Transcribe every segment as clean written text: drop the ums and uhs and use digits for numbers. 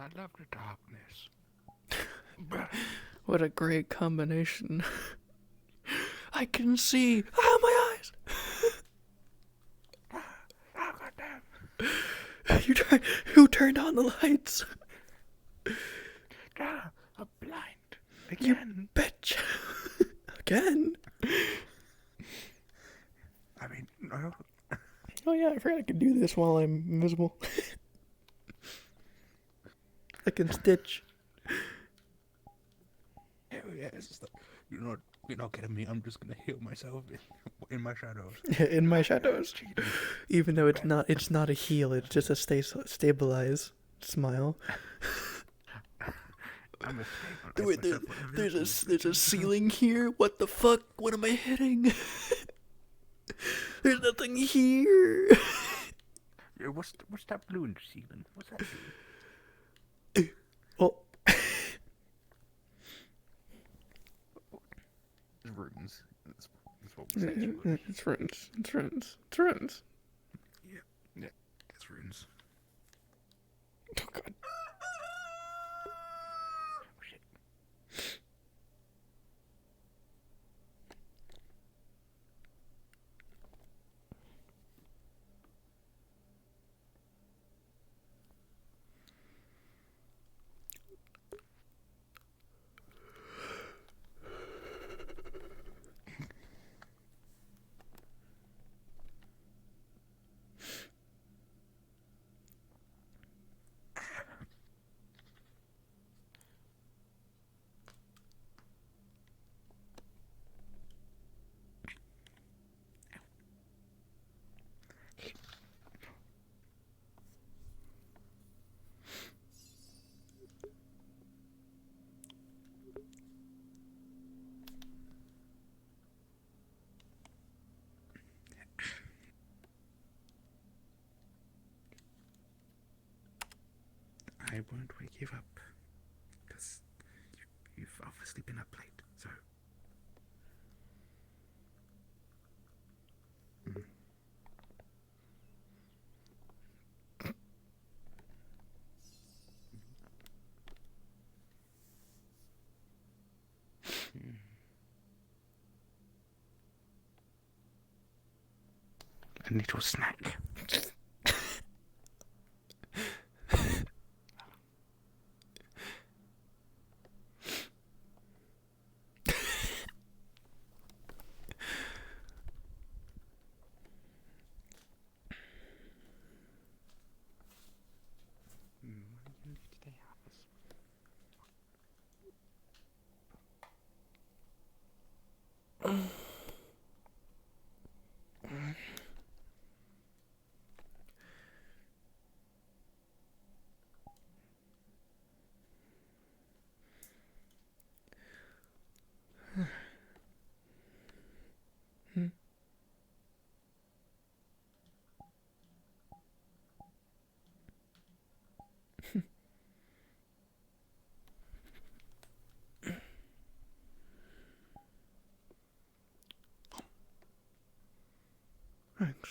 I love the darkness. What a great combination. I can see. Ah, my eyes! Oh, goddamn. Who turned on the lights? Ah, I'm blind. You Again. bitch. Again? I mean, no. Oh yeah, I forgot I could do this while I'm invisible. I can stitch. Hell yeah, it's just like, you're not getting me. I'm just gonna heal myself in my shadows. In my shadows. Cheating. Even though it's not a heal, it's just a stabilize smile. I'm a stable. There's a ceiling here. What the fuck? What am I hitting? There's nothing here. What's that blue in the ceiling? What's that blue? Oh. It's runes. That's what we say. It's runes. It's runes. It's runes. Yeah, it's runes. Oh god. Oh, shit. I won't wake you up, because you've obviously been up late, so... A little snack. What are you going to do today, Alice? Thanks.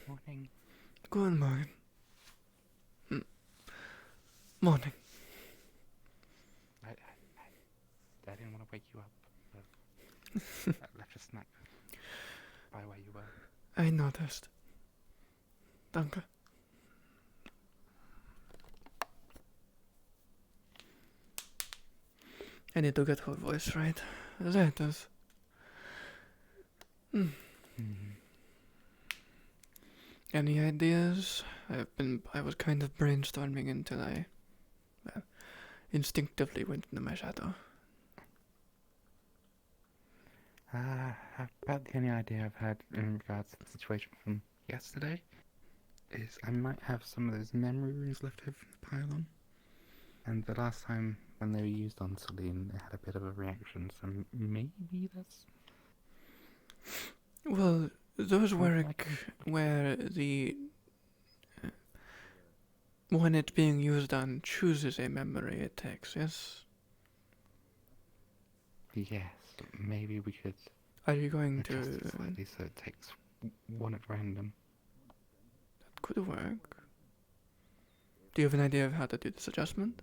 Morning. Good morning. Morning. I didn't want to wake you up, but I left a snack by where you were. I noticed. Danke. I need to get her voice right. That is. Any ideas? I was kind of brainstorming until I instinctively went into my shadow. About the only idea I've had in regards to the situation from yesterday is I might have some of those memory runes left over from the pylon. And the last time when they were used on Celine, it had a bit of a reaction, so maybe that's... Well, those work where the... when it's being used on chooses a memory it takes, yes? Yes, maybe we could Are you going adjust to... it slightly so it takes one at random. That could work. Do you have an idea of how to do this adjustment?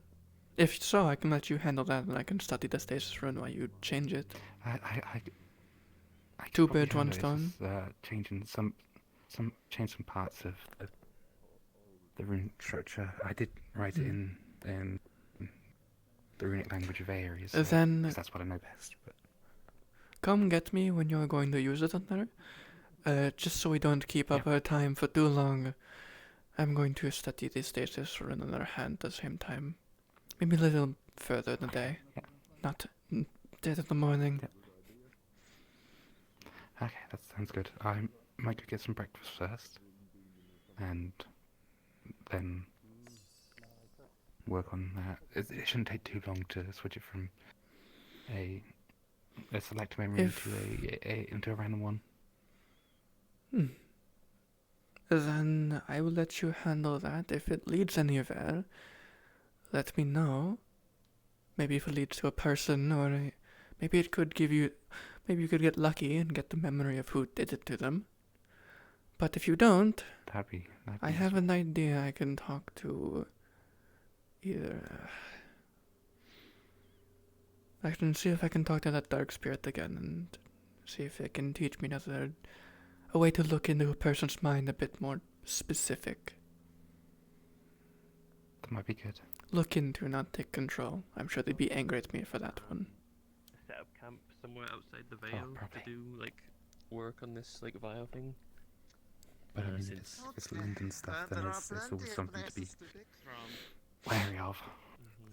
If so, I can let you handle that and I can study the stasis rune while you change it. I could Two probably birds, one handle it, stone. just, changing change some parts of the rune structure. I did write it in the runic language of Ares, Then 'cause that's what I know best. But come get me when you're going to use it on there. Just so we don't keep up our time for too long. I'm going to study the stasis rune on our hand at the same time. Maybe a little further in the day. Yeah. Not dead in the morning. Yeah. Okay, that sounds good. I might go get some breakfast first, and then work on that. It shouldn't take too long to switch it from a select memory into a random one. Then I will let you handle that. If it leads anywhere, let me know. Maybe if it leads to a person, or maybe it could give you... Maybe you could get lucky and get the memory of who did it to them. But if you don't, That'd be I have an idea. I can talk to either... I can see if I can talk to that dark spirit again and see if it can teach me a way to look into a person's mind a bit more specific. That might be good. Look into, not take control. I'm sure they'd be angry at me for that one. Set up camp somewhere outside the Vale to do like work on this like vial thing. But I mean, since it's London stuff, then it's always something to be from. wary of.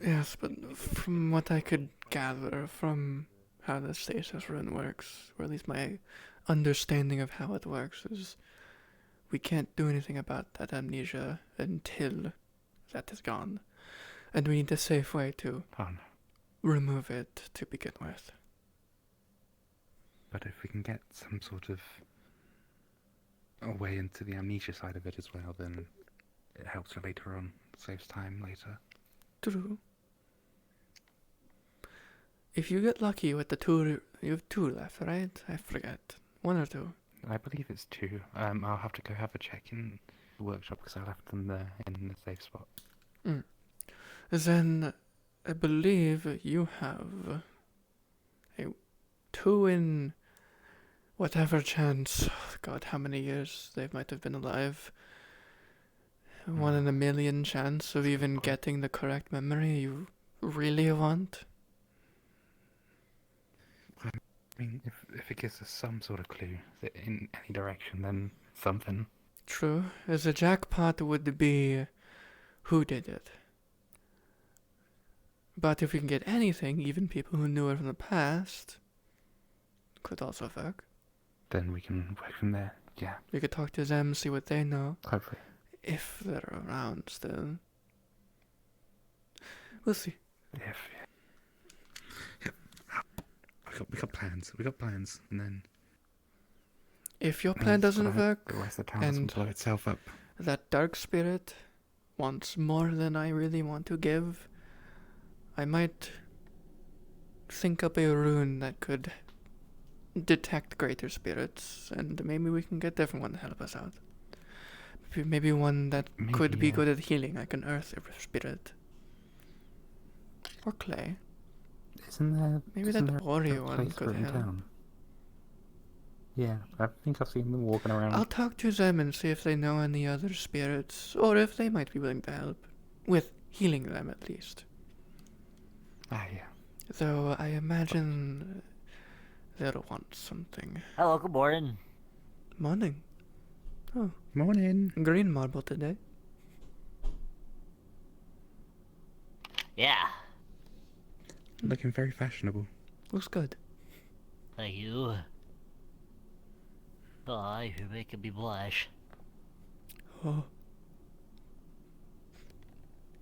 Yes, but from what I could gather from how the stasis rune works, or at least my understanding of how it works, is we can't do anything about that amnesia until that is gone. And we need a safe way to remove it to begin with. But if we can get some sort of a way into the amnesia side of it as well, then it helps for later on. Saves time later. True. If you get lucky with the two, you have two left, right? I forget. One or two? I believe it's 2. I'll have to go have a check in the workshop because I left them there in the safe spot. Then I believe you have a 2 in whatever chance. God, how many years they might have been alive. 1 in a million chance of even getting the correct memory you really want. I mean, if it gives us some sort of clue in any direction, then something. True. As a jackpot would be who did it. But if we can get anything, even people who knew it from the past, could also work. Then we can work from there. Yeah. We could talk to them, see what they know. Hopefully. If they're around still. We'll see. Yep. We got plans. And then If your plan doesn't work, the rest of the town doesn't blow itself up. that dark spirit wants more than I really want to give, I might think up a rune that could detect greater spirits, and maybe we can get different one to help us out. Maybe one that could be good at healing, like an earth spirit. Or clay. Isn't there... Maybe that warrior one could help. Town? Yeah, I think I've seen them walking around. I'll talk to them and see if they know any other spirits, or if they might be willing to help. With healing them, at least. Ah, yeah. Though I imagine they'll want something. Hello, good morning. Morning. Oh, Morning. green marble today. Yeah, Looking very fashionable. Looks good. thank you. Oh, you're making me blush. Oh.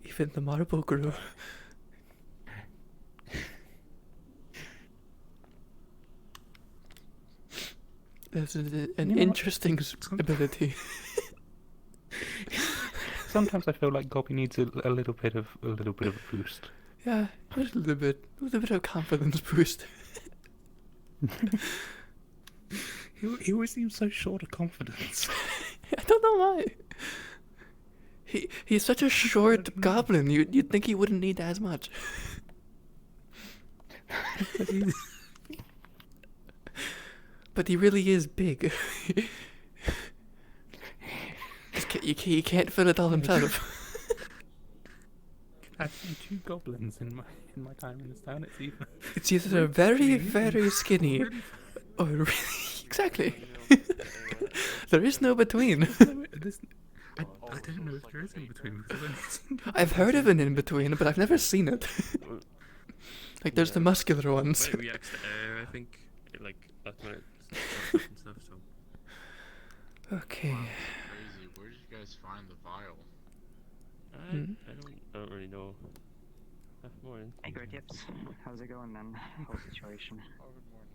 Even the marble grew. That's an interesting ability. Sometimes I feel like Gobby needs a little bit of a boost. Yeah, just a little bit of confidence boost. He always seems so short of confidence. I don't know why. He's such a short goblin. You'd think he wouldn't need as much. But he really is big. You can't fill it all himself. I've seen 2 goblins in my time in this town. It's either they're very, very skinny, or really exactly. There is no between. I don't know if there is in between. I've heard of an in between, but I've never seen it. Like there's the muscular ones. It reacts to air, I think. Like that's when it starts and stuff. So. Okay. Wow, crazy. Where did you guys find the vial? I don't really know. Morning. Hey, great tips. How's it going then? Whole situation. Good morning.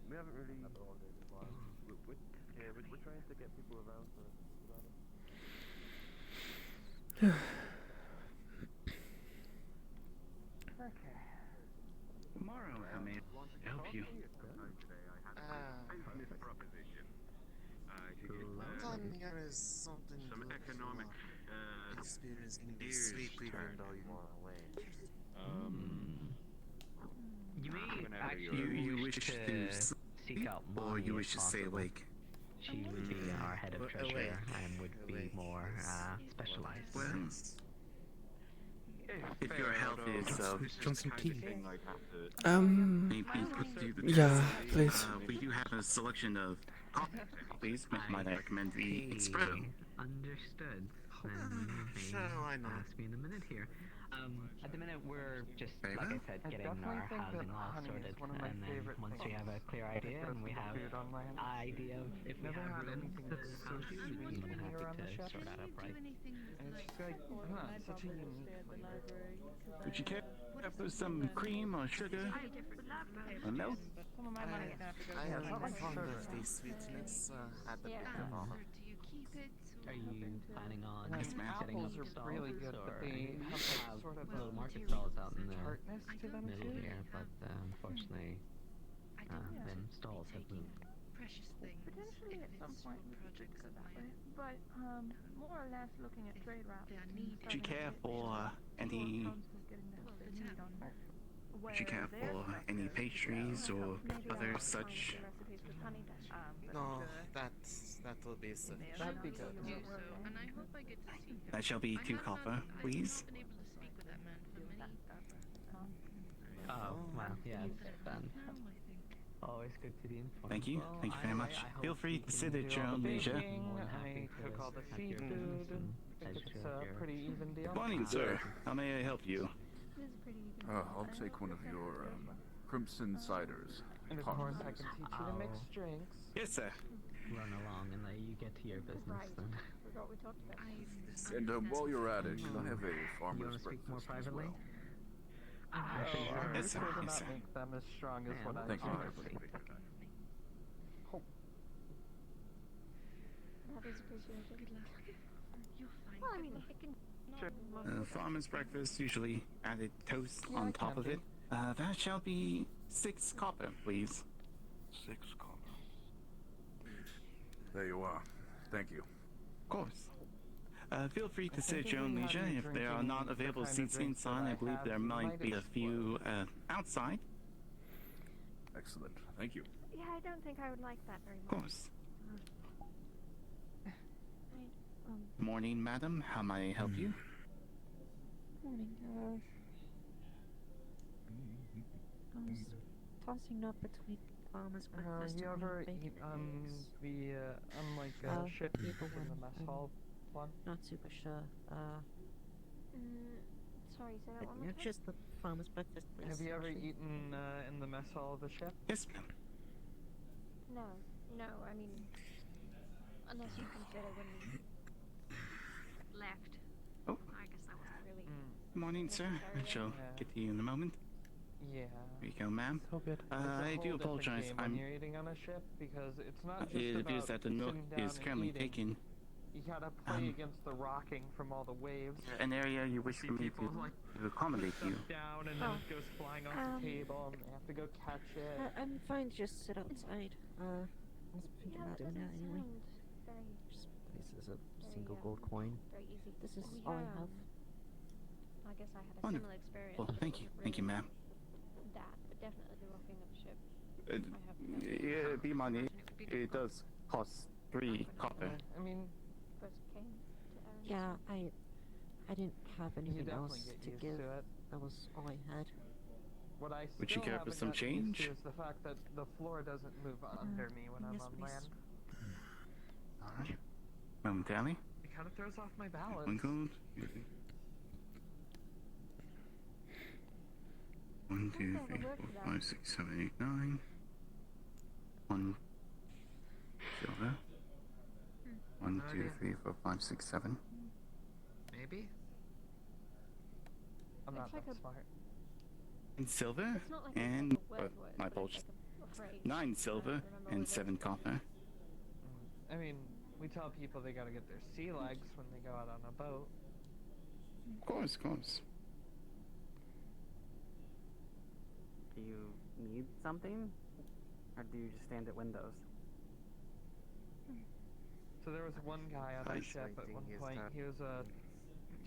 We haven't really. We're trying to get people around for Okay. Tomorrow, I may help you. There's something some economic experience in the sleep even though you're far away. You may actually you wish to seek out Molly, or you wish to stay awake. She would be our head of treasure and would be more specialized. Well, if your health is Johnson Key. maybe put you the Yeah, please. we do have a selection of coffees. Might I recommend the espresso? Understood. Why not? Ask me in a minute here. At the minute, we're just, like I said, getting our housing all sorted, and then once we have a clear idea and we have an idea of if we have room to house you, we'd be more than happy to sort that out, right? Such a unique flavor. Would you care for some cream or sugar or milk? I have fun with the sweetness at the bit of all. Are you planning on Yes, ma'am. setting up Apples are stalls really good, or but they have have sort of little a market stalls out in the tartness to them middle too. here? But unfortunately, then stalls have moved. Precious things. Potentially at some point we could projects go of that way, mine. but more or less looking at trade routes. They are and needed. Do you care for any? Would you care for any pastries or other such? No, that will be sufficient. That'd be good. Do so, and I hope I get to see him. That shall be 2 copper, please. I've been able to speak with that man for many Oh, well, yes, then. now, I think. Always good to be informed. Thank you very much. Feel free to sit at your own leisure. I cook all the seafood. I think it's a pretty even deal. Good morning, sir. How may I help you? I'll take one of your crimson ciders. And of course, I can teach you to mix drinks. Yes, sir. Run along and let you get to your business then. Forgot we talked about. And while you're at it, can I have a You farmer's wanna speak more breakfast as privately? well? Yes, sir. Could Yes, not sir. make them as strong as what I Thank you. That is appreciated. Good luck. You'll find Well, I good mean, luck. I can. Farmer's breakfast, usually added toast Yeah, on I top can of be. it. That shall be 6 copper, please. 6 copper. There you are. Thank you. Of course. Feel free to sit think at your if own we had leisure. you If there are drinking not the available kind of seats drinks that inside, I I believe have, there you might might be a few outside. Excellent. Thank you. Yeah, I don't think I would like that very Of much. course. I, Morning, madam. How may I help you? morning. I was tossing up between farmers breakfast You and ever bacon eat eggs. the unlike shit people in the one, mess hall one? Not super sure. Sorry, say that one more time. Just the farmer's breakfast, please. Have you ever eaten in the mess hall of the ship? Yes, ma'am. No, I mean, unless you consider when we left. Oh. I guess that wasn't really. Good morning, sir. I shall get to you in a moment. Yeah. Here you go, ma'am. So good. I do apologize. When you're eating on a ship because it's not just It about appears that the milk sitting down is and currently eating. taken. You gotta play against the rocking from all the waves. An area you wish for me to accommodate you. Down and then it goes flying off the table and they have to go catch it. I'm fine to just sit outside. I was thinking about doing that anyway. This is a single gold coin. Very easy. This is all I have. I guess I had a Wonderful. similar experience. Well, thank you. Thank you, ma'am. That, but definitely the rocking of the ship. Yeah, be money. It does cost 3 copper. I mean, First came to Aaron. Yeah, I didn't have you anything definitely else get to used give. to it. That was all I had. What I Would you still care for haven't some gotten used to change? is the fact that the floor doesn't move under me when I'm yes, on please. land. Alright. Momentarily. It kind of throws off my balance. 1 gold. 1, 2, 3, 4, 5, 6, 7, 8, 9. 1 silver. 1, 2, 3, 4, 5, 6, 7. Maybe? I'm not It's that like smart. And silver. It's not like And it's like a word, my but apologies. it's like a phrase. 9 silver remember and with 7 copper. I mean, we tell people they gotta get their sea legs when they go out on a boat. Of course, of course. Do you need something? Or do you just stand at windows? So there was one guy on the ship at one point. He was a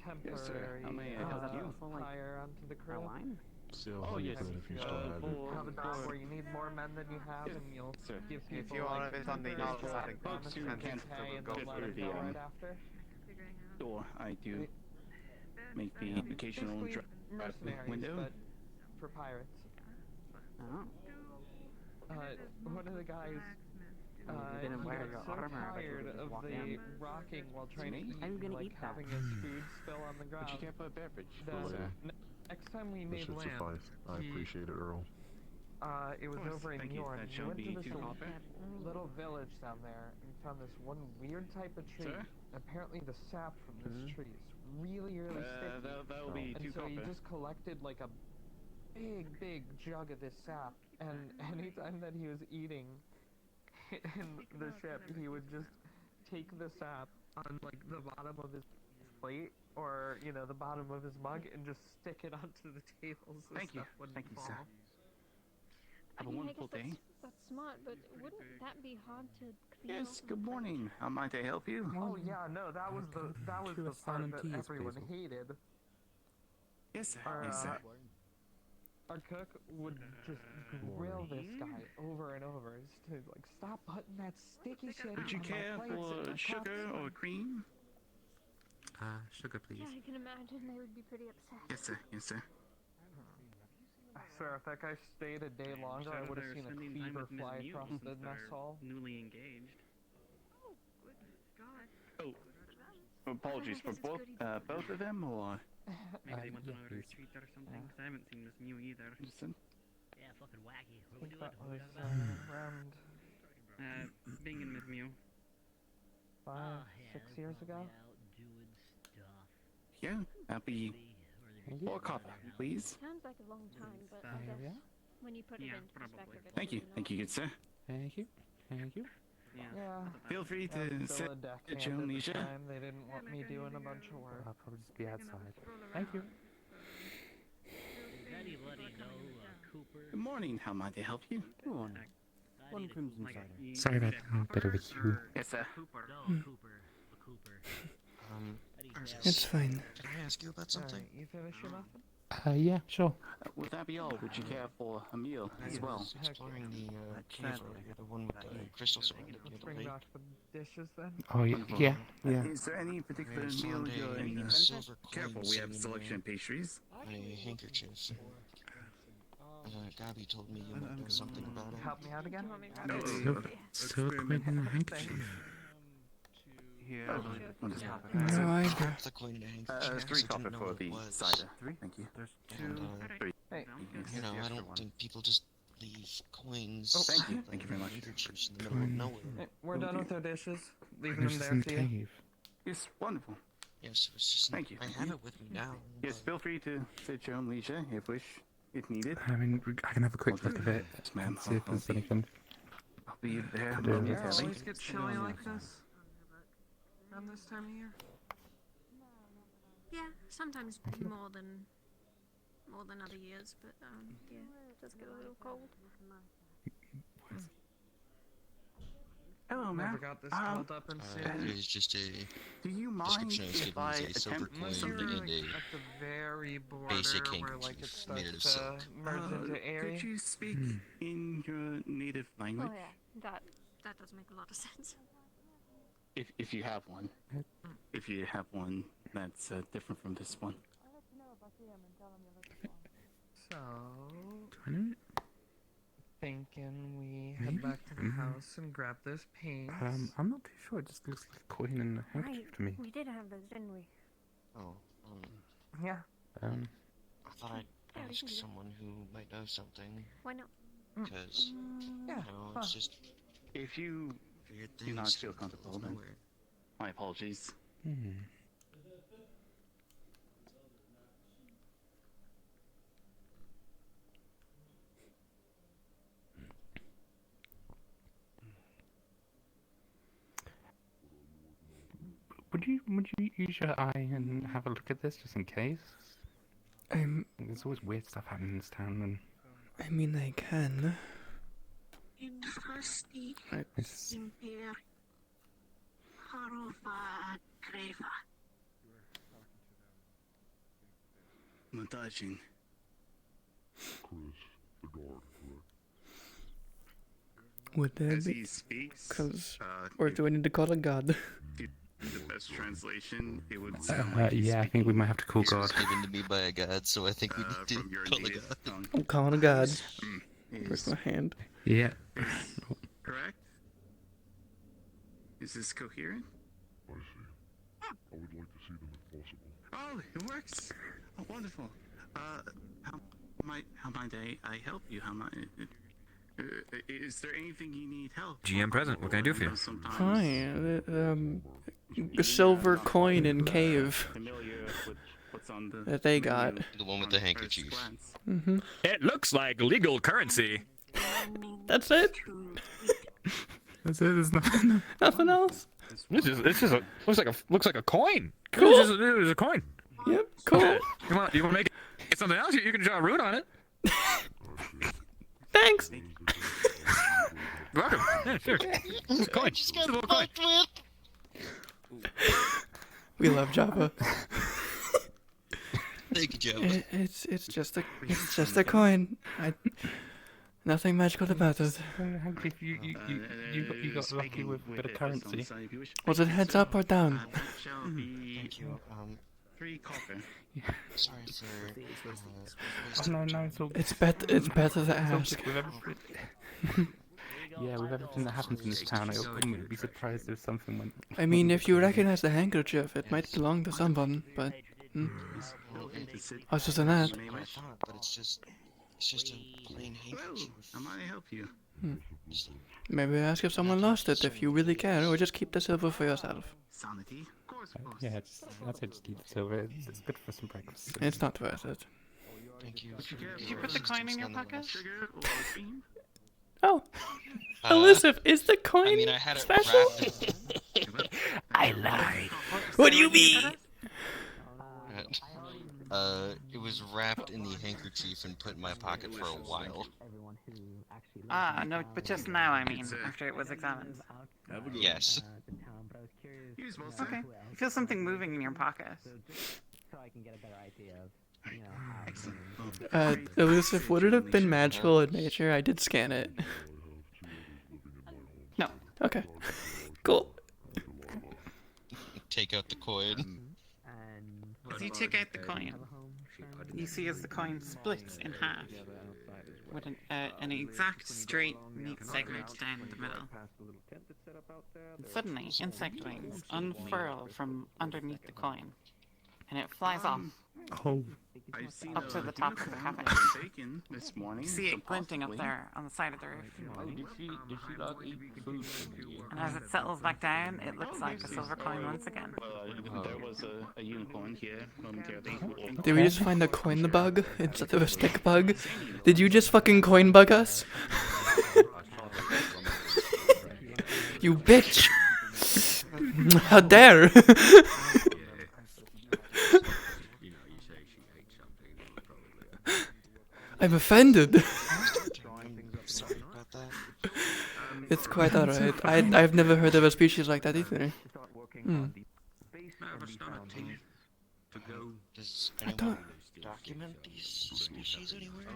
temporary How may I help you? hire onto the crew. Line? Oh, yes. If you still have it. Have a job where you need more men than you have, and you'll give people you want like it on the temporary north side, employment you and can't pay, and go then let through it the, go right after. Door. I do make the occasional Basically, drop mercenaries, window. but for pirates. Oh. One of the guys You didn't he wear got your so armor, I bet you tired could just of walk the in. rocking while trying to me? eat, How are you gonna like eat that? having his food spill on the ground. But you can't put a beverage. that later. Next time we That made should land, suffice. I he- appreciate it, Earl. it was Of course, over in thank you. Yorn. That We shall went be to this 2 copper. little village down there and found this one weird type of tree. Sir? Apparently the sap from this tree is really, really sticky. That'll be And 2 so copper. he just collected like a big jug of this sap, and anytime that he was eating in the ship, he would just take the sap on like the bottom of his plate or the bottom of his mug and just stick it onto the table so Thank you. stuff wouldn't Thank you, fall. sir. Have a I mean, wonderful I guess day. that's smart, but wouldn't that be hard to clean Yes, off good of the morning. How might I help you? Oh yeah, no, that was the part that everyone hated. Yes, sir. Our, Yes, sir. our cook would just grill this guy over and over just to like stop putting that sticky shit Would you on my care plates and for my sugar cups. or cream? Sugar, please. Yeah, I can imagine they would be pretty upset. Yes, sir. Yes, sir. I swear, if that guy stayed a day longer, I would have seen a fever fly across the mess hall. Newly engaged. Oh, apologies for both of them, or? Maybe they went yeah, on a please. retreat or something, because I haven't seen this Mew either. Listen. Yeah, fucking wacky. I What we think doing? that was around Being in with Mew. 5, Oh, yeah, 6 they're years ago. probably out doing stuff. Yeah, that'll be Or they're 4 copper, please. Sounds like a long time, but Uh, I guess yeah. when you put it Yeah, into probably. perspective, it's Thank you. really Thank you, good sir. Thank you. Thank you. Yeah. Yeah. Feel free I was to still sit a at deckhand your own at the leisure. time. They didn't want me doing a bunch of work. I'll probably just be outside. Thank you. Does anybody know Cooper? Good morning. How might I help you? Go on. I One need a crimson Cooper. cider. Sorry about a bit of a queue. Yes, sir. Cooper. No, Cooper. A Cooper. I need Arthur, that. It's fine. Can I ask you about something? Alright, you finish your muffin? Yeah, sure. Would that be all? Would you care for a meal as well? was exploring the cave earlier, the one with the crystals around it near Let's the bring lake. back the dishes then. Oh, yeah. Is there any particular I meal found you're a in? silver Careful, coin we have sitting in selection there, of pastries. and a handkerchief. Gabby told me you might know something about it. Help me out again? Do you want me to grab No, it? Silver coin and a handkerchief. Here, Oh, I'll just pop it. No, I Dropped the coin in a handkerchief 3 because I copper didn't know for what it the was. cider. Thank you. There's And, 3. Hey, you know, I don't think people just leave coins. Oh, thank you. like Thank you very much. handkerchiefs in the middle of nowhere. Hey, we're done with our dishes. Leaving There's them this there in for the you. cave. Yes, wonderful. Yes, it was just. Thank you. I have it with me now. Yes, feel free to sit at your own leisure if needed. I mean, I can have a quick look at it Yes, ma'am. and see if there's anything. I'll be there Could do. Yeah, momentarily. always get chilly like this. around this time of year? Yeah, sometimes more than other years, but yeah, it does get a little cold. Hello, Never ma'am. got this cold up in Syria. It is just a Do you mind description I was if given I is a silver attempt coin You're and like a at the very border basic where like it handkerchief made out of starts to silk. merge into Airy. Could you speak in your native language? Oh yeah, that does make a lot of sense. If you have one. If you have one that's different from this one. So, I know. thinking we head back to the house and grab this paint. I'm not too sure. It just looks like a coin and a handkerchief to me. We did have those, didn't we? Oh, Yeah. I thought I'd ask someone who might know something. Why not? Because, Yeah, you know, it's just If you weird do things. not feel comfortable, then my apologies. Would you use your eye and have a look at this just in case? There's always weird stuff happening in this town, and I mean, I can. Madajin. Would there As be? he speaks, Or do I need to call a god? the best translation, it would sound like yeah, I think we might have to call This God. was given to me by a god, so I think we need to call a god. I'm calling a god. Where's my hand? Yeah. Correct? Is this coherent? I see. I would like to see them if possible. Oh, it works. Oh, wonderful. How might I help you? How might? Is there anything you need help? GM present. What can I do for you? Hi. A silver coin in cave Familiar with what's on the that they got. The one with the handkerchief. It looks like legal currency. That's it. That's it. There's nothing. Nothing else. This is a looks like a coin. Cool. This is a coin. Yep. Cool. You want to make it something else? You can draw a rune on it. Thanks. Welcome. Yeah, sure. It's a coin. Just got It's a little coin. fucked with. We love Java. Thank you, Java. It's just a coin. Nothing magical about it. You got lucky with a bit of currency. Was it heads up or down? Thank you. 3 copper. Sorry for. Oh, no, it's all It's better to ask. Yeah, with everything that happens in this town, I wouldn't be surprised if something went. I mean, if you recognize the handkerchief, it might belong to someone, but other than that, I thought, but it's just a plain handkerchief. How might I help you? maybe ask if someone lost it if you really care, or just keep the silver for yourself. Sanity? Of course. Yeah, I'd say just keep it silver. It's good for some breakfast. It's not worth it. Thank you. Did you put the coin in your pocket? Oh, Elizabeth, is the coin I mean, I had it special? wrapped. I lied. What do you mean? It was wrapped in the handkerchief and put in my pocket for a while. No, but just now, I mean, after it was examined. Yes. Okay. You feel something moving in your pocket. So I can get a better idea of, Elusive, would it have been magical in nature? I did scan it. No. Okay. Cool. Take out the coin. As you take out the coin, you see as the coin splits in half, with an exact straight, neat segment down the middle. And suddenly, insect wings unfurl from underneath the coin, and it flies off. Oh. Up to the top of the cafe. This morning, You see it glinting up there on the side of the roof. And as it settles back down, it looks like a silver coin once again. There was a unicorn here momentarily. Did we just find a coin bug instead of a stick bug? Did you just fucking coin bug us? You bitch! How dare! I'm offended. Sorry about that. It's quite alright. I've never heard of a species like that either. Hmm. Does I anyone don't. document these species anywhere?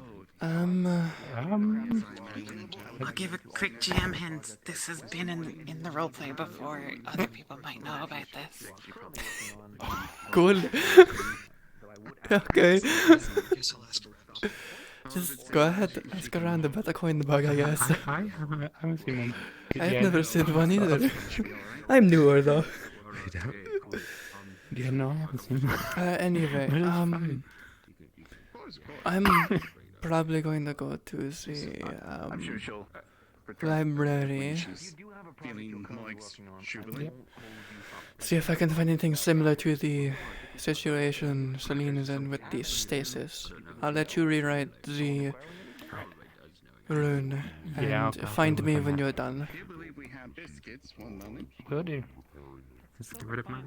I'll give a quick GM hint. This has been in the roleplay before. Other people might know about this. Cool. Okay. Guess I'll ask around. Just go ahead, ask around about the coin bug, I guess. I haven't seen one. I've Yeah, never no. seen one either. I'm newer though. Yeah, no, I haven't seen one. Anyway, But it's fine. I'm probably going to go to the I'm sure she'll library. feeling more exuberant. See if I can find anything similar to the situation Celine is in with the stasis. I'll let you rewrite the rune and Yeah, I'll find work me on when that. you're done. I believe we have biscuits. One moment. Will do. Just get rid of my.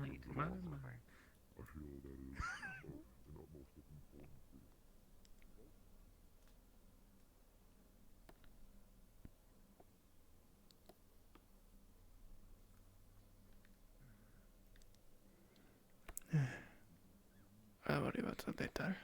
I'll worry about that later.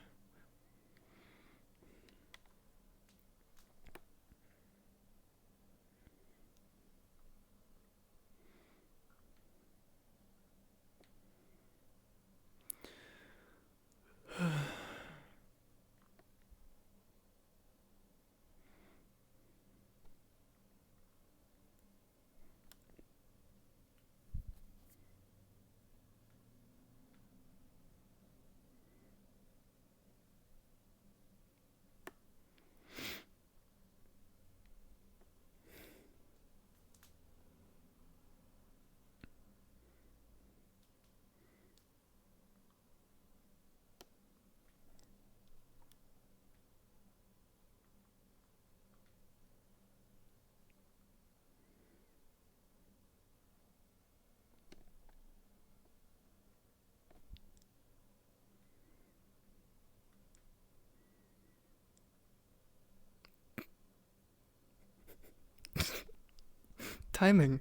Timing.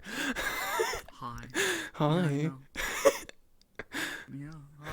Hi. Hi. Yeah, hi.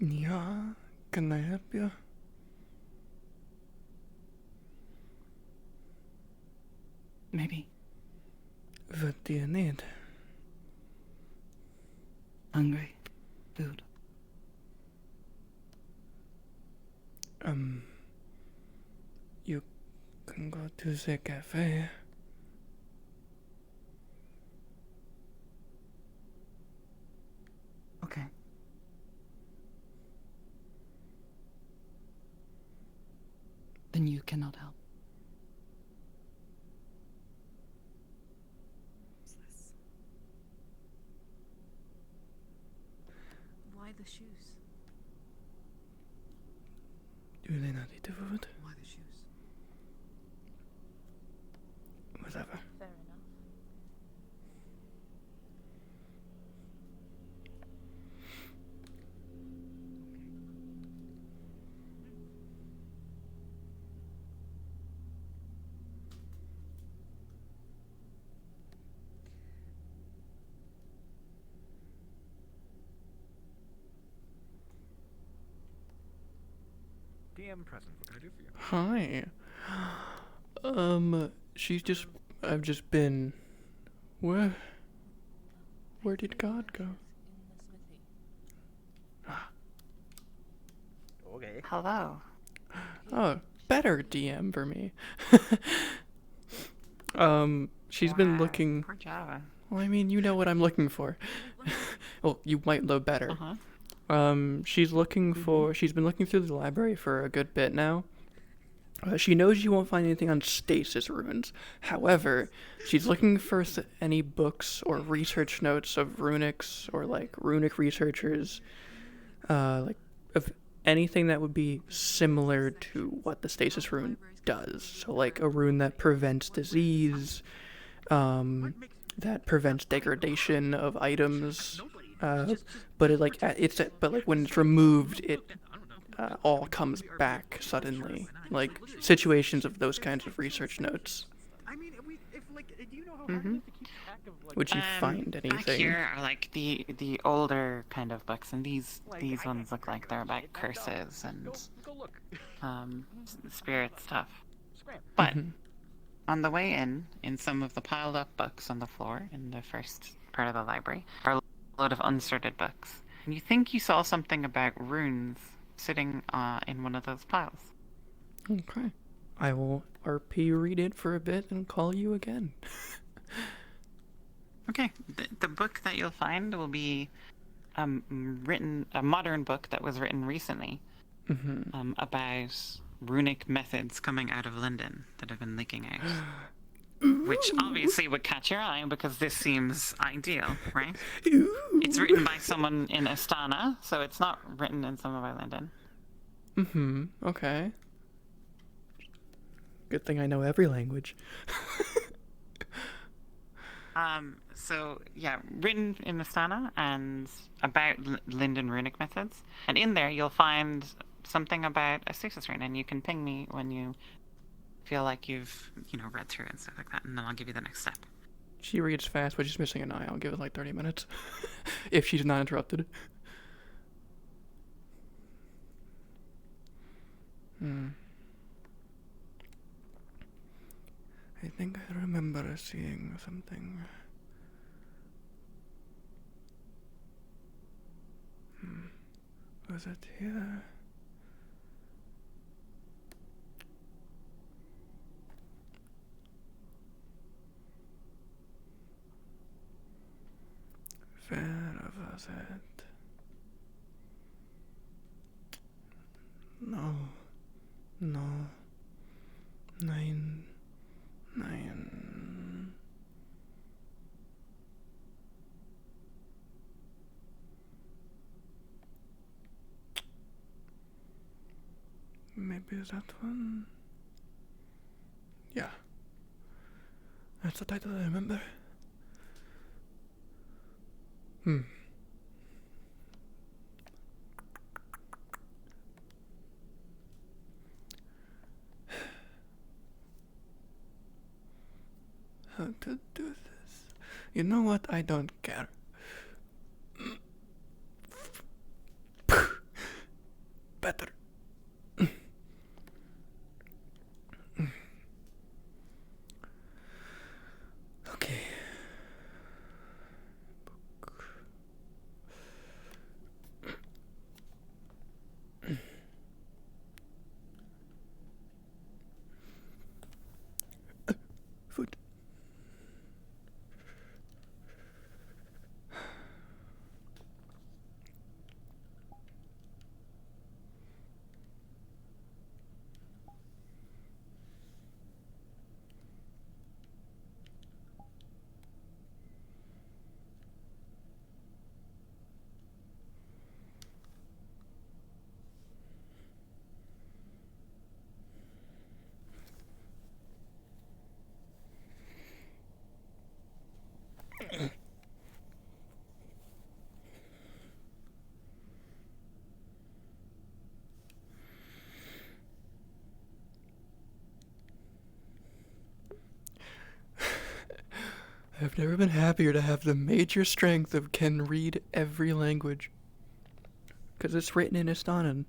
Yeah, can I help you? Maybe. What do you need? Hungry. Food. You can go to the cafe. Okay. Then you cannot help. What's this? Why the shoes? Do they not eat the food? Why the shoes? Whatever. Fair enough. DM present. What can I do for you? Hi. I've just been. Where did God go? Okay. Hello. Oh, better DM for me. She's been looking. Poor Java. Well, I mean, you know what I'm looking for. Well, you might know better. She's looking for. She's been looking through the library for a good bit now. She knows you won't find anything on stasis runes. However, she's looking for any books or research notes of runics or like runic researchers, like of anything that would be similar to what the stasis rune does. So like a rune that prevents disease, that prevents degradation of items. But when it's removed, it all comes back suddenly. Like situations of those kinds of research notes. I mean, if do you know how hard it is to keep track of like? Would you find anything? Back here are like the older kind of books, and these ones look like they're about curses and Go look. spirit stuff. But on the way in some of the piled up books on the floor in the first part of the library, are a load of unsorted books. And you think you saw something about runes sitting in one of those piles. Okay. I will RP read it for a bit and call you again. Okay. The book that you'll find will be a modern book that was written recently about runic methods coming out of London that have been leaking out. Which obviously would catch your eye because this seems ideal, right? It's written by someone in Astana, so it's not written in somewhere by London. Okay. Good thing I know every language. So yeah, written in Astana and about Linden runic methods. And in there you'll find something about a stasis rune, and you can ping me when you feel like you've, read through it and stuff like that, and then I'll give you the next step. She reads fast, but she's missing an eye. I'll give it like 30 minutes. If she's not interrupted. I think I remember seeing something. Was it here? Where was it? No. 9. Maybe that one? Yeah. That's the title I remember. How to do this? You know what? I don't care. I've never been happier to have the major strength of can read every language. Because it's written in Astanan.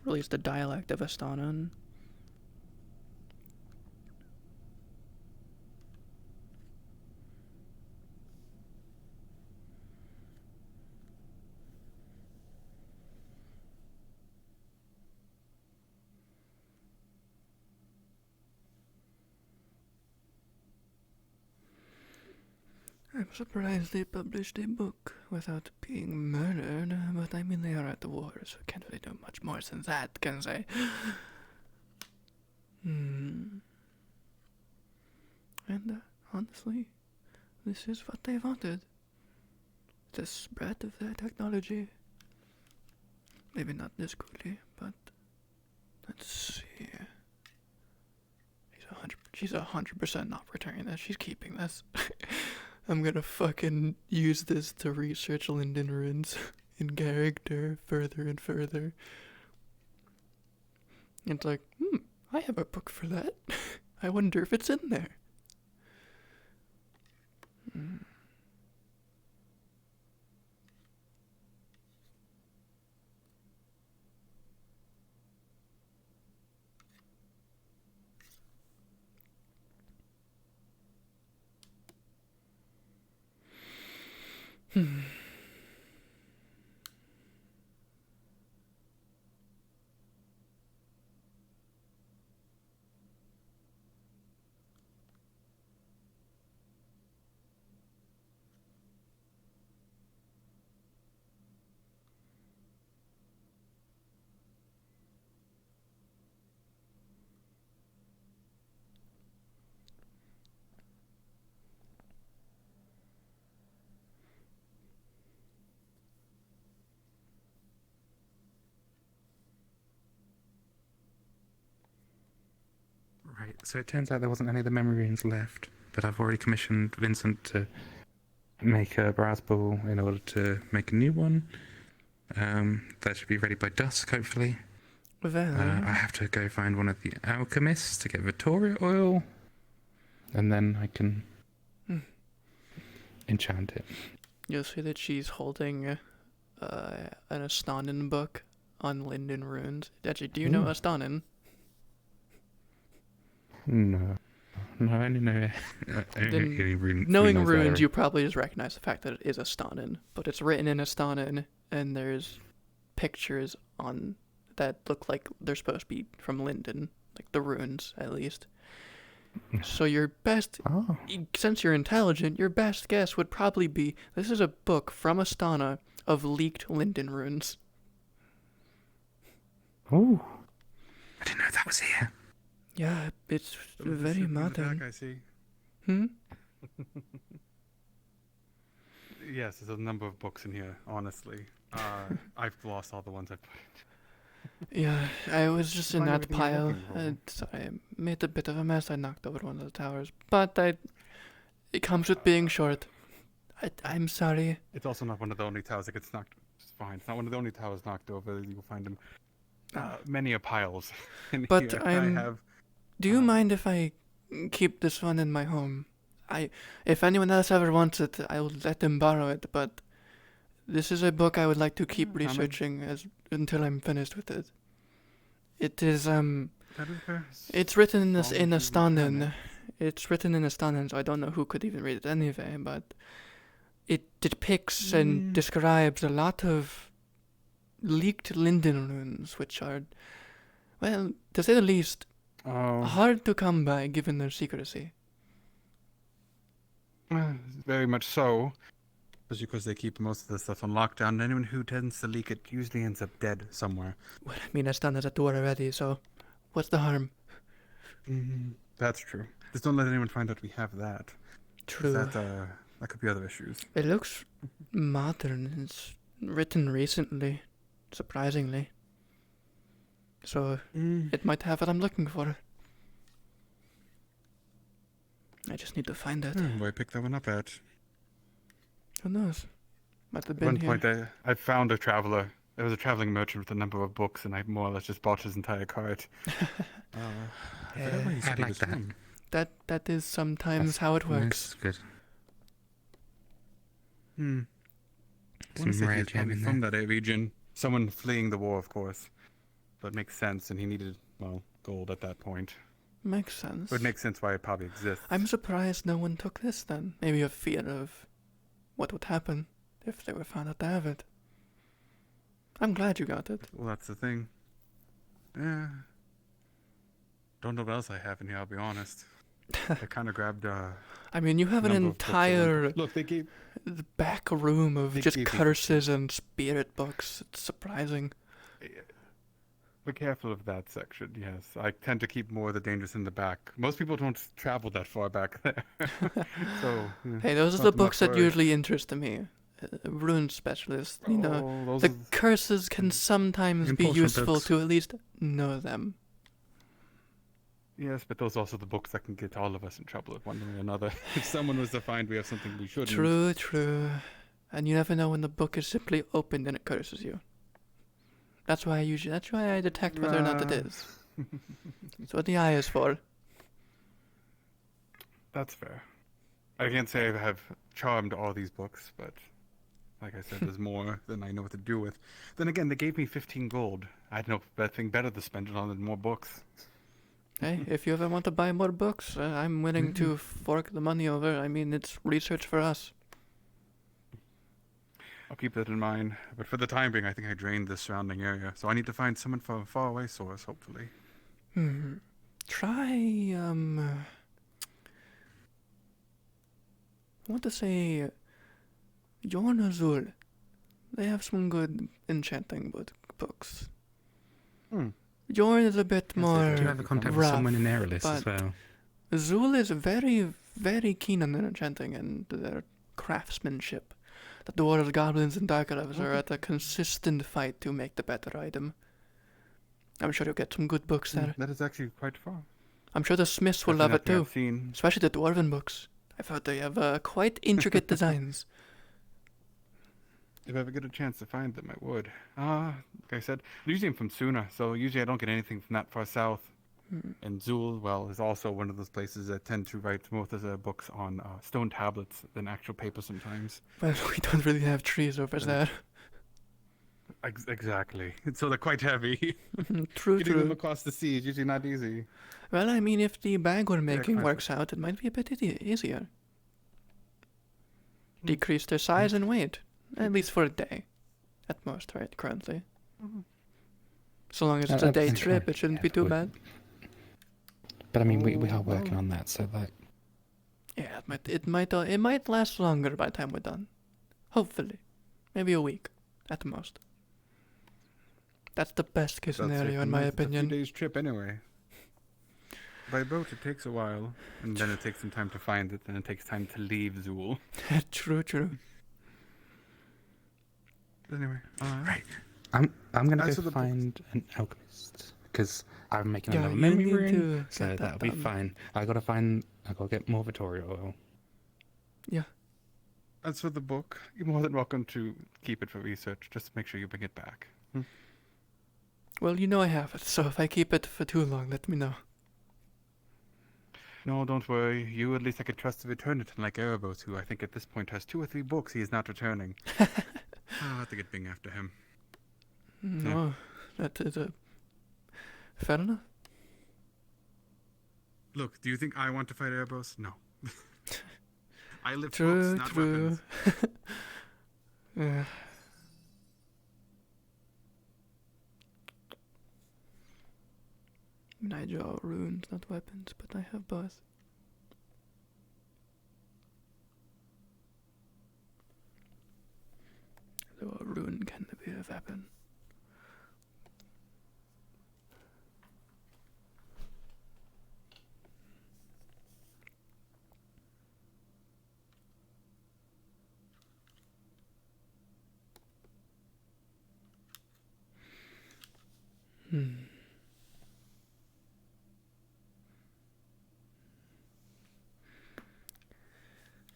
Or at least the dialect of Astanan. I'm surprised they published a book without being murdered, but I mean they are at the war, so can't really do much more than that, can they? And honestly, this is what they wanted. The spread of their technology. Maybe not this quickly, but let's see. She's 100% not returning this. She's keeping this. I'm gonna fucking use this to research Linden runes in character further and further. It's like, I have a book for that. I wonder if it's in there. Right, so it turns out there wasn't any of the memory runes left, but I've already commissioned Vincent to make a brass ball in order to make a new one. That should be ready by dusk, hopefully. I have to go find one of the alchemists to get Vittoria oil, and then I can enchant it. You'll see that she's holding an Astanan book on Linden runes. Actually, do you know Astanan? No, I only know. Knowing runes, you probably just recognize the fact that it is Astanan, but it's written in Astanan, and there's pictures on that look like they're supposed to be from Linden, like the runes at least. So your best, since you're intelligent, your best guess would probably be this is a book from Astana of leaked Linden runes. Oh, I didn't know that was here. Yeah, it's very modern. I see. Yes, there's a number of books in here, honestly. I've lost all the ones I put. Yeah, I was just in that pile. I made a bit of a mess. I knocked over one of the towers. But it comes with being short. I'm sorry. It's also not one of the only towers that gets knocked. It's fine. It's not one of the only towers knocked over. You'll find them many a piles in but here. Do you mind if I keep this one in my home? If anyone else ever wants it, I'll let them borrow it, but this is a book I would like to keep researching until I'm finished with it. It is, it's written in Astanan. It's written in Astanan, so I don't know who could even read it anyway, but it depicts and describes a lot of leaked Linden runes, which are, well, to say the least, hard to come by given their secrecy. Very much so. Just because they keep most of the stuff on lockdown, and anyone who tends to leak it usually ends up dead somewhere. Well, I mean, Astana's at the door already, so what's the harm? That's true. Just don't let anyone find out we have that. True. That could be other issues. It looks modern. It's written recently, surprisingly. So it might have what I'm looking for. I just need to find it. Where I picked that one up at? Who knows? Might have At been one here. point, I found a traveler. There was a traveling merchant with a number of books, and I more or less just bought his entire cart. I like that. That is sometimes how it works. That's good. Hmm. I Some want to say rare he's gem probably in from there. that region. Someone fleeing the war, of course. But it makes sense, and he needed, well, gold at that point. Makes sense. But it makes sense why it probably exists. I'm surprised no one took this then. Maybe a fear of what would happen if they were found out to have it. I'm glad you got it. Well, that's the thing. Yeah. Don't know what else I have in here, I'll be honest. I kind of grabbed, I mean, you have an number of books at one entire point. Look, they gave... the back room of They just gave me- curses and spirit books. It's surprising. Be careful of that section, yes. I tend to keep more of the dangers in the back. Most people don't travel that far back there. So, yeah, Hey, those are not the too books much that worry. usually interest me. Rune specialist, you know. Oh, those The are- curses can sometimes be Important useful books. to at least know them. Yes, but those are also the books that can get all of us in trouble at one way or another. If someone was to find we have something we shouldn't. True, true. And you never know when the book is simply opened and it curses you. That's why I detect whether or not it is. That's what the eye is for. That's fair. I can't say I have charmed all these books, but like I said, there's more than I know what to do with. Then again, they gave me 15 gold. I had no thing better to spend it on than more books. Hey, if you ever want to buy more books, I'm willing to fork the money over. I mean, it's research for us. I'll keep that in mind. But for the time being, I think I drained the surrounding area. So I need to find someone from a faraway source, hopefully. Try, I want to say Yorn Azul. They have some good enchanting books. Yorn is a bit more Do you have a contact with rough, someone in Aerolis as but well? Azul is very, very keen on their enchanting and their craftsmanship. The dwarves, goblins, and dark elves are at a consistent fight to make the better item. I'm sure you'll get some good books there. That is actually quite far. I'm sure the smiths will love it Definitely too, I've seen- especially the dwarven books. I've heard they have quite intricate designs. If I ever get a chance to find them, I would. Like I said, usually I'm from Suna, so usually I don't get anything from that far south. And Zul, well, is also one of those places that tend to write most of their books on stone tablets than actual paper sometimes. Well, we don't really have trees over there. Exactly. So they're quite heavy. True, Getting them true. across the sea is usually not easy. Well, I mean, if the bag we're making quite works out, it might be a bit easier. Decrease their size and weight, at least for a day, at most, right? Currently, so long as it's a day trip, it shouldn't be too bad. But I mean, we are working on that, so that Yeah, it might last longer by the time we're done. Hopefully, maybe a week, at the most. That's the best case scenario, in my opinion. It's a few days trip anyway. By boat, it takes a while, and then it takes some time to find it, and it takes time to leave Zul. True, true. Anyway, right. I'm gonna As go for the find an alchemist because I'm making Yeah, another you memory need rune, to so get that that'll be done. fine. I gotta get more Vittoria oil. Yeah. As for the book, you're more than welcome to keep it for research. Just to make sure you bring it back. Well, you know I have it, so if I keep it for too long, let me know. No, don't worry. You at least I could trust to return it, unlike Erebos, who I think at this point has 2 or 3 books he is not returning. I'll have to get Bing after him. No, that is fair enough. Look, do you think I want to fight Erebos? No. I live True, books, not true. weapons. Yeah. I draw runes, not weapons, but I have both. Though a rune can be a weapon.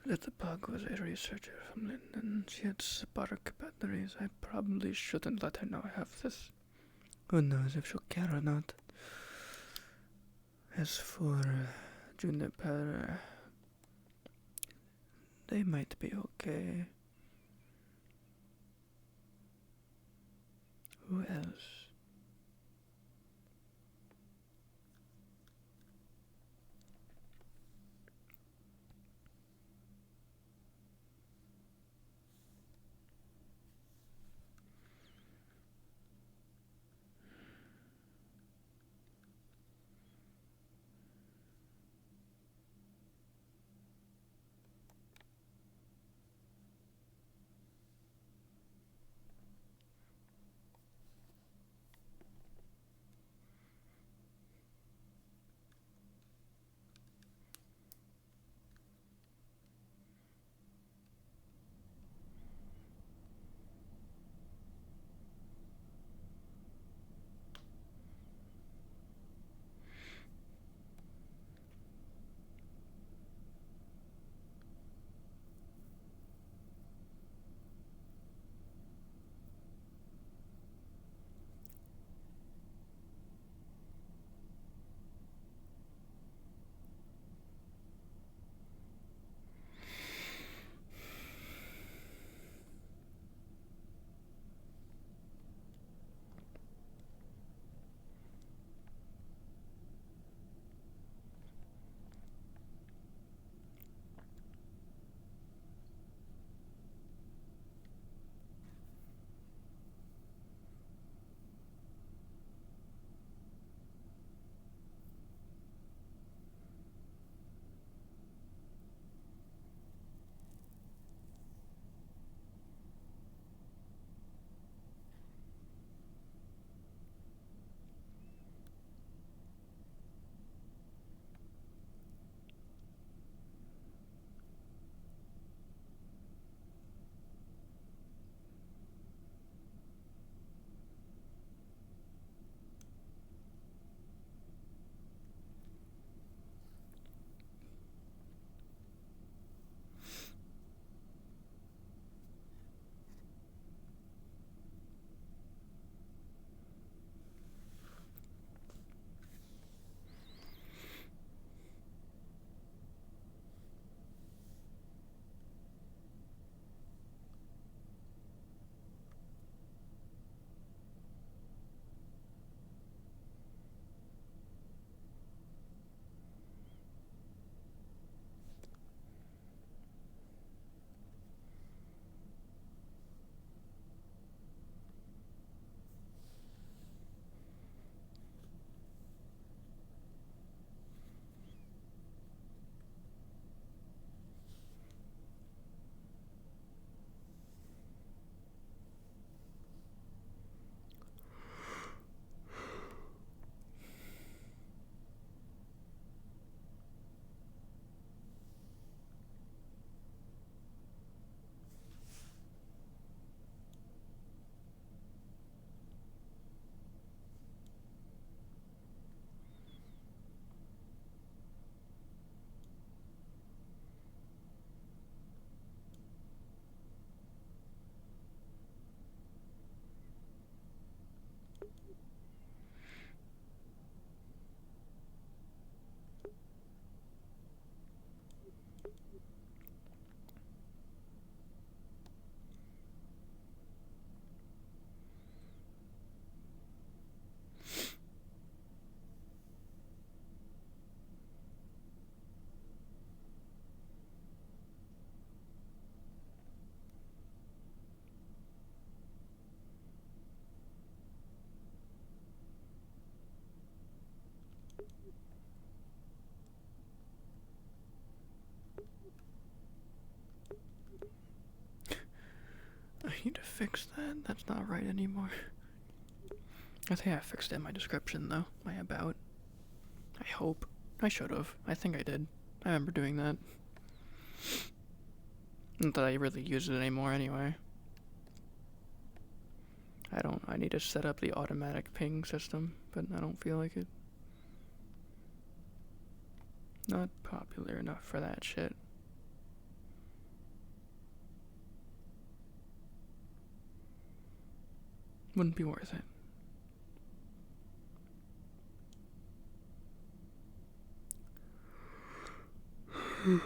Little Bug was a researcher from London. She had spark batteries. I probably shouldn't let her know I have this. Who knows if she'll care or not. As for Juniper. They might be okay. Who else? I need to fix that. That's not right anymore. I think I fixed it in my description, though. My about. I hope. I should have. I think I did. I remember doing that. Not that I really use it anymore anyway. I need to set up the automatic ping system, but I don't feel like it. Not popular enough for that shit. Wouldn't be worth it. It's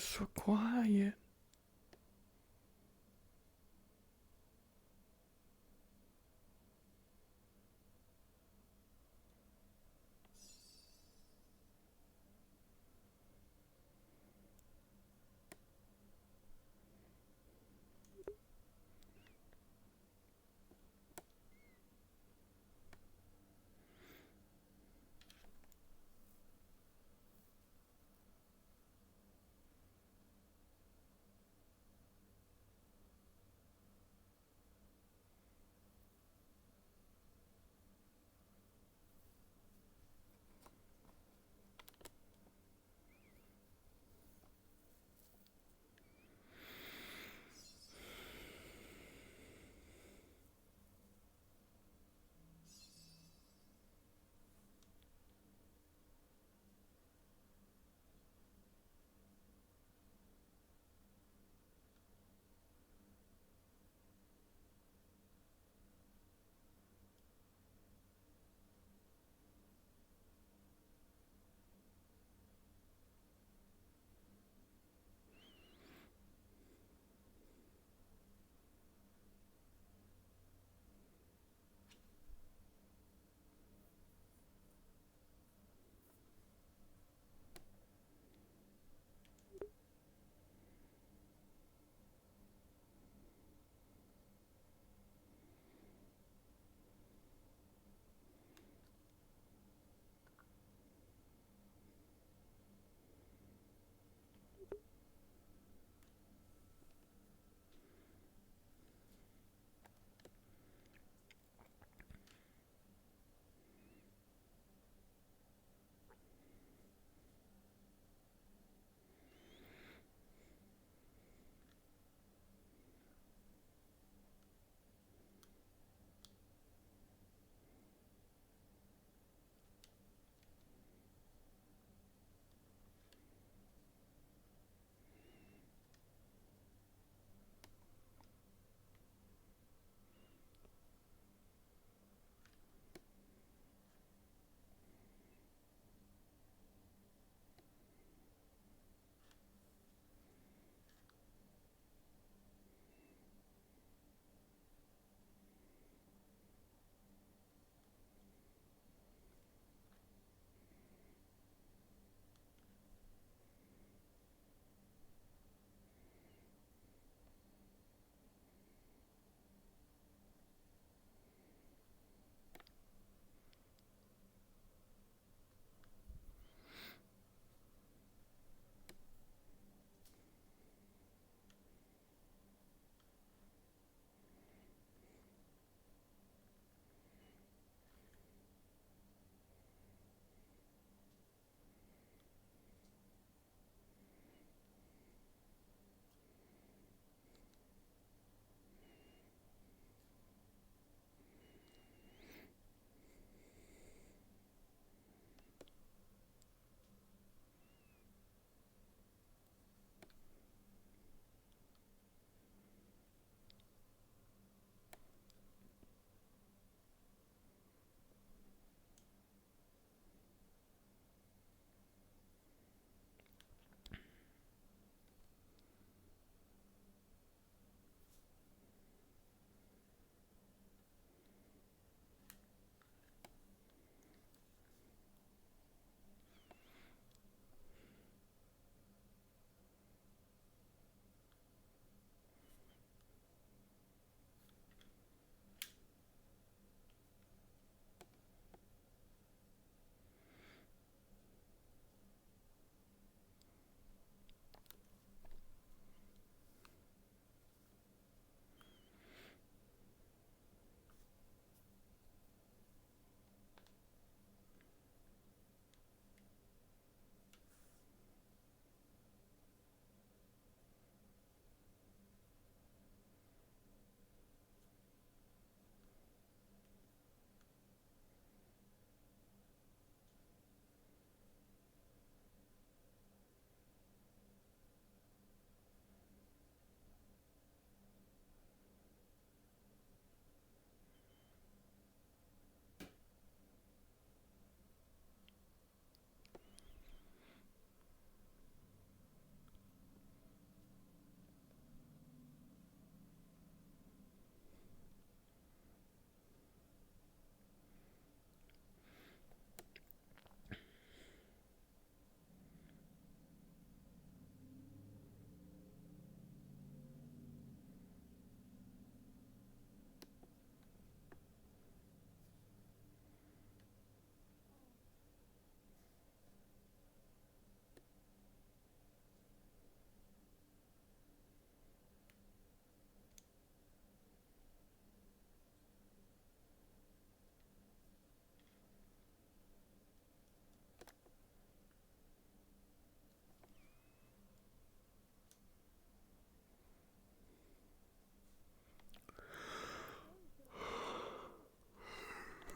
so quiet.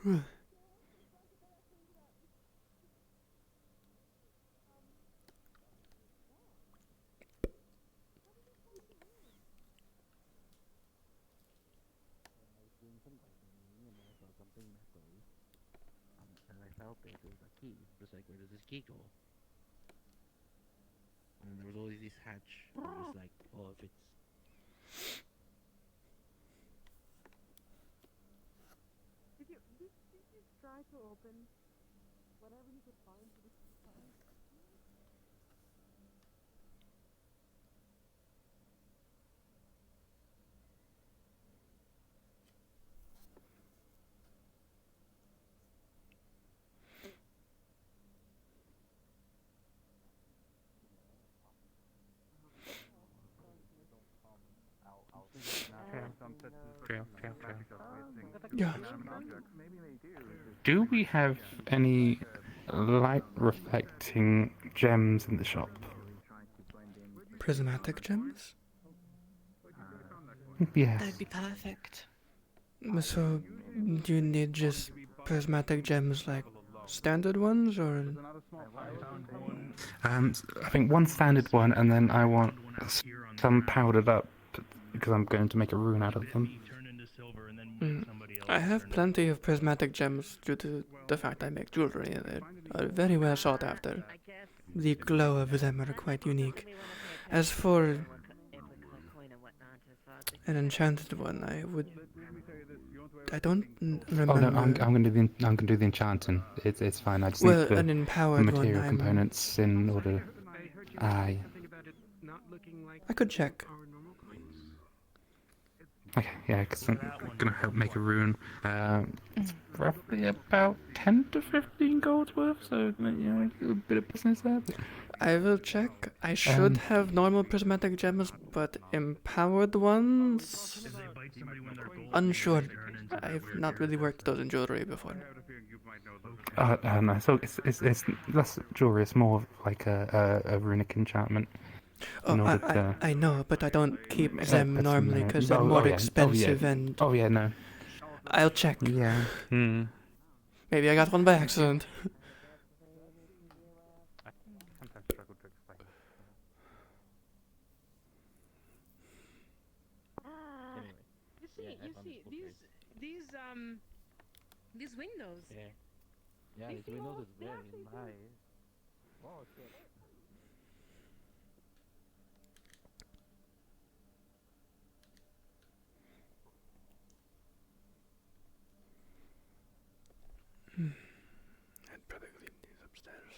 And I felt it. It was a key. Just like, where does this key go? And there was always this hatch. It was like, oh, if it's. Did you try to open whatever you could find to the keypad? Yeah. Do we have any light reflecting gems in the shop? Prismatic gems? Yes. That'd be perfect. So, do you need just prismatic gems like standard ones, or? I think one standard one, and then I want some powdered up because I'm going to make a rune out of them. I have plenty of prismatic gems due to the fact I make jewelry, and they are very well sought after. The glow of them are quite unique. As for an enchanted one, I don't remember. Oh no, I'm gonna do the enchanting. It's fine. I just Well, need the an empowered material one, components in order. Aye. I could check. Okay, yeah, because I'm gonna help make a rune. It's roughly about 10 to 15 gold worth, so you know, a bit of business there. But... I will check. I should have normal prismatic gems, but empowered ones? Unsure. I've not really worked those in jewelry before. No, so it's less jewelry, it's more like a runic enchantment. Oh, I know, but I don't keep them normally because they're more expensive and... Oh yeah, no. I'll check. Yeah. Maybe I got one by accident. These windows. Yeah, these windows is very nice. Oh shit. I'd probably leave these upstairs.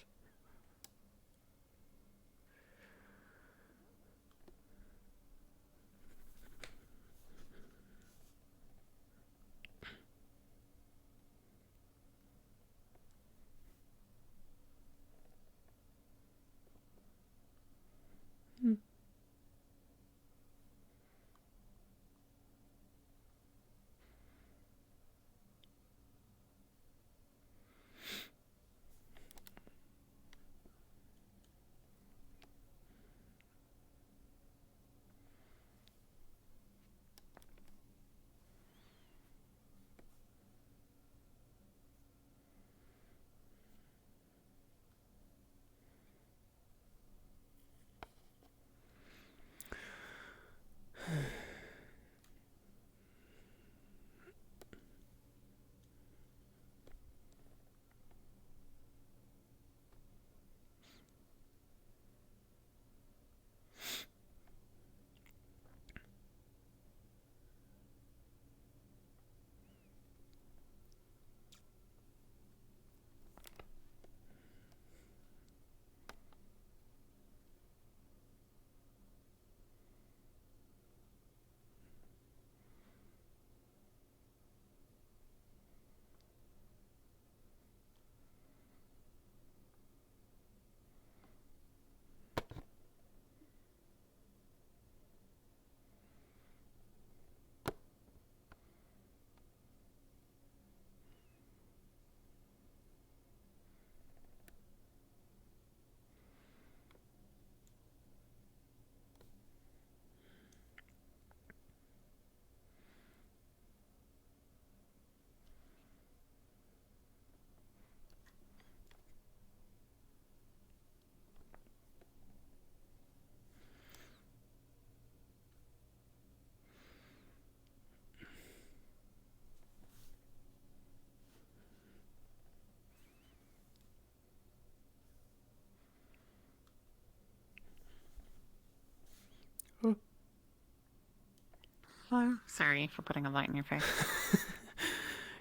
Hello. Sorry for putting a light in your face.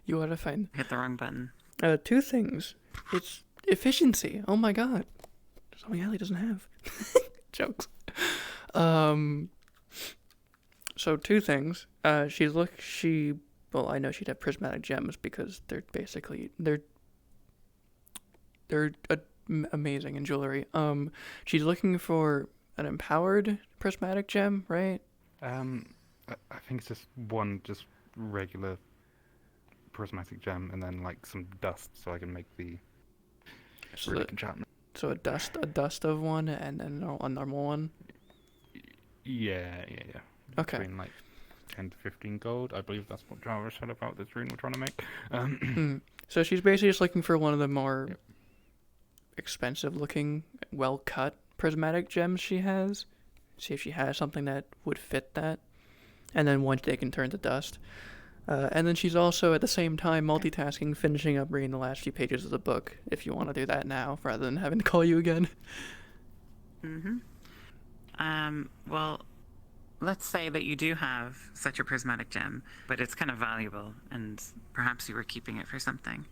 You are fine. Hit the wrong button. 2 things. It's efficiency. Oh my god. Something Allie doesn't have. Jokes. So 2 things. Well, I know she'd have prismatic gems because they're amazing in jewelry. She's looking for an empowered prismatic gem, right? I think it's just one regular prismatic gem and then like some dust so I can make the runic enchantment. So a dust of one and then a normal one? Yeah. Okay. Between like 10 to 15 gold. I believe that's what Java said about this rune we're trying to make. So she's basically just looking for one of the more expensive looking, well cut prismatic gems she has. See if she has something that would fit that. And then once they can turn to dust. And then she's also at the same time multitasking, finishing up reading the last few pages of the book, if you want to do that now, rather than having to call you again. Well, let's say that you do have such a prismatic gem, but it's kind of valuable, and perhaps you were keeping it for something.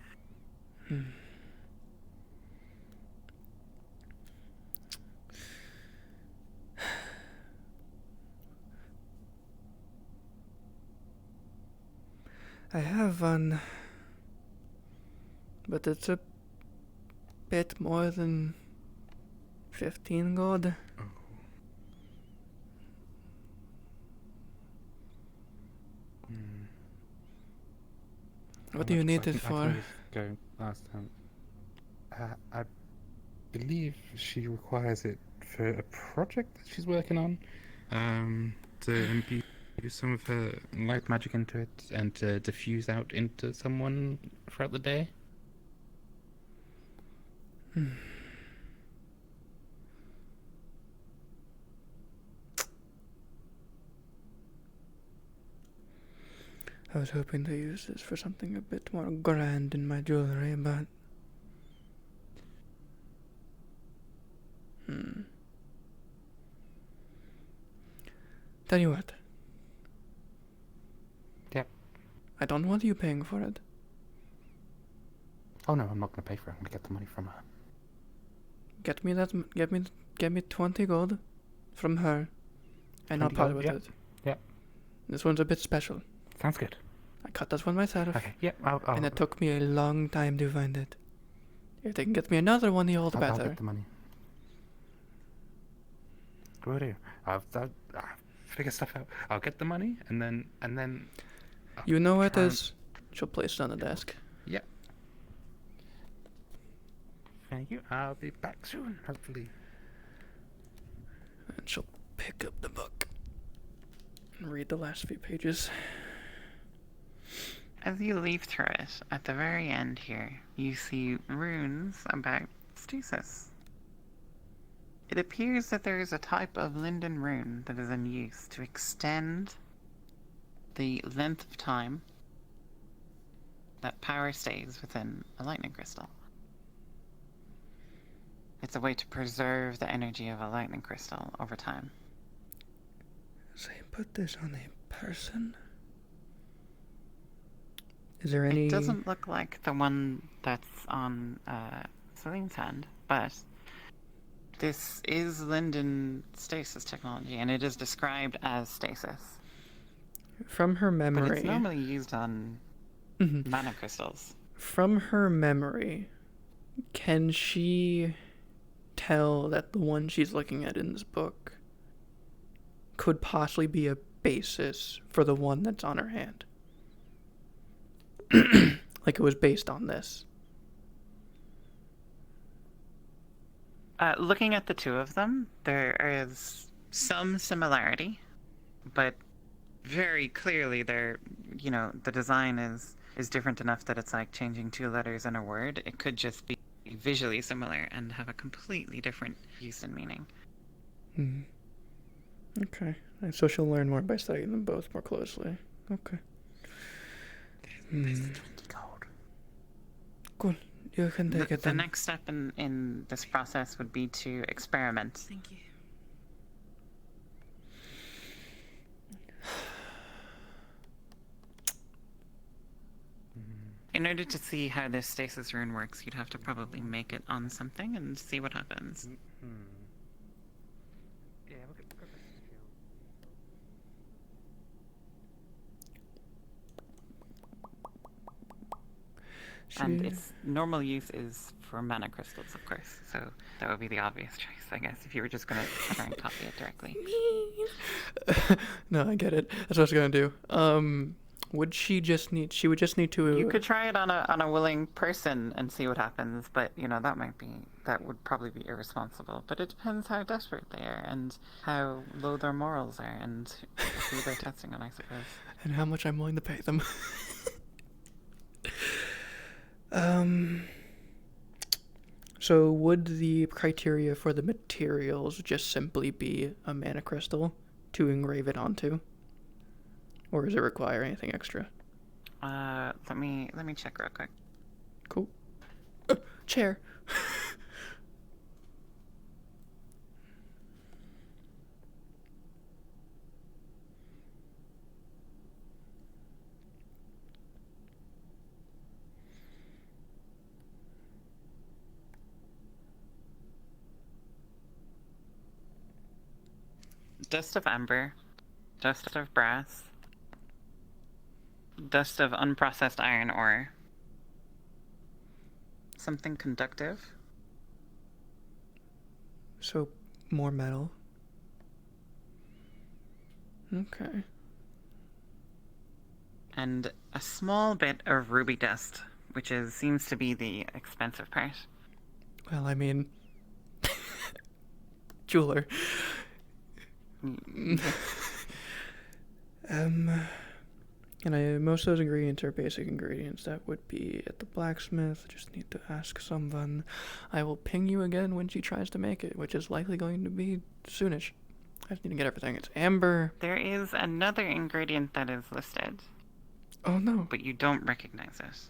I have one, but it's a bit more than 15 gold. What do you need it for? Go last time. I believe she requires it for a project that she's working on. To imbue some of her light magic into it and to diffuse out into someone throughout the day. I was hoping to use this for something a bit more grand in my jewelry, but... Tell you what. Yep. I don't want you paying for it. Oh no, I'm not going to pay for it. I'm going to get the money from her. Get me 20 gold from her, and I'll part with it. Yep. This one's a bit special. Sounds good. I cut this one myself. Okay, yep, and it took me a long time to find it. If they can get me another one, the all the better. I'll get the money. Go do. I'll figure stuff out. I'll get the money, and then. You know where it is. She'll place it on the desk. Yep. Thank you. I'll be back soon, hopefully. And she'll pick up the book and read the last few pages. As you leaf through it, at the very end here, you see runes about stasis. It appears that there is a type of linden rune that is in use to extend the length of time that power stays within a lightning crystal. It's a way to preserve the energy of a lightning crystal over time. So you put this on a person? Is there any... It doesn't look like the one that's on Celine's hand, but this is Linden stasis technology, and it is described as stasis. From her memory... But it's normally used on mana crystals. From her memory, can she tell that the one she's looking at in this book could possibly be a basis for the one that's on her hand? Like it was based on this. Looking at the two of them, there is some similarity, but very clearly the design is different enough that it's like changing 2 letters in a word. It could just be visually similar and have a completely different use and meaning. Okay. And so she'll learn more by studying them both more closely. Okay. Cool. You can take it The then. next step in this process would be to experiment. Thank you. In order to see how this stasis rune works, you'd have to probably make it on something and see what happens. Yeah, look at this video. And its normal use is for mana crystals, of course. So that would be the obvious choice, I guess, if you were just going to try and copy it directly. No, I get it. That's what I was gonna do. Would she just need? She would just need to. You could try it on a willing person and see what happens, but you know that would probably be irresponsible. But it depends how desperate they are and how low their morals are and who they're testing on, I suppose. And how much I'm willing to pay them. So would the criteria for the materials just simply be a mana crystal to engrave it onto? Or does it require anything extra? Let me check real quick. Cool. Chair. Dust of amber, dust of brass, dust of unprocessed iron ore, something conductive. So, more metal. Okay. And a small bit of ruby dust, which seems to be the expensive part. Well, I mean, jeweler. And most of those ingredients are basic ingredients that would be at the blacksmith. Just need to ask someone. I will ping you again when she tries to make it, which is likely going to be soonish. I just need to get everything. It's amber. There is another ingredient that is listed. Oh no. But you don't recognize it.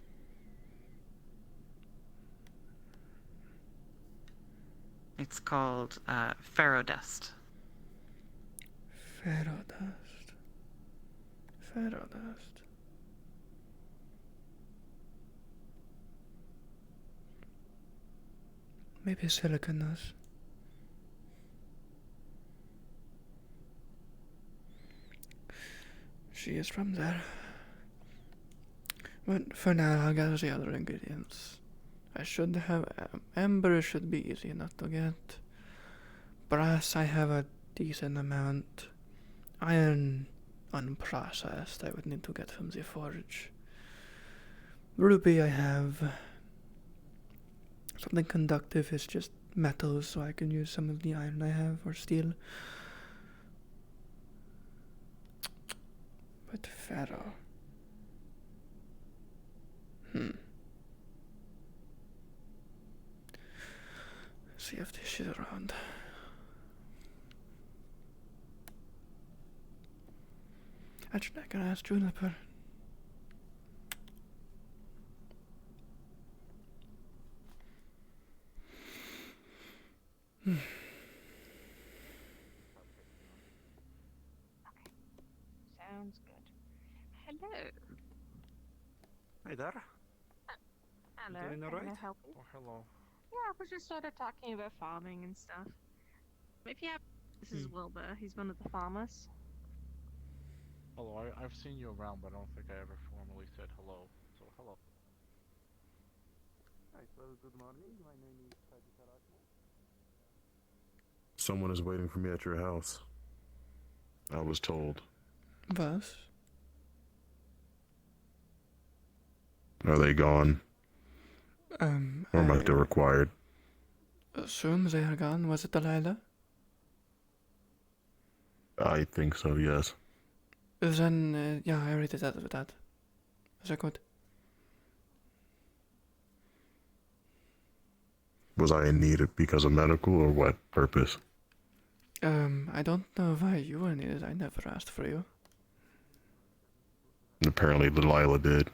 It's called ferrodust. Ferrodust. Ferrodust. Maybe silicon dust. She is from there. But for now, I'll gather the other ingredients. I should have amber. Should be easy enough to get. Brass, I have a decent amount. Iron, unprocessed, I would need to get from the forge. Ruby, I have. Something conductive is just metals, so I can use some of the iron I have, or steel. But ferro. See if this shit around. Actually, I can ask Juniper. Sounds good. Hello. Hi there. Hello. Doing Can alright? I help you? Oh, hello. Yeah, we just started talking about farming and stuff. If you have, this is Wilbur. He's one of the farmers. Hello, I've seen you around, but I don't think I ever formally said hello. So, hello. Right, well, good morning. My name is VRChatRP. Someone is waiting for me at your house. I was told. Was? Are they gone? Or am I still required? Assume they are gone. Was it Delilah? I think so, yes. Then, yeah, I already did that with that. Is that good? Was I in need because of medical or what purpose? I don't know why you were needed. I never asked for you. Apparently Delilah did.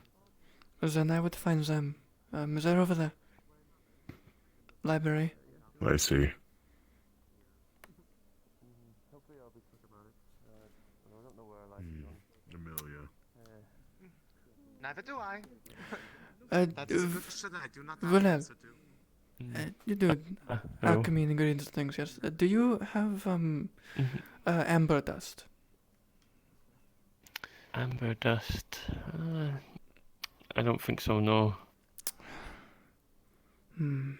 Then I would find them. They're over there. Library. I see. Hopefully I'll be quick about it. I don't know where I like Amelia. Neither do I. That is a good question that I do not have an Willem, answer to. you do hello. alchemy and ingredients things, yes. Do you have amber dust? Amber dust. I don't think so. No. Do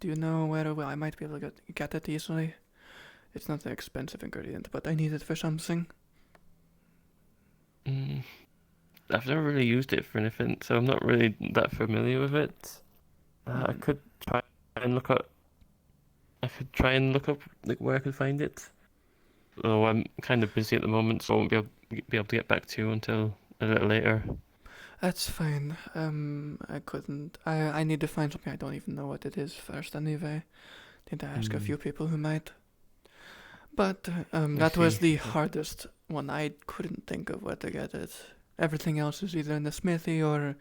you know where I might be able to get it easily? It's not an expensive ingredient, but I need it for something. I've never really used it for anything, so I'm not really that familiar with it. I could try and look up. Like where I could find it. Though I'm kind of busy at the moment, so I won't be able to get back to you until a little later. That's fine. I couldn't. I need to find something I don't even know what it is first anyway. Need to ask a few people who might. But that was the hardest one. I couldn't think of where to get it. Everything else is either in the smithy or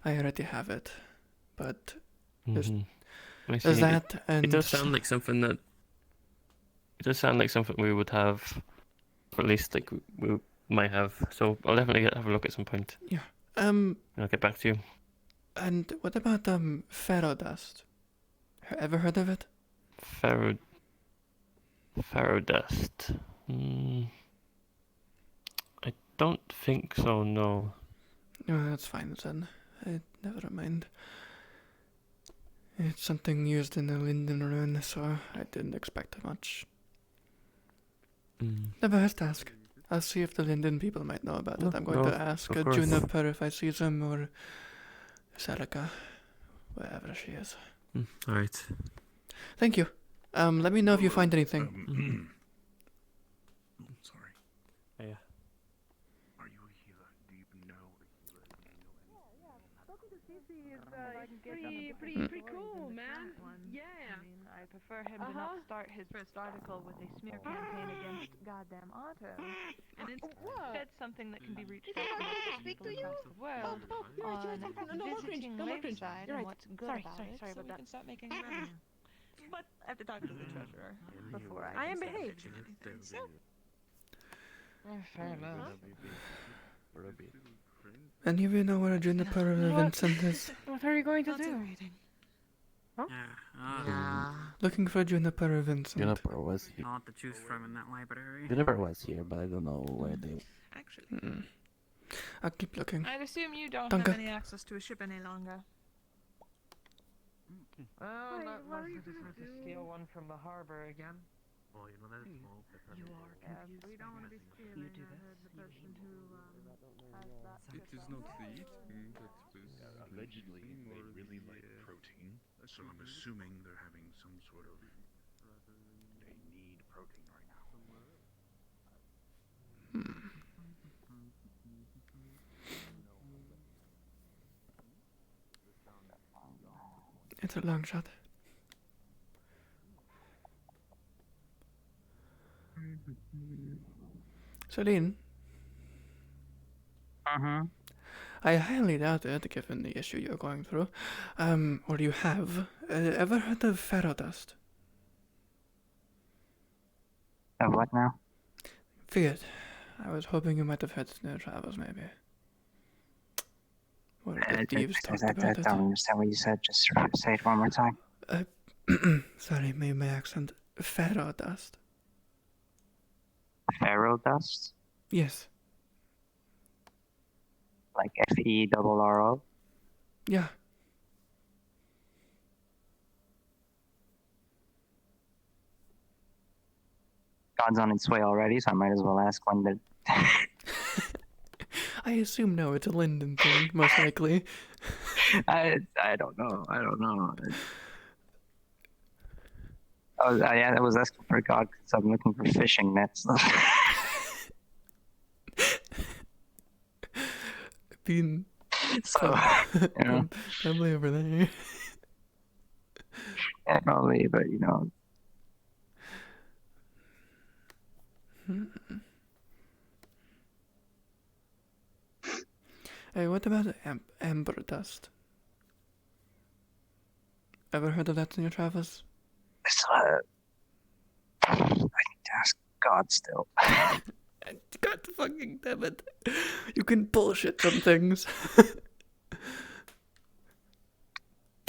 I already have it. But there's that and it does sound like something that. It does sound like something we would have, or at least like we might have. So I'll definitely have a look at some point. Yeah. And I'll get back to you. And what about pharaoh dust? Ever heard of it? Pharaoh dust. I don't think so. No. No, that's fine then. Never mind. It's something used in the Linden rune, so I didn't expect much. Never hurts to ask. I'll see if the Linden people might know about it. I'm going to ask Juniper if I see them, or Serica, wherever she is. Alright. Thank you. Let me know if you find anything. Sorry. Yeah. Are you a healer? Do you know a healer? Pretty cool, man. Yeah. I mean, I prefer him to not start his first article with a smear campaign against goddamn Otto. And instead something that can be reached out to most people across the world on visiting Lakeside and what's good about it, so we can start making revenue. But I have to talk to the treasurer before I am behaved. Fair enough. Any of you know where Juniper Vincent is? What are you going to do? Looking for Juniper Vincent. Juniper was here. A lot to choose from in that library. Juniper was here, but I don't know where they. Actually, I'll keep looking. I'd assume you don't Danke. have any access to a ship any longer. Oh, not to steal one from the harbor again. Well, you know that it's small. You are confused. We don't want to be stealing the person who has that. It is not the eating that was allegedly they really like protein. So I'm assuming they're having some sort of. They need protein right now. It's a long shot. Celine? I highly doubt it, given the issue you're going through. Or you have. Ever heard of pharaoh dust? Of what now? Figured. I was hoping you might have heard it in your travels, maybe. Or the thieves talked about I it. don't understand what you said. Just say it one more time. Sorry, my accent. Pharaoh dust. Pharaoh dust? Yes. Like FERRO? Yeah. God's on its way already, so I might as well ask when the. I assume no, it's a Linden thing, most likely. I don't know. Oh, yeah, I was asking for God because I'm looking for fishing nets. Being so, you know. Probably over there. Yeah, probably, but you know. Hey, what about amber dust? Ever heard of that in your travels? I need to ask God still. God fucking damn it. You can bullshit some things.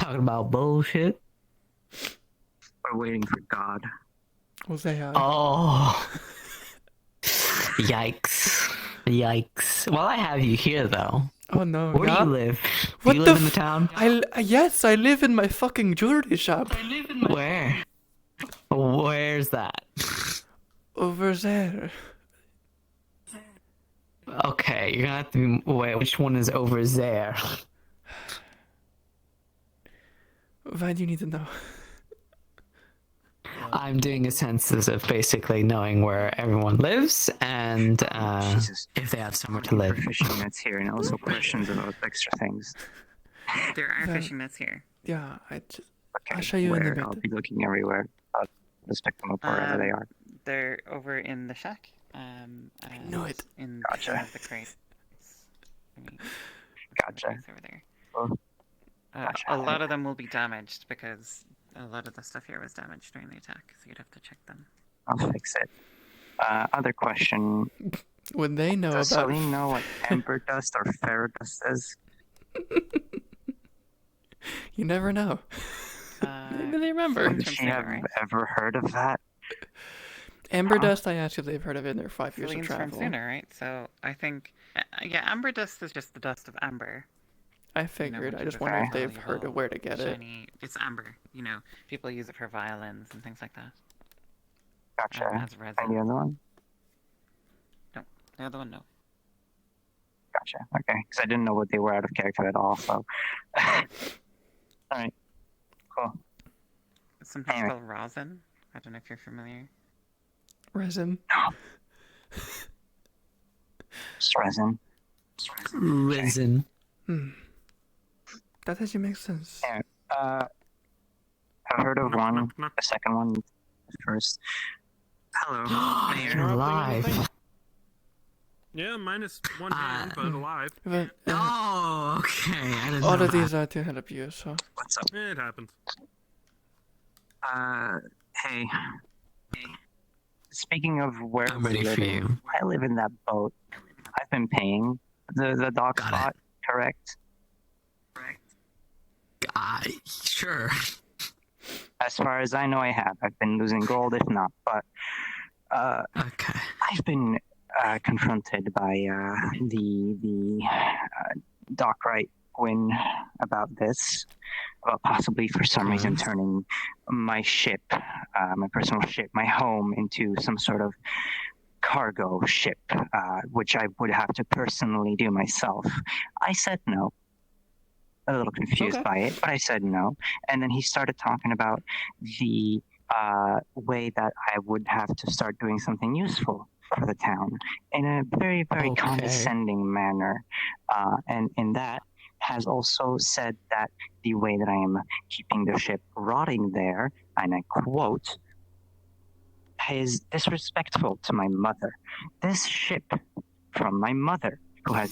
talking about bullshit? We're waiting for God. Well, they are. Oh. Yikes. Yikes. Well, I have you here, though. Oh no, Where do yeah? you live? What do you the live in the town? Yes, I live in my fucking jewelry shop. Where? Where's that? Over there. Okay, you're gonna have to be... Wait, which one is over there? Why do you need to know? I'm doing a census of basically knowing where everyone lives and if they have somewhere to live. Fishing nets here, and also questions about extra things. There are Well, fishing nets here. Yeah, I'll Okay, show you in a where? bit. I'll be looking everywhere. I'll just pick them up wherever they are. They're over in the shack. I knew it. In Gotcha. one of the crates. Gotcha. Over there. Well, A lot of them will be damaged because a lot of the stuff here was damaged during the attack, so you'd have to check them. I'll fix it. Other question. Would they know Does about... Celine know what ember dust or ferro dust is? You never know. Maybe they remember. Would she have ever heard of that? Amber dust, I actually have heard of it in their 5 years of Celine's travel. from Sooner, right? So I think, yeah, amber dust is just the dust of amber. I figured. I just wonder if they've heard of where to get it. Shiny. It's amber. You know, people use it for violins and things like that. Gotcha. As resin. And the other one? No, the other one, no. Gotcha. Okay, because I didn't know what they were out of character at all. So, all right, cool. It's sometimes called rosin. I don't know if you're familiar. Resin. Just resin. Resin. That actually makes sense. Yeah. I've heard of one. The second one first. Hello, Mayor. Live. Yeah, minus one hand, but alive. But, oh, okay. I didn't all know of these that. are to help you, so... What's up? It happens. Hey. Speaking of where I'm we're ready for living, you. I live in that boat. I've been paying the dock spot, correct? Sure. As far as I know, I have. I've been losing gold, if not. But okay. I've been confronted by the Dockwright Gwyn about this, about possibly for some reason turning my ship, my personal ship, my home, into some sort of cargo ship, which I would have to personally do myself. I said no. A little confused by it, but I said no. And then he started talking about the way that I would have to start doing something useful for the town in a very, very condescending manner. And in that has also said that the way that I am keeping the ship rotting there, and I quote, is disrespectful to my mother. This ship from my mother, who has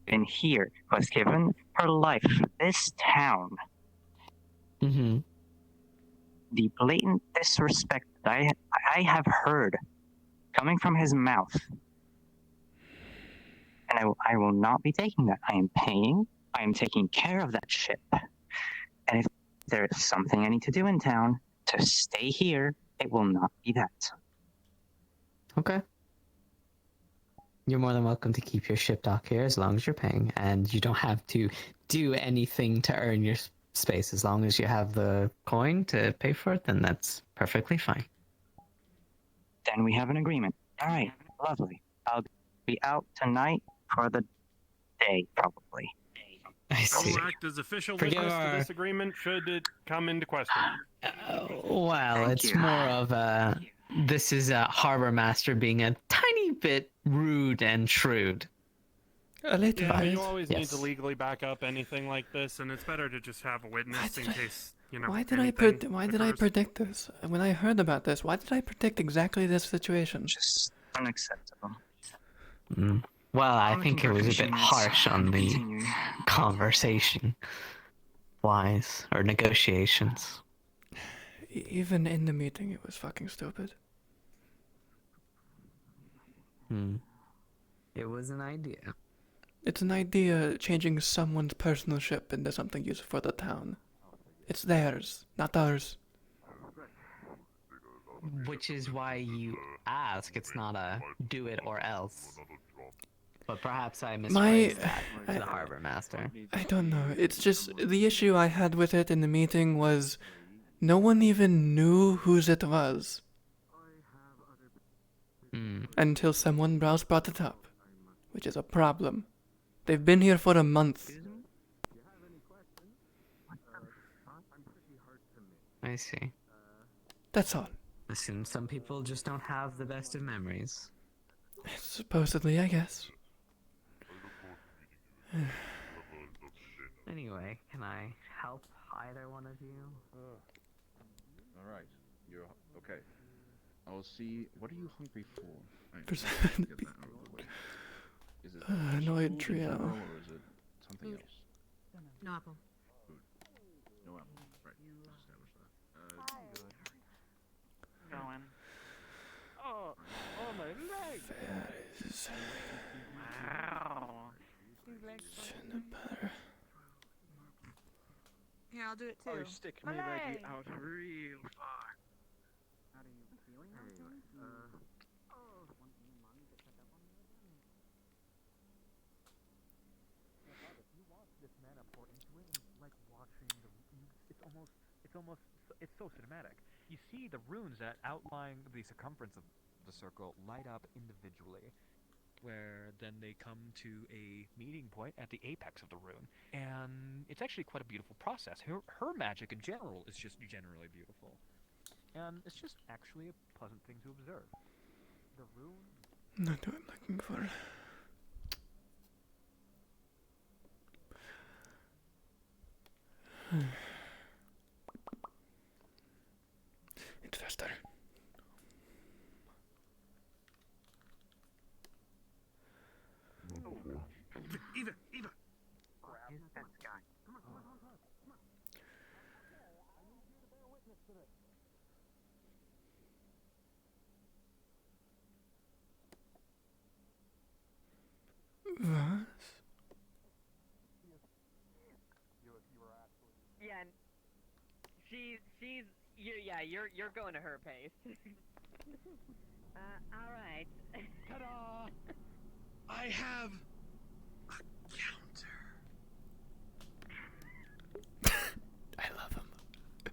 been here, who has given her life, this town. Mm-hmm. The blatant disrespect that I have heard coming from his mouth. And I will not be taking that. I am paying. I am taking care of that ship. And if there is something I need to do in town to stay here, it will not be that. Okay. You're more than welcome to keep your ship dock here as long as you're paying, and you don't have to do anything to earn your space. As long as you have the coin to pay for it, then that's perfectly fine. Then we have an agreement. All right, lovely. I'll be out tonight for the day, probably. I see. I'll act as official Forgive witness to our- this agreement should it come into question. Well, it's more of a... This is a harbor master being a tiny bit rude and shrewd. A little Yeah, bit. you always need Yes. to legally back up anything like this, and it's better to just have a witness in case, you know. Why did I predict this? When I heard about this, why did I predict exactly this situation? Just unacceptable. Well, I think it was a bit harsh on the conversation wise, or negotiations. Even in the meeting, it was fucking stupid. It was an idea. It's an idea changing someone's personal ship into something useful for the town. It's theirs, not ours. Which is why you ask. It's not a do it or else. But perhaps I misphrased that to the harbor master. I don't know. It's just the issue I had with it in the meeting was no one even knew whose it was. Until someone else brought it up, which is a problem. They've been here for a month. I see. That's all. Listen, some people just don't have the best of memories. Supposedly, I guess. Anyway, can I help either one of you? All right, you're okay. I'll see. What are you hungry for? Right, For let's something get to be- that out of the way. Is it annoyed food in trio. general, or is it something Food. else? No apple. Food. No apple. Right. Establish that. Going. Oh, my leg! Wow. Shouldn't matter. Yeah, I'll do it too. Oh, stick My me leggy leg. out real far. How do you feeling? Anyway, If you watch this mana pour into it, it's like watching the. It's so cinematic. You see the runes that outline the circumference of the circle light up individually, where then they come to a meeting point at the apex of the rune, and it's actually quite a beautiful process. Her magic in general is just generally beautiful, and it's just actually a pleasant thing to observe. The rune. Not what I'm looking for. It's faster. Eva, Eva. Who's this guy? Was? Yeah, and you're going to her pace. All right. Ta-da! I have a counter. I love him.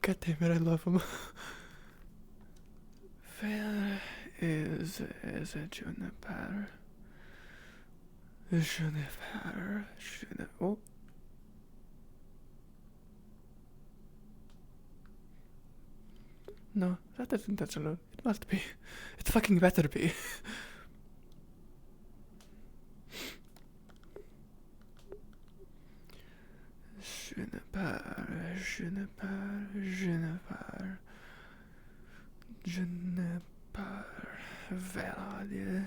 God damn it, I love him. Where is a juniper? Juniper. Oh. No, that isn't alone. It must be. It fucking better be. Juniper. Where are you?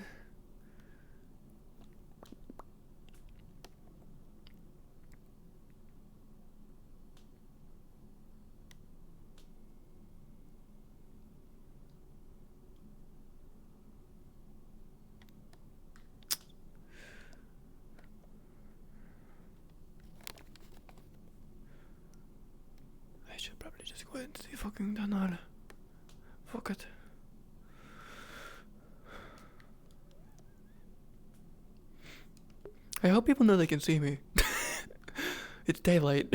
I should probably just go into the fucking tunnel. Fuck it. I hope people know they can see me. It's daylight.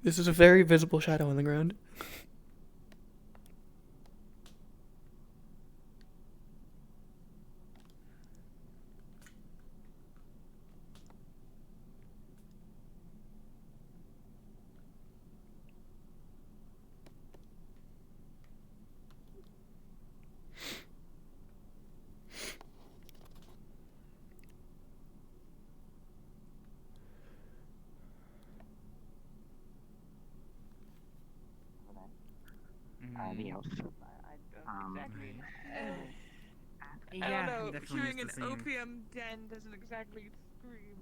This is a very visible shadow on the ground. The elf. Exactly. I Yeah, don't know. definitely Hearing an is the same. opium den doesn't exactly scream.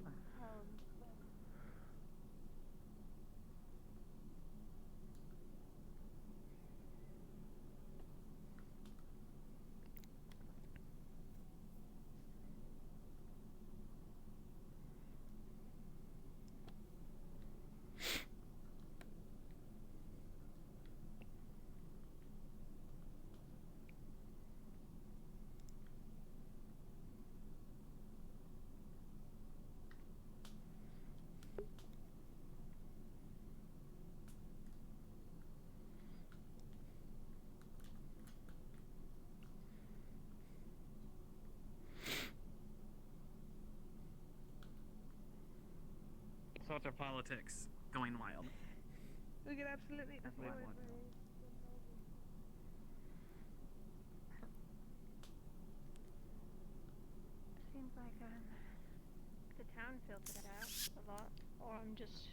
about their politics going wild. We could absolutely afford. Seems like the town filtered it out a lot, or I'm just.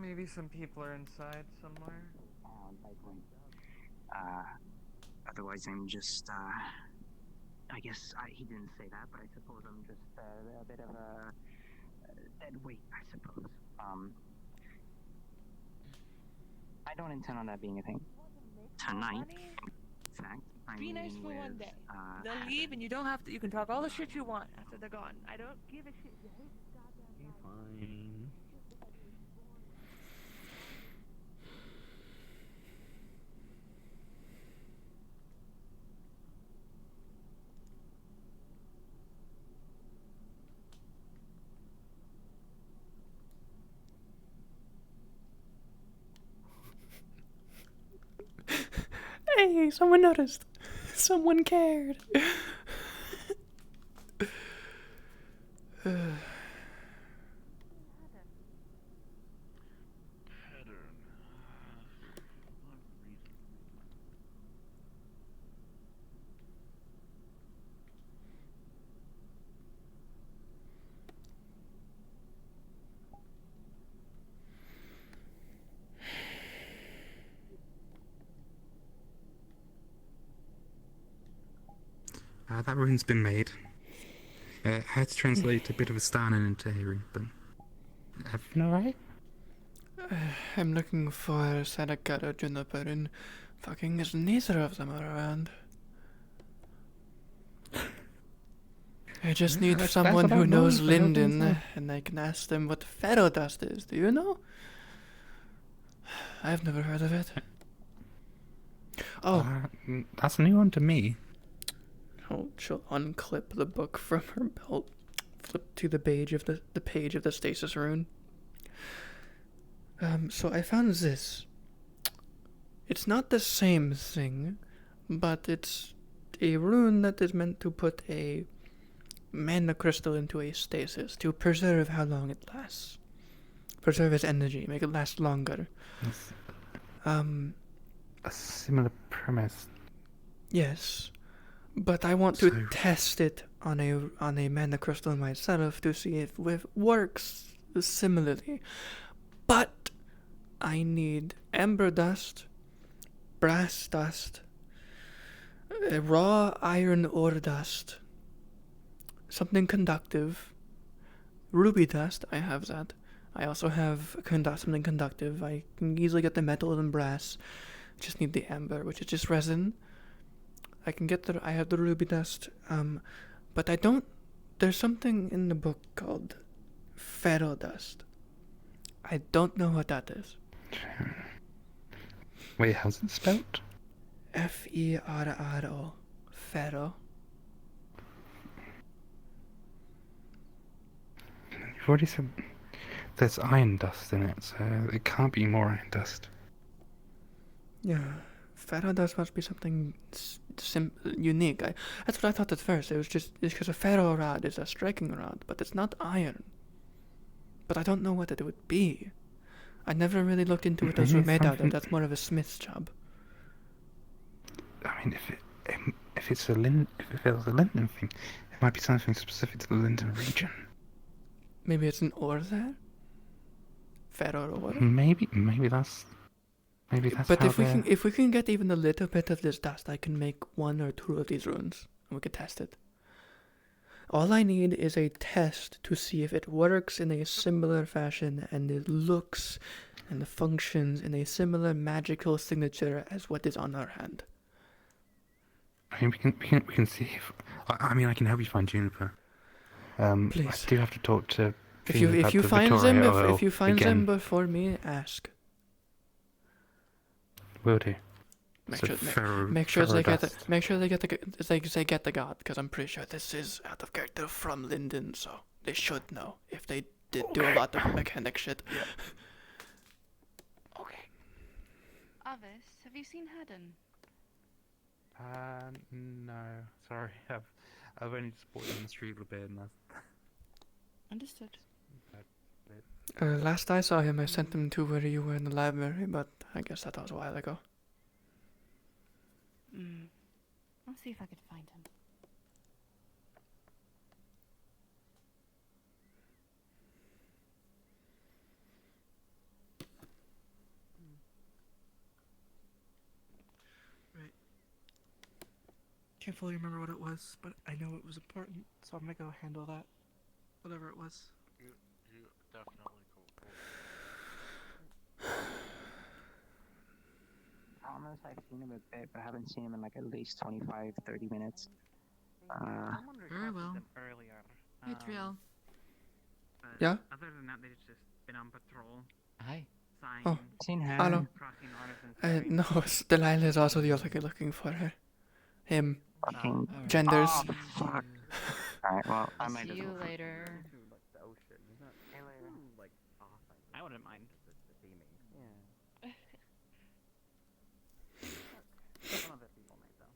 Maybe some people are inside somewhere. Otherwise, I'm just. I guess he didn't say that, but I suppose I'm just a bit of a dead weight, I suppose. I don't intend on that being a thing. Tonight, in fact, I'm Be nice meeting for with, one day. They'll leave and you don't have to. You can talk all the shit you want after they're gone. I don't give a shit. You hate this goddamn guy. Fine. Hey, someone noticed. Someone cared. That rune's been made. I had to translate a bit of a Stanin into Harry, but everything alright? I'm looking for Sadakara, Juniper, and fucking is neither of them are around. I just need that's someone who about knows noise, but how can you Linden, and I can ask them what Pharaoh dust is. Do you know? I've never heard of it. Oh. That's a new one to me. Oh, she'll unclip the book from her belt, flip to the page of the page of the stasis rune. So I found this. It's not the same thing, but it's a rune that is meant to put a mana crystal into a stasis to preserve how long it lasts. Preserve its energy, make it last longer. A similar premise. Yes. But I want to test it on a mana crystal myself to see if it works similarly. But I need ember dust, brass dust, raw iron ore dust, something conductive, ruby dust. I have that. I also have something conductive. I can easily get the metal and brass. Just need the ember, which is just resin. I can get I have the ruby dust, but I don't, there's something in the book called ferro dust. I don't know what that is. Wait, how's it spelled? Ferro. Ferro. You've already said there's iron dust in it, so it can't be more iron dust. Yeah. Ferro dust must be something unique. That's what I thought at first. It's because a ferro rod is a striking rod, but it's not iron. But I don't know what it would be. I never really looked into what those were made out of. That's more of a smith's job. I mean, if it's a Linden thing, it might be something specific to the Linden region. Maybe it's an ore there. Ferro ore. Maybe that's. But if we can get even a little bit of this dust, I can make 1 or 2 of these runes, and we can test it. All I need is a test to see if it works in a similar fashion and it looks and functions in a similar magical signature as what is on our hand. I mean, we can see if. I mean, I can help you find Juniper. Please. I do have to talk to. If you find them before me, ask. Will do. Make sure they get the god, because I'm pretty sure this is out of character from Linden, so they should know if they did do a lot of mechanic shit. Yeah. Okay. Avis, have you seen Haddon? No, sorry. I've only just bought in the street a bit, and Understood. Last I saw him, I sent him to where you were in the library, but I guess that was a while ago. I'll see if I can find him. Can't fully remember what it was, but I know it was important, so I'm gonna go handle that. Whatever it was. You definitely Thomas, I've seen him a bit, but I haven't seen him in like at least 25, 30 minutes. Very well. Earlier. Hey, Trill. Yeah? Other than that, they've just been on patrol. Hi. Oh, seen her. hello. Crossing Artisan's No, Delilah is also the other guy looking for her. Him. Fucking Genders. Oh, fuck. Alright, well, I might See as you well. later. I wouldn't mind. Yeah. Some of it people might though.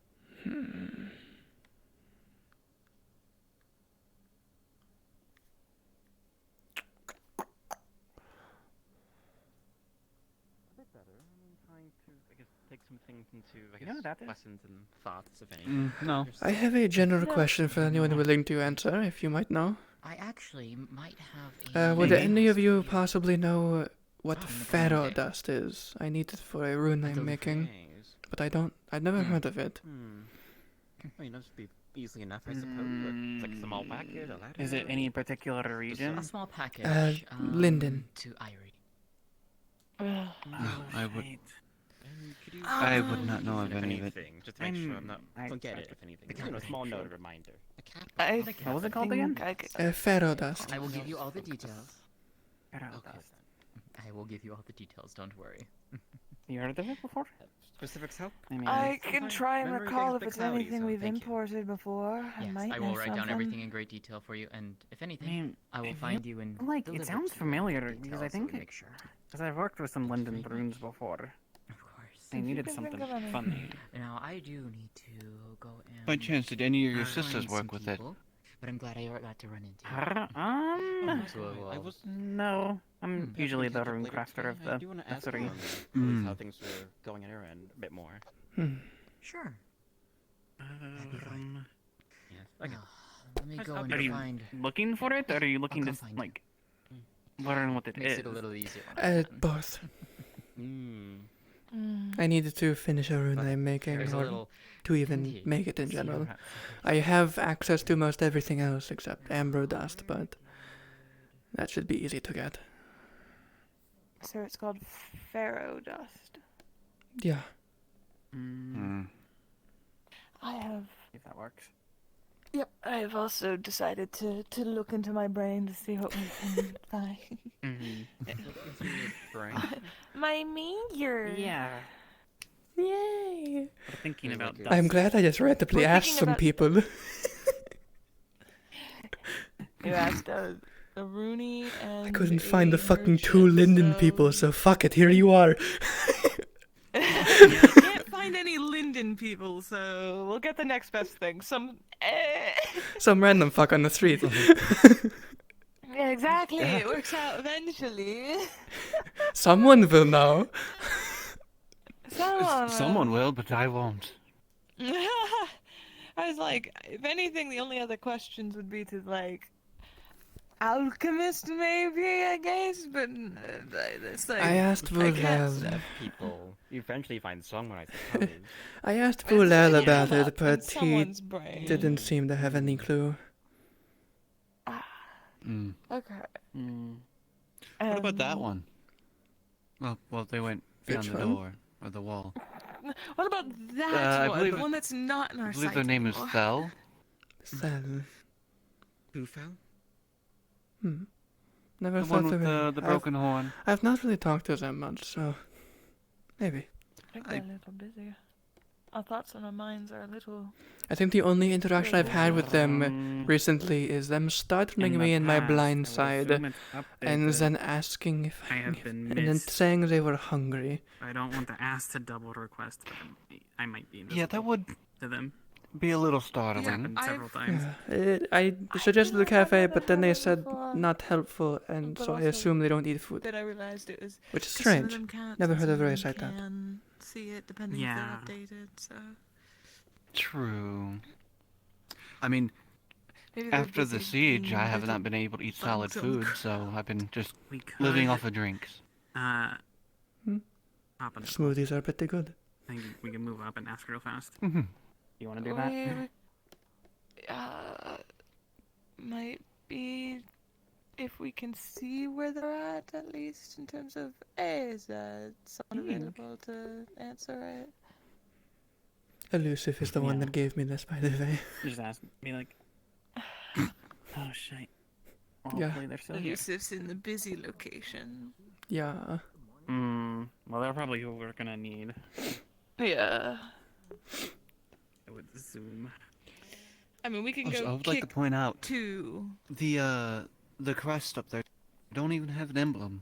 A bit better. I mean, trying to, I guess, take some things into, I You know guess, that is? lessons and thoughts, if any. No. I have a general question for anyone willing to answer, if you might know. I actually might have a. Would any of you possibly know what pharaoh dust is? I need it for a rune I'm making, but I've never heard of it. Well, you know, just be easily enough, I suppose. It's like a small package, a ladder. Is it any particular region? A small package. Linden. To Irie. I would. Could you I would not know of if any of it. anything, just to make sure I'm not forget it, if anything. You know, a small note, a reminder. What was it called again? Pharaoh dust. I will give you all the details. Pharaoh Okay. dust. I will give you all the details, don't worry. You heard of it before? Specifics help? I mean, I can try and memory recall thing's if it's big cloudy, anything so we've thank you. imported before. I Yes, might I know will write down something. everything in great detail for you, and if anything, I will if find you- you and like, deliver it sounds to you familiar, details because I so think we it- make sure. Because I've worked with some Linden runes before. Of course. I needed something funny. Now I do need to go and. By chance, did any of your find sisters some work with it? people, But I'm glad I got to run into. I was No, I'm usually the catch up rune later crafter of today. I do the want to ask three. you at least how things were going at your end a bit more. Sure. Yes. Okay. Let me go and Are you find. looking for it, or are you looking come to find you. like learn what it Makes is? it a little easier. when I can. Both. Mm. I needed to finish a rune I'm making there's a or little to even hint make it in See general. perhaps. I have access to most everything else except amber dust, but that should be easy to get. So it's called Pharaoh dust. Yeah. I have. If that works. Yep, I have also decided to look into my brain to see what we can find. My meteor. Yeah. Yay! We're thinking about dust. I'm glad I just randomly We're asked thinking some about- people. You asked a Rooney and. I couldn't find the a fucking two merchant, Linden so- people, so fuck it, here you are. I can't find any Linden people, so we'll get the next best thing. Some. Some random fuck on the street. Yeah, exactly. It works out eventually. Someone will know. Someone will, but I won't. I was like, if anything, the only other questions would be to like alchemist, maybe, I guess. But it's like I asked I can't Vulel. stuff. People, you eventually find someone, I suppose. I asked Vulel about up it, in but he someone's brain. didn't seem to have any clue. Okay. What about that one? Well, they went beyond Which the one? door or the wall. What about that I one? believe- The one that's not in our I believe site their name is anymore? Thel. Thel. Who fell? Never The thought one they with were. the broken horn. I've not really talked to them much, so maybe. I think they're a little busy. Our thoughts and our minds are a little. I think the only interaction I've had with them recently is them startling in me the in my past, blind I would side, assume it's and updated. then asking if I have been and then missed. saying they were hungry. I don't want to ask to double request, but I might be Yeah, that would to them. be a little It's startling. happened several times. I suggested the cafe, but then they said before, not helpful, and but so I also assume they don't eat food. Then I realized it was Which is 'cause some of strange. them can't, Never and heard some of a them race like that. can see it depending Yeah. if they're updated. So True. I mean, maybe they're after the busy siege, being I have little not been able to eat bugs solid on the food, so I've been just We could living off of drinks. hop on the call. Smoothies are pretty good. I think we can move up and ask real fast. You want to do that? Might be if we can see where they're at least in terms of is someone available to answer it? Elusive is the one Yeah. that gave me this, by the way. Just ask me like, oh shit. Well, Yeah. hopefully they're still here. Elusive's in the busy location. Yeah. Well, they're probably who we're gonna need. Yeah. I would assume. I mean, we can Also, go I would like to kick point out two. the crest up there don't even have an emblem.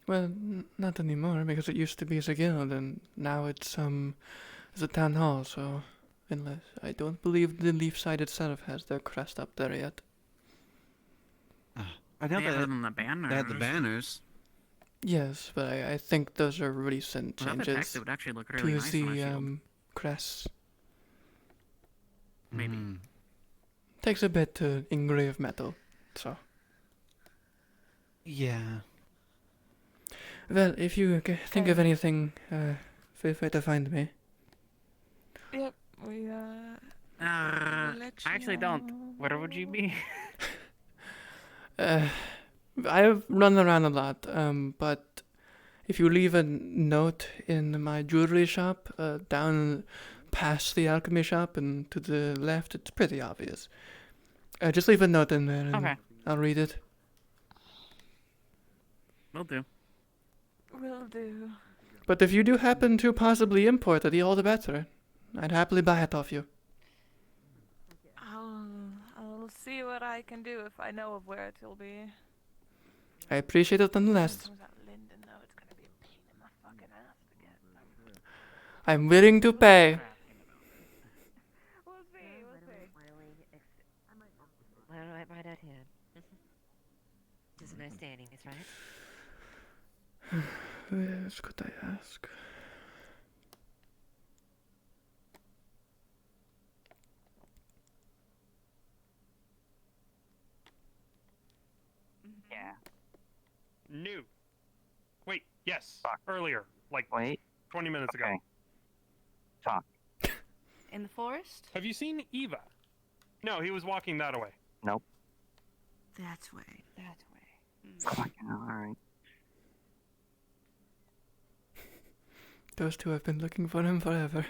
Well, not anymore, because it used to be a guild, and now it's a town hall, so unless I don't believe the Leaf side itself has their crest up there yet. I know They have them on the banners. They had the banners. Yes, but I think those are recent Without the changes text, it would actually look really to nice on a the shield. crests. Maybe. Takes a bit to engrave metal, so. Yeah. Well, if you think of anything, feel free to find me. Yep, we I actually don't. Where would you be? I've run around a lot, but if you leave a note in my jewelry shop, down past the alchemy shop and to the left, it's pretty obvious. Just leave a note in there and Okay. I'll read it. Will do. Will do. But if you do happen to possibly import it, all the better. I'd happily buy it off you. I'll see what I can do if I know of where it will be. I appreciate it nonetheless. Linden, though, it's gonna be a pain in my fucking ass to get. I'm willing to pay. We'll see. Why don't I buy that here? This is a nice standing, is right? Where else could I ask? Yeah. New. Wait, yes. Earlier. Like 20 minutes ago. Talk. In the forest? Have you seen Eva? No, he was walking that way. Nope. That way. That way. Fucking hell, alright. Those two have been looking for him forever.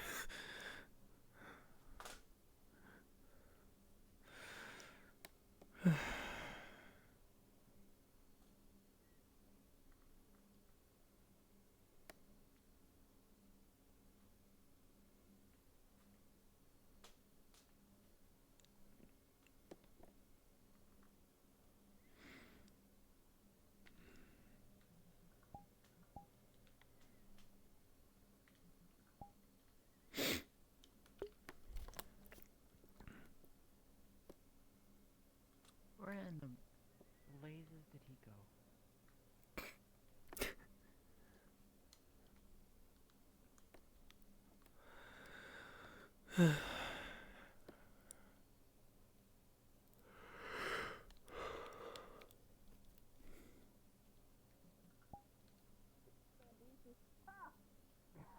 Where in the blazes did he go?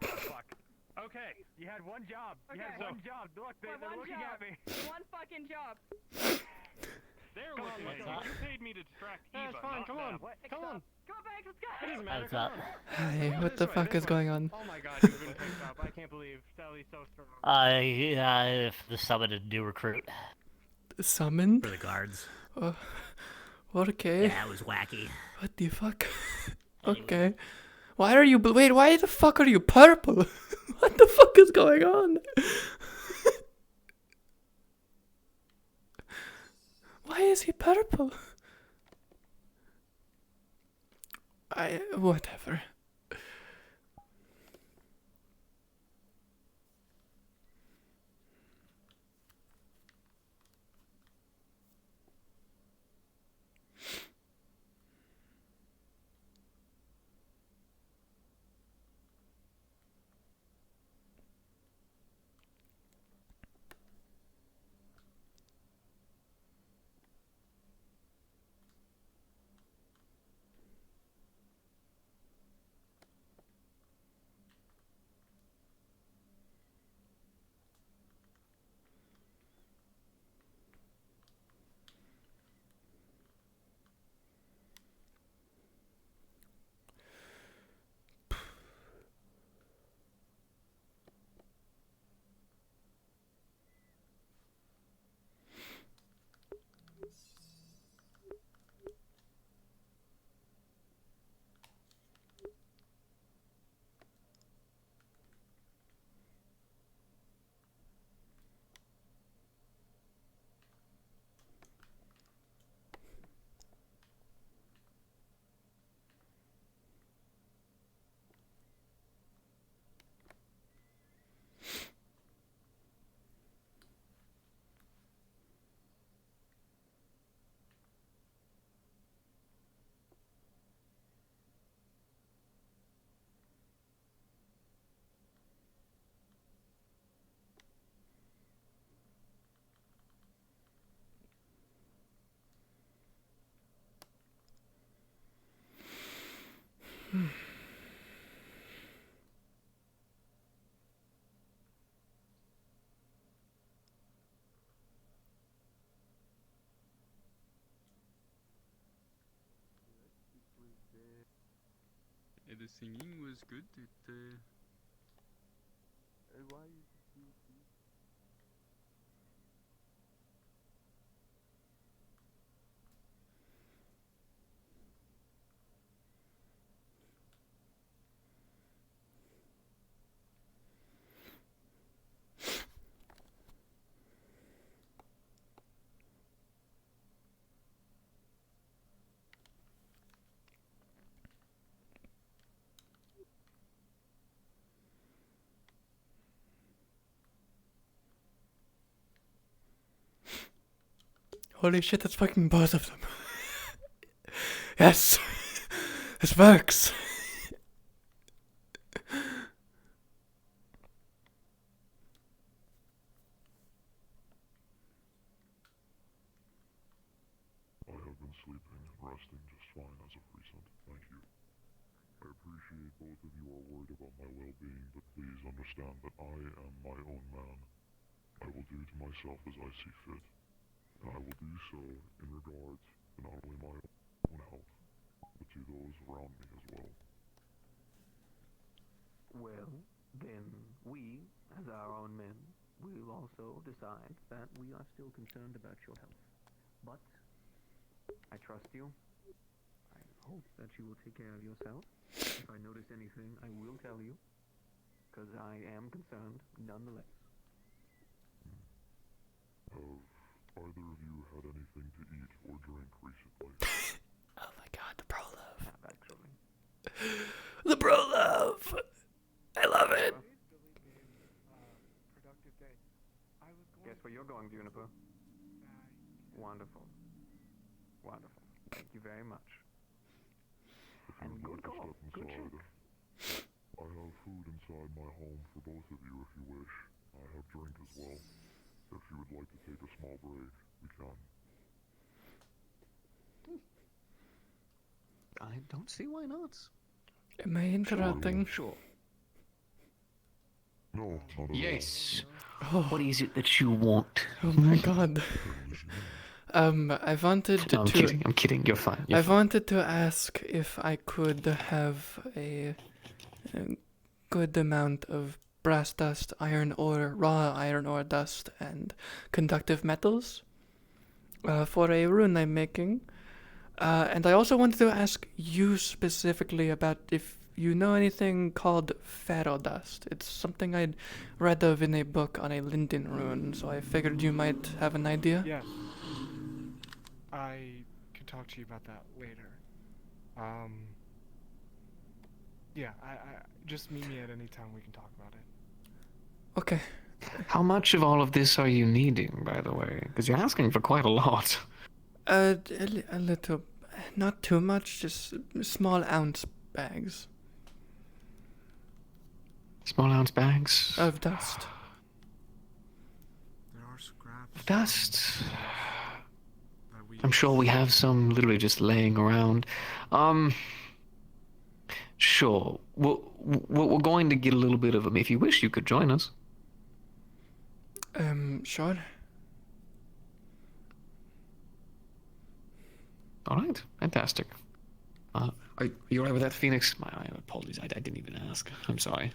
Fuck. Okay, you had one job. You had one job. Look, they're looking at me. One fucking job. They're Come looking on, at you. let's You paid me to distract Eva. That's fine, not come on. them. Come on. Go back, let's go. It doesn't matter. What's up? Hi, what the fuck is going on? Oh my god, you've been picked up. I can't believe Sally's so strong. If the summoned a new recruit. Summoned? For the guards. Oh, okay. Yeah, it was wacky. What the fuck? Okay. Why are you wait, why the fuck are you purple? What the fuck is going on? Why is he purple? Whatever. The singing was good. Why? Holy shit, that's fucking both of them. Yes! This works! I have been sleeping and resting just fine as of recent. Thank you. I appreciate both of you are worried about my well-being, but please understand that I am my own man. I will do to myself as I see fit, and I will do so in regards to not only my own health, but to those around me as well. Well, then we, as our own men, will also decide that we are still concerned about your health. But I trust you. I hope that you will take care of yourself. If I notice anything, I will tell you, because I am concerned nonetheless. Have either of you had anything to eat or drink recently? Oh my god, the bro love. Actually. The bro love! I love it! Productive day. I was going. Guess where you're going, Juniper? Wonderful. Wonderful. Thank you very much. If And you would good like call. to step Good inside, check. I have food inside my home for both of you if you wish. I have drink as well. If you would like to take a small break, we can. I don't see why not. Am I interrupting? Sure. No, not at Yes. Oh. What is it that you want? Oh my god. I wanted No, I'm to. kidding. I'm kidding. You're fine. You're I fine. wanted to ask if I could have a good amount of brass dust, iron ore, raw iron ore dust, and conductive metals for a rune I'm making. And I also wanted to ask you specifically about if you know anything called ferro dust. It's something I'd read of in a book on a linden rune, so I figured you might have an idea. Yeah. I could talk to you about that later. Yeah, I just meet me at any time we can talk about it. Okay. How much of all of this are you needing, by the way? Because you're asking for quite a lot. A little, not too much, just small ounce bags. Small ounce bags? Of dust. There are scraps. Dust? I'm sure we have some literally just laying around. Sure. We're going to get a little bit of them. If you wish, you could join us. Sure. All right. Fantastic. Are you alright with that, Phoenix? My apologies. I didn't even ask. I'm sorry.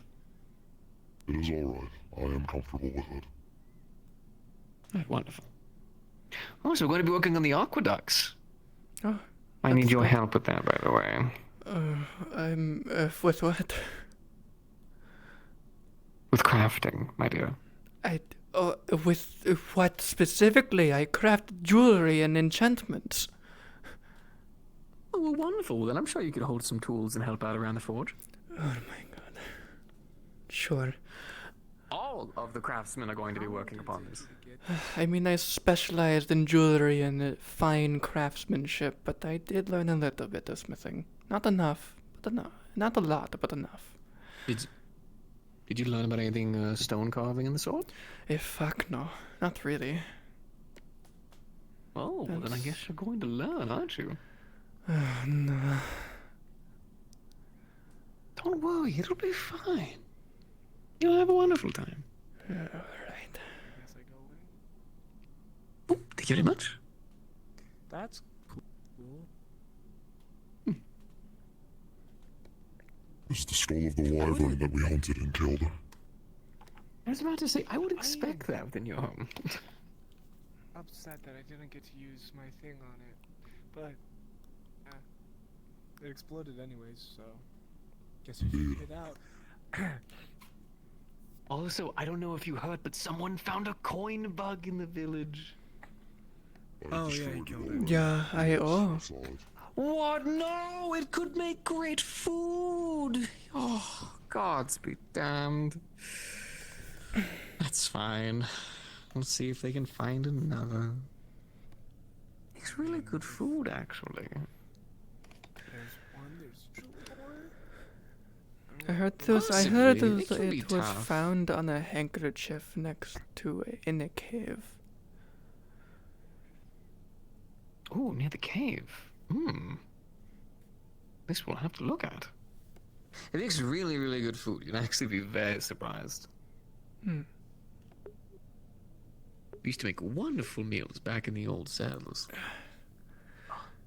It is alright. I am comfortable with it. Right, wonderful. Oh, so we're going to be working on the aqueducts. Oh. I need your help with that, by the way. With what? With crafting, my dear. With what specifically? I craft jewelry and enchantments. Oh, well, wonderful. Then I'm sure you could hold some tools and help out around the forge. Oh my god. Sure. All of the craftsmen are going to be working upon this. I mean, I specialized in jewelry and fine craftsmanship, but I did learn a little bit of smithing. Not enough, but enough. Not a lot, but enough. Did you learn about anything stone carving in the sort? Fuck no. Not really. Oh, well, then I guess you're going to learn, aren't you? No. Don't worry, it'll be fine. You'll have a wonderful time. Alright. Oh, thank you very much. That's cool. is the skull of the wyvern that we hunted and killed. I was about to say, I would expect that within your home. Upset that I didn't get to use my thing on it, but it exploded anyways, so guess we figured it out. Also, I don't know if you heard, but someone found a coin bug in the village. Oh yeah, he killed it. Yeah, What? No! It could make great food! Oh, gods be damned. That's fine. Let's see if they can find another. Makes really good food, actually. There's one, there's two more. I heard it was found on a handkerchief next to in a cave. Oh, near the cave. This we'll have to look at. It makes really, really good food. You'd actually be very surprised. We used to make wonderful meals back in the old settlers.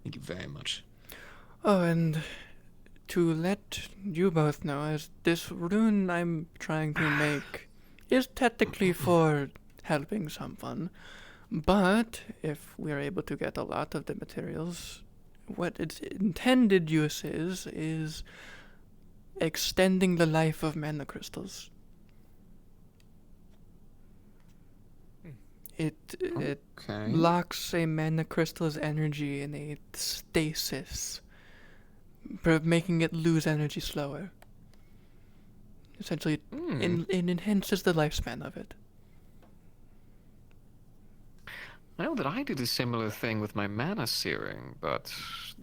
Thank you very much. Oh, and to let you both know, as this rune I'm trying to make is technically for helping someone, but if we're able to get a lot of the materials, what its intended use is extending the life of mana crystals. It locks a mana crystal's energy in a stasis, making it lose energy slower. Essentially, it enhances the lifespan of it. I know that I did a similar thing with my mana searing, but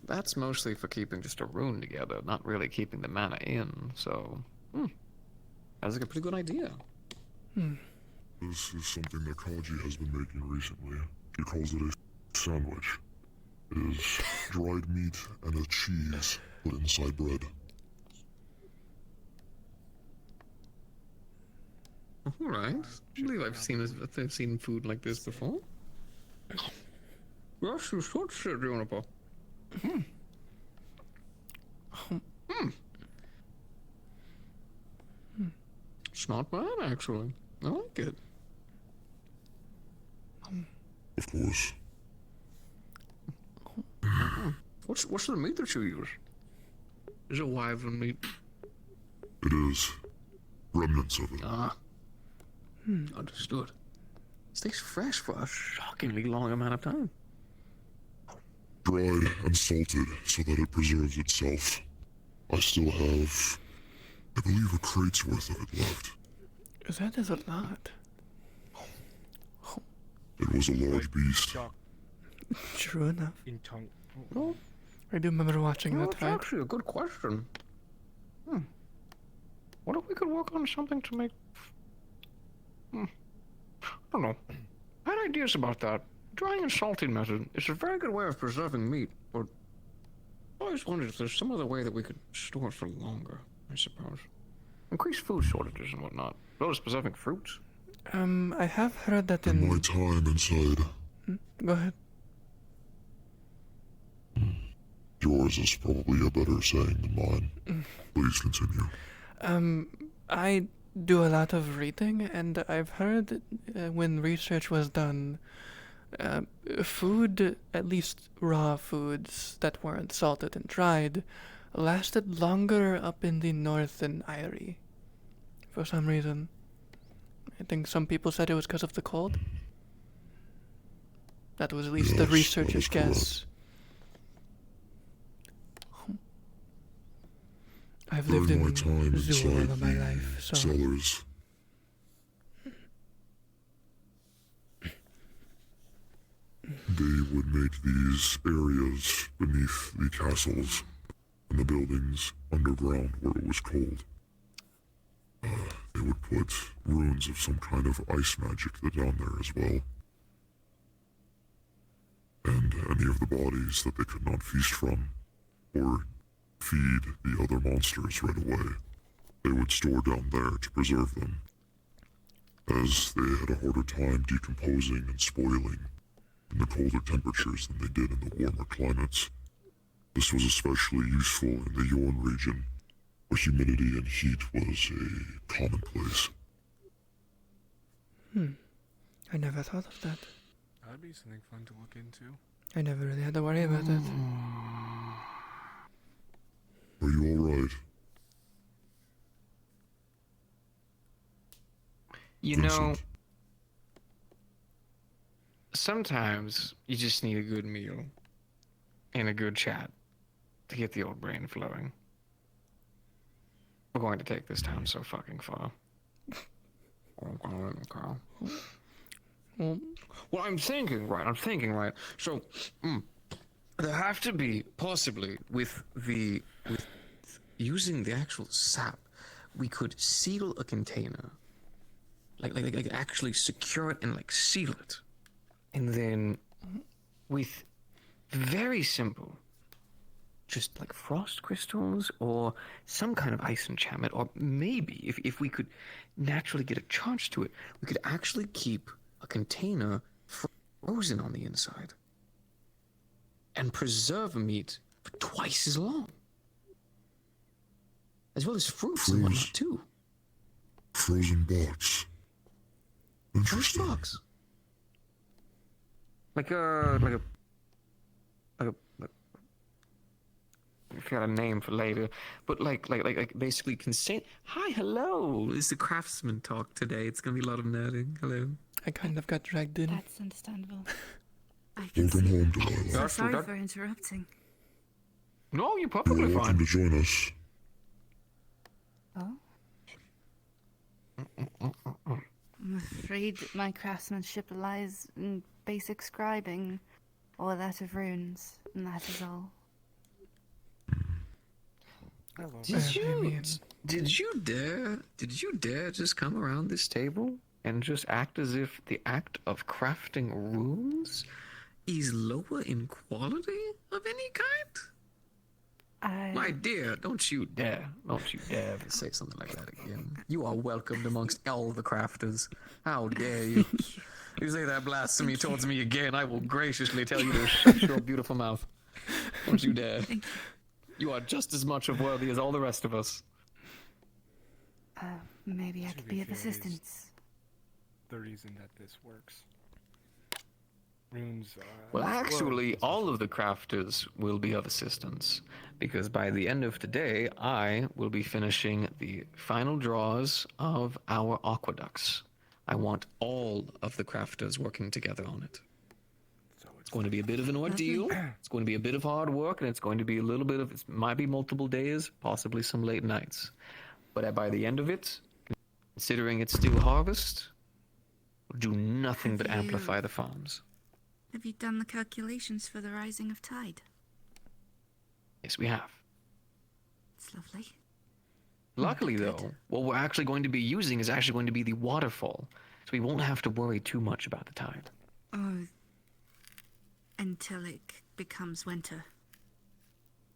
that's mostly for keeping just a rune together, not really keeping the mana in, so... That's like a pretty good idea. This is something that Kaji has been making recently. She calls it a sandwich. It is dried meat and a cheese put inside bread. Alright. I believe I've seen food like this before. Yes, you should sit, Juniper. It's not bad, actually. I like it. Of course. What's the meat that you use? Is it wyvern meat? It is. Remnants of it. Understood. Stays fresh for a shockingly long amount of time. Dried and salted so that it preserves itself. I still have, I believe, a crate's worth of it left. That is a lot. It was a large beast. True enough. In tongue. I do remember watching that That's fight. actually a good question. What if we could work on something to make... I don't know. I had ideas about that. Drying and salting method is a very good way of preserving meat, but I always wondered if there's some other way that we could store it for longer, I suppose. Increase food shortages and whatnot. Those preserving fruits. I have heard that in... my time inside. Go ahead. Yours is probably a better saying than mine. Please continue. I do a lot of reading, and I've heard when research was done, food, at least raw foods that weren't salted and dried, lasted longer up in the north than Irie. For some reason. I think some people said it was because of the cold. That was at least the researcher's guess. I've lived in Zoo all of my life, so... Cellars. They would make these areas beneath the castles and the buildings underground where it was cold. They would put runes of some kind of ice magic down there as well. And any of the bodies that they could not feast from, or feed the other monsters right away, they would store down there to preserve them, as they had a harder time decomposing and spoiling in the colder temperatures than they did in the warmer climates. This was especially useful in the Yorn region, where humidity and heat was a commonplace. I never thought of that. That'd be something fun to look into. I never really had to worry about it. Are you alright? You know, sometimes you just need a good meal and a good chat to get the old brain flowing. We're going to take this town so fucking far. Well, I'm thinking, right? So, there have to be, possibly, with using the actual sap, we could seal a container. Like actually secure it and like seal it. And then with very simple, just like frost crystals or some kind of ice enchantment, or maybe if we could naturally get a charge to it, we could actually keep a container frozen on the inside and preserve meat for twice as long. As well as fruits and whatnot too. Frozen box. Interesting. Frozen box. Like a I forgot a name for later, but like basically contain. Hi, hello. It's the craftsman talk today. It's gonna be a lot of nerding. Hello. I kind of got dragged in. That's understandable. I can Welcome see. home, Delilah. So sorry for interrupting. No, you're You're perfectly welcome fine. to join us. Oh? I'm afraid my craftsmanship lies in basic scribing, or that of runes, and that is all. Did you dare just come around this table and just act as if the act of crafting runes is lower in quality of any kind? My dear, don't you dare ever say something like that again. You are welcomed amongst all the crafters. How dare you? You say that blasphemy towards me again, I will graciously tell you to shut your beautiful mouth. Don't you dare. You are just as much of worthy as all the rest of us. Maybe I could be of assistance. The reason that this works. Runes. Well, actually, all of the crafters will be of assistance, because by the end of today, I will be finishing the final draws of our aqueducts. I want all of the crafters working together on it. It's going to be a bit of an ordeal, it's going to be a bit of hard work, and it's going to be a little bit of, it might be multiple days, possibly some late nights. But by the end of it, considering it's still harvest, we'll do nothing but amplify the farms. Have you done the calculations for the rising of tide? Yes, we have. It's lovely. Luckily, though, what we're actually going to be using is actually going to be the waterfall, so we won't have to worry too much about the tide. Oh, until it becomes winter.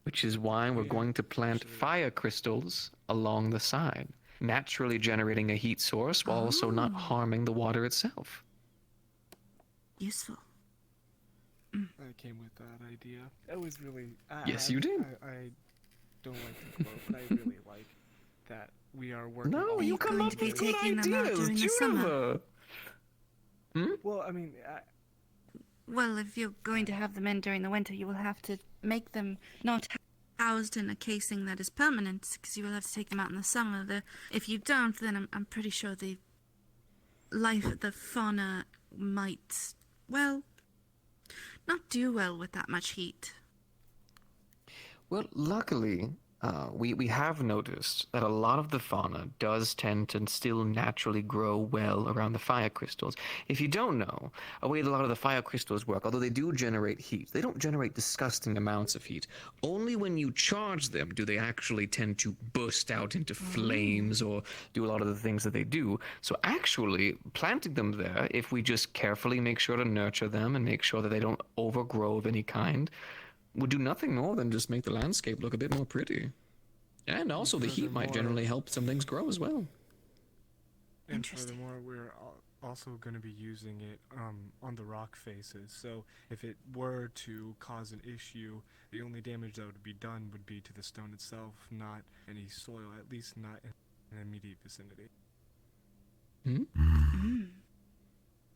Which is why we're going to plant fire crystals along the side, naturally generating a heat source while also not harming the water itself. Useful. I came with that idea. It was really. Yes, you did. I don't like the quote, but I really like that we are working. No, you come up with good ideas, Juniper. Well, I mean. Well, if you're going to have them in during the winter, you will have to make them not housed in a casing that is permanent, because you will have to take them out in the summer. If you don't, then I'm pretty sure the fauna might, well, not do well with that much heat. Well, luckily, we have noticed that a lot of the fauna does tend to still naturally grow well around the fire crystals. If you don't know, a way that a lot of the fire crystals work, although they do generate heat, they don't generate disgusting amounts of heat. Only when you charge them do they actually tend to burst out into flames or do a lot of the things that they do. So actually, planting them there, if we just carefully make sure to nurture them and make sure that they don't overgrow of any kind, would do nothing more than just make the landscape look a bit more pretty. And also the heat might generally help some things grow as well. And furthermore, we're also going to be using it on the rock faces. So if it were to cause an issue, the only damage that would be done would be to the stone itself, not any soil, at least not in an immediate vicinity.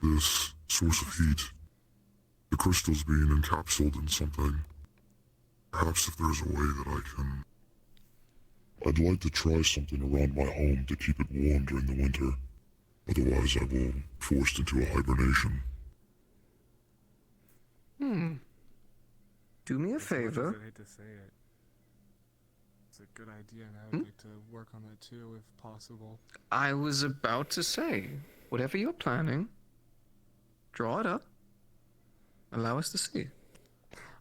This source of heat, the crystals being encapsulated in something. Perhaps if there's a way that I can... I'd like to try something around my home to keep it warm during the winter. Otherwise, I will be forced into a hibernation. Do me a As much as favor. I hate to say it, it's a good idea, and I would like to work on that too, if possible. I was about to say, whatever you're planning, draw it up. Allow us to see.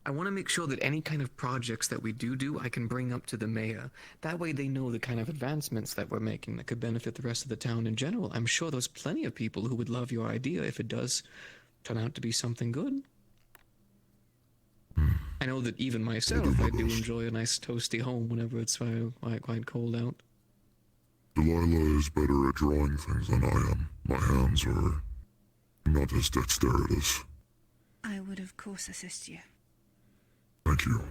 I want to make sure that any kind of projects that we do, I can bring up to the mayor. That way they know the kind of advancements that we're making that could benefit the rest of the town in general. I'm sure there's plenty of people who would love your idea if it does turn out to be something good. I know that even myself, I do enjoy a nice toasty home whenever it's quite cold out. Delilah is better at drawing things than I am. My hands are not as dexterous. I would, of course, assist you. Thank you.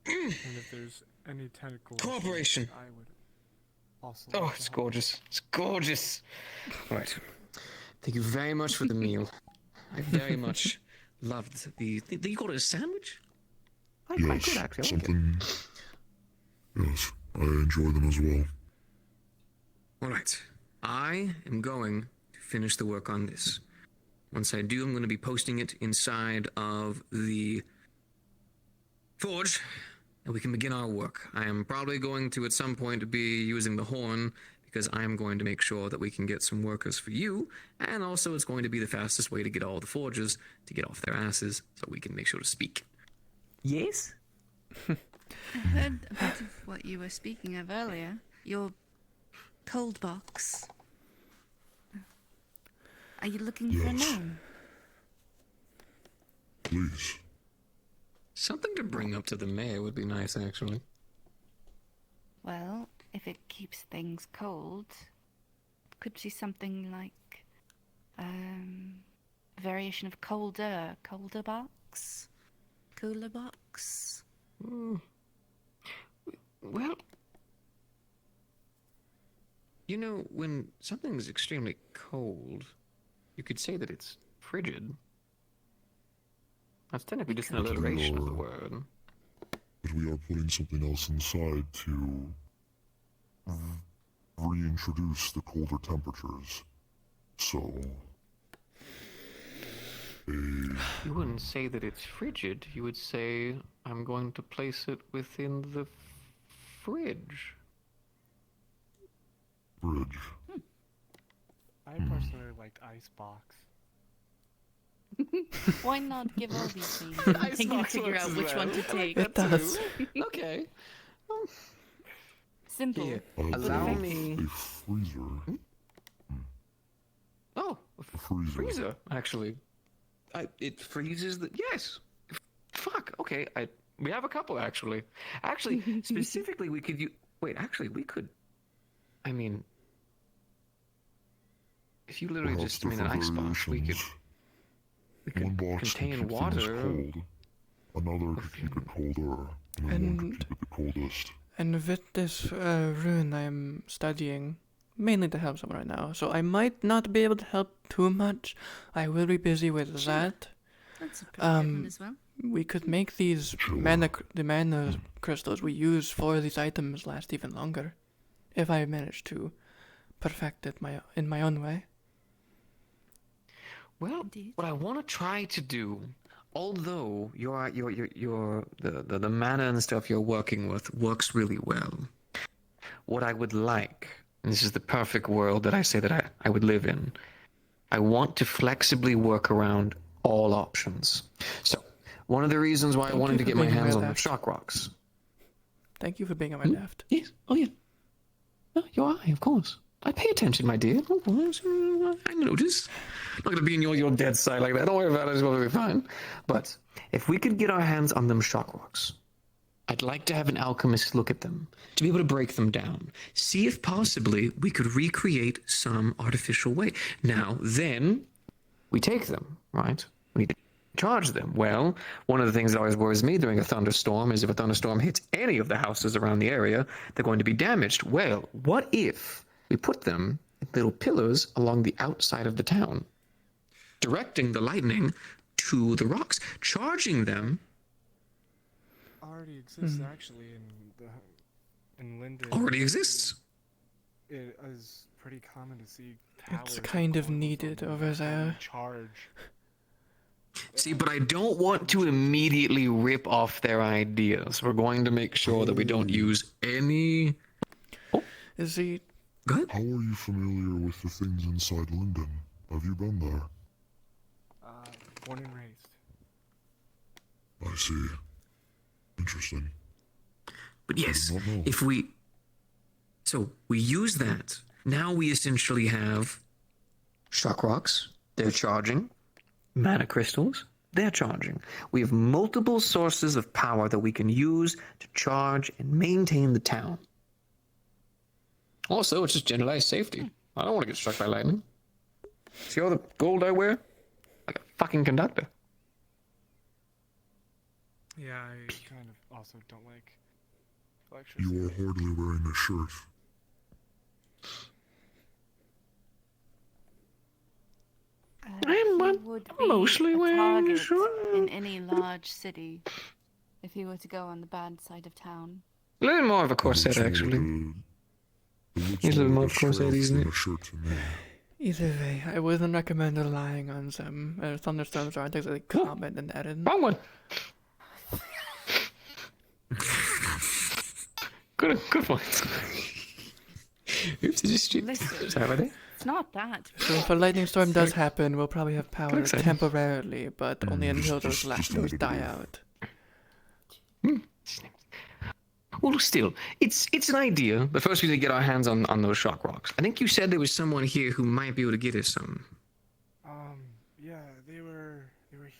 And if there's any technical Cooperation. issues, I would also... Oh, it's gorgeous. It's gorgeous. Right. Thank you very much for the meal. I very much loved the... You called it a sandwich? I Yes, could actually. something... Yes, I enjoy them as well. All right. I am going to finish the work on this. Once I do, I'm going to be posting it inside of the forge, and we can begin our work. I am probably going to, at some point, be using the horn, because I am going to make sure that we can get some workers for you, and also it's going to be the fastest way to get all the forgers to get off their asses, so we can make sure to speak. Yes? I heard a bit of what you were speaking of earlier. Your cold box. Are you looking for a gnome? Please. Something to bring up to the mayor would be nice, actually. Well, if it keeps things cold, could be something like variation of colder box, cooler box. Well, you know, when something's extremely cold, you could say that it's frigid. That's technically just an alliteration of the word. But we are putting something else inside to reintroduce the colder temperatures. So... You wouldn't say that it's frigid. You would say, I'm going to place it within the fridge. Fridge. I personally liked Icebox. Why not give all these things and they can figure out which one to take? It does. Okay. Simple. Here, I'll allow put me... a freezer. Oh, a freezer, actually. It freezes the... Yes. Fuck, okay. We have a couple, actually. Actually, specifically, we could use... Wait, actually, we could... I mean... If you literally Perhaps just made an icebox, we could... One box can contain keep water. things cold. Another could keep it colder. And one could keep it the coldest. And with this rune I'm studying, mainly to help someone right now, so I might not be able to help too much. I will be busy with that. That's a pretty good one as well. We could make these mana crystals we use for these items last even longer, if I manage to perfect it in my own way. Well, what I want to try to do, although the mana and stuff you're working with works really well, what I would like, and this is the perfect world that I say that I would live in, I want to flexibly work around all options. So, one of the reasons why I wanted to get my hands on the shock rocks. Thank you for being on my left. Yes, oh yeah. Oh, your eye, of course. I pay attention, my dear. I notice. I'm not going to be in your dead side like that. Don't worry about it. It's going to be fine. But if we could get our hands on them shock rocks, I'd like to have an alchemist look at them, to be able to break them down. See if possibly we could recreate some artificial way. Now, then, we take them, right? We need to charge them. Well, one of the things that always worries me during a thunderstorm is if a thunderstorm hits any of the houses around the area, they're going to be damaged. Well, what if we put them in little pillars along the outside of the town, directing the lightning to the rocks, charging them. Already exists actually in Linden. Already exists. It is pretty common to see towers. It's kind of needed over there. Charge. See, but I don't want to immediately rip off their ideas. We're going to make sure that we don't use any. Oh. Is he? Go ahead. How are you familiar with the things inside Linden? Have you been there? Born and raised. I see. Interesting. But yes, if we... So, we use that. Now we essentially have shock rocks. They're charging. Mana crystals. They're charging. We have multiple sources of power that we can use to charge and maintain the town. Also, it's just generalized safety. I don't want to get struck by lightning. See all the gold I wear? Like a fucking conductor. Yeah, I kind of also don't like electricity. You are hardly wearing a shirt. I'm mostly wearing a shirt. In any large city, if you were to go on the bad side of town. A little more of a corset, actually. He's a little more of a corset, isn't it? Either way, I wouldn't recommend relying on them. Thunderstorms aren't exactly common in Erin. Wrong one. Good point. Oops, I just stupid. Sorry about that. It's not that. So if a lightning storm does happen, we'll probably have power temporarily, but only until those those die out. Well, still, it's an idea. But first we need to get our hands on those shock rocks. I think you said there was someone here who might be able to get us some. Yeah, they were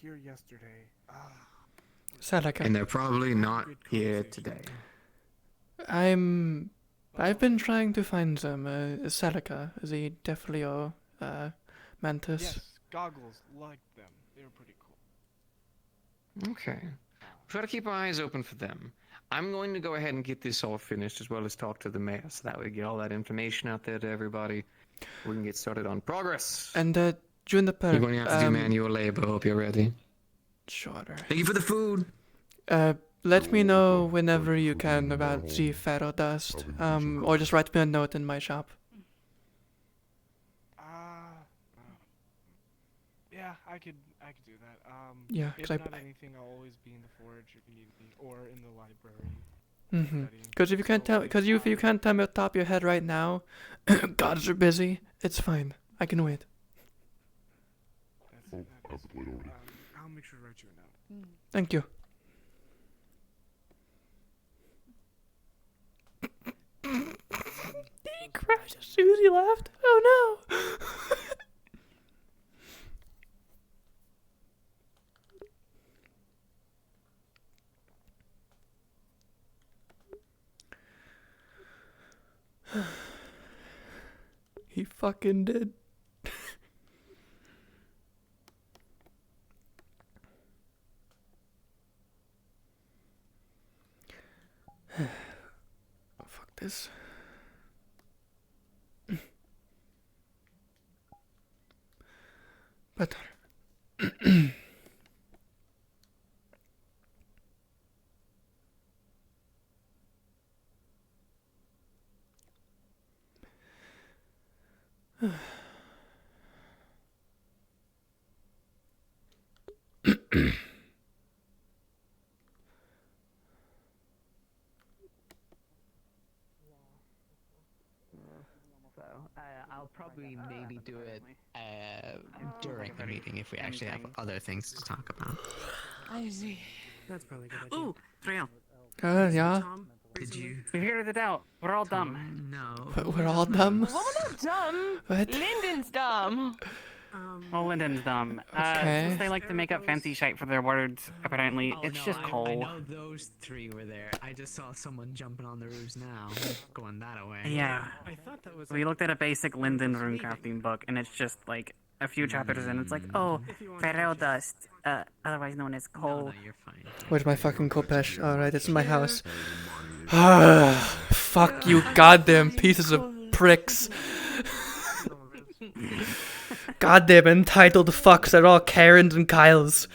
here yesterday. Sadaka. And they're probably not here today. I've been trying to find them. Sadaka, is he definitely your mantis? Yes, goggles like them. They were pretty cool. Okay. Try to keep our eyes open for them. I'm going to go ahead and get this all finished as well as talk to the mayor so that we get all that information out there to everybody. We can get started on progress. And Juniper, you're going to have to do manual labor. Hope you're ready. Sure. Thank you for the food. Let me know whenever you can about the ferro dust. Or just write me a note in my shop. Yeah, I could do that. Yeah, if not anything, I'll always be in the forge if you need me, or in the library. Because if you can't tell, if you can't tell me off the top of your head right now, gods are busy. It's fine. I can wait. I'll make sure to write you a note. Thank you. Did he crash as soon as he left? Oh no! He fucking did. Fuck this. Better. I'll probably maybe do it During the meeting, if we actually have other things to talk about. I see. That's probably a good idea. Ooh, Trail. Yeah. Did you? We figured it out. We're all dumb. No. But we're all dumb? Well, we're not dumb. What? Lyndon's dumb. Oh, Linden's dumb. Okay. Since they like to make up fancy shite for their words, apparently, it's just I coal. know those three were there. I just saw someone jumping on the roofs now, going that away. Yeah. I thought that was. We looked at a basic Linden runecrafting book, and it's just like a few chapters in. It's like, oh, ferro dust, otherwise known as coal. Where's my fucking Kopesh? Alright, it's in my house. Fuck you goddamn pieces of pricks. Goddamn entitled fucks are all Karens and Kyles.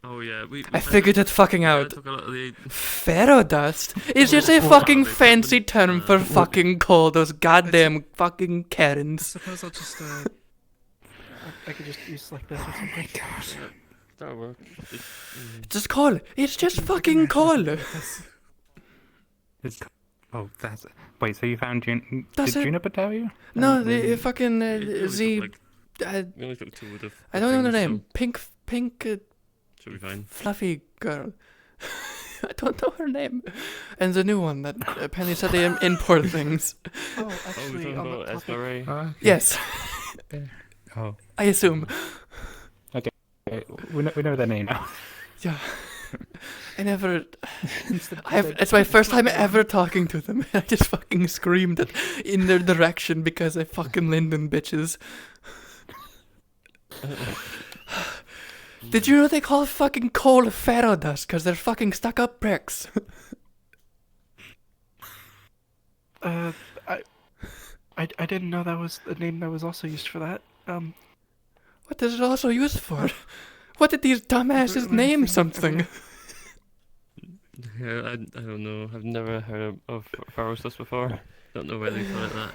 Oh yeah, I figured it fucking out. took a lot of the- Ferro dust is just a fucking fancy term for fucking coal. Those goddamn fucking Karens. Suppose I'll just I could just use like this or something. That'll work. Just coal. It's just fucking coal. Oh, that's. Wait, so you found That's did it. Juniper tell you? No, the fucking Z. We only took 2 of the. I don't know the things, name. Pink. Should be fine. Fluffy girl. I don't know her name. And the new one that apparently said they import things. Oh, actually, talking on about the topic. Esmeralda? Yes. Oh. I assume. Okay, we know their name now. Yeah. I never. It's my first time ever talking to them. I just fucking screamed in their direction because I fucking Linden bitches. Did you know they call fucking coal ferro dust because they're fucking stuck up pricks? I didn't know that was the name that was also used for that. What is it also used for? What did these dumbasses name something? Yeah, I don't know. I've never heard of Pharaoh's dust before. Don't know why they call it that.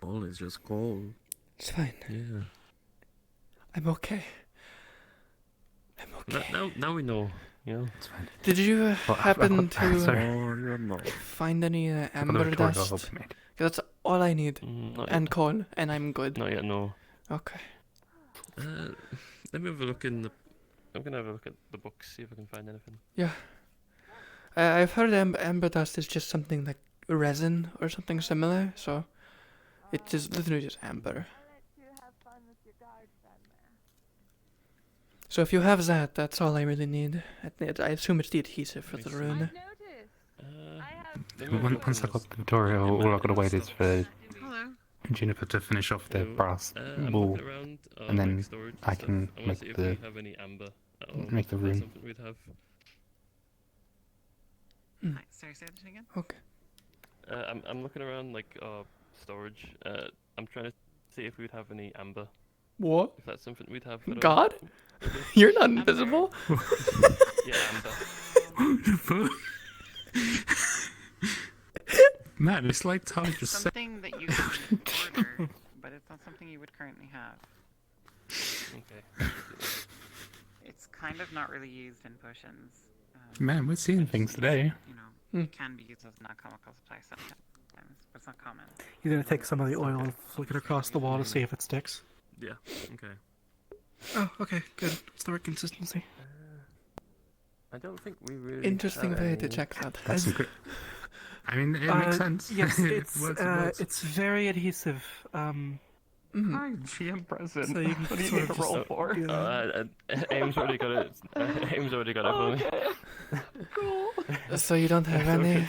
Coal is just coal. It's fine. Yeah. I'm okay. Now we know. You know. It's fine. Did you happen to to find any amber dust? 'Cause that's all I need. And coal, and I'm good. Not yet, no. Okay. Let me have a look in the. I'm gonna have a look at the books, see if I can find anything. Yeah. I've heard amber dust is just something like resin or something similar, so it's just literally just amber. So if you have that, that's all I really need. I assume it's the adhesive for the rune. Once I got the tutorial, all I've got to wait is for Juniper to finish off the brass wall, and then I can make the rune. Something we'd have. Sorry, say that again? Okay. I'm looking around like storage. I'm trying to see if we'd have any amber. What? If that's something we'd have. God? You're not invisible? Yeah, amber. Man, it's like Tom just said. Something that you could order, but it's not something you would currently have. Okay. It's kind of not really used in potions. Man, we're seeing things today. You know, it can be used as an alchemical supply sometimes, but it's not common. You're gonna take some of the oil and flick it across the wall to see if it sticks. Yeah. Okay. Oh, okay, good. It's the right consistency. I don't think we really. Interesting have way to any- check that. That's good. I mean, it makes sense. Yes, it's Words are words. it's very adhesive. I'm GM present. So you can What do you sort need of to roll just- for? Aim's already got it. Aim's already got it for me. Cool. So you don't have any?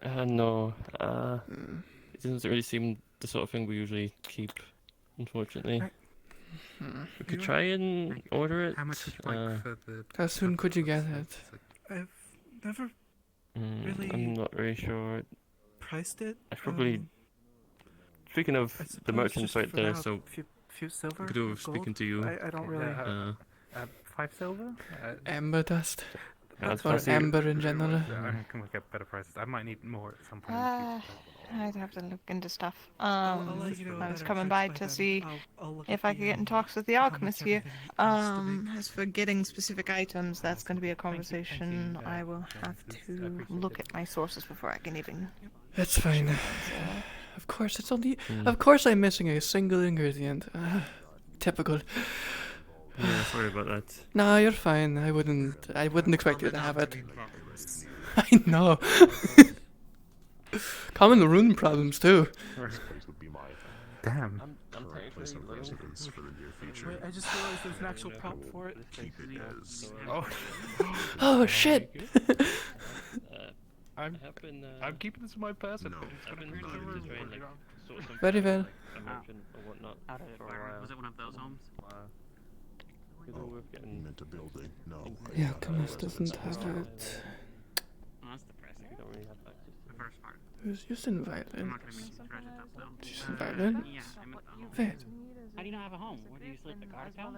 No. It doesn't really seem the sort of thing we usually keep, unfortunately. We could try and order it. How much would you like for the? How soon could you get it? I've never really I'm not really sure. priced it. I probably. Speaking of the merchants just right for there, now, so few silver, could do with gold. speaking to you. I don't really. 5 silver. Amber dust? That's Or fancy. amber in general? I can look at better prices. I might need more at some point. in the future, I'd have to look into stuff. I'll let you know I was better coming price by by to then. see I'll look if at I the, could get in talks with the alchemist here. As for getting specific items, that's going to be a conversation. I will have to look at my sources before I can even. That's fine. Of course, it's only. Of course, I'm missing a single ingredient. Typical. sorry about that. No, you're fine. I wouldn't expect you to have it. I know. Common rune problems too. Damn. I'm Place of residence for the near future. Wait, I just realized there's an actual prop for it. Keep it as. Oh shit! I'm keeping this in my passive. No. I've been trying to like sort some Very well. a merchant or whatnot for a while. Was it one of those homes? Meant a building. No. Yeah, Thomas doesn't have it. Oh, that's depressing. We don't really have access to The first part. Who's using violin? I'm not gonna mean to dredge it up though. Using violin? Yeah, I meant the home. Wait. How do you not have a home? Where do you sleep? The guard house?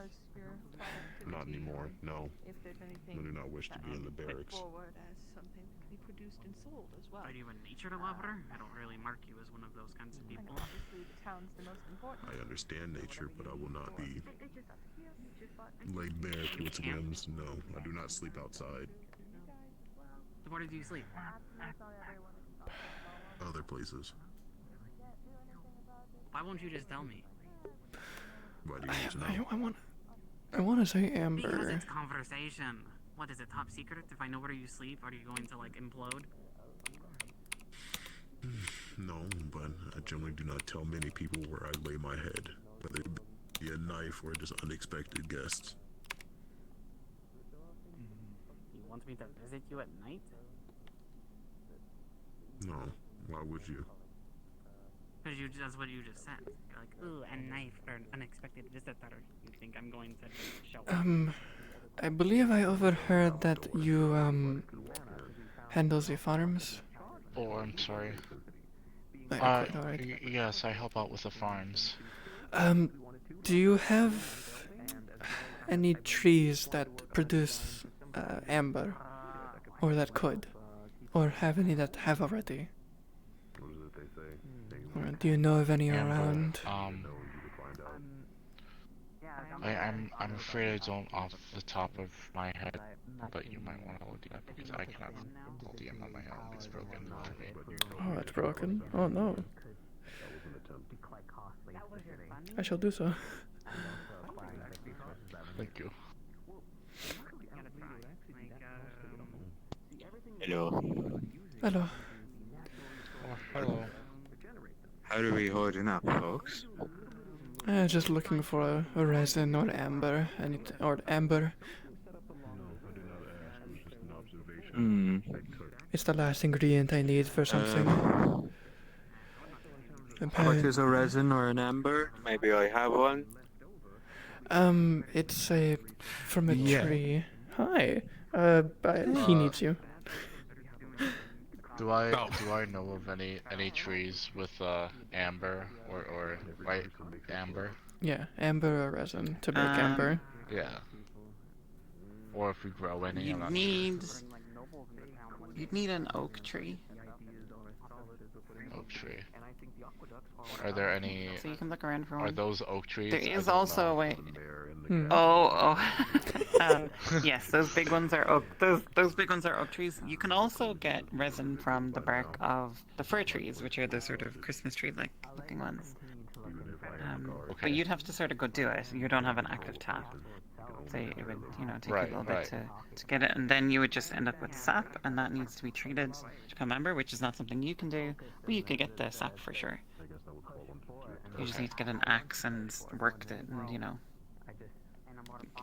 Not anymore. No. I do not wish to be in the barracks. Forward as something that can be produced and sold as well. Are you a nature lover? I don't really mark you as one of those kinds of people. Obviously, the town's the most important. I understand nature, but I will not be laid bare to its whims. No, I do not sleep outside. So where do you sleep? Other places. Why won't you just tell me? Why do you need to know? I want to say Because Amber. it's conversation. What is it, top secret? If I know where you sleep, are you going to like implode? No, but I generally do not tell many people where I lay my head, whether it be a knife or just unexpected guests. You want me to visit you at night? No, why would you? Because that's what you just said. You're like, ooh, a knife for an unexpected visitor. You think I'm going to show up? I believe I overheard that you handle the farms. Oh, I'm sorry. Alright. Yes, I help out with the farms. Do you have any trees that produce amber, or that could, or have any that have already? Or do you know of any Amber, around? I'm afraid I don't off the top of my head, but you might want to look it up because I cannot LDM on my own. It's broken for me. Oh, it's broken. Oh no. I shall do so. Thank you. Hello. Hello. Oh, hello. How are we holding up, folks? Just looking for a resin or amber, or amber. It's the last ingredient I need for something. What is a resin or an amber? Maybe I have one. It's from a tree. Hi. He needs you. Do I know of any trees with amber or white amber? Yeah, amber or resin to make amber. Yeah. Or if we grow any. You'd need an oak tree. Oak tree. Are there any? So you can look around for one. Are those oak trees? There is also a way. Hmm. Yes, those big ones are oak. Those big ones are oak trees. You can also get resin from the bark of the fir trees, which are the sort of Christmas tree-like looking ones. But you'd have to sort of go do it. You don't have an active tap, so it would, take a little bit to get it, and then you would just end up with sap, and that needs to be treated to become amber, which is not something you can do, but you could get the sap for sure. You just need to get an axe and work it, and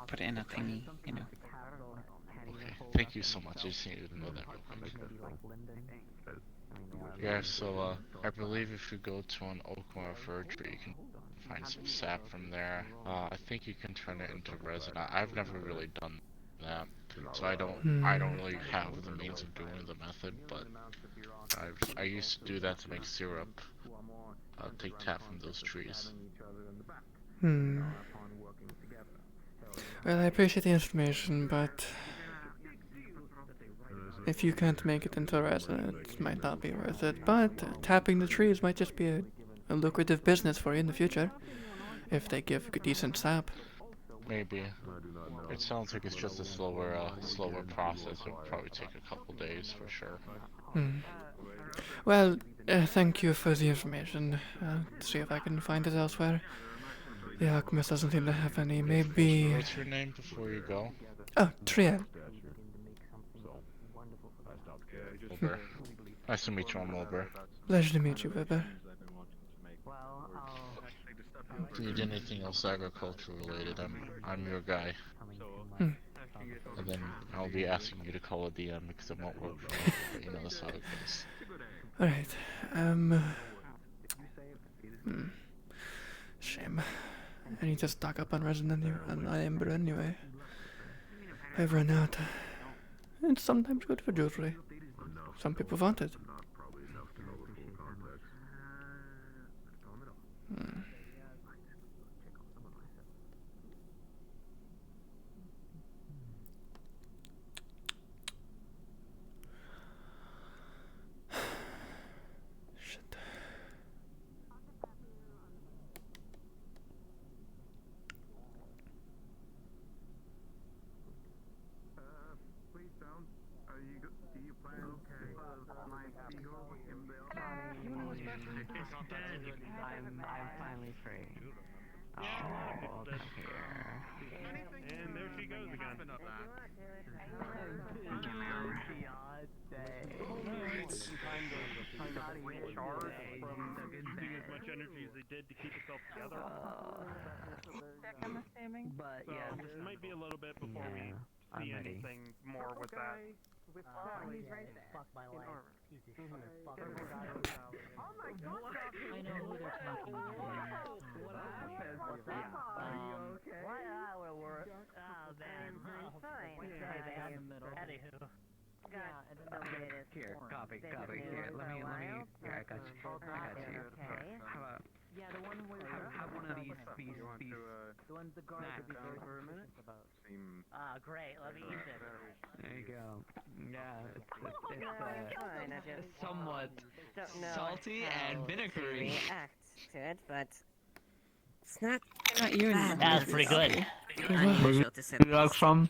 put it in a thingy, Okay, thank you so much. I just needed to know that real quick. Yeah, so I believe if you go to an oak or a fir tree, you can find some sap from there. I think you can turn it into resin. I've never really done that, so I don't really have the means of doing the method, but I used to do that to make syrup. Take tap from those trees. Well, I appreciate the information, but if you can't make it into resin, it might not be worth it. But tapping the trees might just be a lucrative business for you in the future, if they give decent sap. Maybe. It sounds like it's just a slower process. It'll probably take a couple days for sure. Well, thank you for the information. I'll see if I can find it elsewhere. The alchemist doesn't seem to have any. Maybe. What's your name before you go? Oh, Triel. Wilbur. Nice to meet you, I'm Wilbur. Pleasure to meet you, Weber. If you need anything else agriculture related, I'm your guy. Hmm. And then I'll be asking you to call a DM because it won't work for me, but you know that's how it goes. Alright, shame. I need to stock up on resin and amber anyway. I've run out. It's sometimes good for jewelry. Some people want it. Shit. I'm finally free. Oh, come here. And there she goes again. Using as much energy as they did to keep itself together. I'm assuming. But So yeah, it might be a little bit before we see anything more with that. He's right there. Fuck my life. Oh my god! I know who they're talking about. What happened? Are you okay? Why I would work? Oh man, I'm fine. Anywho. Here, copy. Here, let me. Here, I got you. Okay. How about? Yeah, the one where Have one of these the one the guard would be very suspicious about. Ah, great. Let me eat it. There you go. Yeah, it's fine. I just somewhat don't know salty how and vinegary. to react to it, but it's not. That's pretty good. Unusual to say Would you like some?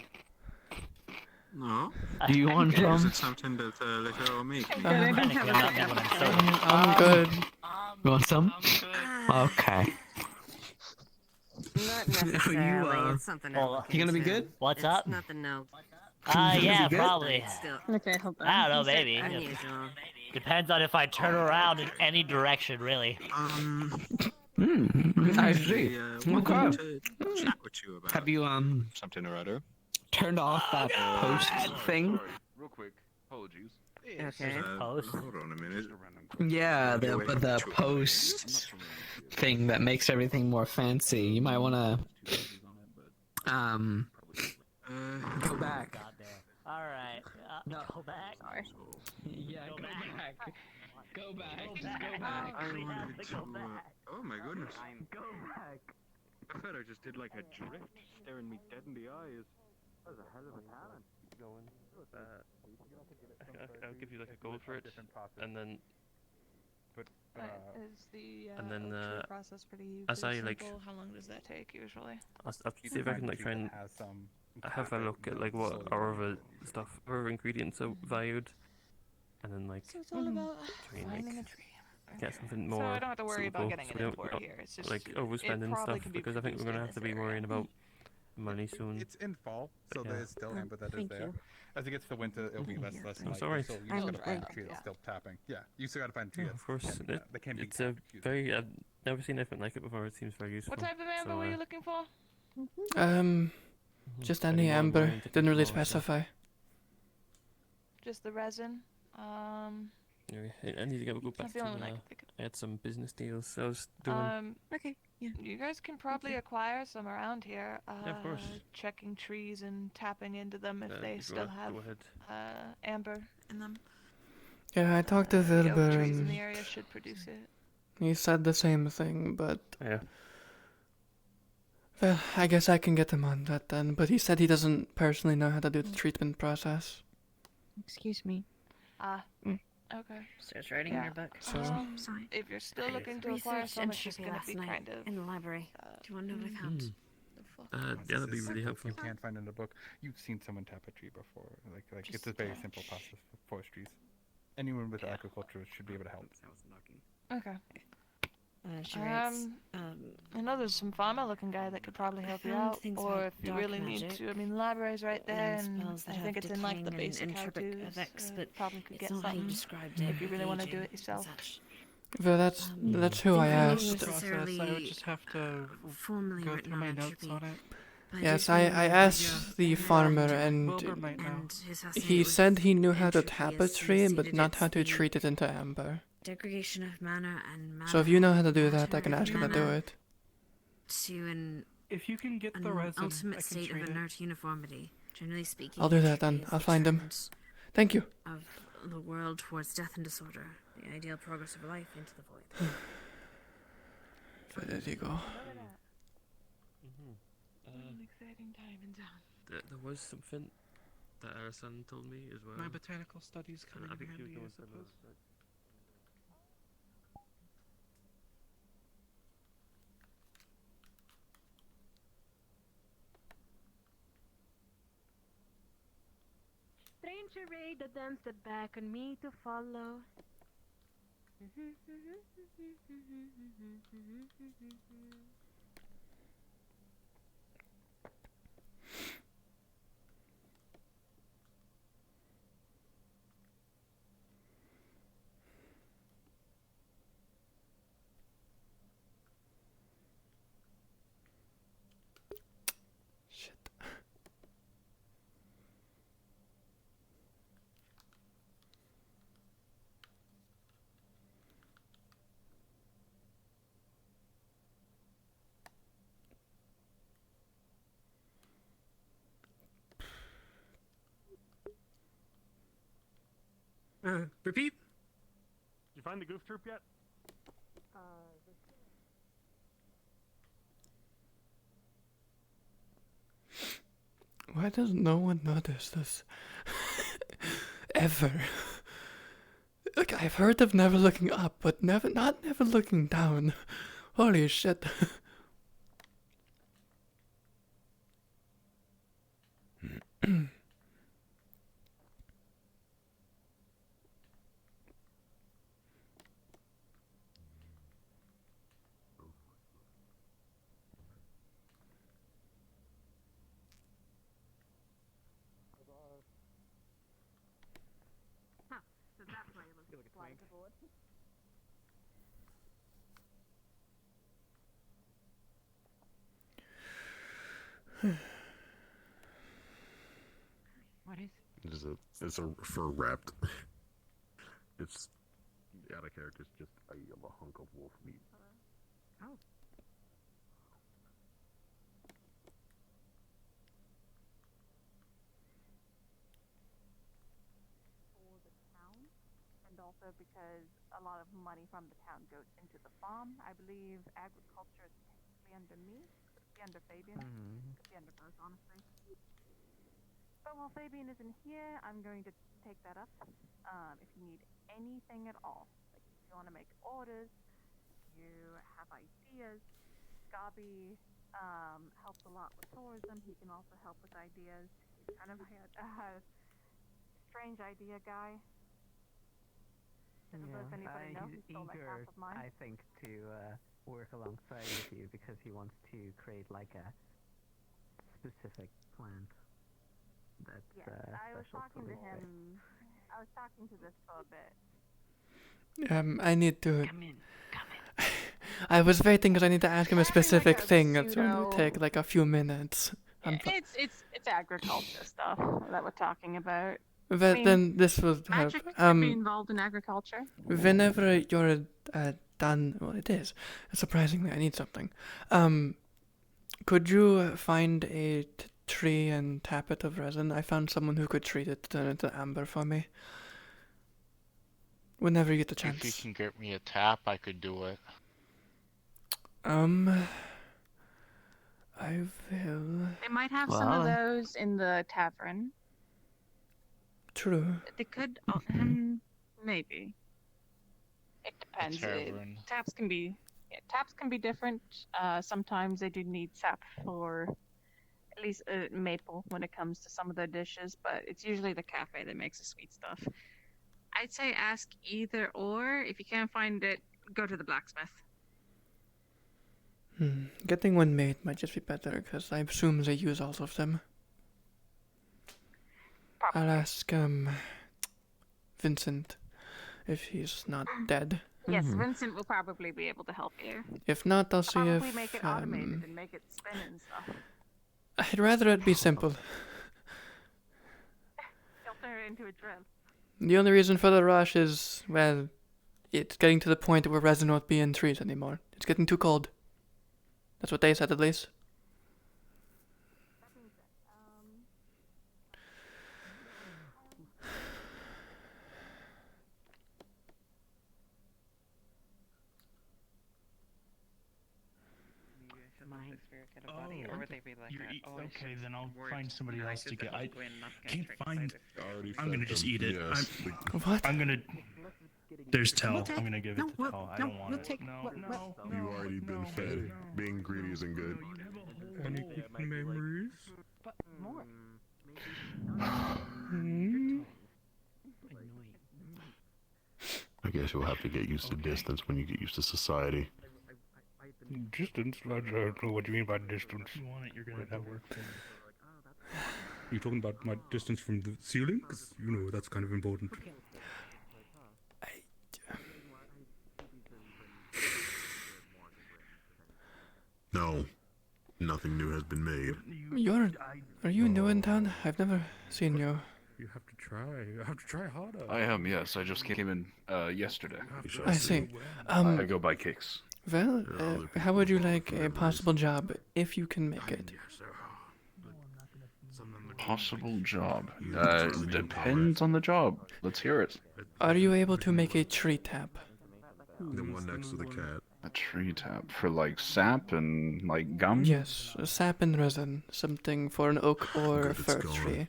No. Do you want Is some? it something that little old me? I'm good. You want some? Okay. Not necessarily. It's something to look You gonna be into. good? What's It's up? nothing no. Yeah, good? probably. Still. Okay, hold on. I don't know, maybe. Unusual. Depends on if I turn around in any direction, really. I see. Wanted Okay. to chat with you about Have you something or other. turned off that post thing? Real quick, apologies. Okay. Post? Hold on a minute. Yeah, the post thing that makes everything more fancy. You might wanna go back. Alright. Go back. Yeah, go back. Go back. Just go I back. wanted to. Oh my goodness. Go back. I thought I just did like a drift, staring me dead in the eyes. That was a hell of a talent. Going. I'll give you like a gold for it, and then. Is the and then tree process pretty as I simple? like, How long does that take usually? I'll see if I can like try and have a look at like what our other stuff, our ingredients are valued, and then like So it's all about try and finding a like tree. get something So more I don't have to worry about suitable, getting so an we don't import here. It's just like it overspending probably stuff can be because I think we're produced gonna in have to this be area. worrying about money soon. It's in fall, so But yeah. there's still amber that is Thank there. you. As it gets to winter, it'll be less That's likely. alright. So you I just will gotta try find a that, tree that's yeah. still tapping. Yeah, you still gotta find a tree Yeah, that's of course. that can be It's a very. I've never seen anything like it before. It seems very useful. What type of amber so, were you looking for? Just Any any more amber. willing to Didn't really control stuff. specify. Just the resin. Yeah, I need to go back That's the to. only one I can think of. I had some business deals I was doing. Okay, yeah. You guys can probably acquire some around here. Yeah, of course. Checking trees and tapping into them if they go still ahead, have go ahead. amber in them. Yeah, I talked to The oak Wilbur trees in and the area should produce it. he said the same thing, but Yeah. well, I guess I can get him on that then. But he said he doesn't personally know how to do the treatment process. Excuse me. Okay. Starts writing in your book. So- Sorry. If you're still looking to acquire Research some, it's just entropy gonna last be night kind of in the library. Do you want to know what I found? Yeah, that'd be really helpful. You can't find in the book. You've seen someone tap a tree before. Like it's a very simple process for forestries. Anyone with agriculture should be able to help. Okay. She writes, I know there's some farmer-looking guy that could probably help you found out, things or about if you dark really need magic to. I mean, the library's right there, and spells that I have think it's in like the decaying and basic entropic how-tos. effects, but Probably could it's get not how you something described it. if you really want to do aging it yourself. and such. Well, that's who I Not asked. the process. I would just have to formally go written through my on notes entropy. on it. But Yes, do I remember that asked the farmer, and Wilbur might know. his he fascination said with he knew how to entropy tap is a tree, but deep-seated. not how It's to the treat it into amber. degradation of mana and matter. So if you know how to do that, I can matter ask you to do mana it. To an If you can get the an resin, I ultimate can state of treat it. inert uniformity. Generally speaking, I'll do that then. entropy is I'll the find him. trend Thank you. Of the world towards death and disorder, the ideal progress of life into the void. So there you go. What an exciting time in town. There was something that our son told me as well. My botanical studies coming I in think he was handy, going I to suppose. Strange array that then stood back on me to follow. Repeat? You find the goof troop yet? Why does no one notice this? Ever. Like, I've heard of never looking up, but never looking down. Holy shit. So that's why it looks like a board. What is? It's a fur wrapped. It's out of character. It's just a hunk of wolf meat. Oh. For the town, and also because a lot of money from the town goes into the farm. I believe agriculture is technically under me, could be under Fabian, could be under both, honestly. But while Fabian isn't here, I'm going to take that up. If you need anything at all, like if you want to make orders, you have ideas, Gabi helps a lot with tourism. He can also help with ideas. He's kind of a strange idea guy. I don't know if anybody knows. He's still like half of mine. I think, to work alongside with you because he wants to create like a specific plant that's Yes, I was special talking to to him. I was talking to this for a bit. I need to... I was waiting because I need to ask him a specific thing. It's going to take like a few minutes. It's agriculture stuff that we're talking about. But then this will help. Magic could be involved in agriculture. Whenever you're done, well, it is. Surprisingly, I need something. Could you find a tree and tap it of resin? I found someone who could treat it to turn it into amber for me. Whenever you get the chance. If you can get me a tap, I could do it. I will. They might have some of those in the tavern. True. They could, maybe. It depends. Tavern. Taps can be different. Sometimes they do need sap for at least maple when it comes to some of their dishes, but it's usually the cafe that makes the sweet stuff. I'd say ask either or. If you can't find it, go to the blacksmith. Getting one made might just be better, because I assume they use all of them. I'll ask, Vincent if he's not dead. Yes, Vincent will probably be able to help you. If not, I'll see Probably if, make it automated and make it spin and stuff. I'd rather it be simple. He'll turn it into a drill. The only reason for the rush is, well, it's getting to the point where resin won't be in trees anymore. It's getting too cold. That's what they said, at least. Or would they be like, okay, then I'll find somebody else to get. I can't trick find. Already I'm gonna fed just them, eat it. yes. What? I'm gonna. There's Tell. We'll take- I'm gonna give no, it to we'll- Tell. I no, don't want we'll it. take- No, what- no, what- no. You've already been fed. Being greedy isn't good. Any good memories? But more. I guess you'll have to get used to distance when you get used to society. Distance? I don't know what you mean by distance. If you want it, you're gonna have to work for it. You talking about my distance from the ceiling? Because, you know, that's kind of important. No, nothing new has been made. Are you new in town? I've never seen you. You have to try. You have to try harder. I am, yes. I just came in yesterday. I see. I go by Kicks. Well, how would you like a possible job if you can make it? Possible job. Depends on the job. Let's hear it. Are you able to make a tree tap? The one next to the cat. A tree tap for like sap and like gum? Yes, sap and resin. Something for an oak or Good, a it's fir gone. tree.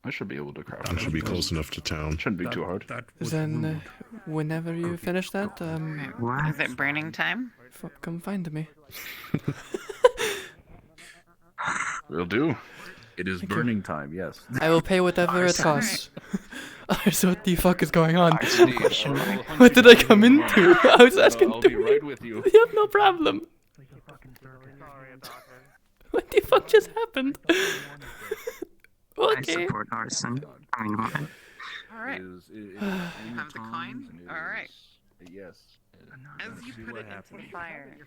I should be able to craft I that. should be close enough to town. Shouldn't be too hard. Then, whenever you finish that, Is it burning time? come find me. Will do. It is Thank you. burning time, yes. I will pay whatever it costs. So what the fuck is going on? Question mark. What did I come into? I was asking. I'll be right with you. You have no problem. What the fuck just happened? I Okay. support arson. I mean, what? Alright. Have the coin? Alright. Yes. As you put it into the fire,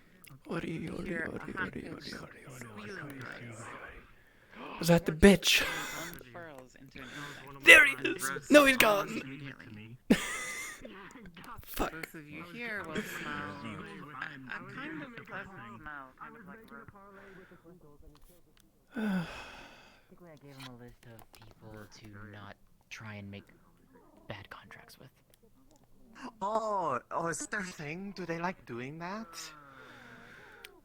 Is that the bitch? unfurls into an insect. There he is. No, he's gone. Fuck. Both of you here will smell a kind of pleasant smell, kind of like rope. I think I gave him a list of people to not try and make bad contracts with. Oh, is that their thing? Do they like doing that?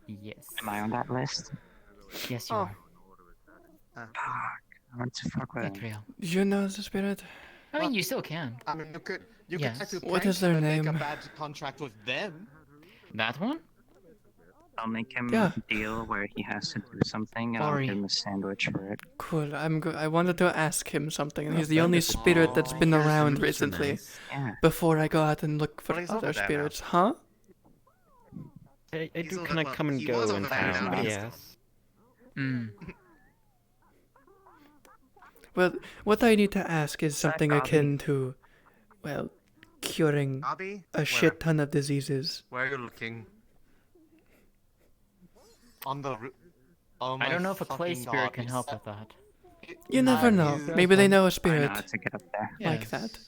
Yes. Am I on that list? Yes, you Oh. are. Fuck. I want to fuck with Get him. real. You know the spirit? I mean, you still can. I mean, you could Yes. try to What prank is their them and make name? a bad contract with them. That one? I'll make him Yeah. deal where he has to do something, and I'll Sorry. give him a sandwich for it. Cool. I wanted to ask him something, and he's the only spirit that's been around recently. Yeah. Before I go out and look for Well, he's over other there now. spirits, huh? I He's do over- kind of well, come and he go was in over there town. now. Yes. Well, what I need to ask is something Bobby? akin to, well, curing Bobby? a Where? shit ton of diseases. Where are you looking? On the roof. Oh I don't know if a my clay fucking spirit God, can is help that- with that. You never know. you- Maybe they know a I spirit know how to get up there. like Yes. that.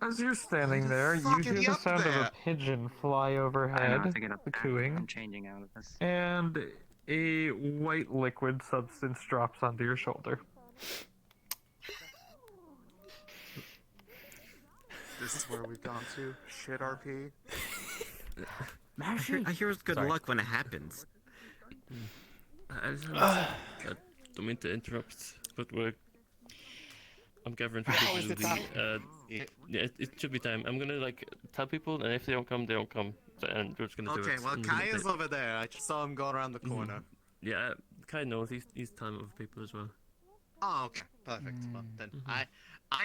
As you're standing there, you fuck hear is he the up sound of there? a pigeon fly I know how overhead, to get up the there. cooing, I'm changing out of this. and a white liquid substance drops onto your shoulder. This is where we've gone to. Shit RP. I hear it's good Sorry. luck when it happens. I don't mean to interrupt, but I'm gathering for How is people it the yeah, it should be time. I'm gonna like tell people, and if they don't come, they don't come. And we're just gonna do it. Okay, well, in a Kai little is bit. over there. I just saw him go around the corner. Yeah, Kai knows. He's telling other people as well. Oh, okay, perfect. Well, then I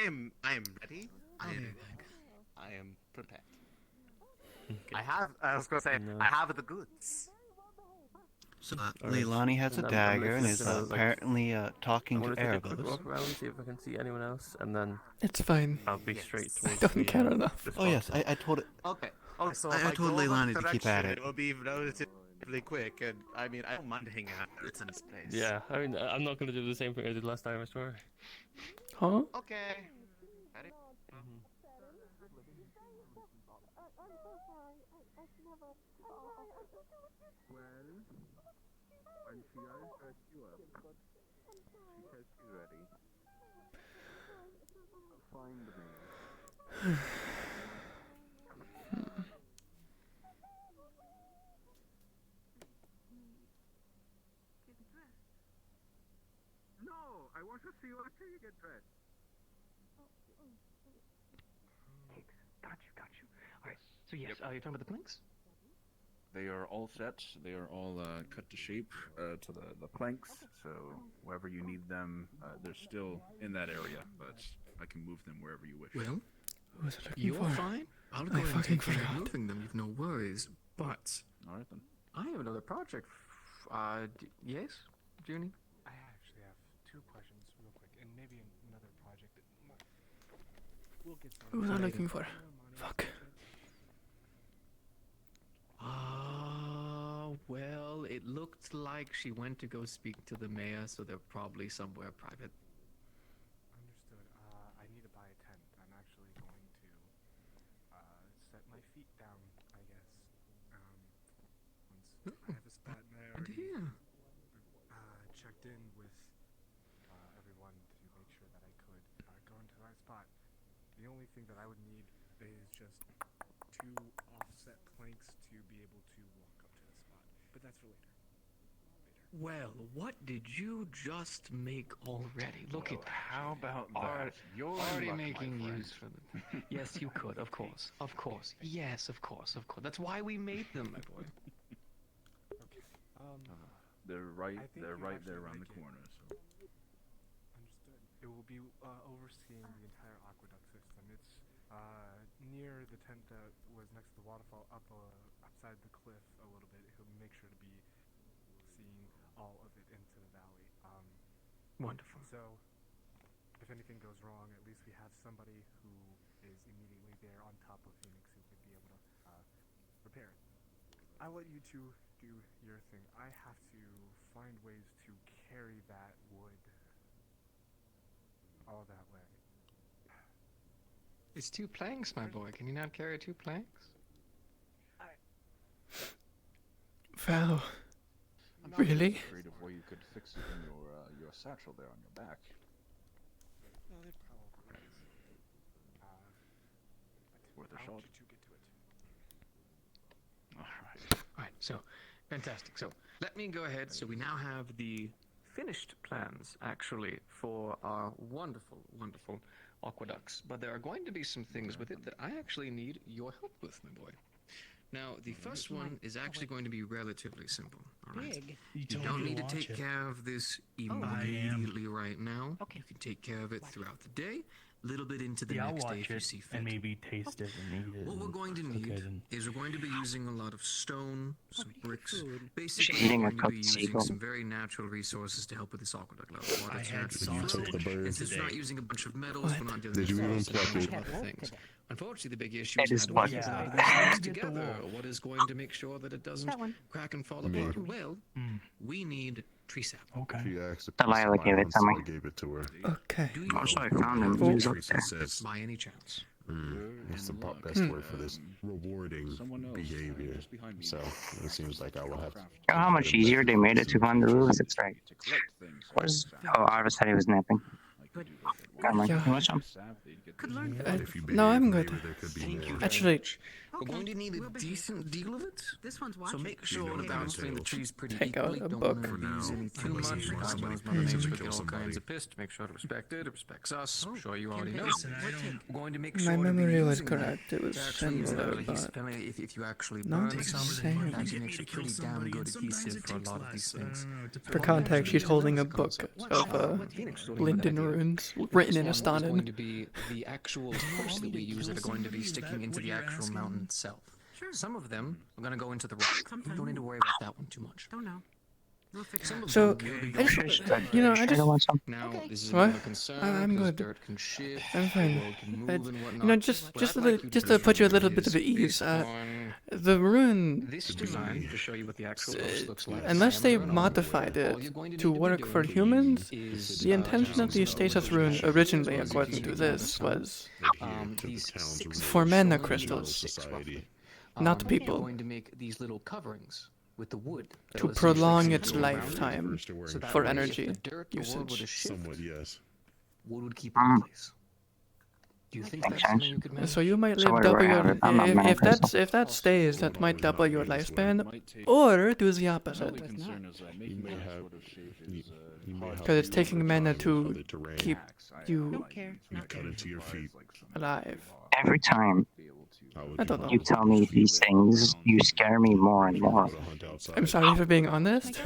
am ready. I am prepared. I was gonna say, I have the goods. So Alright, Leilani has a and I'm dagger and literally is gonna, like, apparently talking I'm to gonna take a quick Erebos. walk around, see if I can see anyone else, and then It's fine. I'll be straight I towards don't the, care enough. the Oh yes, spot. I told it. Okay. Okay, so I if I told go Leilani that to keep direction, at it. It will be relatively quick, and I mean, I don't mind hanging out. It's a nice place. Yeah, I mean, I'm not gonna do the same thing I did last time, I swear. Huh? Okay. Ready? Well, when she all dressed you up, she says she's ready. Find me. No, I want to see you after you get dressed. Got you. Alright, so yes, you're talking about the planks? They are all set. They are all cut to shape to the planks. So wherever you need them, they're still in that area, but I can move them wherever you wish. Well, Who was I looking you're for? fine. I'll I go and fucking take care of forgot. moving them. You've no worries. But All right then. I have another project. Yes, Junie. I actually have two questions real quick, and maybe another project. We'll get started. Who was I looking for? Fuck. Well, it looked like she went to go speak to the mayor, so they're probably somewhere private. Understood. I need to buy a tent. I'm actually going to set my feet down, I guess. Once I have a spot and I already checked in with everyone to make sure that I could go into the right spot. The only thing that I would need is just 2 offset planks to be able to walk up to the spot. But that's for later. Well, what did you just make already? Look at that. How about Already- that? You're already lucky, my making friend. use for them. Yes, you could, of course. Of course. Yes, of course, of course. That's why we made them, my boy. They're right. I think They're you right there actually around the make it. corner. So Understood. It will be overseeing the entire aqueduct system. It's near the tent that was next to the waterfall, upside the cliff a little bit. He'll make sure to be seeing all of it into the valley. Wonderful. So, if anything goes wrong, at least we have somebody who is immediately there on top of Phoenix who could be able to repair it. I'll let you two do your thing. I have to find ways to carry that wood all that way. It's 2 planks, my boy. Can you not carry 2 planks? Wow. I'm Really? creative where you could fix it in your satchel there on your back. Well, it probably is. Worth a I shot. want you to get to it. Alright, so, fantastic. So, let me go ahead. So, we now have the finished plans, actually, for our wonderful, wonderful aqueducts. But there are going to be some things with it that I actually need your help with, my boy. Now, the first one is actually going to be relatively simple. All right. Big. You told don't me need to launch take it. care of this immediately right now. You can take care of it throughout the day, a little bit into the Yeah, I'll next day watch if you it see fit. and maybe taste it and eat it. What we're going to need is we're going to be using a lot of stone, some bricks. Basically, She's eating we're a going to be cooked using seagull. some very natural resources to help with this aqueduct level. Water I to had naturally sausage flow. Took the bird It's just today. not using a bunch of metals. We're not dealing Did you with even frost and a pluck bunch it? of other things. Unfortunately, the big issue It is is how do we what- use Yeah. things together? What is going to make sure that it doesn't crack and fall apart? Well, we need tree sap. Okay. She asked if Delilah gave it to so me. I gave it to her. Okay. Do you Also, I found him. He was up there. Says, by any chance? what's the best word for this? Rewarding behavior. So it seems like I will have. You know how much easier they made it to climb the roofs? It's right. Where's... Oh, Arva said he was napping. Come on, Yeah. you want some? No, I'm good. Actually, We're going to need a decent deal of it. This one's So watching. make sure to balancing the trees pretty Take out equally. a Don't book. want to be using too much. God knows Mother Nature could get all kinds of pissed. Make sure to respect it. It respects us. I'm sure you already know. We're going to make sure my to be memory was using that. correct. It was To actually use that similar, adhesive. but Apparently, if you actually not burn the some, same. that makes a pretty damn good adhesive for a lot of these things. For context, she's holding a book of Linden runes written in This one is going to Astanan. be the actual hooks that we use that are going to be sticking into the actual mountain itself. Some of them are going to go into the rock. You don't need to worry about that one too much. Don't know. So, I just, Now, this is what? another concern, I'm 'cause good. dirt can shift, I'm the fine. world can move and whatnot. You know, just What I'd to, like you just to put you a little bit is of ease. based on The rune, this design to show you what the actual host looks like. unless they diameter and all, modified all it you're going to to need to be work doing for humans, is, the intention of the just stasis rune originally, according to this, was these 6 for mana showing crystals, 6 roughly. not You're people, going to make these little coverings with the wood to that'll prolong essentially its go around it, lifetime so that for way if energy the dirt, the world were to usage. shift, Somewhat, yes. wood would keep it in place. Do you think that's something you could manage? So you might So live wait, double wait, your I'm not mad at myself. if that stays, that might double your lifespan, or do the opposite. Because it's taking mana to keep you alive. Every time I don't know. you tell me these things, you scare me more and more. I'm sorry for being honest.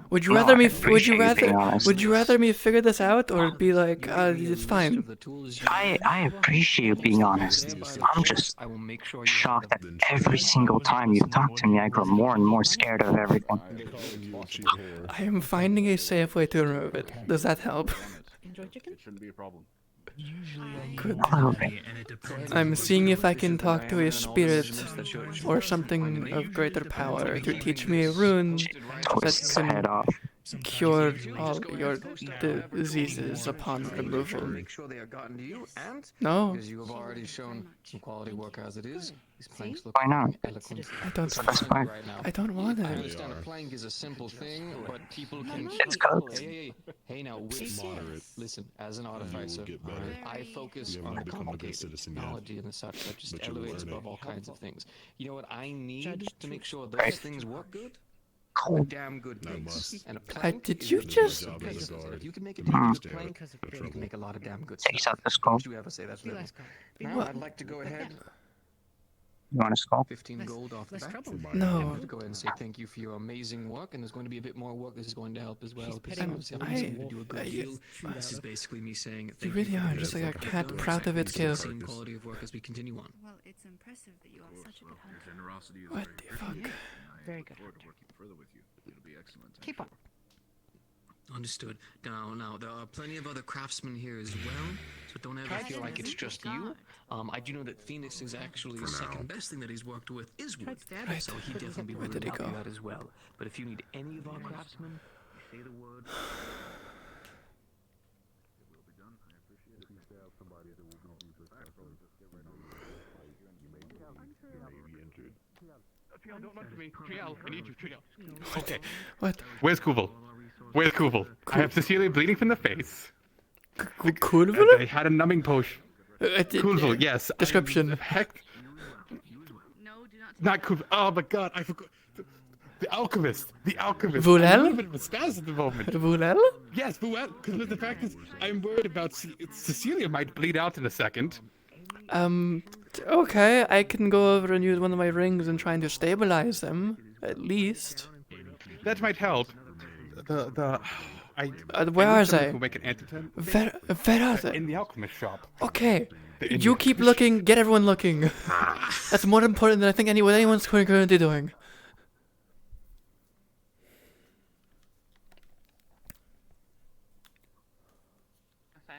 Would you No, rather I me? appreciate being honest. Would you rather me figure this out or be like, it's fine? I appreciate being honest. I'm just shocked that every single time you talk to me, I grow more and more scared of everything. I am finding a safe way to remove it. Does that help? It shouldn't be a problem. Good. I'm seeing if I can talk to a spirit or something of greater power to teach me a rune that can cure all your diseases upon removal. Make sure they are gotten to you, and No. because you have already shown some quality work as it is, these planks look Why not? eloquent. I don't. That's fine. I don't want I it. understand a plank is a simple thing, but people can. It's cooked. Hey, now, listen. As an artificer, I focus You on the haven't become a good complicated citizen yet. technology and the such that just But you're elevates learning. above all kinds of things. You know what I need to make sure those things work good? A damn good pace. And a plank did is you a good just- job as a guard. If you can make a damn good plank, you can make a lot of damn good Take stuff. out the skull. Don't you ever say that's little. Now, I'd like to go ahead. You want a skull? 15 gold off the bat. No. I'm going to go ahead and say thank you for your amazing work, and there's going to be a bit more work this is going to help as well. Because obviously I'm going to do a good deal. This is basically me saying You thank really you for are your just like a work. cat proud of its Exactly the kill. same quality of work as we continue on. Well, it's impressive that you are such a good hunter. Generosity is What very the fuck? gracious, and I Very look good forward to working further with you. It'll be excellent. I'm Keep sure. up. Understood. Now, there are plenty of other craftsmen here as well, so don't ever feel like it's just you. I do know that Phoenix is actually the second best thing that he's worked with is wood, Right. so he definitely Where will did he copy go? that as well. But if you need any of our craftsmen, say the word. Don't run to me. Triel, I need you, Triel. Okay. What? Where's Kuval? Where's Kuval? I have Cecilia bleeding from the face. Kuval? They had a numbing potion. Kuval, yes. Description. Heck. Not Kuval. Oh my god, I forgot. The alchemist. The alchemist. Voulel? I'm a little bit of a spaz at the moment. Voulel? Yes, Voulel. Because the fact is, I'm worried about Cecilia might bleed out in a second. Okay, I can go over and use one of my rings and trying to stabilize them, at least. That might help. Where are they? Who make an antidote? Where are they? In the alchemist shop. Okay, you keep looking, get everyone looking. That's more important than I think anyone's currently doing.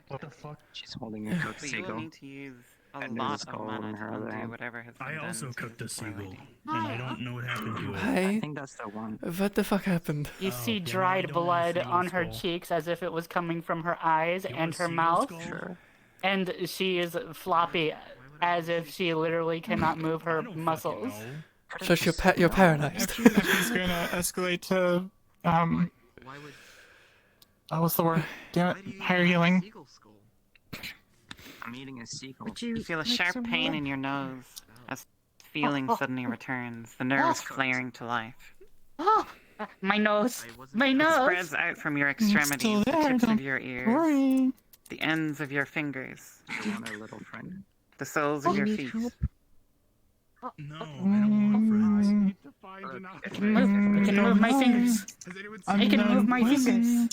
What the fuck? She's holding a cooked But you will seagull. need to use a And lot there's of a skull mana in to her other undo hand. whatever has been I done also to cooked a this poor seagull, lady. and I don't know what happened to it. Hi. I think that's the one. What the fuck happened? You see dried blood on her cheeks as if it was coming from her eyes and her mouth. Sure. And she is floppy as if she literally cannot move her muscles. So you're paralyzed. She's gonna escalate to, what's the word? Damn it, higher healing. I'm eating a seagull. You feel a sharp pain in your nose as feeling suddenly returns, the nerves flaring to life. My nose! My It nose! spreads out from your extremities, the tips of your ears, Worry. the ends of your fingers, I want a little friend. the soles of your feet. No, I don't want friends. I can move my fingers. I can move my fingers.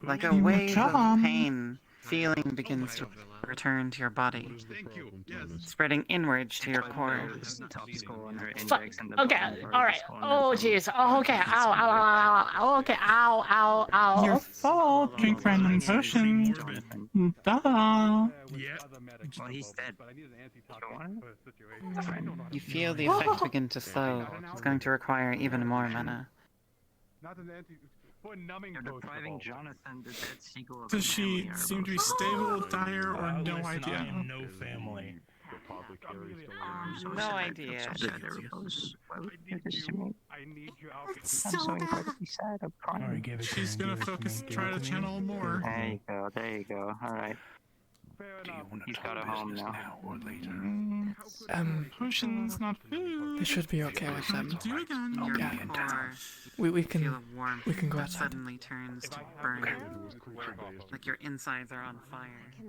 Like a wave of pain, feeling begins to return to your body, Thank you. Yes. spreading inwards to your core. Okay, alright. Oh, jeez. Oh, okay. Ow, ow, ow, ow. Okay, ow, ow, ow. Your fault. Drink random potions. Duh. Yeah. Well, he's dead. You feel the effect begin to slow. It's going to require even more mana. Not an anti. For numbing You're potion. depriving Jonathan, the dead seagull, of Does a she family seem to be heirloom. stable, dire, or no Listen, I idea? am no family. No idea. So sad, Rose. Why would you do this to me? I need you out. I'm so incredibly sad. I'm crying. Alright, give it to She's me, gonna give it to focus, me, give try it to to me. channel more. There you go. There you go. All right. He's got a home now. Or later. Potions, not food. They should be okay with them. Do again. Your Yeah. core, We feel can a warmth we can go that outside. suddenly turns to burning. Like your insides are on fire.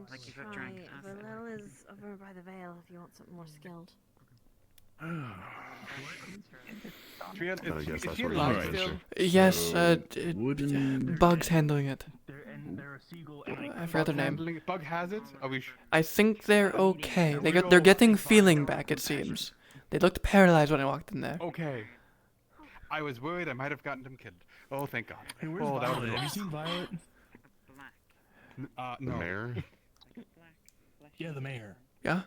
Like you've drank acid. Valil is over by the veil if you want something more skilled. I guess that's what All it right. is. Yes, Wooden. Bug's handling it. I forgot their name. Handling- Bug has it? Are we I think they're okay. They're getting feeling back. It seems. They looked paralyzed when I walked in there. okay? I was worried I might have gotten them killed. Oh, thank God. Hey, where's Oh, that Violet? was Have you seen Violet? The no. mayor? Yeah, the mayor. Yeah?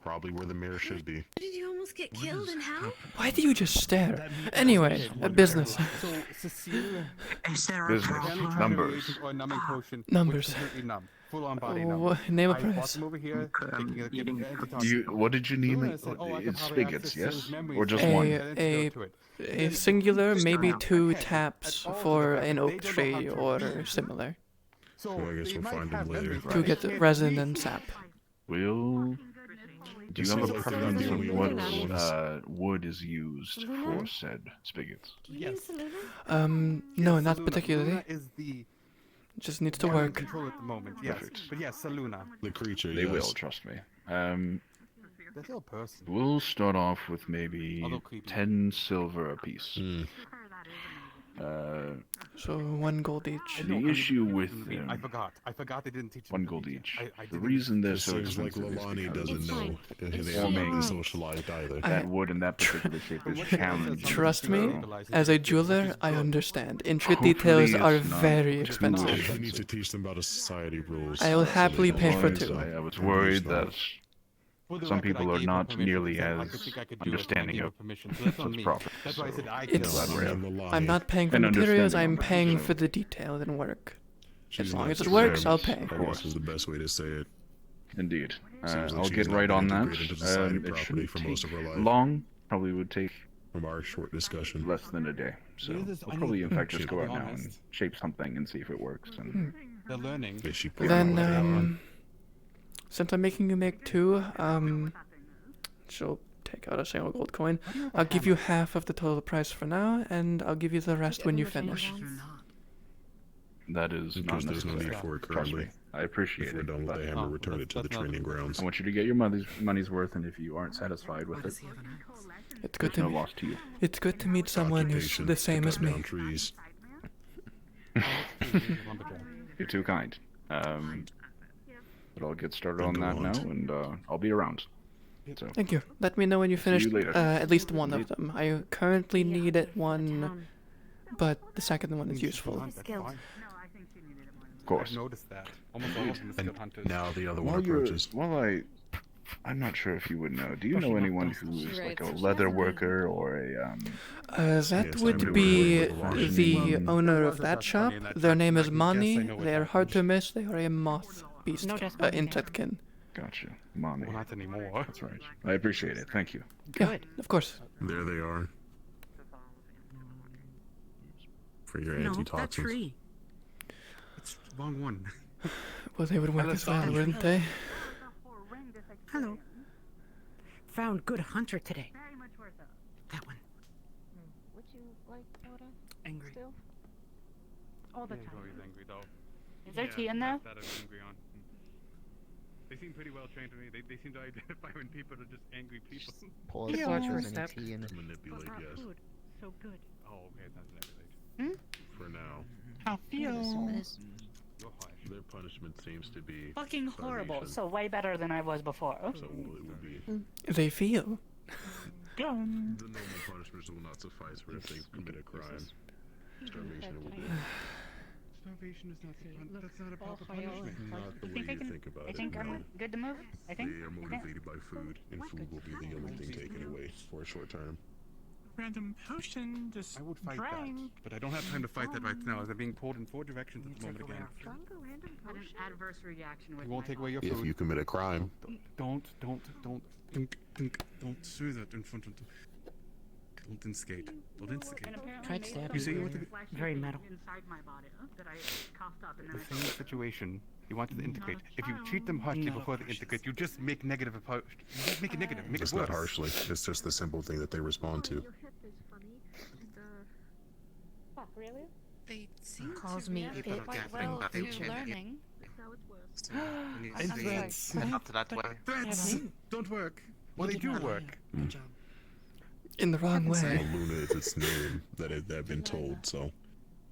Probably where the mayor should be. Did you almost get killed and how? Why do you just stare? Anyway, business. So, Cecile. Is there a Business. problem? Numbers. Or numbing potion. Numbers. Which is completely numb. Full on body numb. Name a I bought price. them over here. Taking a Do you? What did you name it? It's spigots, yes, or just one? A singular, maybe 2 taps for an oak tree or similar. Well, I guess we'll find them later. To get the resin and sap. Will. Do you have a Seems like they're preference the of only what ones. wood is used for said spigots? Yes. No, not particularly. Saluna is the Just needs to one in work. control at the moment. Yes, Perfect. but yes, Saluna. The creature, They yes. will, trust me. They're still a person. We'll start off with maybe Although creepy. 10 silver apiece. So 1 gold each. The issue with I forgot. I forgot they didn't teach me 1 to gold read. each. I The didn't- reason they're It so seems like expensive is Lalani because doesn't know. And they forming haven't socialized either. that wood in that particular shape is challenging. Trust me, as a jeweler, I understand. Intricate Hopefully details are it's not very too expensive. We need to teach them about the society rules. I will happily So they pay don't for use 2. them. I was worried that For the some record, people I are gave her not permission, nearly so I as could think I could do it when I understanding gave her of permission, so that's on such me. profits. That's why I said I It's- killed her. And Lalani. I'm not paying for And materials, I'm understanding of paying it, for the detail and work. She's As long not as it works, I'll deserved, pay. I guess is the best way to say it. Indeed. Seems like I'll she's get not right been on that. integrated into society It properly shouldn't for take most of her life. long. Probably would take From our short discussion. less than a day. So This is- we'll I probably need- in fact just to go be out now and honest. shape something and see if it works. And They're learning. Is she Then, pregnant? since I'm making you make 2, she'll take out a single gold coin. I'll give you half of the total price for now, and I'll give you the rest when you finish. that is not Because there's no necessary. need for it Trust me. currently. I appreciate If we're it. done with but the hammer, return it to the training grounds. I want you to get your money's worth, and if you aren't satisfied with it, It's good there's to no meet. loss to you. It's good to meet someone who's Occupation, the same to as cut me. down trees. You're too kind. But I'll get started on Then that go now, on. and I'll be around. So, Thank you. Let me know when you See you finish later. at least one of them. I currently need it one, but the second one is useful. Skilled. of course. I've noticed that. Almost all of them are skilled hunters. Now the other one While you're, approaches. I'm not sure if you would know. Do you know anyone who's like a leather worker or a That Yes, would I'm be aware. the owner of that shop. Their name is Mani. I know what They are that hard to miss. They are a moth beast, No, that's Mani. insectkin. Gotcha, mommy? Well, not anymore. That's right. I appreciate it. Thank you. Yeah, of course. There they are. For your No, that antitoxins. tree. It's the wrong one. Well, they would work as well, Understand. wouldn't they? Hello. Found good hunter today. That one. Would you like soda? Angry. Still? All the Yeah, time. he's always angry though. Is there tea in there? That I'm angry on. They seem pretty well trained to me. They seem to identify when people are just angry people. Pull out yeah, first step. Manipulate, yes. Food. So good. Oh, okay, it's not manipulate. For now. How feels? You're harsh. Their punishment seems to be Fucking horrible. starvation. So way better than I was before. So it would be They feel. the normal punishments will not suffice for if they commit a crime. Starvation will be. Starvation is not that's not a proper Ohio. punishment. Not the You way think I you can? think about I it. think no. I'm good to move. I think. They are motivated by food, and food will be the only thing taken away for a short term. Random potion, just I would fight drank. that, but I don't have time to fight that right now. They're being pulled in 4 directions at the moment again. Had an adverse reaction with We won't my take away your If food. you commit a crime, Don't say that in front of them. Don't instigate. Don't instigate. Tried stabbing You see you. what the Very metal. inside my body that I coughed up and then the same situation. You wanted to integrate. If you treat them harshly before they integrate, you just make negative. You just make it negative. Make it's it worse. not harshly. It's just the simple thing that they respond to. Fuck, really? They seem Calls to me react it. quite well to learning. Up to that way. Threats don't work. Well, they do work. In the wrong Well, way. Luna is its name that they've been told, so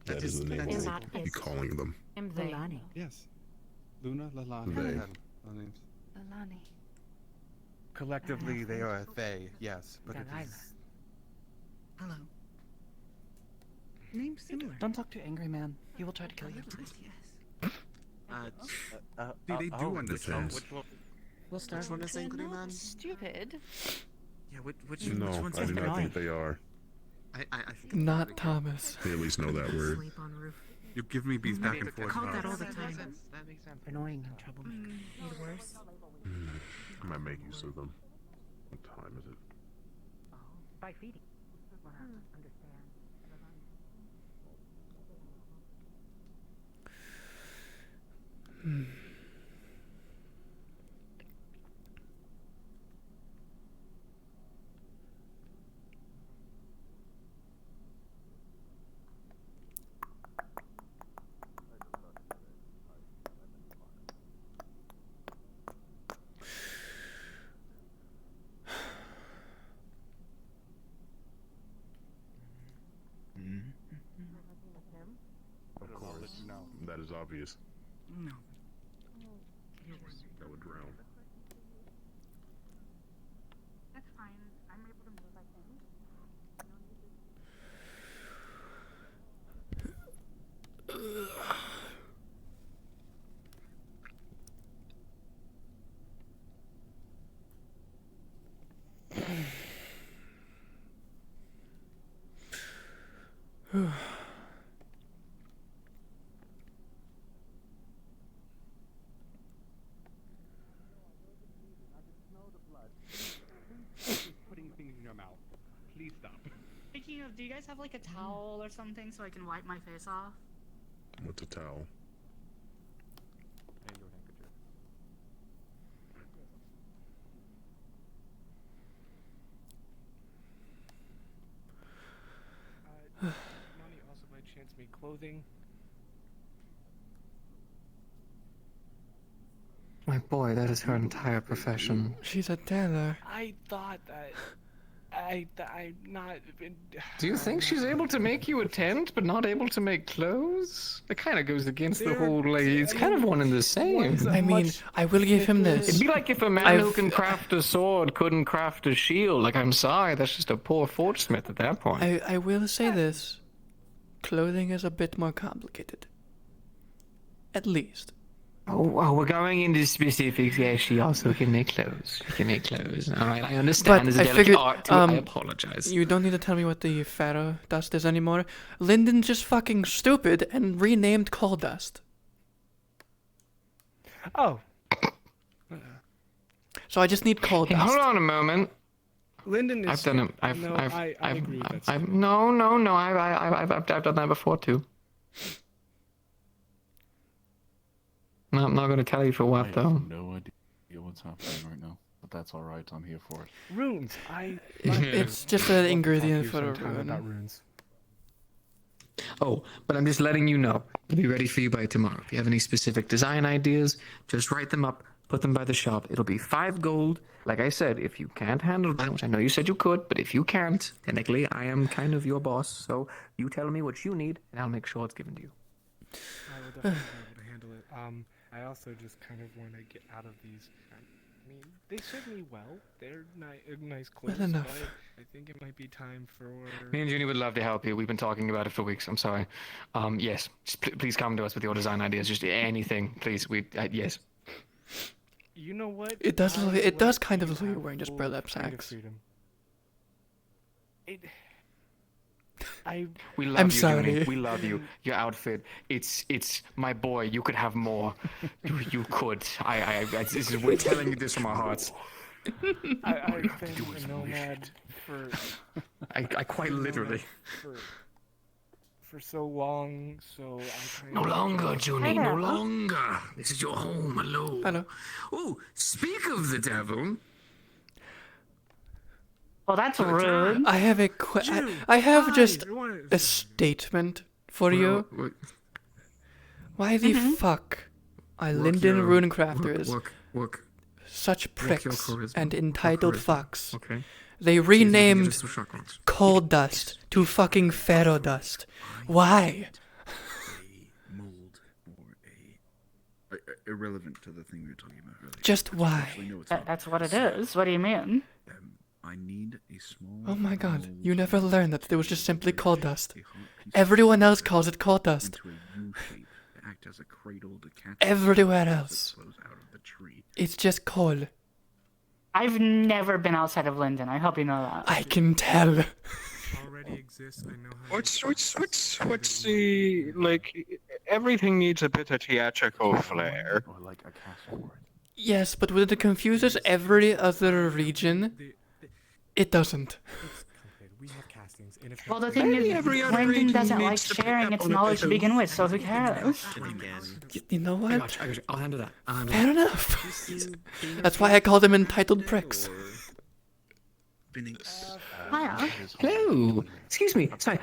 that is the name we'll be calling them. Lilani. Yes. Luna, Lalani. They. Our names. Alani. Collectively, they are they. Yes, but it is. Hello. Name's similar. Don't talk to angry man. He will try to kill you. They do understand. We'll start. Which one is angry man? Stupid. Yeah, which No, one's I do not annoying? think they are. I think Not Thomas. They at least know that word. Sleep on roof. You give me bees back and forth. Called that all the That time. makes sense. That makes sense. Annoying and troublemaker. Made worse. I might make use of them. What time is it? By feeding. Understand. Of course. That is obvious. No. That would drown. That's fine. I'm able to move, I think. Putting things in your mouth. Please stop. Speaking of, do you guys have like a towel or something so I can wipe my face off? What's a towel? And your handkerchief. Mommy also by chance made clothing. My boy, that is her entire profession. She's a tailor. I thought that. I'm not. Do you think she's able to make you a tent, but not able to make clothes? It kind of goes against the whole, like, it's kind of one and the same. I mean, I will give him this. It'd be like if a man who can craft a sword couldn't craft a shield. Like, I'm sorry, that's just a poor forgesmith at that point. I will say this. Clothing is a bit more complicated. At least. Oh, we're going into specifics. Yeah, she also can make clothes. She can make clothes. All right, I understand. There's a delicate art to it. I apologize. You don't need to tell me what the Pharaoh dust is anymore. Lyndon's just fucking stupid and renamed coal dust. Oh. So I just need coal Hey, dust. hold on a moment. Lyndon is. I've done it. I agree with that. I've no. I've done that before too. No, I'm not going to tell you for what though. I have no idea what's happening right now, but that's all right. I'm here for it. Runes. It's just an ingredient for a rune. Runes. Oh, but I'm just letting you know. It'll be ready for you by tomorrow. If you have any specific design ideas, just write them up, put them by the shop. It'll be 5 gold. Like I said, if you can't handle that, which I know you said you could, but if you can't, technically I am kind of your boss, so you tell me what you need, and I'll make sure it's given to you. I will definitely be able to handle it. but I also just kind of want to get out of these. I mean, they serve me well. They're nice clothes, Well enough. but I think it might be time for. Me and Junie would love to help you. We've been talking about it for weeks. I'm sorry. Yes, just please come to us with your design ideas. Just anything, please. Yes. You know what? It does kind of look like you're wearing just burlap sacks. We love I'm you, sorry. Junie. We love you. Your outfit. It's my boy. You could have more. You could. We're telling you this from our hearts. I've been a nomad for. I quite literally. For so long, so I kind No of longer, just- Junie. No longer. This is your home. Hello. Hello. Oh, speak of the devil. Well, that's rude. I have I have just a statement for you. Why the fuck are Linden Rune Crafters such pricks and entitled fucks? Okay. They renamed coal dust to fucking ferro dust. Why? Mold or a irrelevant to the thing we were talking about earlier. Just why? Actually, no, it's not. That's what it is. What do you mean? I need a small. Oh my god, you never learned that it was just simply coal dust. Everyone else calls it coal dust. Into a U-shape to act as a cradle to catch Everywhere as it else. flows out of the tree. It's just coal. I've never been outside of Linden. I hope you know that. I can tell. already exists. I know how. What's the like? Everything needs a bit of theatrical flair. Or like a castle. Yes, but when it confuses every other region, it doesn't. We have castings, and if Well, the thing is, Linden doesn't like sharing its knowledge to begin with, so who cares? You know what? I got you. I'll handle that. Fair enough. That's why I call them entitled pricks. Hiya. Hello. Excuse me. Sorry.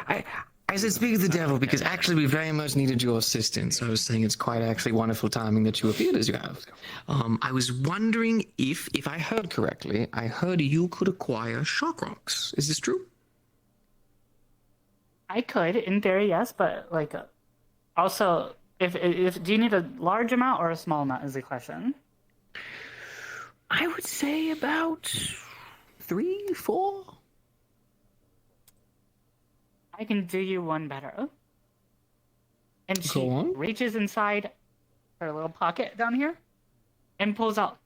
I said speak of the devil because actually we very much needed your assistance. I was saying it's quite actually wonderful timing that you appeared as you have. I was wondering if I heard correctly, I heard you could acquire shock rocks. Is this true? I could, in theory, yes, but like, also, if do you need a large amount or a small amount? Is the question. I would say about 3, 4. I can do you one better. And she Go on. reaches inside her little pocket down here and pulls out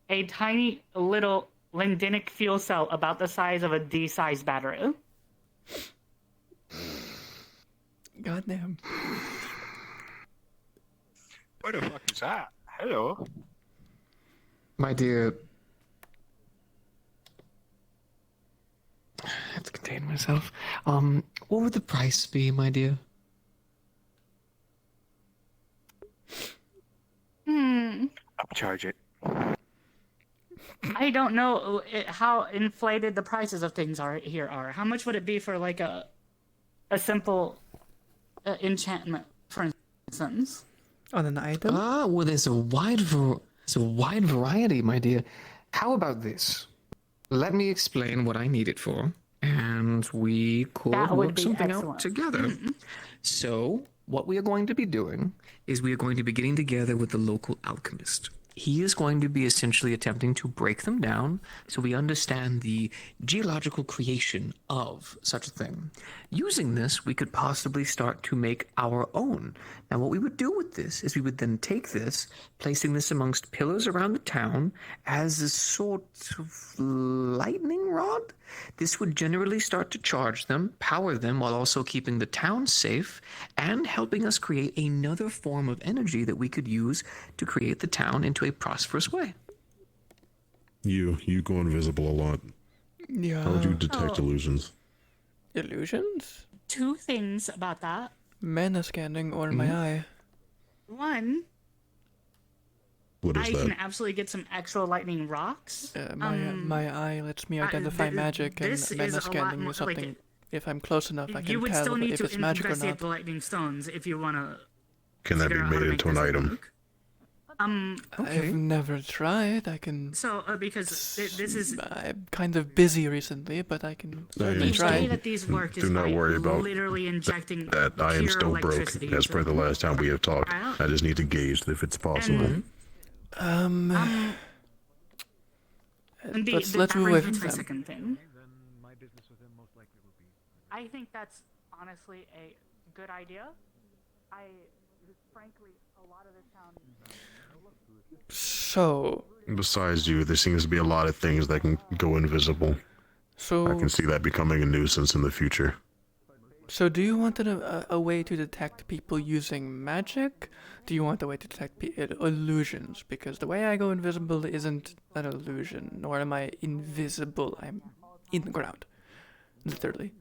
a tiny little Lindenic fuel cell about the size of a D-sized battery. Goddamn. What the fuck is that? Hello. My dear, I have to contain myself. What would the price be, my dear? Upcharge it. I don't know how inflated the prices of things are. How much would it be for like a simple enchantment, for instance? On an item? Well, there's a wide variety, my dear. How about this? Let me explain what I need it for, and we could That would work be something excellent. out together. So, what we are going to be doing is we are going to be getting together with the local alchemist. He is going to be essentially attempting to break them down so we understand the geological creation of such a thing. Using this, we could possibly start to make our own. Now, what we would do with this is we would then take this, placing this amongst pillars around the town as a sort of lightning rod. This would generally start to charge them, power them, while also keeping the town safe and helping us create another form of energy that we could use to create the town into a prosperous way. You go invisible a lot. Yeah. How would you detect Oh. illusions? Illusions? 2 things about that. Mana scanning or my eye? One, What is I that? can absolutely get some actual lightning rocks. My eye lets me identify magic, and this is a mana lot scanning more- is something. like, if I'm close enough, I you can would tell still need if to it's magic or investigate not. the lightning stones if you want to. Can that be made into an item? I've never tried. I can. So, because this is. I'm kind of busy recently, but I can certainly The try. way that these work is Do not by worry about literally injecting that. I am pure still broke, electricity as into per the them. last time we have talked. I just need to gauge if it's possible. And let's that move brings away me from to my them. second thing. I think that's honestly a good idea. Frankly, a lot of this town. So. Besides you, there seems to be a lot of things that can go invisible. So. I can see that becoming a nuisance in the future. So do you want a way to detect people using magic? Do you want a way to detect illusions? Because the way I go invisible isn't an illusion, nor am I invisible. I'm in the ground. Literally.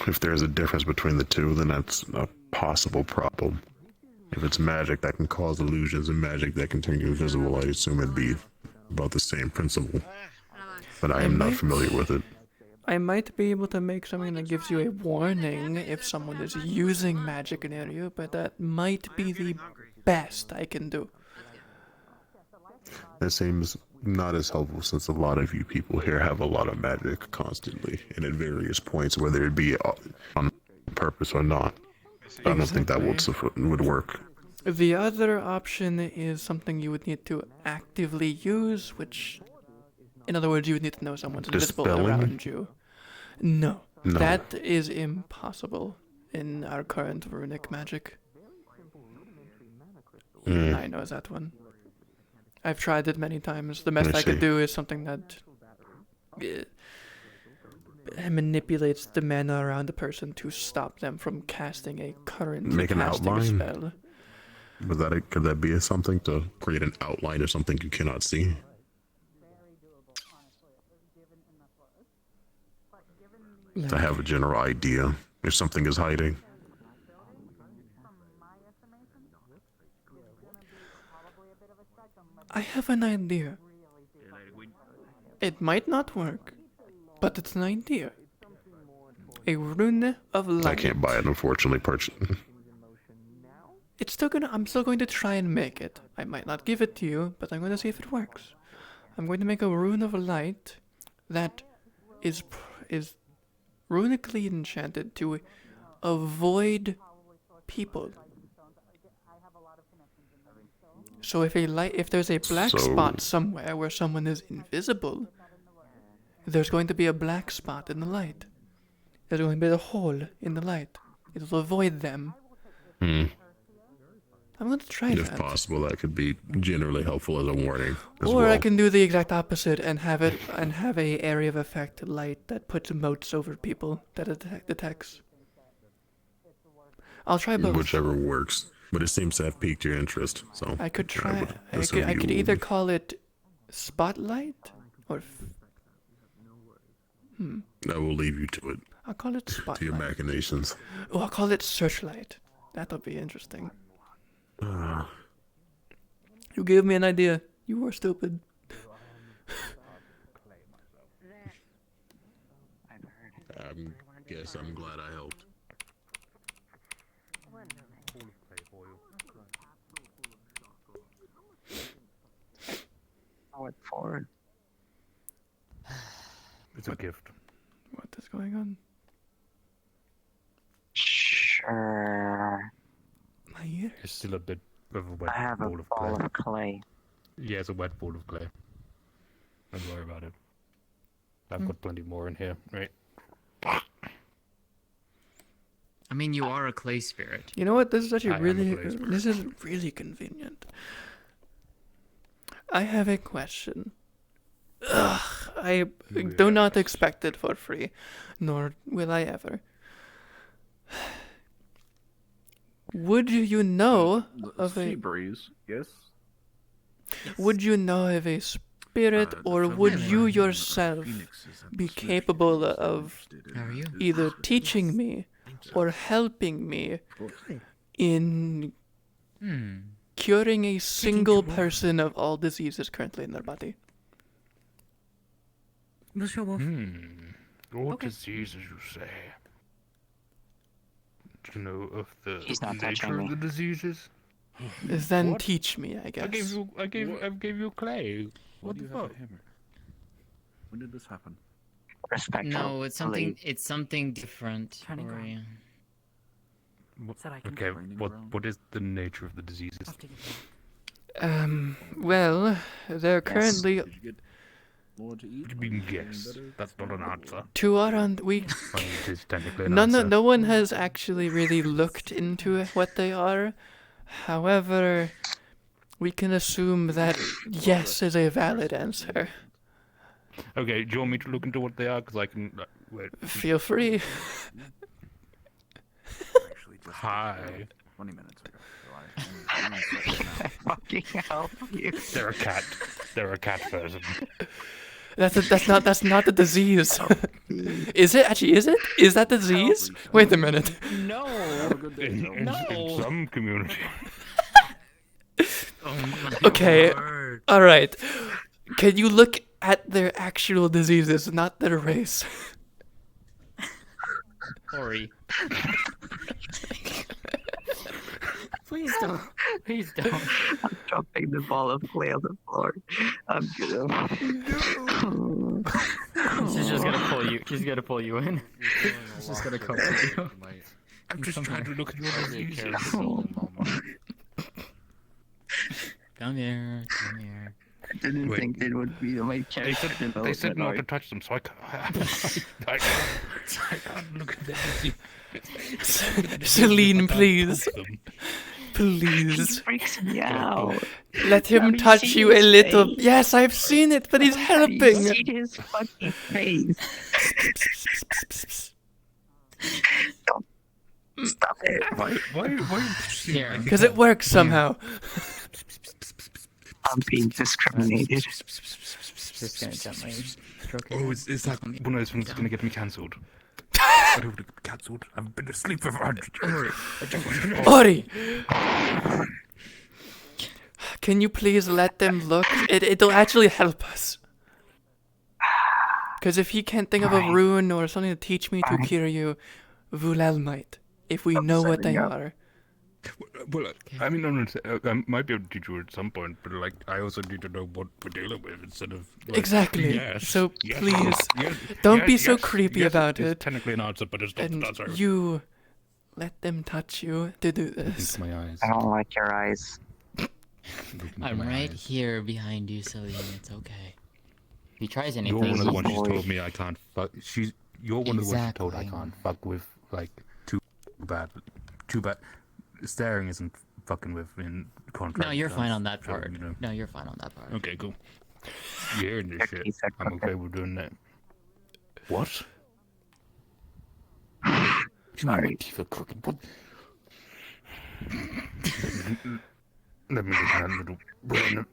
If there's a difference between the two, then that's a possible problem. If it's magic that can cause illusions and magic that can turn you invisible, I assume it'd be about the same principle. But I am not familiar with it. I might be able to make something that gives you a warning if someone is using magic in an area, but that might be the best I can do. That seems not as helpful since a lot of you people here have a lot of magic constantly and at various points, whether it be on purpose or not. I don't think that would work. The other option is something you would need to actively use, which, in other words, you would need to know someone's invisible around you. No, that is impossible in our current runic magic. I know that one. I've tried it many times. The best I could do is something that manipulates the mana around the person to stop them from casting a currently casting spell. Was that could that be something to create an outline of something you cannot see? To have a general idea if something is hiding. I have an idea. It might not work, but it's an idea. A rune of light. I can't buy it, unfortunately. It's still I'm still going to try and make it. I might not give it to you, but I'm going to see if it works. I'm going to make a rune of light that is runically enchanted to avoid people. So if there's a black spot somewhere where someone is invisible, there's going to be a black spot in the light. There's going to be a hole in the light. It'll avoid them. I'm going to try that. If possible, that could be generally helpful as a warning. Or I can do the exact opposite and have a area of effect light that puts motes over people that it detects. I'll try both. Whichever works, but it seems to have piqued your interest. So I could try. I could either call it spotlight or. I will leave you to it. I'll call it spotlight. To your machinations. Oh, I'll call it searchlight. That'll be interesting. You gave me an idea. You were stupid. I guess I'm glad I helped. What for? It's a gift. What is going on? Sure. My ears. It's still a bit of a wet I have ball a of ball clay. of clay. Yeah, it's a wet ball of clay. Don't worry about it. I've got plenty more in here, right? I mean, you are a clay spirit. You know what? This is actually I am a really. clay spirit. This is really convenient. I have a question. Ugh, I do not expect it for free, nor will I ever. Would you know of a sea breeze? Yes. Would you know of a spirit, or would you yourself be capable of either teaching me or helping me in curing a single person of all diseases currently in their body? What diseases you say? to know of the He's not touching nature me. of the diseases? Then What? teach me, I guess. I gave you clay. What What do the you have fuck? a hammer? When did this happen? Respectful. No, it's something different. Turning for ground. you. Said I can Okay, what is the nature of the diseases? Well, they're currently Did you get more to eat? What do you mean yes? That's not an answer. to our we. I mean, it is technically an No, answer. no one has actually really looked into what they are. However, we can assume that yes is a valid answer. Okay, do you want me to look into what they are? Because I can. Wait. Feel free. Hi. 20 minutes ago. So Fucking hell, you. They're a cat. They're a cat person. That's not the disease. Is it actually? Is it? Is that the disease? Wait a minute. No. In some community. Okay. All right. Can you look at their actual diseases, not their race? Ori. Please don't. Please don't. I'm dropping the ball of clay on the floor. I'm gonna. She's just gonna pull you. She's gonna pull you in. She's just gonna cover you. I'm just trying to look at your diseases. Come here. Come here. I didn't think it would be my character development. They said not to arc. touch them, so I can't look at them. Celine, please. He Please. freaks me out. Let him Have you touch seen you a his little. face? Yes, I've seen it, but he's Have you helping. seen his fucking face? Stop it. Why Here. Because it works somehow. I'm being discriminated. Just gonna gently stroke it. Oh, is that one of those things that's gonna get me cancelled? I don't get cancelled. I've been asleep for 100 years. Ori! Can you please let them look? It'll actually help us. Because if he can't think of a rune or something to teach me to cure you, Vulel might. If we know what they are. Well, I mean, I might be able to teach you at some point, but like, I also need to know what we're dealing with instead of. Like, Exactly. Yes, So yes, please, yes, don't yes, be so yes, creepy yes, about it's it. technically an answer, but it's not And an answer. you let them touch you to do this. My eyes. I don't like your eyes. I'm right here behind you, Celine. It's okay. If he tries anything, You're one of the ones who's boy. told me I can't fuck. You're one of the ones who's told I Exactly. can't fuck with like too bad. Staring isn't fucking with in contract. No, you're fine terms, on that so, part. you know. No, you're fine on that part. Okay, cool. You're hearing this shit. I'm okay with doing that. What? Sorry. My teeth are crooked. What? Let me look at that little brain.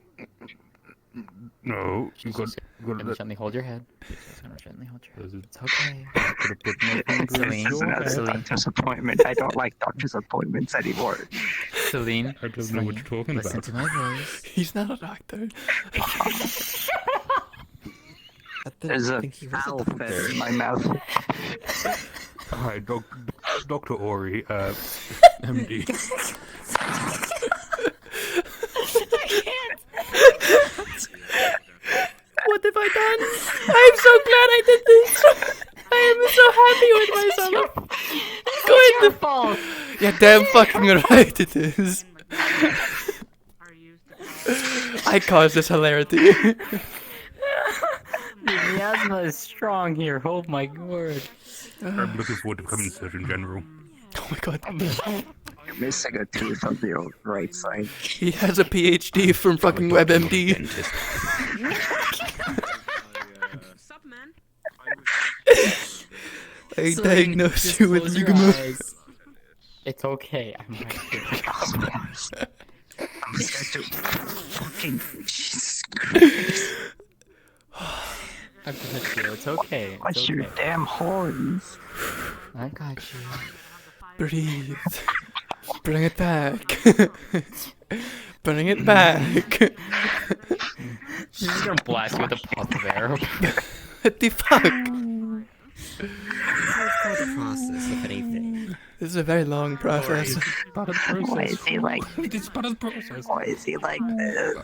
No, you got. Gonna gently hold your head. Just gonna gently hold your head. It's okay. Could put my finger in This is your a head. doctor's appointment. I don't like doctor's appointments anymore. Celine, I don't know what you're talking listen about. to my voice. He's not a doctor. There's a foul feather in my mouth. Hi, Dr. Ori, MD. What have I done? I'm so glad I did this. I am so happy with myself. Good. Your fault. Yeah, damn fucking right it is. I caused this hilarity. The miasma is strong here. Oh my word. I'm looking forward to becoming a surgeon general. Oh my god. You're missing a tooth on the right side. He has a PhD from fucking WebMD. I Celine, diagnosed just you with close your ligament. eyes. It's okay. I'm right here. I'm scared to fucking Jesus Christ. I got you. It's okay. It's Watch okay. your damn horns. I got you. Breathe. Bring it back. Bring it back. She's just gonna blast you with a puff of air. What the fuck? part of the process, if anything. This is a very long process. Why is he like? It's part of the process. Why is he like this?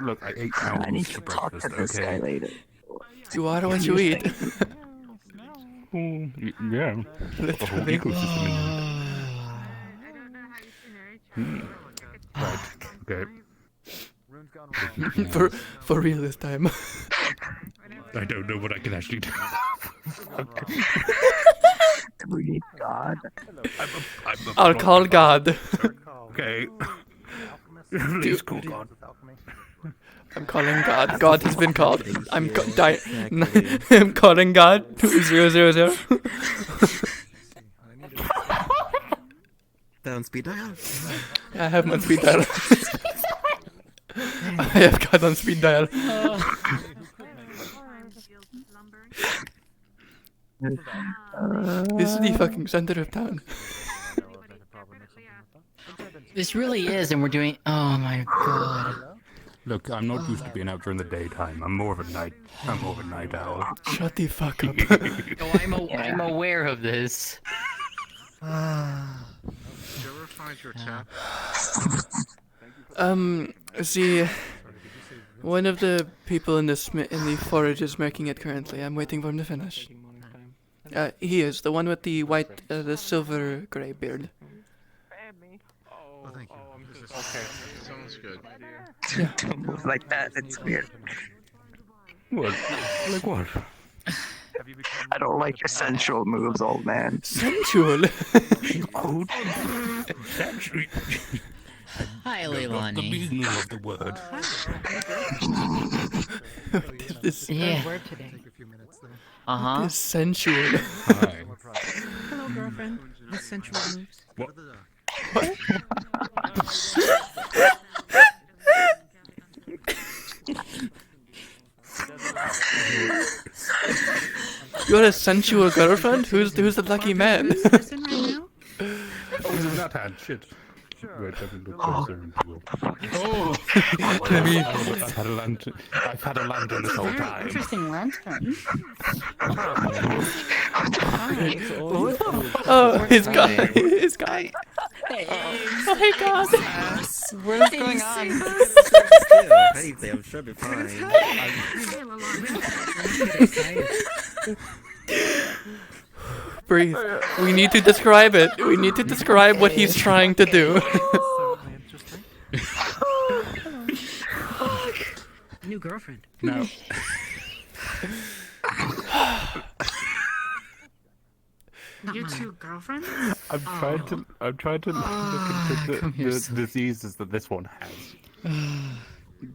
Look, I ate I need owls to for talk to breakfast, this guy okay? later. You are what you eat. Yeah. The whole ecosystem in Right, okay. for real this time. I don't know what I can actually do. We need God. I'll call God. Okay. Please call God. I'm calling God. God has been called. I'm I'm calling God. 000. That on speed dial? I have him on speed dial. I have God on speed dial. This is the fucking center of town. This really is, and we're doing. Oh my god. Look, I'm not used to being out during the daytime. I'm more of a night owl. Shut the fuck up. Oh, I'm aware of this. See, one of the people in the forage is making it currently. I'm waiting for him to finish. He is the one with the white, the silver gray beard. Oh, thank you. Okay, sounds good. Don't move like that. It's weird. What? Like what? I don't like your sensual moves, old man. Sensual? Sensual. Hi, The Leilani. meaning of the word. Yeah. This sensual. Hi. Hello, girlfriend. The sensual moves. What? You're a sensual girlfriend? Who's the lucky man? We've not had shit. Wait, let me look closer into it. Oh, let me. I've had a lantern this whole Very time. interesting lantern. Oh, his guy. His guy. Oh, hey, God. What is going on? Anything, I'm sure it'll be fine. Breathe. We need to describe it. We need to describe what he's trying to do. New girlfriend. No. You two girlfriends? I'm trying to look into the diseases that this one has.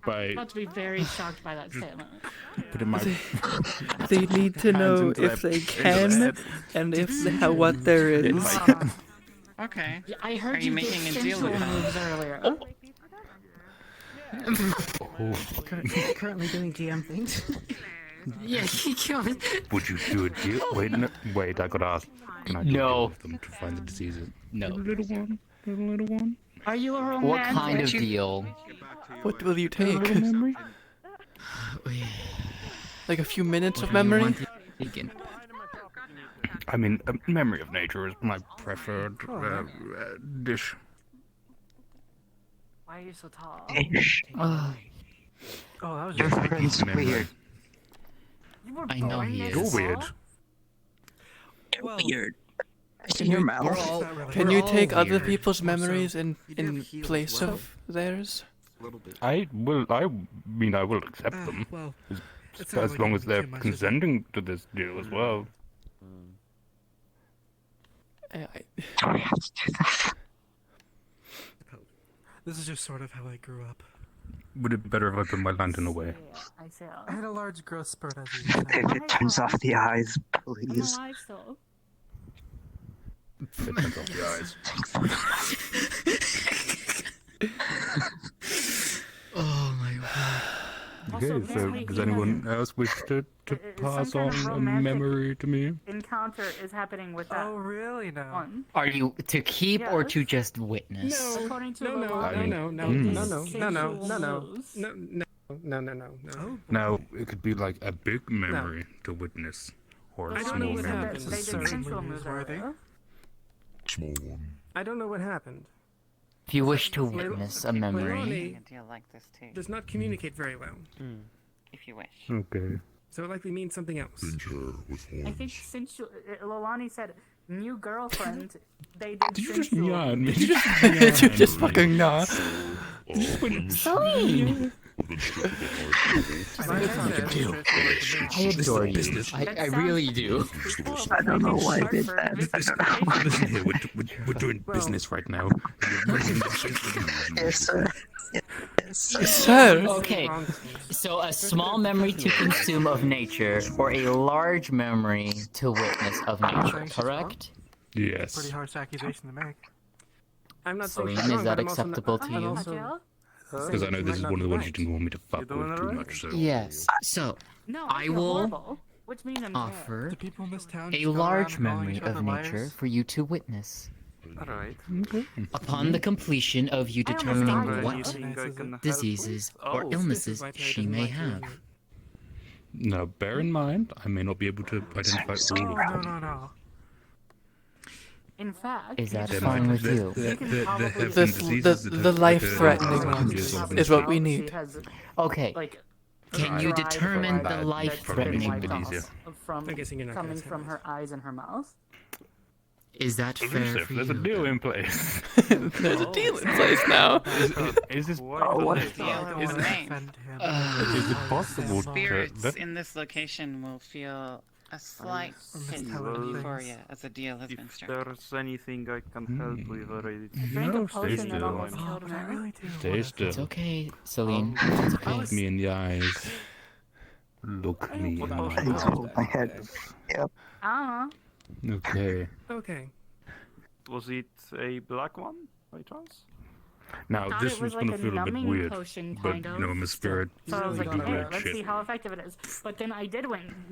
By I'm about to be very shocked by that statement. put in my They need to know if they can and what there is. Okay. Yeah, I heard Are you you making did a deal sensual with them? moves earlier. Currently doing GM things. Yeah, he killed. Would you do a deal? Wait, no, wait, I gotta ask. Can I do a deal with them to find the diseases? No. Little one. Little one. Are you a romantic? What kind of deal? What will you take? Memory? Like a few minutes of What do you memory? want taken? I mean, memory of nature is my preferred dish. Why are you so tall? Oh, that was Your just friend's weird. I know he is. You're weird. Weird. In your mouth. Can you take other people's memories in place of theirs? I mean, I will accept them. well, As long as they're consenting to this deal as well. This is just sort of how I grew up. Would it be better if I put my lantern away? I had a large growth spurt as a If it turns off the eyes, I'm please. alive still. It turns off the eyes. Oh my god. Okay, so does anyone else wish to pass on a memory to me? Encounter is happening with that. Oh, really? No. One. Are you to keep or to just witness? According to No. Now, it could be like a big memory to witness, Or I a don't know small what memory. happened. They did Certainly sensual moves newsworthy. earlier. Small one. I don't know what happened. If you wish to witness a memory, Leilani does not communicate very well. If you wish. Okay. So it likely means something else. I think sensual. Leilani said new girlfriend. They did Did you just sensual. yawn? moves. Did you just Did you just fucking yawn? Celine! I adore you. business. I really do. I don't know why I did that. Listen here, we're doing business right now. Yes, sir. Sir. Okay, so a small memory to consume of nature, or a large memory to witness of nature, correct? Yes. Pretty harsh accusation to make. I'm not Celine, saying is that acceptable to you? Because I know this is one of the ones you didn't want me to fuck with too much, so... Yes. So, No, I feel will horrible, which means I'm offer The people in this town a just go large around calling memory each of other nature liars? for you to witness. Alright. Upon the completion of you I almost determining died. what diseases or illnesses she may have. Now, bear in mind, I may not be able to identify all of them. No. In fact, Is that They're fine not- with the- you? the- the- the heaven The, diseases that the have- life-threatening that have ones diseases is what we She need. has, Okay. like, Can you dried determine blood the that's life-threatening been wiped ones? off from I'm guessing you're not coming gonna say from her eyes and her mouth? Is that fair Elusive, for there's a you? deal in place. There's a deal in place now. Is this... what? Is Is it possible to... Spirits in this location will feel a slight hit of euphoria as a deal has been struck. There's anything I can help with already. Drank a No, stay potion that still. almost killed me. Stay still. It's okay, Celine. It's okay. Look me in the eyes. Look me in the Oh, my head. Yep. Okay. Okay. Was it a black one, by chance? Now, Thought this it was one's like gonna a feel a bit numbing weird, potion, but, kind you of. know, I'm a spirit. So I was like, do okay, weird let's shit. see how effective it is. But then I did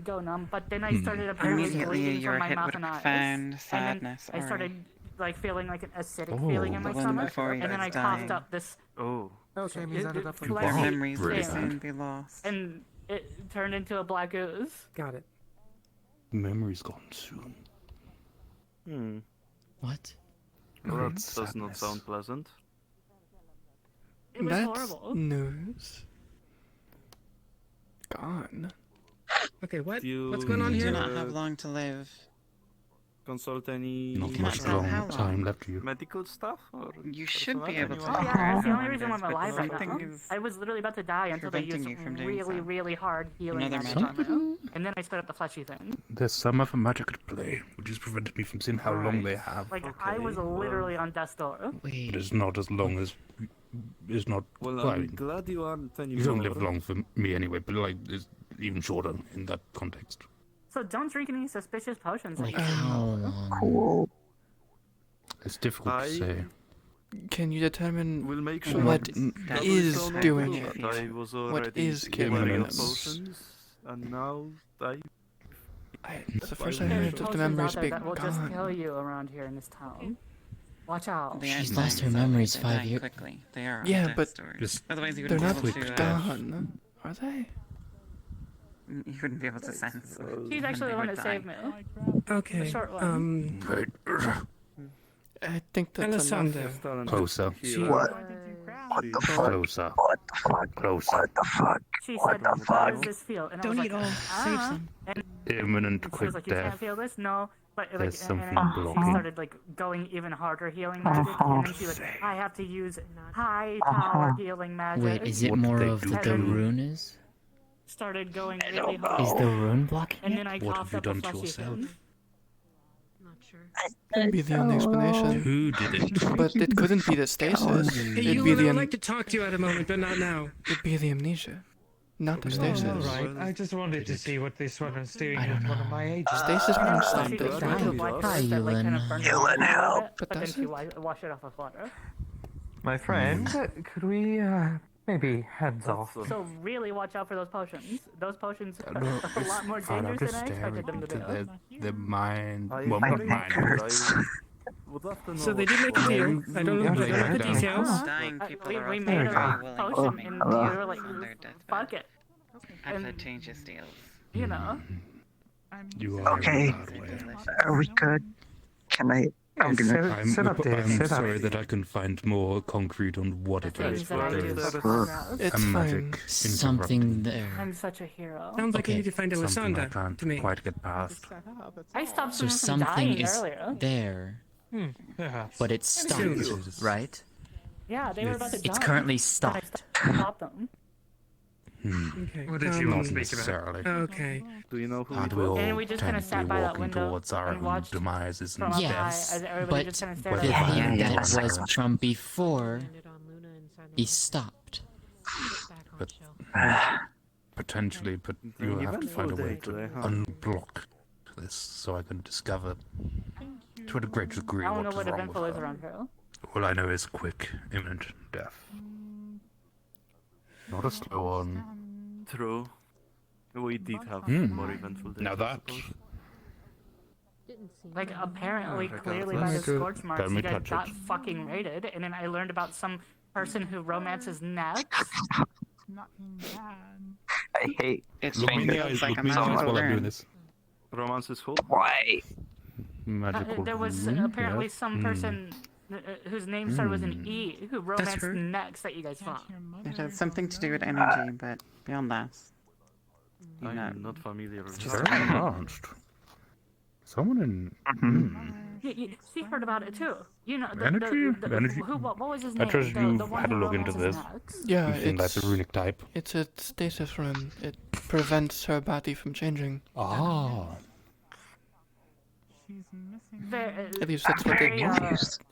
go numb, but then I started apparently Immediately, bleeding you were from my hit mouth with and eyes. profound And then sadness, I started like feeling like an acidic Oh. feeling in my The one stomach, before and you then I was coughed dying. up this. Oh. Okay, means added up. Your fleshy memories will thing, soon be lost. and it turned into a black ooze. Got it. Memory's gone soon. What? Well, that It's does not sadness. sound pleasant. It was That's horrible. news. Gone. Okay, what? You What's going on You here? do not have long to live. Consult any Not You much don't have how long long? time left to you. medical staff? Or You should be able to. Oh yeah, that's the only reason why I'm But alive right something now. is I was literally about to die until they preventing used you from doing really, so. really hard healing Another magic magic. on me. And then I spit up the fleshy thing. There's some other magic at play, which has prevented me from seeing how long they have. Like I was literally on death's door. But it's not as long as... It's not... Well, I'm glad you aren't anymore. You don't live long for me anyway, but like, it's even shorter in that context. So don't drink any suspicious potions. Like anymore. how long? Cool. It's difficult to say. Can you determine We'll make sure what that is someone doing knows it? that I was What already is wary killing of them? potions, and now It's the first I There's heard of the potions memories out there being that will just kill gone. you around here in this town. Watch out. They She's aren't lost her dying memories slowly, 5 they're dying years. quickly. They are on Yeah, death's but doors. Otherwise, you they're wouldn't not be able to. gone, are they? You wouldn't be able to sense. She's when actually they the one would that die. saved me. Okay. The short one. I think that's enough. Alessandra. Closer. What? What the fuck? Closer. What the fuck? Closer. What the fuck? She What said, the how fuck? does this feel? And I Don't was eat like, all. Save some. And Imminent she quick was like, you can't death. feel this? No. But like, There's something and then she blocking. started like going even harder healing magic, and then she was like, I have to use high power healing magic. Wait, is it What more they of do the to you? rune is? Started going really hard. Is the rune blocking And it? then I What coughed have you up a done to fleshy yourself? thing. Not sure. That'd be the only explanation. Who did it? But it couldn't be the stasis. Hey, It'd you be and I the would like to talk to you at a moment, but not now. it'd be the amnesia, not the stasis. Alright, I just wanted to see what this one was doing I don't with one know. of my agents. Stasis And then won't she stop just this. went to a black Hi, curse that like kind of Ewan. burned Ewan, her help. a little bit, But but then does she it? washed it off with water. My friend, could we maybe heads off? So really watch out for those potions. Those potions are No, a lot more it's fine. I'm dangerous just than I staring expected them to into be. their mind. I Well, not think mind. would have to know So they what did make a was deal. going I don't know Yeah, the yeah. details. Dying people We are we often made very a willing potion and we were like, on their deathbed. fuck it. I've And had changes deals. you know, You are Okay. in a bad way. Are we good? Can I? I'm gonna. I'm sorry that I couldn't find more concrete on what it is, but there's It's a magic fine. Something there. I'm such a hero. Sounds like you need to find something I Elisanda can't to me. quite get past. I stopped So someone from something dying is earlier. there, Perhaps. but it's stopped, right? Yeah, they were about to die. It's currently But I stopped. stopped them. Okay. What did you not necessarily. Okay. Do you know who Aren't it we was? all And we just kinda technically sat by that walking window towards our and own watched demises from and up Yes, high as everybody but just kinda the stared thing at that was from before is stopped. But potentially, but you have to find a way to unblock this so I can discover to a great degree I don't what know is what wrong eventful with is her. around here. All I know is quick, imminent death. Not a slow one. True. We did have more eventful days. Now I that. suppose. Like, apparently, check out clearly this. by the Let me scorch marks, let me you guys touch got it. fucking raided, and then I learned about some person who romances next. I hate Look me in the eyes, look me in the eyes while I'm doing this. Romance is full. Why? Magical There was rune, apparently yes. some person whose name started with an E who romanced her? next that you guys fought. It has something to do with energy, but beyond that, you know, I'm not familiar with just Very advanced. Someone in. She heard about it too. You know, Energy? Energy? what was his I name? trust The you've one had a who look into romances this. next. Yeah, You think that's a runic type? It's a stasis rune. It prevents her body from changing. Ah. At least that's what very,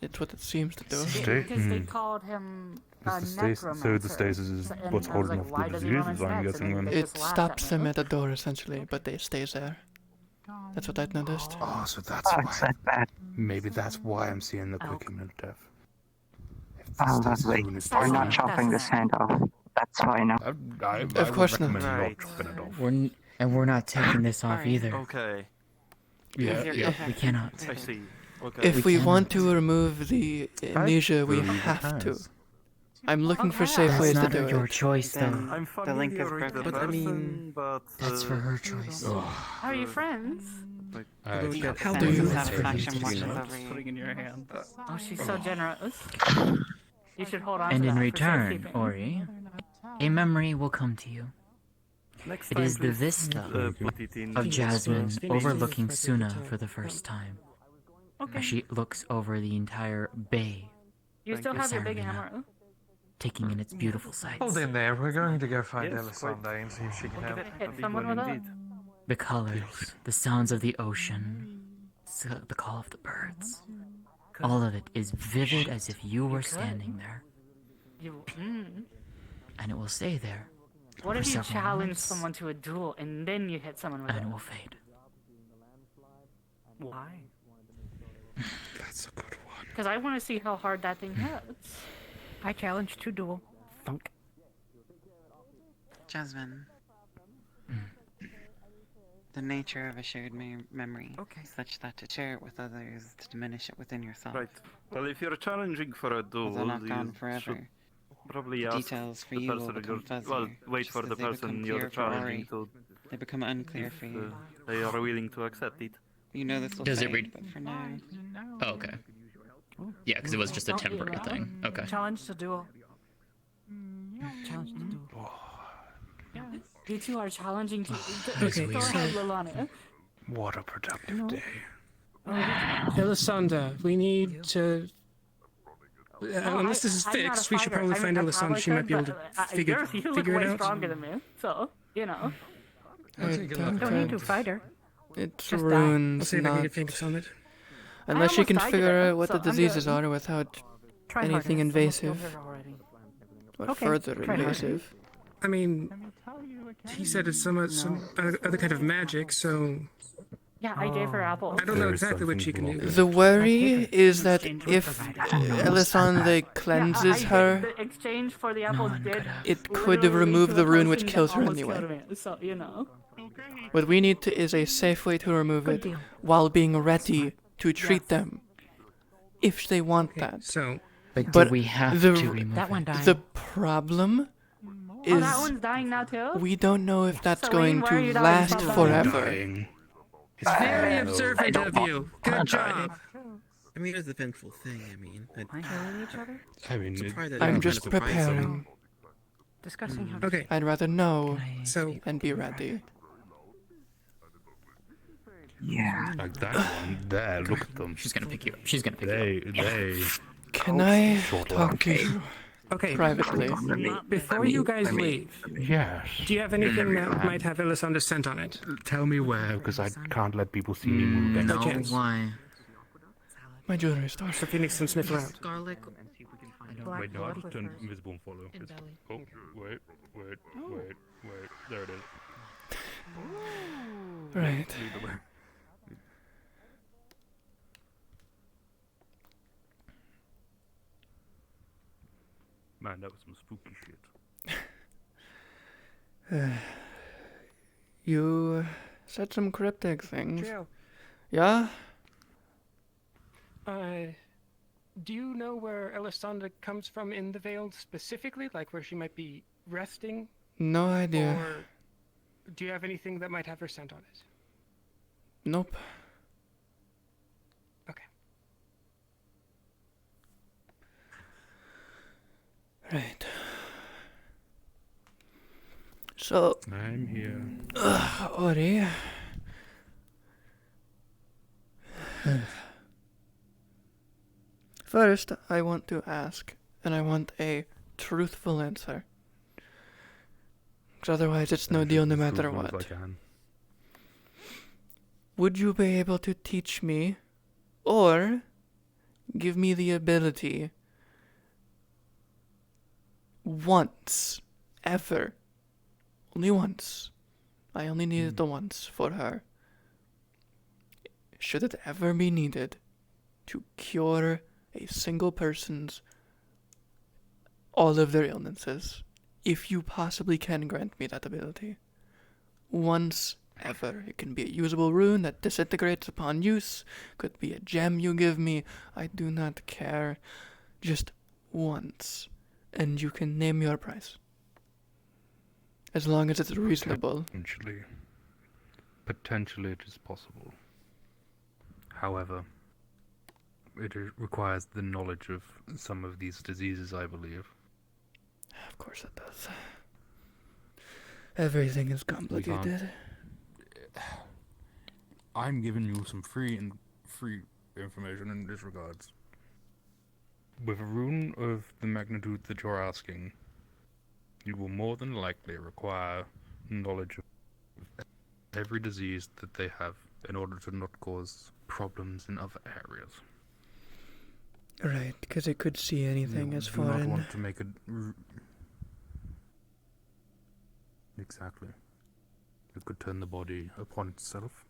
it's what it seems to do. Because they called him a necromancer. So the stasis is And what's I was holding like, off why the does he diseases, romance I'm next? And guessing then then. they It just laughed stops at them me. at the door essentially, but they stays there. That's what I'd noticed. Oh, so that's why. Maybe that's why I'm seeing the quick imminent death. Oh, lovely. We're not chopping this hand off. That's fine now. Of course not. Not chopping it off. We're not taking this off Alright. either. Okay. Yeah. We cannot. I see. Okay. If we want to remove the amnesia, we have to. I'm looking for safe That's ways to not do your it. choice, though. then I'm the link is familiar with the perfect. But I person, mean, but That's for her choice. Are you friends? How do you- satisfaction washes over you. Putting in your hand. Oh, she's so generous. You should hold on And to in that for return, safekeeping. Ori, a memory will come to you. next It time, is the please, vista put it in of Jasmine Finished. overlooking Finished. Suna for the first time. As she looks over the entire bay, You still have your big Saramina, hammer. taking in its beautiful sights. Hold in there. We're going to go find Yes, quite. Elisande and see if she can help. Hit someone with that. The colors, the sounds of the ocean, the call of the birds. All of it is vivid as if you were standing there, and it will stay there. What for if you several challenge months, someone to a duel and then you hit someone with and it? it will fade. Why? That's a good one. Because I want to see how hard that thing hits. I challenge to duel. Thunk. Jasmine. The nature of a shared memory is such that to share it with others is to diminish it within yourself. Right. Well, if you're challenging for a duel, They're not gone you forever. should probably The ask details for the you will person become you're... fuzzier, Well, wait just for as the they become person you're clear for challenging Ori. to... They become unclear if for you. they are willing to accept it. You know this will Does it fade, read- but for now... Oh, okay. Yeah, because it was just a temporary thing. Okay. Challenge to duel. Challenge to duel. You two are challenging to... Okay, Go so- ahead, Lilani. What a productive day. Elisanda, we need to. Unless this is I'm not a fixed, we should fighter. probably I mean, find I Elisanda. probably She might could, be able to but, figure you look figure way it out. stronger than me, so, you know. Don't need to fight her. It's Just runes, I'll see if I can not... get fingers on it. Unless you almost can died figure today, out what so the I'm diseases good. are without Try anything harder. invasive. Or Okay, further try harder. invasive. I mean, he said it's some other kind of magic, so Yeah, I gave her apples. I don't know exactly what she can do. The worry is that if Elisande cleanses Yeah, her, the exchange for the apples did it could literally remove to the a rune which person that kills her almost anyway. killed me, so, you know. What we need to is a safe way to remove it while being ready to treat them. If they want that. So, But do we have the, to remove That one it? died. The problem Oh, that is one's dying now too? we don't know if that's Celine, going why are you to dying last so bad? forever. Dying. Very observant of you. Good job. I mean, it's a vengeful thing. I mean, killing each other? I mean, I'm just preparing. Discussing how Okay. I'd rather know So and be ready. Yeah. Like that one there, look at them. She's gonna pick you up. She's gonna pick you up. They. Can I Short talk to legs. you Okay. privately? Before you guys leave, Yes. do you have anything that might have Elisandre's scent on it? Tell me where, because I can't let people see me moving. By No, chance. why? My jewelry store. So Phoenix can sniff around. Garlic. Wait, no, I just turned invisible and follow. Oh, wait. There it is. Right. Lead the way. Man, that was some spooky shit. You said some cryptic things. Joe. Yeah? Do you know where Elisandra comes from in the Vale specifically? Like where she might be resting? No idea. Or do you have anything that might have her scent on it? Nope. Okay. Right. So. I'm here. Ori. First, I want to ask, and I want a truthful answer. Because otherwise, it's no deal no matter what. Would you be able to teach me, or give me the ability, once, ever, only once, I only needed the once for her, should it ever be needed, to cure a single person's all of their illnesses, if you possibly can grant me that ability. Once ever. It can be a usable rune that disintegrates upon use, could be a gem you give me, I do not care. Just once. And you can name your price. As long as it's reasonable. Potentially it is possible. However, it requires the knowledge of some of these diseases, I believe. Of course it does. Everything is complicated. I'm giving you some free information in this regards. With a rune of the magnitude that you're asking, you will more than likely require knowledge of every disease that they have in order to not cause problems in other areas. Right, because it could see anything as foreign. You do not want to make a... Exactly. It could turn the body upon itself.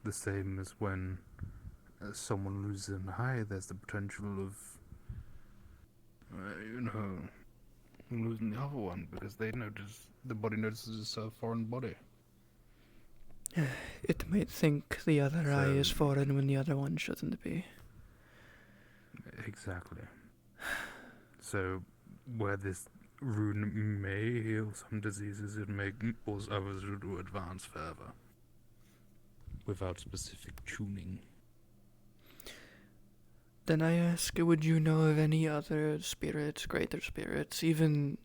The same as when someone loses an eye, there's the potential of, losing the other one because the body notices a foreign body. It might think the other eye is foreign when the other one shouldn't be. Exactly. So, where this rune may heal some diseases, it may cause others to advance further. Without specific tuning. Then I ask, would you know of any other spirits, greater spirits, even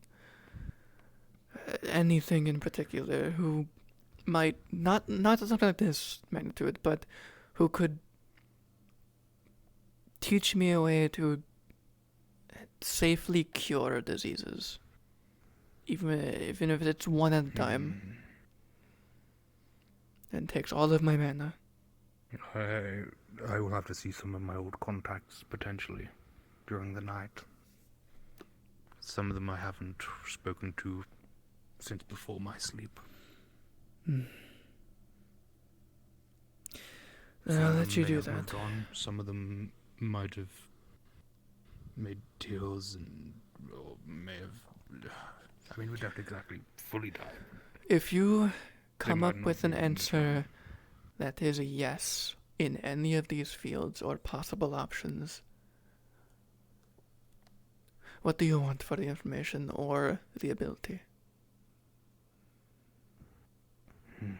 anything in particular, who might, not something like this magnitude, but who could teach me a way to safely cure diseases? Even if it's one at a time. And takes all of my mana. I will have to see some of my old contacts, potentially, during the night. Some of them I haven't spoken to since before my sleep. Then I'll let you do that. Moved on. Some of them might have made deals or may have... I mean, we don't exactly fully die. If you come up with an answer that is a yes in any of these fields or possible options, what do you want for the information or the ability? I mean,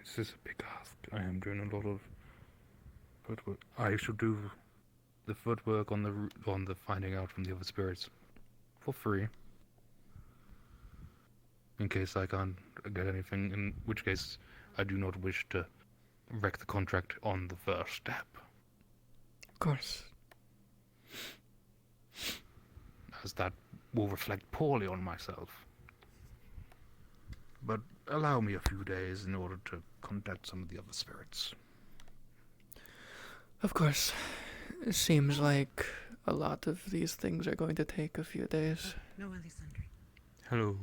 it's just a big ask. I am doing a lot of footwork. I should do the footwork on the finding out from the other spirits for free. In case I can't get anything, in which case I do not wish to wreck the contract on the first step. Of course. As that will reflect poorly on myself. But allow me a few days in order to contact some of the other spirits. Of course. It seems like a lot of these things are going to take a few days. No, Alessandro. Hello.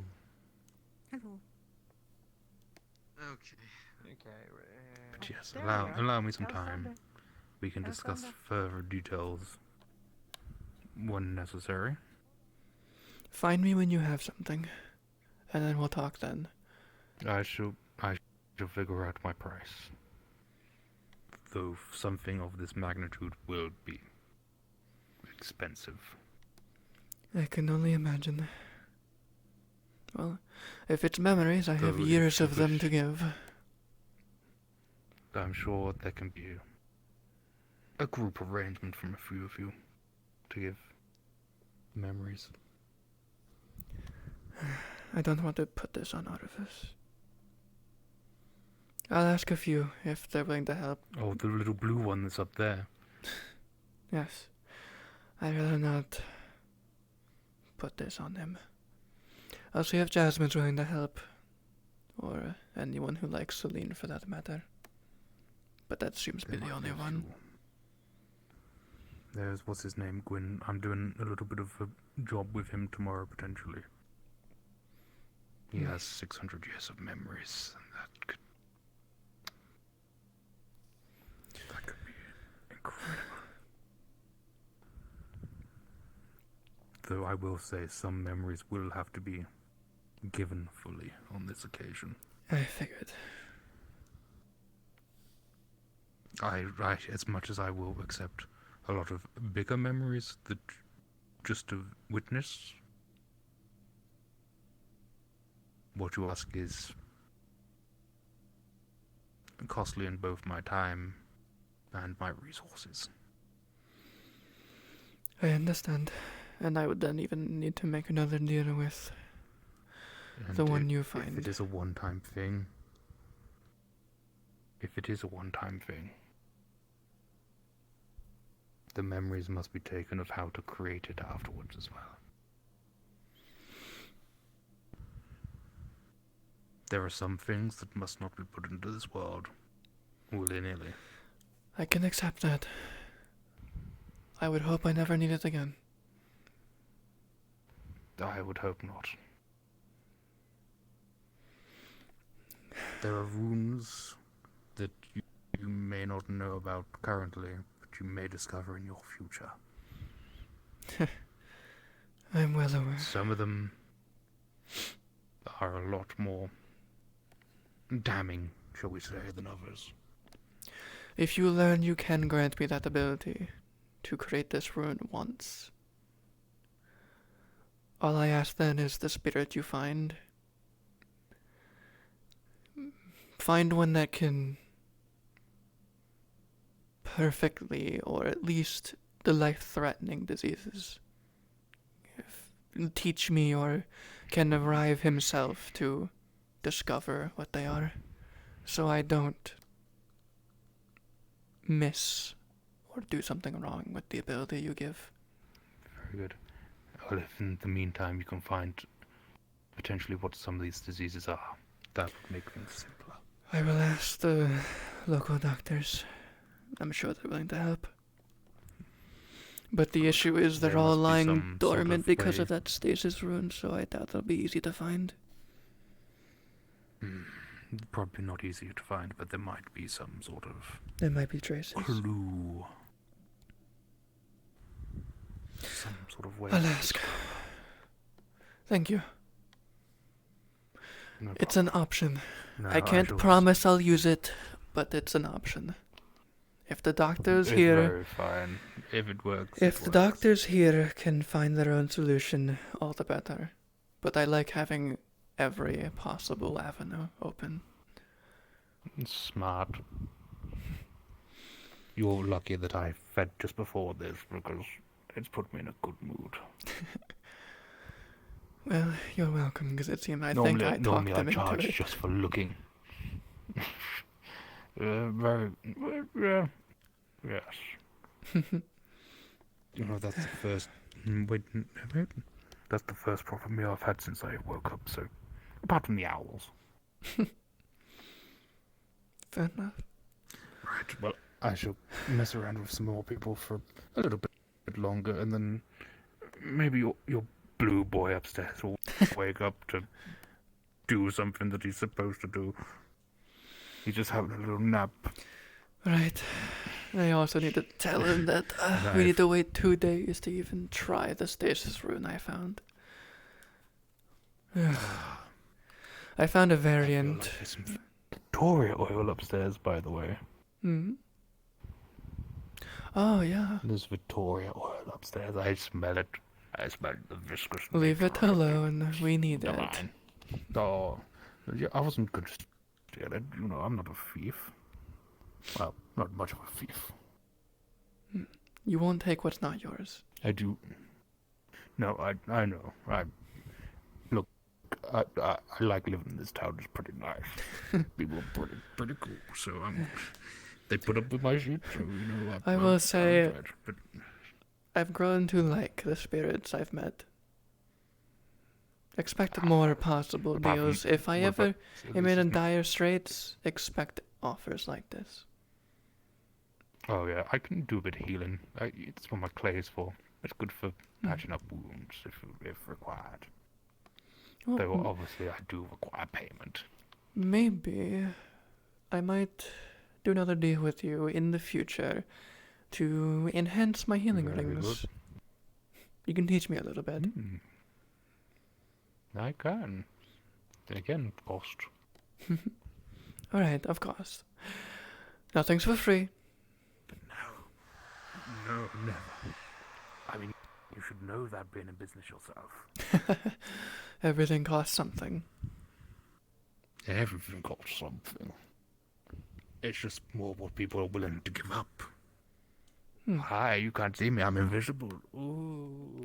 Hello. Okay. But yes, allow me some time. We can discuss further details when necessary. Find me when you have something, and then we'll talk then. I shall figure out my price. Though something of this magnitude will be expensive. I can only imagine. Well, if it's memories, I have Though years if of you them wish, to give. I'm sure there can be a group arrangement from a few of you to give memories. I don't want to put this on Artifice. I'll ask a few if they're willing to help. Oh, the little blue one that's up there. Yes. I'd rather not put this on him. I'll see if Jasmine's willing to help. Or anyone who likes Celine for that matter. But that seems to be the only one. There's, what's his name, Gwyn. I'm doing a little bit of a job with him tomorrow, potentially. He has 600 years of memories, and that could be incredible. Though I will say some memories will have to be given fully on this occasion. I figured. I as much as I will accept a lot of bigger memories that just to witness, what you ask is costly in both my time and my resources. I understand. And I would then even need to make another deal with the one you find. If it is a one-time thing, the memories must be taken of how to create it afterwards as well. There are some things that must not be put into this world willy-nilly. I can accept that. I would hope I never need it again. I would hope not. There are runes that you may not know about currently, but you may discover in your future. I'm well aware. Some of them are a lot more damning, shall we say, than others. If you learn you can grant me that ability to create this rune once, all I ask then is the spirit you find. Find one that can perfectly, or at least the life-threatening diseases, teach me or can arrive himself to discover what they are, so I don't miss or do something wrong with the ability you give. Very good. Well, if in the meantime you can find potentially what some of these diseases are, that would make things simpler. I will ask the local doctors. I'm sure they're willing to help. But the issue is they're all lying dormant because of that stasis rune, so I doubt they'll be easy to find. Probably not easy to find, but there might be some sort of... There might be traces. Clue. Some sort of way. I'll ask. Thank you. No it's an option. No, I can't promise I'll use it, but it's an option. If the doctors here... Very fine. If it works, If the doctors here can find their own solution, all the better. But I like having every possible avenue open. Smart. You're lucky that I fed just before this because it's put me in a good mood. Well, you're welcome, because it seemed I Normally, think I normally talked I them into charge it. just for looking. Very, yeah, yes. You know, that's the first. Wait, that's the first proper meal I've had since I woke up. So, apart from the owls. Fair enough. Right. Well, I shall mess around with some more people for a little bit longer, and then maybe your blue boy upstairs will wake up to do something that he's supposed to do. He's just having a little nap. Right. I also need to tell him that we need to wait 2 days to even try the stasis rune I found. I found a variant. There's some Victoria oil upstairs, by the way. Hmm? Oh, yeah. There's Victoria oil upstairs. I smell it. I smell the viscous. Leave it alone. We need it. Oh, yeah, I wasn't going to steal it. You know, I'm not a thief. Well, not much of a thief. You won't take what's not yours. I do. No, I know. Look, I like living in this town. It's pretty nice. People are pretty cool. So they put up with my shit. So you know, I will say, but I've grown to like the spirits I've met. Expect more possible deals. If I ever am in dire straits, expect offers like this. Oh yeah, I can do a bit of healing. It's what my clay is for. It's good for patching up wounds if required. Well, Though obviously I do require payment. Maybe I might do another deal with you in the future to enhance my healing rings. Good. You can teach me a little bit. I can. Then again, cost. Alright, of course. Nothing's for free. No, never. I mean, you should know that being in business yourself. Everything costs something. Everything costs something. It's just more what people are willing to give up. Hi, you can't see me. I'm invisible. Ooh.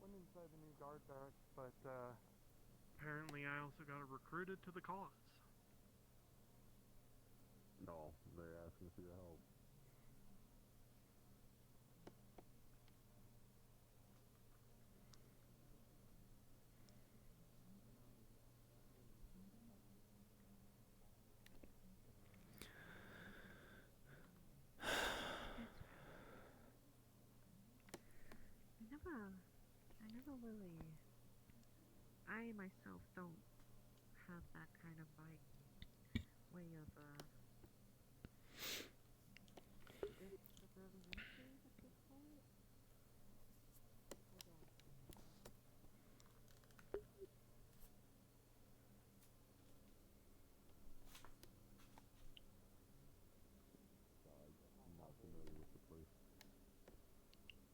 Went inside the new guard barracks, but apparently I also got recruited to the cause. No, they're asking for your help. I never really, I myself don't have that kind of like way of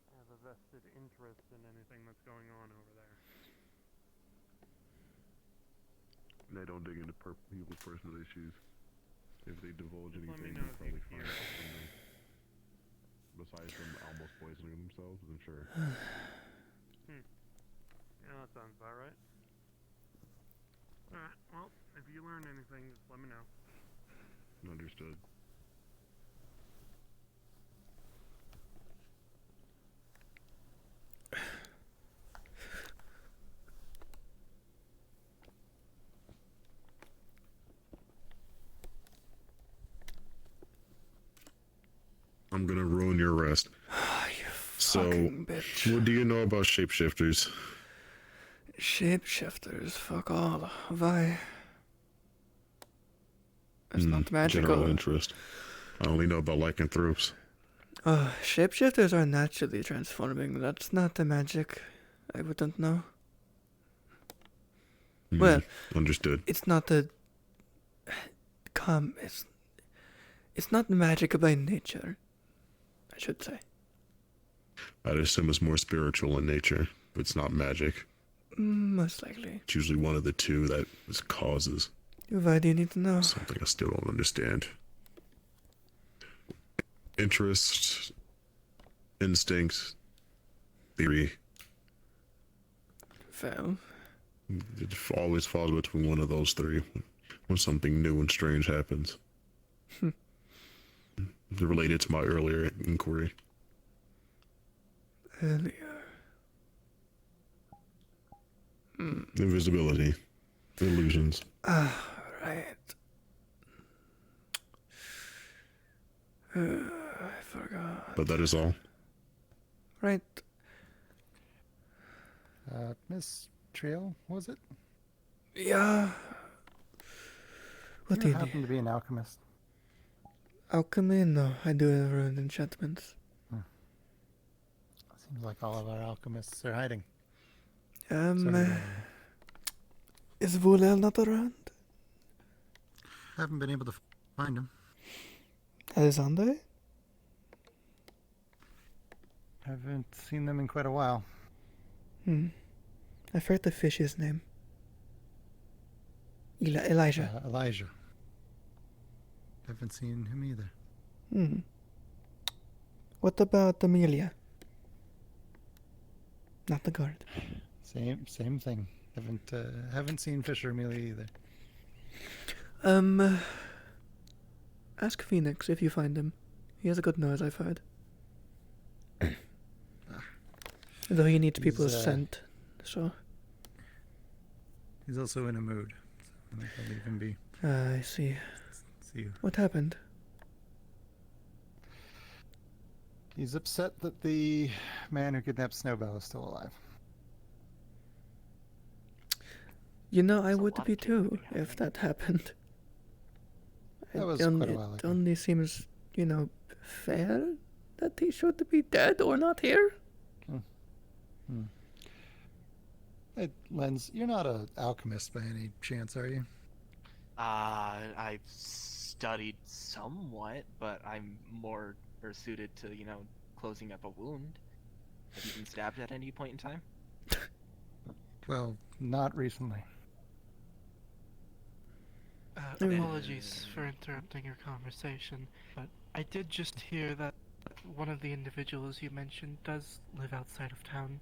I have a vested interest in anything that's going on over there. They don't dig into people's personal issues. If they divulge anything, Let me know they'll if probably you find hear. out something. Besides them almost poisoning themselves, then sure. Yeah, that sounds about right. Alright, well, if you learn anything, just let me know. Understood. I'm gonna ruin your rest. So, bitch. what do you know about shapeshifters? Shapeshifters, fuck all. Why? It's not magical. General interest. I only know about lycanthropes. Shapeshifters are naturally transforming. That's not the magic. I wouldn't know. Well, understood. It's not the it's not magic by nature, I should say. I'd assume it's more spiritual in nature, but it's not magic. Most likely. It's usually one of the two that causes. Why do you need to know? Something I still don't understand. Interest, instinct, theory. Well, it always falls between one of those three when something new and strange happens. Related to my earlier inquiry. Invisibility. Illusions. Right. I forgot. But that is all. Right. Miss Trio, was it? Yeah. What do you happen to be an alchemist? Alchemy? No, I do rune enchantments. Seems like all of our alchemists are hiding. Is Vulel not around? Haven't been able to find him. Alexander? Haven't seen them in quite a while. I forgot the fish's name. Elijah. Elijah. Haven't seen him either. What about Amelia? Not the guard. Same thing. Haven't seen Fisher Amelia either. Ask Phoenix if you find him. He has a good nose, I've heard. Though he needs people's scent, so. He's also in a mood. So I'll leave him be. I see. See you. What happened? He's upset that the man who kidnapped Snowbell is still alive. You know, I would be too if that happened. That was quite a while It ago. only seems, fair that he should be dead or not here. Hey, Lens, you're not an alchemist by any chance, are you? I've studied somewhat, but I'm more suited to, closing up a wound. Have you been stabbed at any point in time? Well, not recently. Apologies for interrupting your conversation, but I did just hear that one of the individuals you mentioned does live outside of town.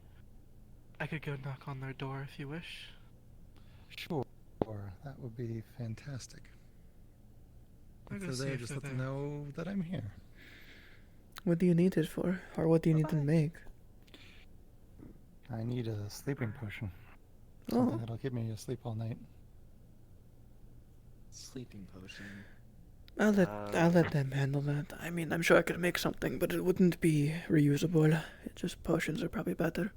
I could go knock on their door if you wish. Sure, that would be fantastic. I'll go If see they're there, if just they're let them there. know that I'm here. What do you need it for? Or what do you need to make? I need a sleeping potion. Oh. Something that'll keep me asleep all night. Sleeping potion. I'll let them handle that. I mean, I'm sure I could make something, but it wouldn't be reusable. It just potions are probably better.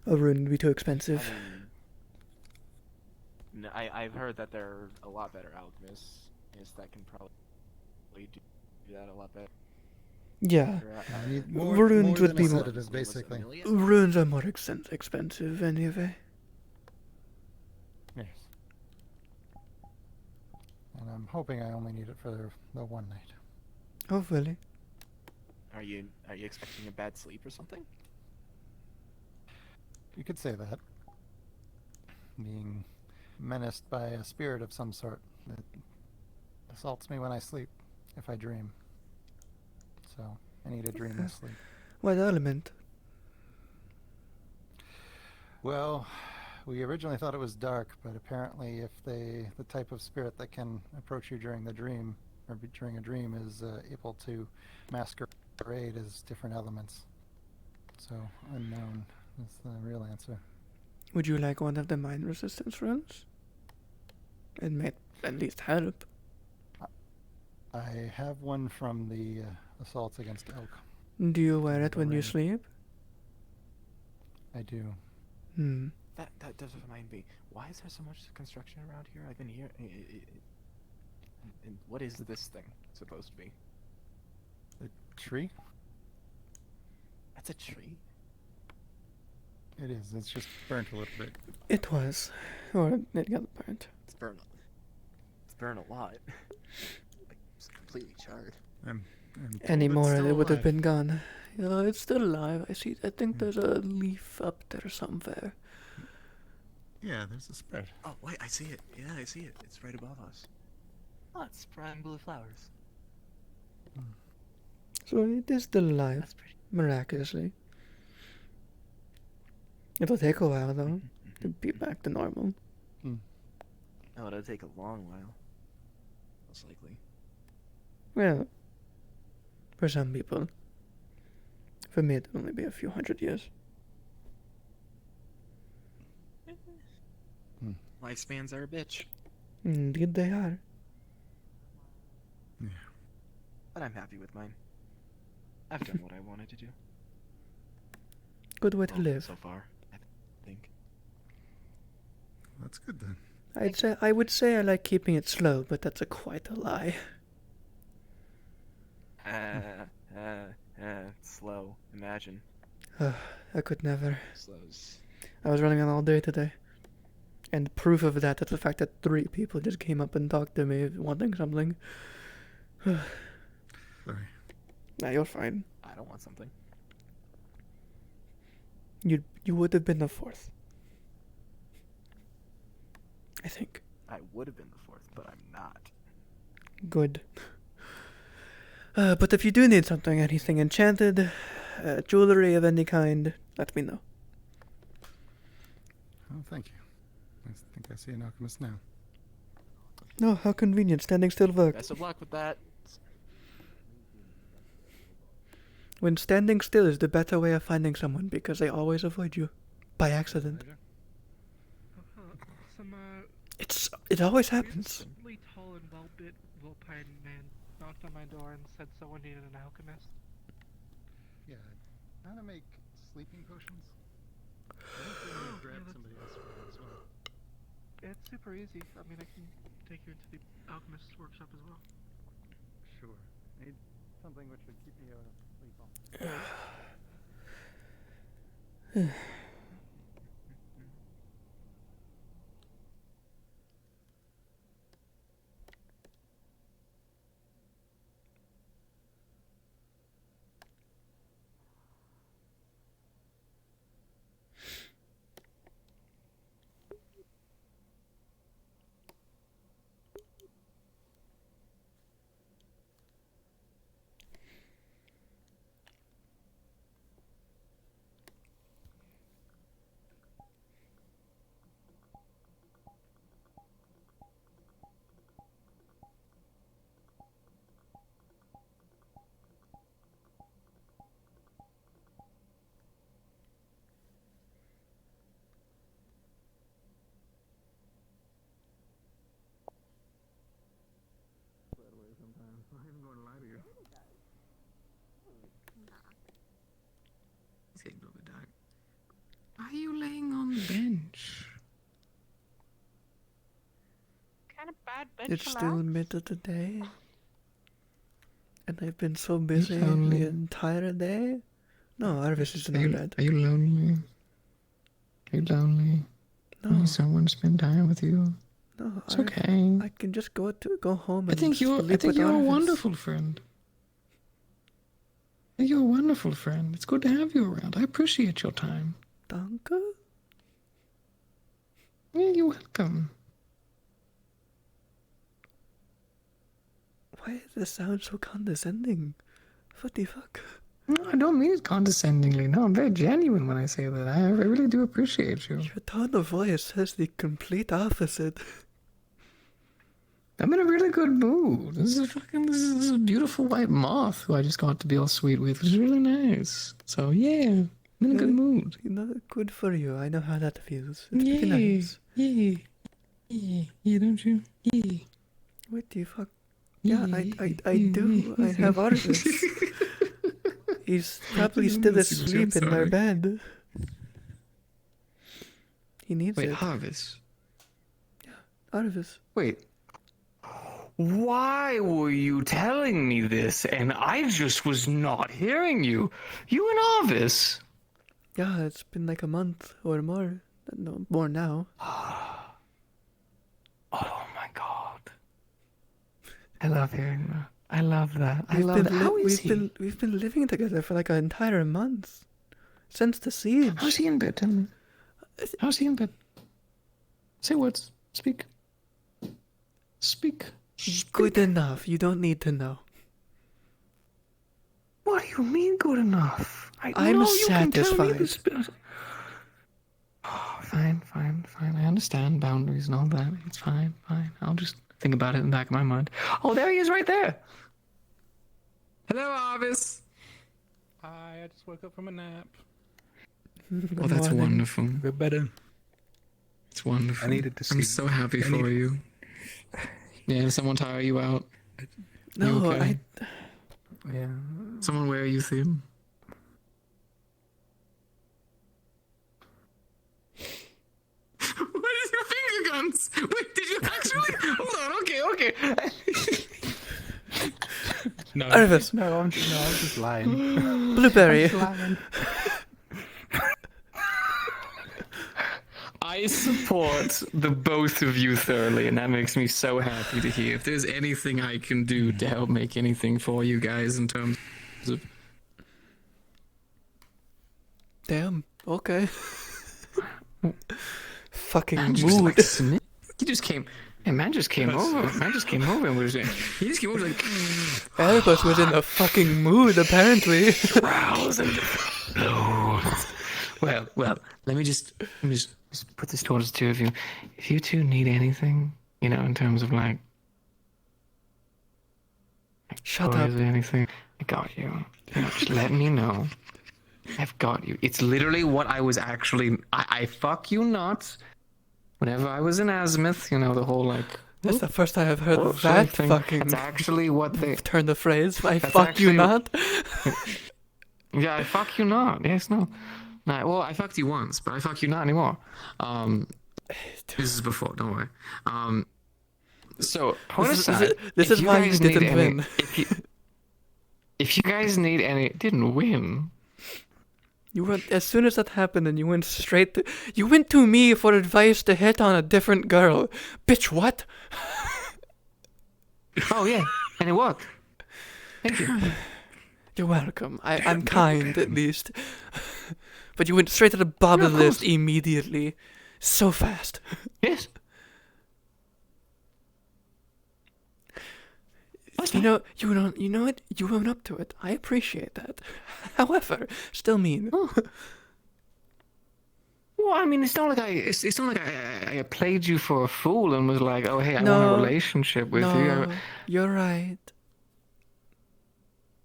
A rune would be too expensive. I've heard that there are a lot better alchemists that can probably do that a lot better. Yeah. I need more Runes would than be a more. sedative, basically. Runes are more expensive anyway. Yes. And I'm hoping I only need it for the one night. Hopefully. Are you expecting a bad sleep or something? You could say that. Being menaced by a spirit of some sort that assaults me when I sleep, if I dream. So, I need a dreamless sleep. What element? Well, we originally thought it was dark, but apparently if the type of spirit that can approach you during the dream, or during a dream, is able to masquerade as different elements. So, unknown is the real answer. Would you like one of the mine resistance runes? It might at least help. I have one from the assaults against elk. Do you wear it when you sleep? I do. That does remind me. Why is there so much construction around here? I've been here. And what is this thing supposed to be? A tree? That's a tree? It is. It's just burnt a little bit. It was. Or it got burnt. It's burned. It's burned a lot. Like, it's completely charred. Any more, still it would have alive. been gone. Yeah, it's still alive. I think there's a leaf up there somewhere. Yeah, there's a spread. Oh, wait, I see it. Yeah, I see it. It's right above us. Oh, it's sprouting blue flowers. So it is still alive. That's pretty. Miraculously. It'll take a while though to be back to normal. Oh, it'll take a long while. Most likely. Well, for some people. For me, it'll only be a few hundred years. Lifespans are a bitch. Indeed they are. Yeah. But I'm happy with mine. I've done what I wanted to do. Good way to live. So far, I think. That's good then. I would say I like keeping it slow, but that's quite a lie. Slow. Imagine. I could never. Slows. I was running on all day today. And proof of that is the fact that 3 people just came up and talked to me wanting something. Sorry. Nah, you're fine. I don't want something. You would have been the 4th. I think. I would have been the 4th, but I'm not. Good. But if you do need something, anything enchanted, jewelry of any kind, let me know. Oh, thank you. I think I see an alchemist now. No, how convenient. Standing still works. Best of luck with that. When standing still is the better way of finding someone because they always avoid you. By accident. It always happens. Really tall and well-built, well-paid man knocked on my door and said someone needed an alchemist. Yeah. How to make sleeping potions? I think we may have grabbed somebody else for that as well. It's super easy. I mean, I can take you into the alchemist's workshop as well. Sure. Need something which would keep me out of sleep all Sometimes. I'm not even going to lie to you. It's getting a little bit dark. Why are you laying on the bench? Kind of bad bench. It's still mid of the day. And I've been so busy lonely? the entire day. No, Arvis is Are not you, bad. are you lonely? Are you lonely? No. Need someone to spend time with you? No, It's okay. I can just go home I and think you're sleep with a Arvis. wonderful friend. I think you're a wonderful friend. It's good to have you around. I appreciate your time. Danke? Yeah, you're welcome. Why does this sound so condescending? What the fuck? No, I don't mean it condescendingly. No, I'm very genuine when I say that. I really do appreciate you. Your tone of voice says the complete opposite. I'm in a really good mood. This is a beautiful white moth who I just got to be all sweet with. It's really nice. So yeah, I'm in a good mood. You know, good for you. I know how that feels. It's Yeah, pretty nice. yeah, don't you? Yeah. What the fuck? Yeah, I do. I have Arvis. He's probably still asleep in our bed. He needs Wait, it. Harvest. Arvis. Wait. Why were you telling me this and I just was not hearing you? You and Arvis? Yeah, it's been like a month or more. No, more now. Oh my god. I love hearing that. I love that. I love that. How is he? We've been living together for like an entire month. Since the siege. How's he in bed? Tell me. How's he in bed? Say words. Speak. Speak. Good enough. You don't need to know. What do you mean good enough? I'm no, you can tell me satisfied. this. Oh, fine. I understand boundaries and all that. It's fine. I'll just think about it in the back of my mind. Oh, there he is right there. Hello, Arvis. Hi, I just woke up from a nap. Oh, that's wonderful. We're better. It's wonderful. I needed to I'm sleep. so happy for you. Yeah, did someone tire you out? No, You okay? Yeah. Someone wear you thin? What is your finger guns? Wait, did you actually? Hold on, okay. No, Arvis. No, I'm just lying. Blueberry. I'm just lying. I support the both of you thoroughly, and that makes me so happy to hear. If there's anything I can do to help make anything for you guys in terms of... Damn. Okay. Fucking Man just, mood. like, sniffed. He just came... Hey, man just came over. And was he just came over like... Erebus was in a fucking mood, apparently. Well, let me just put this towards the two of you. If you two need anything, you know, in terms of like Shut toys up. or anything, I got you. You know, just let me know. I've got you. It's literally what I was actually. I fuck you not. Whenever I was in Azimuth, you know, the whole like. That's the first time I've heard whoops, that thing. fucking. That's actually what they turn the phrase. I That's fuck you actually- not. Yeah, I fuck you not. Yes, no. Nah, well, I fucked you once, but I fuck you not anymore. This is before. Don't worry. So point aside. This if is why you guys need didn't any- win. If you guys need any, didn't win. You went as soon as that happened, and you went straight to. You went to me for advice to hit on a different girl, bitch. What? Oh yeah, and it worked. Thank you. You're welcome. I'm kind, at least. But you went straight to the Yeah, bottom of of the list course. immediately. So fast. Yes. You know what? You own up to it. I appreciate that. However, still mean. Well, I mean, it's not like I played you for a fool and was like, oh hey, I want No. a relationship with you. No, you're right.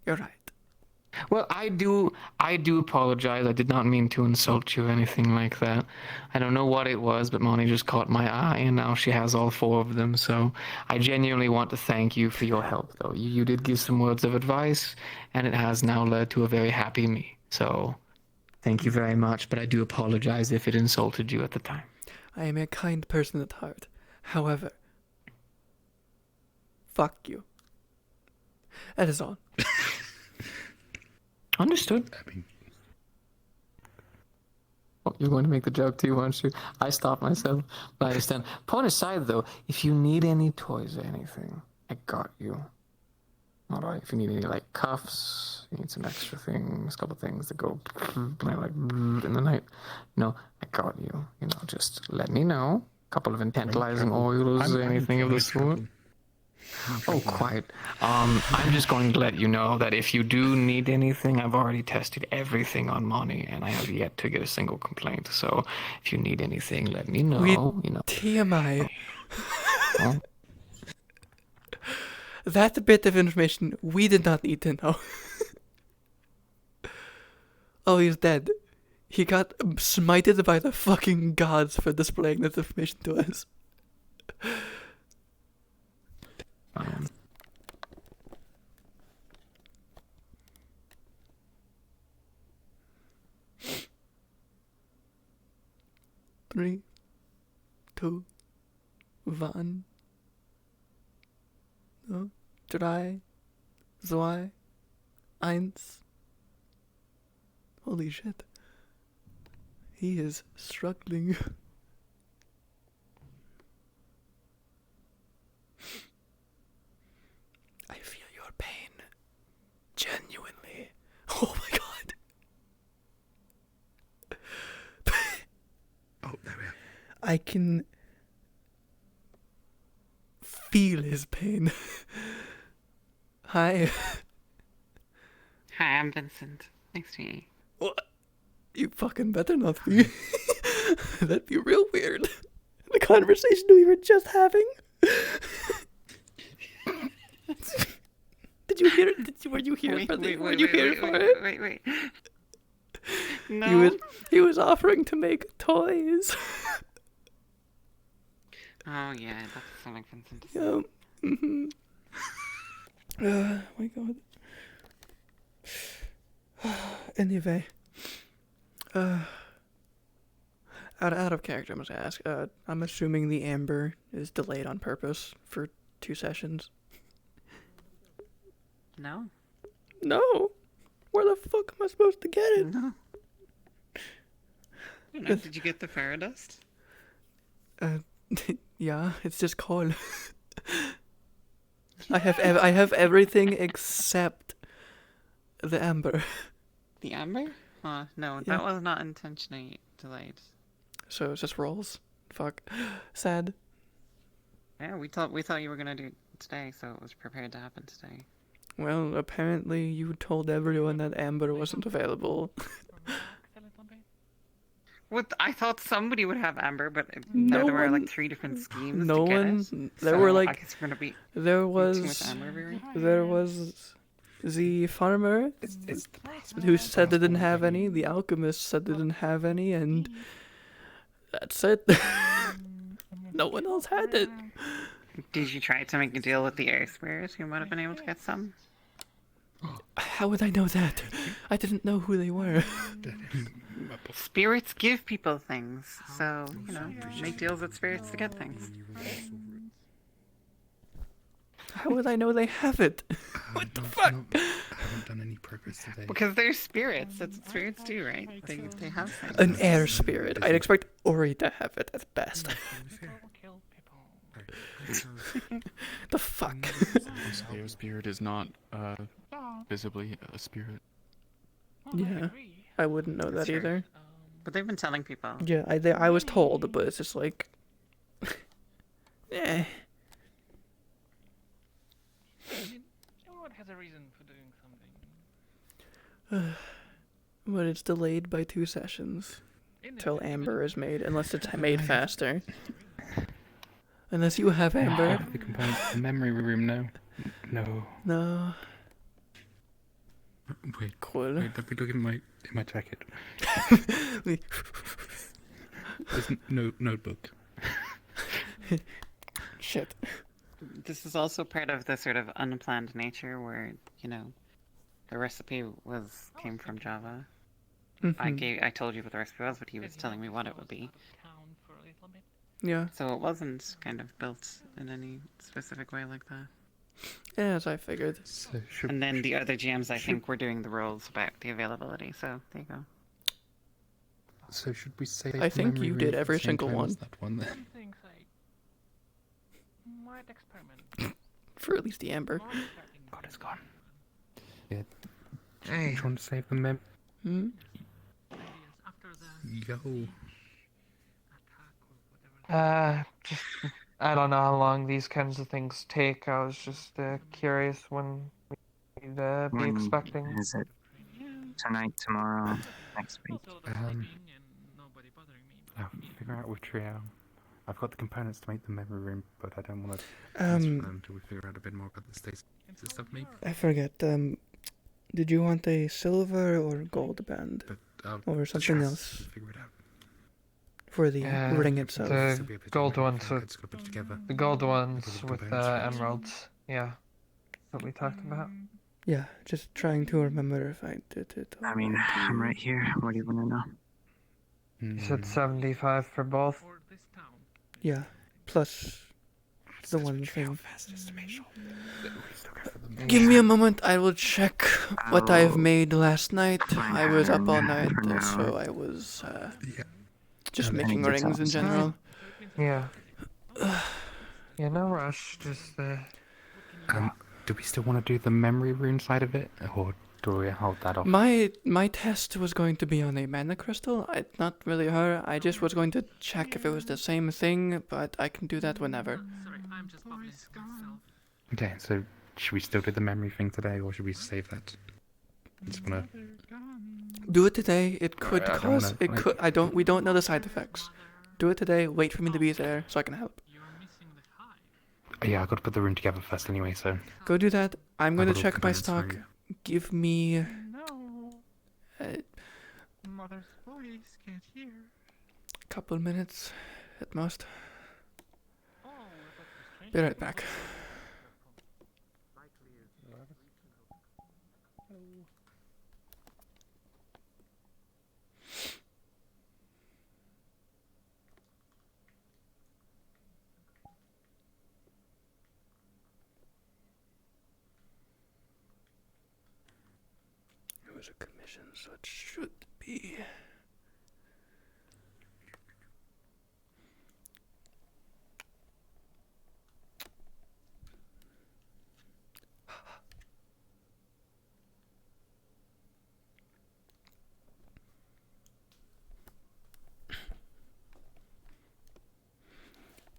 You're right. Well, I do apologize. I did not mean to insult you or anything like that. I don't know what it was, but Moni just caught my eye, and now she has all 4 of them. So I genuinely want to thank you for your help, though. You did give some words of advice, and it has now led to a very happy me. So thank you very much, but I do apologize if it insulted you at the time. I am a kind person at heart. However, fuck you. That is all. Understood. Oh, you're going to make the joke too, aren't you? I stopped myself, but I understand. Point aside, though, if you need any toys or anything, I got you. All right. If you need any like cuffs, you need some extra things, a couple things that go like in the night. No, I got you. You know, just let me know. A couple of infantilizing oils or anything of the sort. Oh, quite. I'm just going to let you know that if you do need anything, I've already tested everything on Moni, and I have yet to get a single complaint. So if you need anything, let me know. You know. TMI. Oh. That bit of information we did not need to know. Oh, he's dead. He got smited by the fucking gods for displaying this information to us. Three, 2, 1, 3, 2, 1. Holy shit. He is struggling. I feel your pain. Genuinely. Oh my god. Oh, there we are. I can feel his pain. Hi. Hi, I'm Vincent. Nice to meet you. What? You fucking better not be. That'd be real weird. The conversation we were just having. Did you hear it? Were you here for the? Were you here for it? Wait. No. He was offering to make toys. Oh yeah, that's sound like Vincent to say. Yeah. My god. Anyway. Out of character, I must ask. I'm assuming the amber is delayed on purpose for 2 sessions. No. No. Where the fuck am I supposed to get it? No. I don't know. Did you get the fairy dust? Yeah, it's just coal. I have everything except the amber. The amber? No, Yeah. that was not intentionally delayed. So it's just rolls. Fuck. Sad. Yeah, we thought you were gonna do it today, so it was prepared to happen today. Well, apparently you told everyone that amber wasn't available. What? I thought somebody would have amber, but No there were one- like 3 different schemes No to get one. it. There So were I like. guess we're gonna be There too was. much amber every week. There was the farmer who said they didn't have any. The alchemist said they didn't have any, and that's it. No one else had it. Did you try to make a deal with the air spirits who might have been able to get some? How would I know that? I didn't know who they were. Spirits give people things, so, make deals with spirits to get things. How would I know they have it? What the fuck? I haven't done any progress today. Because they're spirits, that's what spirits do, right? They have things. An air spirit. I'd expect Ori to have it at best. The fuck? Air spirit is not visibly a spirit. Yeah, I wouldn't know that Sure. either. But they've been telling people. Yeah, I was told, but it's just like, eh. Everyone has a reason for doing something. But it's delayed by 2 sessions till amber is made, unless it's made faster. Unless you have amber. The components for the memory room now. No. No. Wait. Cool. Wait, let me look in my jacket. There's no notebook. Shit. This is also part of the sort of unplanned nature where, the recipe came from Java. I told you what the recipe was, but he was telling me what it would be. Yeah. So it wasn't kind of built in any specific way like that. Yeah, as I figured. And then the other GMs, I think, were doing the rolls about the availability, so there you go. So should we say? I think you did every single one. That one then. Things I might experiment. For at least the amber. God, it's gone. Yeah. Hey. You want to save the mem? Hmm? Yo. Just I don't know how long these kinds of things take. I was just curious when we'd be expecting. Is it tonight, tomorrow, next week? I'll figure out with Trio. I've got the components to make the memory room, but I don't want to transfer them until we figure out a bit more about the states of stuff maybe. I forget. Did you want a silver or gold band? Or something else? Figure it out. For the ring itself. The gold ones with the gold ones with emeralds. Yeah, that's what we talked about. Yeah, just trying to remember if I did it. I mean, I'm right here. What do you want to know? You said 75 for both. Yeah, plus the one thing. Give me a moment, I will check what I've made last night. I was up all night, so I was just making rings in general. Yeah. Yeah, no rush. Just Do we still want to do the memory rune side of it, or do we hold that off? My test was going to be on a mana crystal. It's not really her. I just was going to check if it was the same thing, but I can do that whenever. Okay, so should we still do the memory thing today, or should we save that? Just wanna. Do it today. It could I don't cause. wanna, It like- could. I don't. We don't know the side effects. Do it today. Wait for me to be there so I can help. Yeah, I got to put the rune together first anyway. So. Go do that. I'm going to I've got all check my components stock. ready. Give me. Mother's voice can't hear. Couple minutes at most. Be right back. It was a commission, so it should be.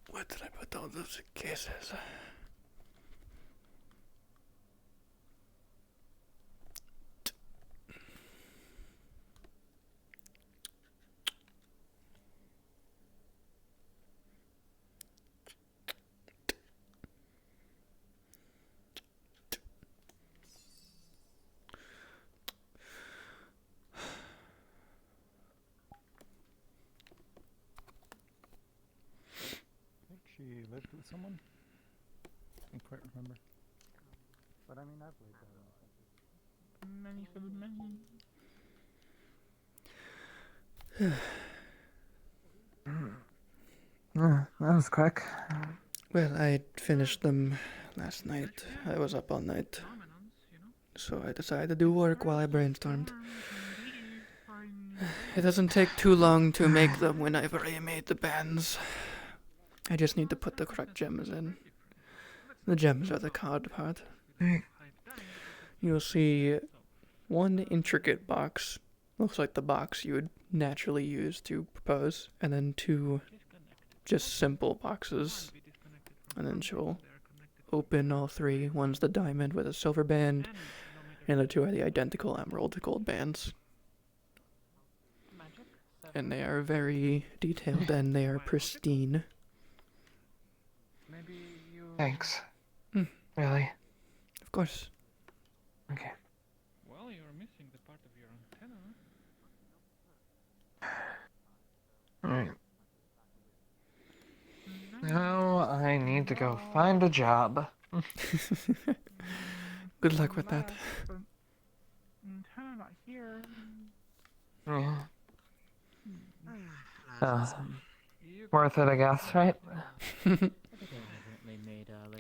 Where did I put all those cases? She lived with someone? I can't quite remember. But I mean, I've lived that. Many for the many. That was quick. Well, I finished them last night. I was up all night. So I decided to do work while I brainstormed. It doesn't take too long to make them when I've already made the bands. I just need to put the correct gems in. The gems are the card part. You'll see one intricate box. Looks like the box you would naturally use to propose. And then two just simple boxes. And then she'll open all three. One's the diamond with a silver band. And the two are the identical emerald gold bands. And they are very detailed and they are pristine. Thanks. Really? Of course. Okay. Well, you're missing the part of your antenna. Alright. Now I need to go find a job. Good luck with that. Antenna not here. Yeah. Worth it, I guess, right?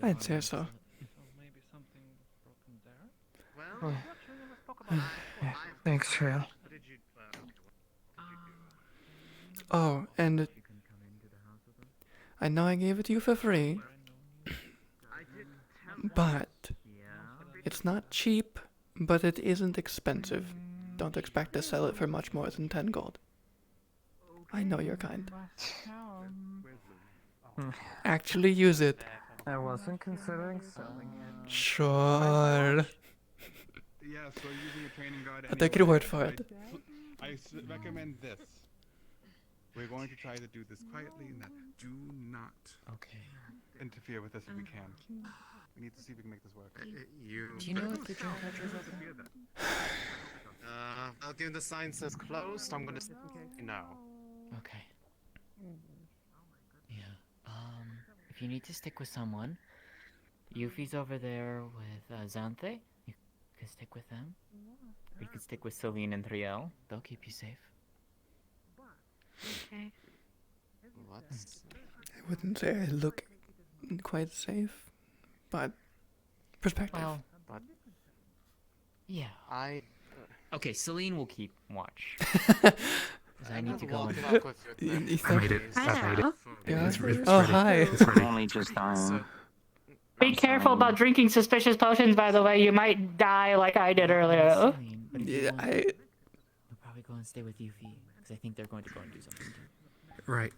I'd say so. Yeah, thanks, Trail. Oh, and I know I gave it to you for free, but it's not cheap, but it isn't expensive. Don't expect to sell it for much more than 10 gold. I know you're kind. Actually use it. I wasn't considering selling it. Sure. Yeah, so using a training guide. I'll take your word for it. I recommend this. We're going to try to do this quietly and that do not interfere with this if we can. We need to see if we can make this work. Do you know if the gym catcher is open? I'll give the sign says closed. I'm gonna no. Okay. Yeah. If you need to stick with someone, Yuffie's over there with Xanthe. You could stick with them. Or you could stick with Celine and 3L. They'll keep you safe. Okay. What's... I wouldn't say I look quite safe, but perspective. Well, but yeah. Okay, Celine will keep watch. 'Cause I need to go and... I made it. I made it. Yeah. It's ready. Oh, hi. It's ready. Only just dying. Be careful about drinking suspicious potions, by the way. You might die like I did earlier. Celine, but if you Yeah, want, we'll probably go and stay with Yuffie, because I think they're going to go and do something too. Right.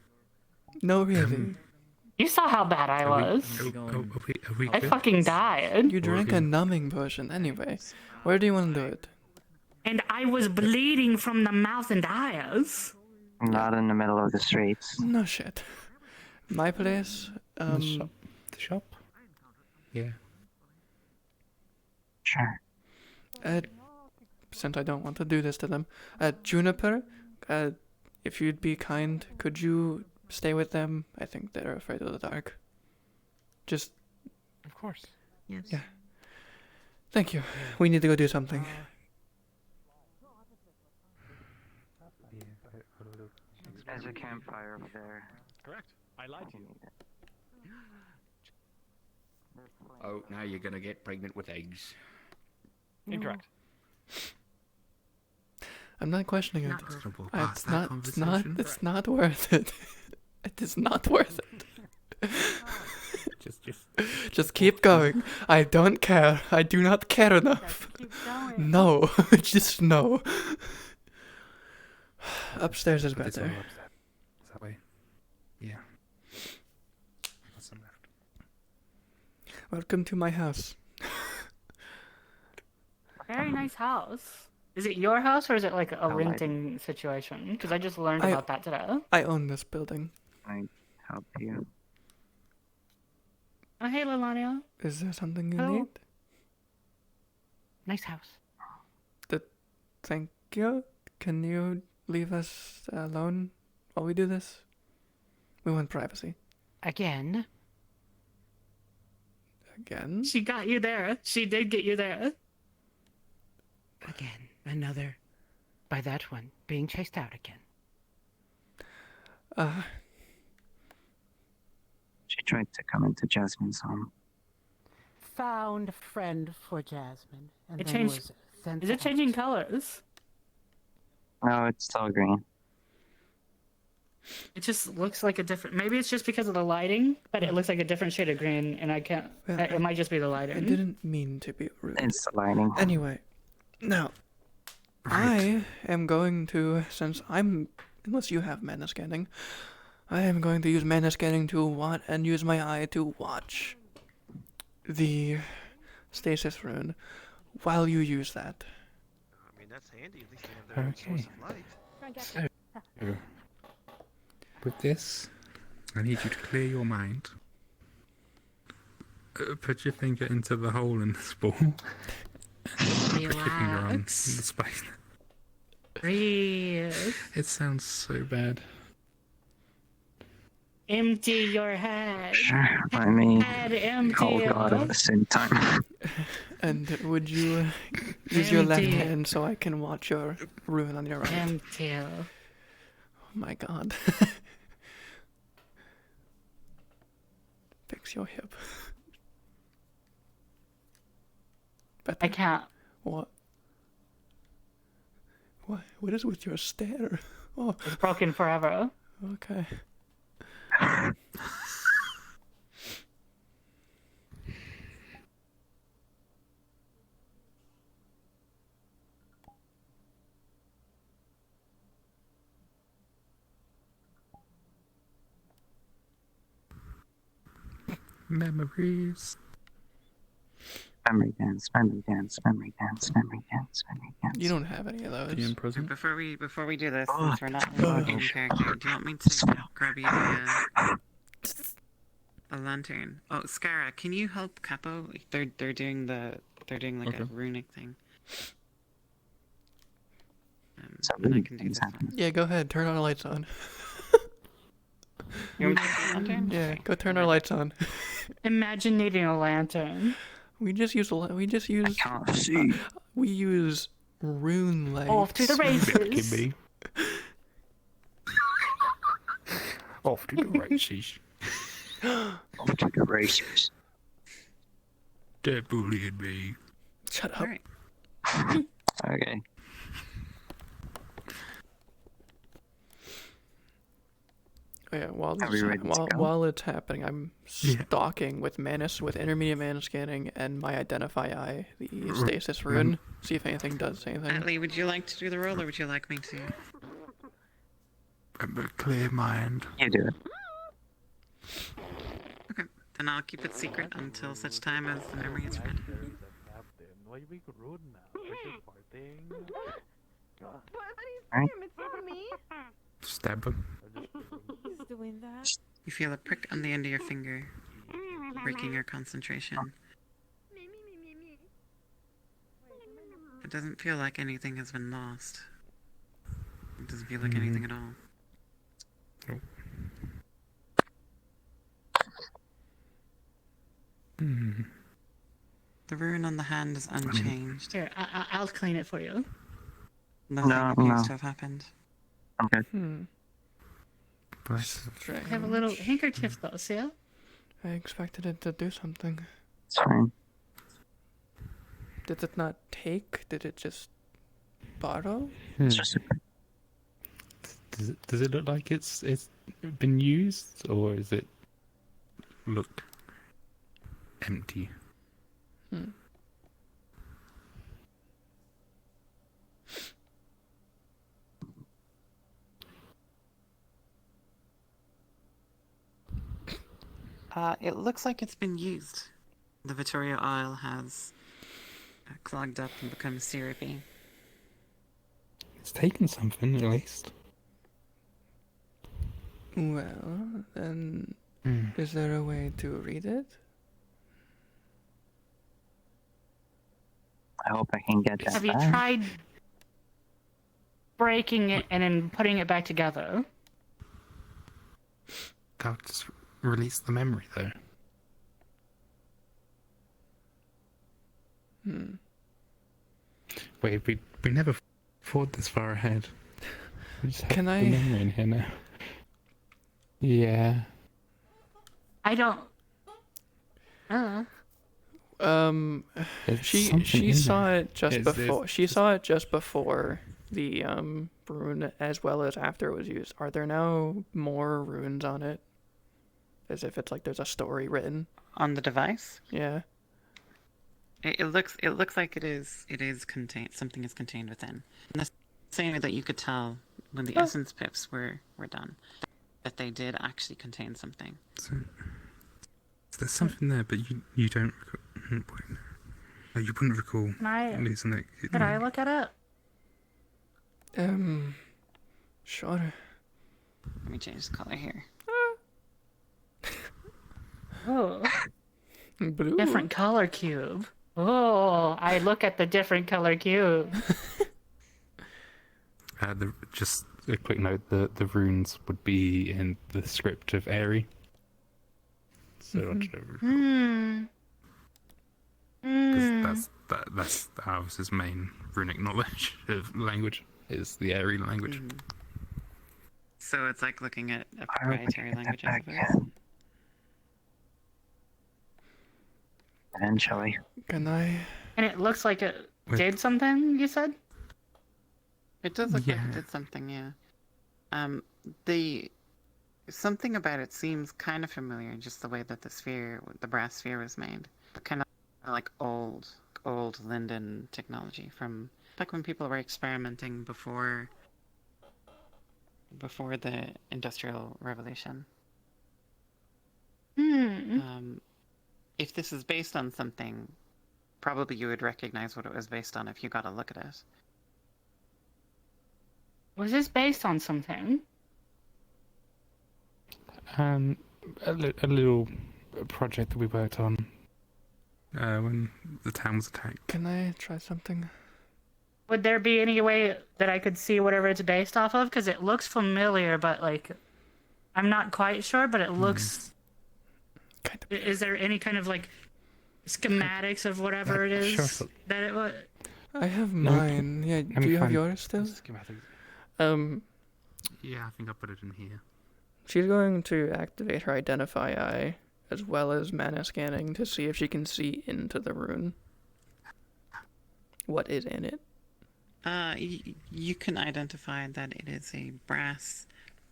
No, really. You saw how bad I was. I fucking died. You drank a numbing potion anyway. Where do you want to do it? And I was bleeding from the mouth and eyes. Not in the middle of the streets. No shit. My place. The shop? Yeah. Sure. Since I don't want to do this to them, Juniper, if you'd be kind, could you stay with them? I think they're afraid of the dark. Just. Of course. Yes. Yeah. Thank you. We need to go do something. There's a campfire over there. Correct. I lied to you. Oh, now you're gonna get pregnant with eggs. Incorrect. I'm not questioning it. Past that conversation. It's not worth it. It is not worth it. Just keep going. I don't care. I do not care enough. No, just no. Upstairs is It's all better. upstairs. Is that way? Yeah. Got some left. Welcome to my house. Very nice house. Is it your house or is it like a renting situation? Because I just learned about that today. I own this building. I help you. Oh, hey, Lalania. Is there something you Hello. need? Nice house. Thank you. Can you leave us alone while we do this? We want privacy. Again? Again? She got you there. She did get you there. Again, another. By that one, being chased out again. She tried to come into Jasmine's home. Found a friend for Jasmine. And It then changed. was sent Is it out. changing colors? No, it's still green. It just looks like a different. Maybe it's just because of the lighting, but it looks like a different shade of green, and I can't. Well, it might just be the lighting. I didn't mean to be rude. It's the lighting. Anyway, now, I am going to, unless you have mana scanning, I am going to use mana scanning to use my eye to watch the stasis rune while you use that. I mean, that's handy. At least you have their own source of light. So, with this, I need you to clear your mind. Put your finger into the hole in this ball. Put your finger on the space. Breathe. It sounds so bad. Empty your head. Sure, let me Head empty. call God at the same time. And would you use your left Empty. hand so I can watch your rune on your right? Empty. Oh my god. Fix your hip. But I can't. What? What is with your stare? Oh, It's broken forever. okay. Memories. Memory dance, memory dance, memory dance, memory dance, memory dance. You don't have any of those. The present. Before we do this, Oh, since we're not in character, do you want me to grab you a lantern? Oh, Skara, can you help Capo? They're doing like a runic thing. And I can do this one. Yeah, go ahead. Turn our lights on. You want me to use the lantern? Yeah, go turn our lights on. Imagine needing a lantern. We just use can't see. We use rune lights. Off to the races. Off to the races. Off to the races. They're bullying me. Shut up. Alright. Okay. Oh, yeah, while Are we ready to go? while it's happening, I'm stalking with intermediate mana scanning and my identify eye, the stasis rune. See if anything does anything. Atlee, would you like to do the roll, or would you like me to? A clear mind. You do it. Okay, then I'll keep it secret until such time as the memory is read. Why you make rude now? We're just partying. Alright. Stab him. He's doing that. You feel a prick on the end of your finger, breaking your concentration. It doesn't feel like anything has been lost. It doesn't feel like anything at all. Nope. The rune on the hand is unchanged. Here, I'll clean it for you. Nothing appears to have happened. Okay. I have a little handkerchief though, see? I expected it to do something. It's fine. Did it not take? Did it just borrow? It's just Does it look like it's been used, or is it look empty? It looks like it's been used. The Vittoria oil has clogged up and become syrupy. It's taken something at least. Well, then, is there a way to read it? I hope I can get that Have you back. tried breaking it and then putting it back together? That'll just release the memory, though. Wait, we never thought this far ahead. We just have Can the I- memory in here now. Yeah. I don't. There's She something in saw there. it just before. She saw it just before the rune, as well as after it was used. Are there now more runes on it? As if it's like there's a story written on the device. Yeah. It looks like it is contained. Something is contained within. In the same way that you could tell when the essence pips were done, that they did actually contain something. So there's something there, but you don't recall. You wouldn't recall losing it. Could I look at it? Sure. Let me change the color here. Oh. Blue. Different color cube. Oh, I look at the different color cube. Just a quick note: the runes would be in the script of Aerie. So I don't know. Because that's Alice's main runic knowledge of language is the Aerie language. So it's like looking at a proprietary language, I suppose. Eventually. Can I? And it looks like it did something, you said? It does look like it did something, yeah. The something about it seems kind of familiar, just the way that the brass sphere was made. But kind of like old Linden technology from like when people were experimenting before the Industrial Revolution. If this is based on something, probably you would recognize what it was based on if you got a look at it. Was this based on something? A little project that we worked on when the town was attacked. Can I try something? Would there be any way that I could see whatever it's based off of? Because it looks familiar, but like, I'm not quite sure, but it looks... Is there any kind of like schematics of whatever it is that it was? I have mine. Yeah. Do you have yours still? Yeah, I think I put it in here. She's going to activate her Identify Eye as well as mana scanning to see if she can see into the rune. What is in it? You can identify that it is a brass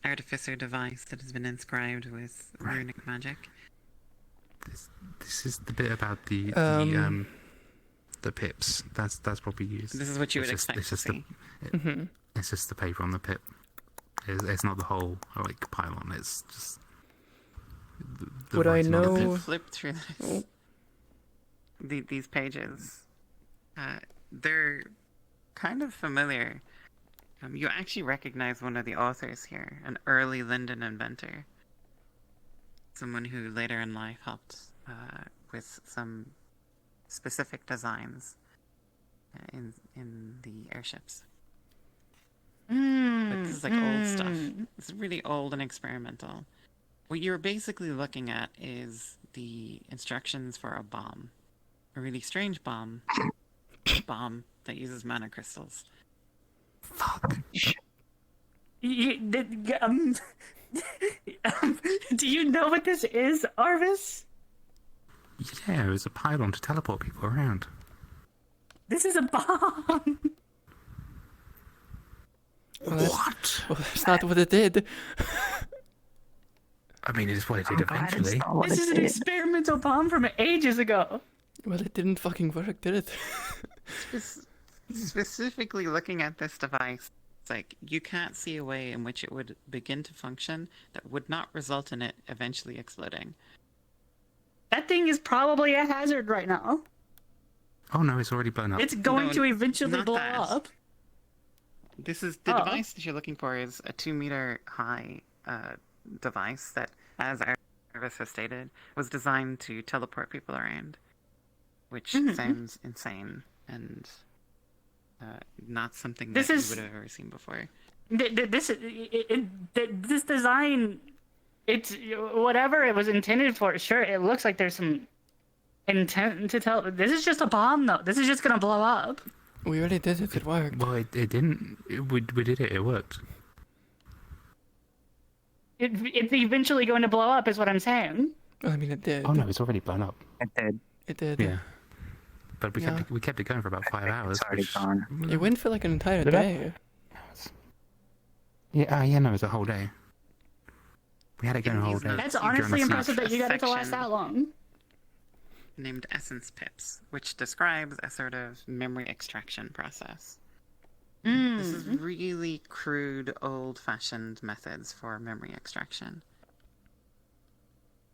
artificer device that has been inscribed with runic magic. This is the bit about the pips. That's what we use. This is what you would expect to see. It's just the paper on the pip. It's not the whole like pylon. It's just. Would I writing on the know? pip. Flip through this. These pages. They're kind of familiar. You actually recognize one of the authors here, an early Linden inventor. Someone who later in life helped with some specific designs in the airships. But this is like old stuff. It's really old and experimental. What you're basically looking at is the instructions for a bomb. A really strange bomb. Bomb that uses mana crystals. Fuck. Do you know what this is, Arvis? Yeah, it was a pylon to teleport people around. This is a bomb. What? Well, that's not what it did. I mean, it is what it did eventually. This is an experimental bomb from ages ago. Well, it didn't fucking work, did it? Specifically looking at this device, it's like you can't see a way in which it would begin to function that would not result in it eventually exploding. That thing is probably a hazard right now. Oh no, it's already blown up. It's going to eventually not blow that. up. This is the device that you're looking for is a 2-meter high device that, as Arvis has stated, was designed to teleport people around, which sounds insane and not something that you would have ever seen before. This design, it's whatever it was intended for. Sure, it looks like there's some intent to tell. This is just a bomb, though. This is just gonna blow up. We already did it. It worked. Well, it didn't. We did it. It worked. It's eventually going to blow up, is what I'm saying. I mean, it did. Oh no, it's already blown up. It did. It did. Yeah. But we kept it going for about 5 hours. It's already gone. It went for like an entire day. Yeah, no, it was a whole day. We had it going a whole day. That's honestly impressive that you got it to last that long. Named Essence Pips, which describes a sort of memory extraction process. This is really crude, old-fashioned methods for memory extraction.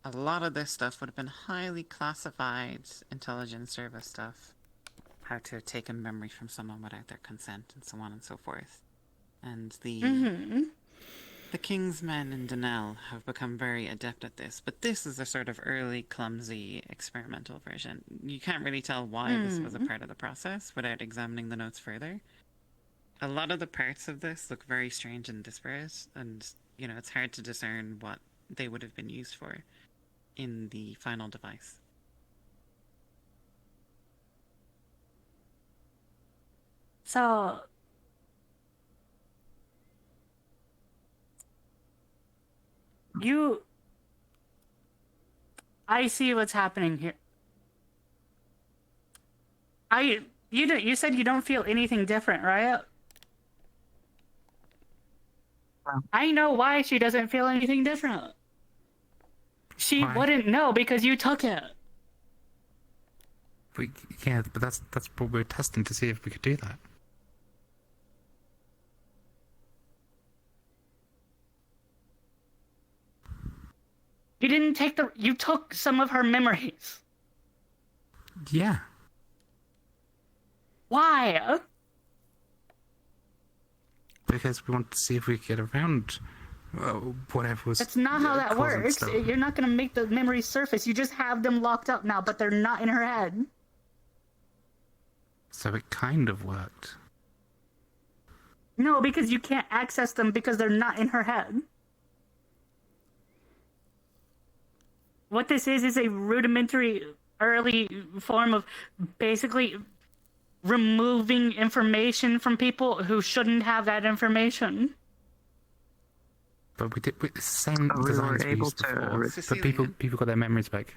A lot of this stuff would have been highly classified intelligence service stuff. How to take a memory from someone without their consent, and so on and so forth. And the King's Men in Denel have become very adept at this, but this is a sort of early, clumsy, experimental version. You can't really tell why this was a part of the process without examining the notes further. A lot of the parts of this look very strange and disparate, and, you know, it's hard to discern what they would have been used for in the final device. So, I see what's happening here. You said you don't feel anything different, right? I know why she doesn't feel anything different. She wouldn't know because you took it. Yeah, but that's what we're testing to see if we could do that. You didn't take you took some of her memories. Yeah. Why? Because we want to see if we could get around whatever was. That's not how that causing works. stuff. You're not going to make the memories surface. You just have them locked up now, but they're not in her head. So it kind of worked. No, because you can't access them because they're not in her head. What this is a rudimentary early form of basically removing information from people who shouldn't have that information. But we did it's the same we were designs we able used to before. Cecilia. But people got their memories back.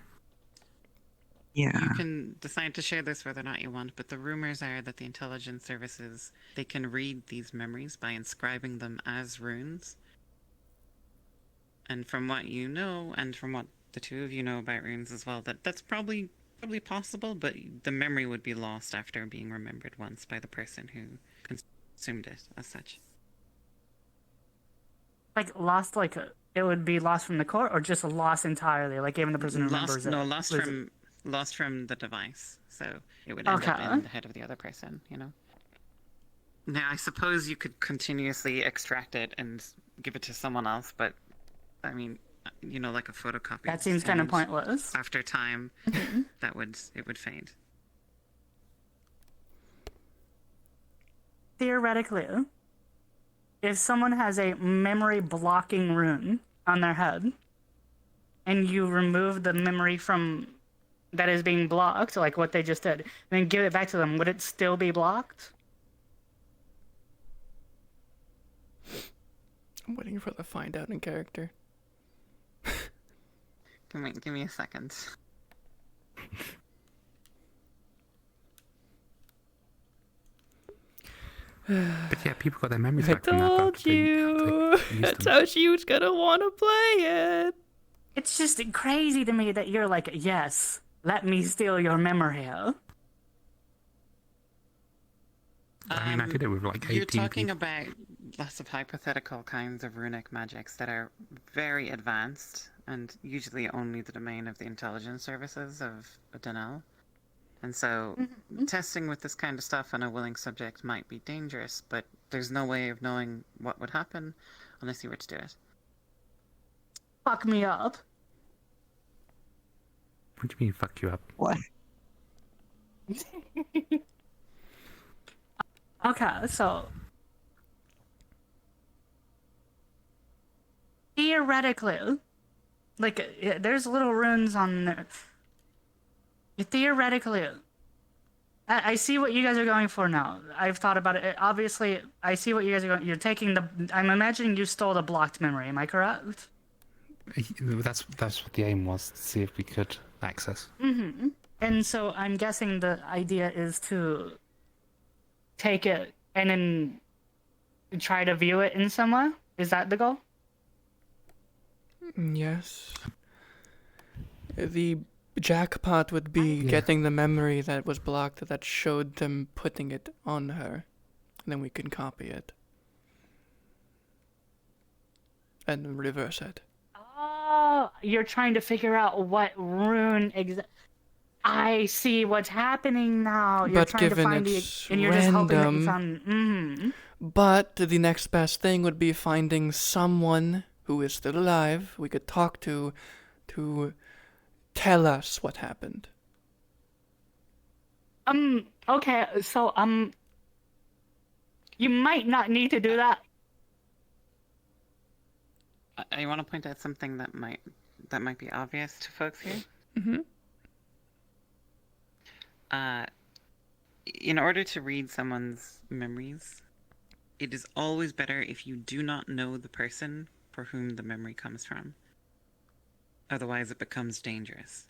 Yeah. You can decide to share this whether or not you want, but the rumors are that the intelligence services, they can read these memories by inscribing them as runes. And from what you know, and from what the two of you know about runes as well, that's probably possible, but the memory would be lost after being remembered once by the person who consumed it as such. Like lost, like it would be lost from the core, or just lost entirely, like even the person who remembers it. No, lost from the device, so it would end up in the head of the other person, you know? Now, I suppose you could continuously extract it and give it to someone else, but, I mean, you know, like a photocopy. That seems kind of pointless. After time, it would fade. Theoretically, if someone has a memory blocking rune on their head, and you remove the memory from that is being blocked, like what they just did, and then give it back to them, would it still be blocked? I'm waiting for the find out in character. Give me a second. But yeah, people got their memories I back from that. told you! That's how she was gonna want to play it! It's just crazy to me that you're like, yes, let me steal your memory. I mean, I did it with like 18 You're talking people. about lots of hypothetical kinds of runic magics that are very advanced and usually only the domain of the intelligence services of Denel. And so testing with this kind of stuff on a willing subject might be dangerous, but there's no way of knowing what would happen unless you were to do it. Fuck me up. What do you mean, fuck you up? What? Okay, so theoretically, like there's little runes on there. Theoretically, I see what you guys are going for now. I've thought about it. Obviously, I see what you guys are going. You're taking the. I'm imagining you stole the blocked memory. Am I correct? That's what the aim was, to see if we could access. Mm-hmm. And so I'm guessing the idea is to take it and then try to view it in some way. Is that the goal? Yes. The jackpot would be getting the memory that was blocked that showed them putting it on her. And then we can copy it. And reverse it. Oh, you're trying to figure out what rune I see what's happening now. You're But trying to given find it's and you're just hoping that you random, found. But the next best thing would be finding someone who is still alive we could talk to tell us what happened. Okay, so you might not need to do that. I want to point out something that might be obvious to folks here. Mm-hmm. In order to read someone's memories, it is always better if you do not know the person for whom the memory comes from. Otherwise, it becomes dangerous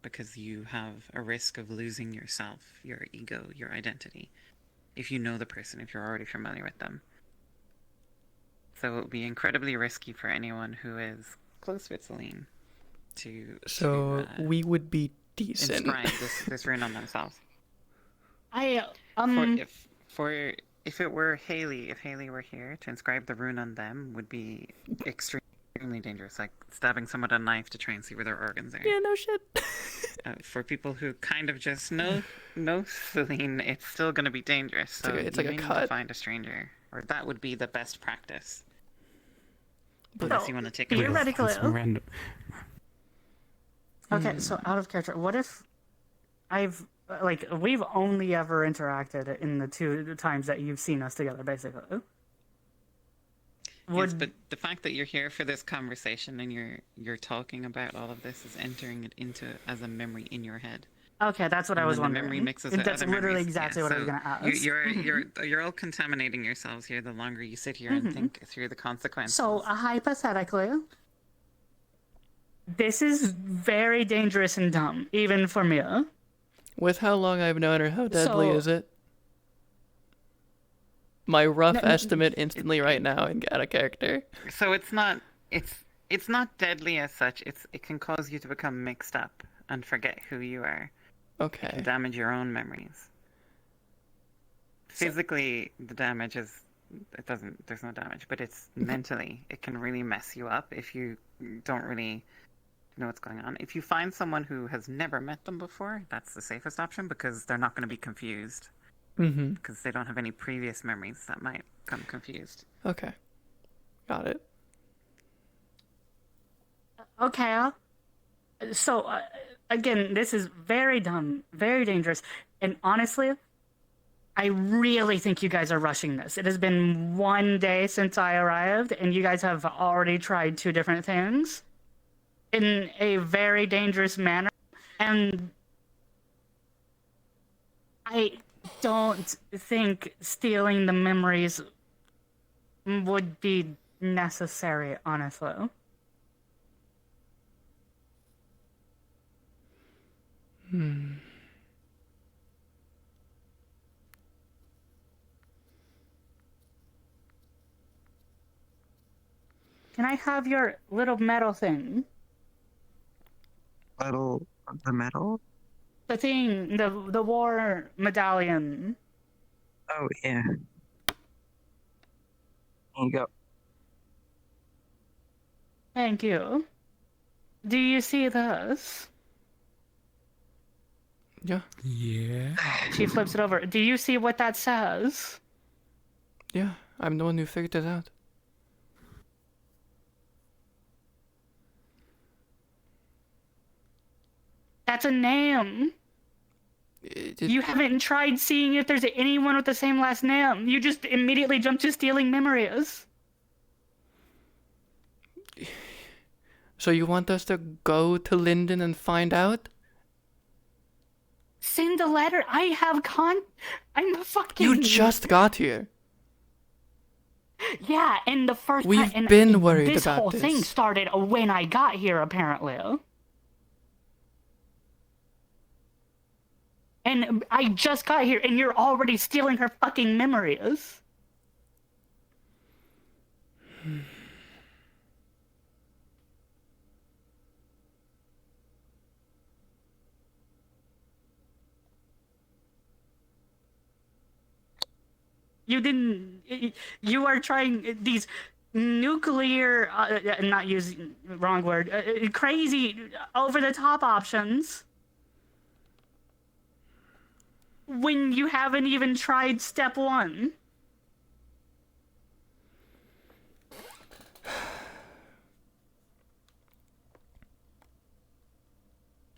because you have a risk of losing yourself, your ego, your identity, if you know the person, if you're already familiar with them. So it would be incredibly risky for anyone who is close with Celine to we would be decent. inscribe this rune on themselves. If it were Haley, if Haley were here, to inscribe the rune on them would be extremely dangerous, like stabbing someone with a knife to try and see where their organs are. Yeah, no shit. For people who kind of just know Celine, it's still going to be dangerous. So it's you like a may need cut. to find a stranger, or that would be the best practice. But Unless you want to take a theoretically. Random. Okay, so out of character, what if we've only ever interacted in the 2 times that you've seen us together, basically. Yes, but the fact that you're here for this conversation and you're talking about all of this is entering it into as a memory in your head. Okay, that's what I And was then the wondering. memory mixes with That's other literally memories. exactly Yeah, what I was so gonna ask. you're all contaminating yourselves here the longer you sit here and Mhm. think through the consequences. So, hypothetically, this is very dangerous and dumb, even for me. With how long I've known her, how deadly So- is it? My rough No, estimate instantly right now and out of character. So it's not deadly as such. It can cause you to become mixed up and forget who you are. Okay. It can damage your own memories. Physically, the damage is there's no damage, but it's mentally. It can really mess you up if you don't really know what's going on. If you find someone who has never met them before, that's the safest option because they're not going to be confused. Mm-hmm. Because they don't have any previous memories that might come confused. Okay. Got it. Okay. So, again, this is very dumb, very dangerous, and honestly, I really think you guys are rushing this. It has been 1 day since I arrived, and you guys have already tried 2 different things in a very dangerous manner, and I don't think stealing the memories would be necessary, honestly. Can I have your little metal thing? The metal? The thing, the war medallion. Oh, yeah. Here you go. Thank you. Do you see this? Yeah. Yeah. She flips it over. Do you see what that says? Yeah, I'm the one who figured it out. That's a name. You haven't tried seeing if there's anyone with the same last name. You just immediately jump to stealing memories. So you want us to go to Linden and find out? Send a letter. I have I'm a fucking... You just got here. Yeah, and the first We've time... been worried this about whole this. thing started when I got here, apparently. And I just got here, and you're already stealing her fucking memories. You didn't... You are trying these nuclear... not using... Wrong word. Crazy, over-the-top options. When you haven't even tried step 1.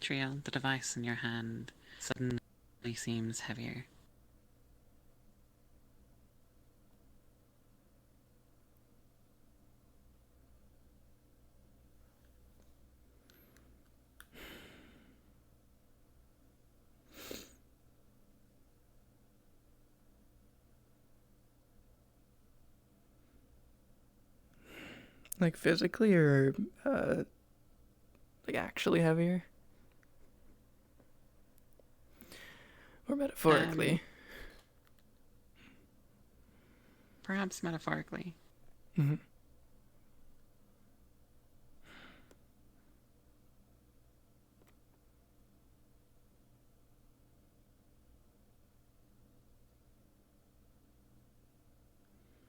Triel, the device in your hand suddenly seems heavier. Like physically or like actually heavier? Or metaphorically? Perhaps metaphorically. Mm-hmm.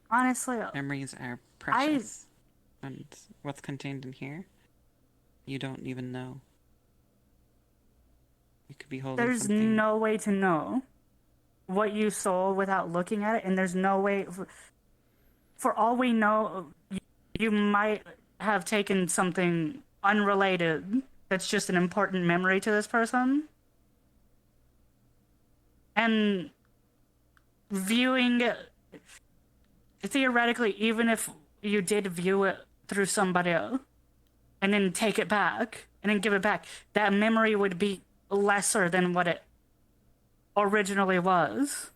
Honestly, memories are precious. And what's contained in here, you don't even know. You could be holding there's something. no way to know what you sold without looking at it, and there's no way... For all we know, you might have taken something unrelated that's just an important memory to this person. And viewing it, theoretically, even if you did view it through somebody else and then take it back and then give it back, that memory would be lesser than what it originally was.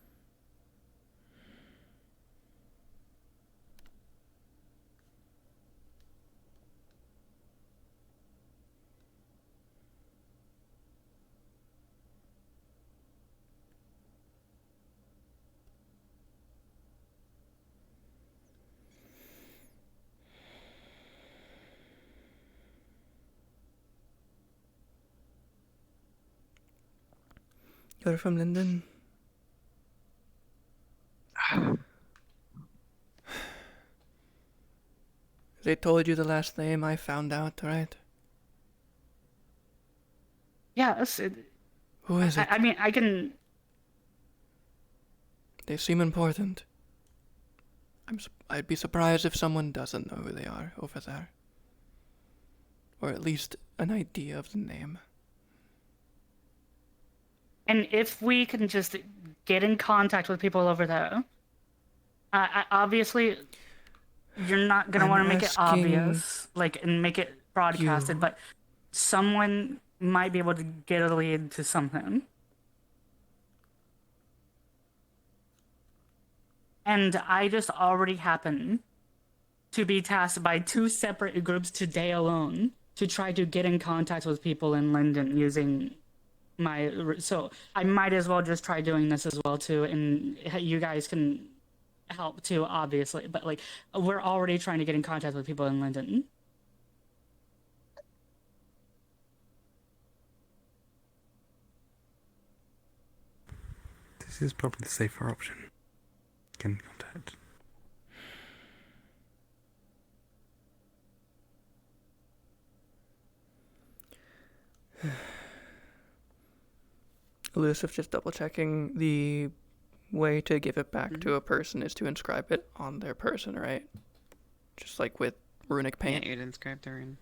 You're from London? They told you the last name I found out, right? Yes. Who is it? I mean, I can. They seem important. I'd be surprised if someone doesn't know who they are over there. Or at least an idea of the name. And if we can just get in contact with people over there, obviously, you're not gonna want to make it obvious, like, and make it broadcasted, but someone might be able to get a lead to something. And I just already happen to be tasked by 2 separate groups today alone to try to get in contact with people in London using my... So I might as well just try doing this as well too, and you guys can help too, obviously. But like, we're already trying to get in contact with people in London. This is probably the safer option. Get in contact. Elusive, just double checking, the way to give it back to a person is to inscribe it on their person, right? Just like with runic paint. Yeah, you'd inscribe the rune.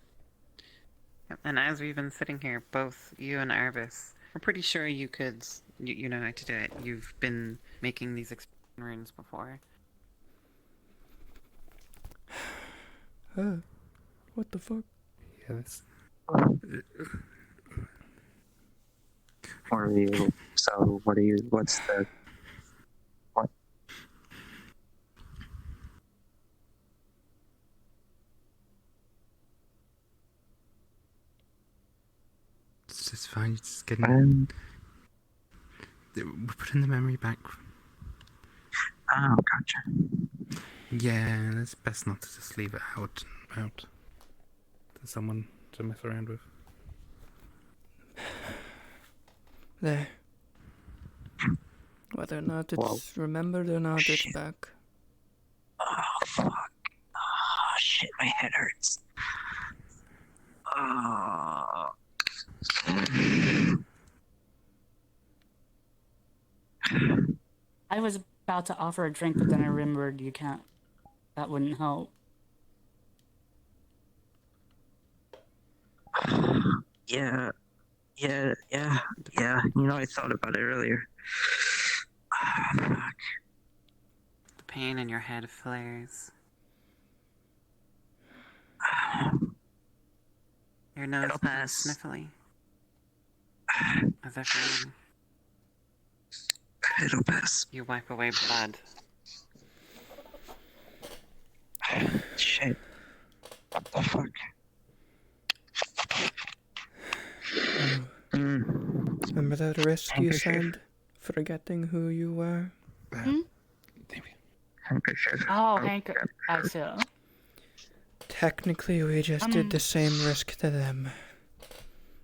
Yep. And as we've been sitting here, both you and Arvis, we're pretty sure you could, you know how to do it. You've been making these runes before. What the fuck? Yeah, that's... Or are you, so what are you, what's the, what? It's just fine, just getting... We're putting the memory back. Oh, gotcha. Yeah, it's best not to just leave it out to someone to mess around with. There. Whether or not it's remembered or not, it's back. Oh, fuck. Oh, shit, my head hurts. Oh. I was about to offer a drink, but then I remembered you can't. That wouldn't help. Yeah. You know, I thought about it earlier. Oh, fuck. The pain in your head flares. Your nose is sniffly. As if it'll pass. You wipe away blood. Shit. What the fuck? Remember that risk you said? Forgetting who you were? Oh, Hank, I see. Technically, we just did the same risk to them.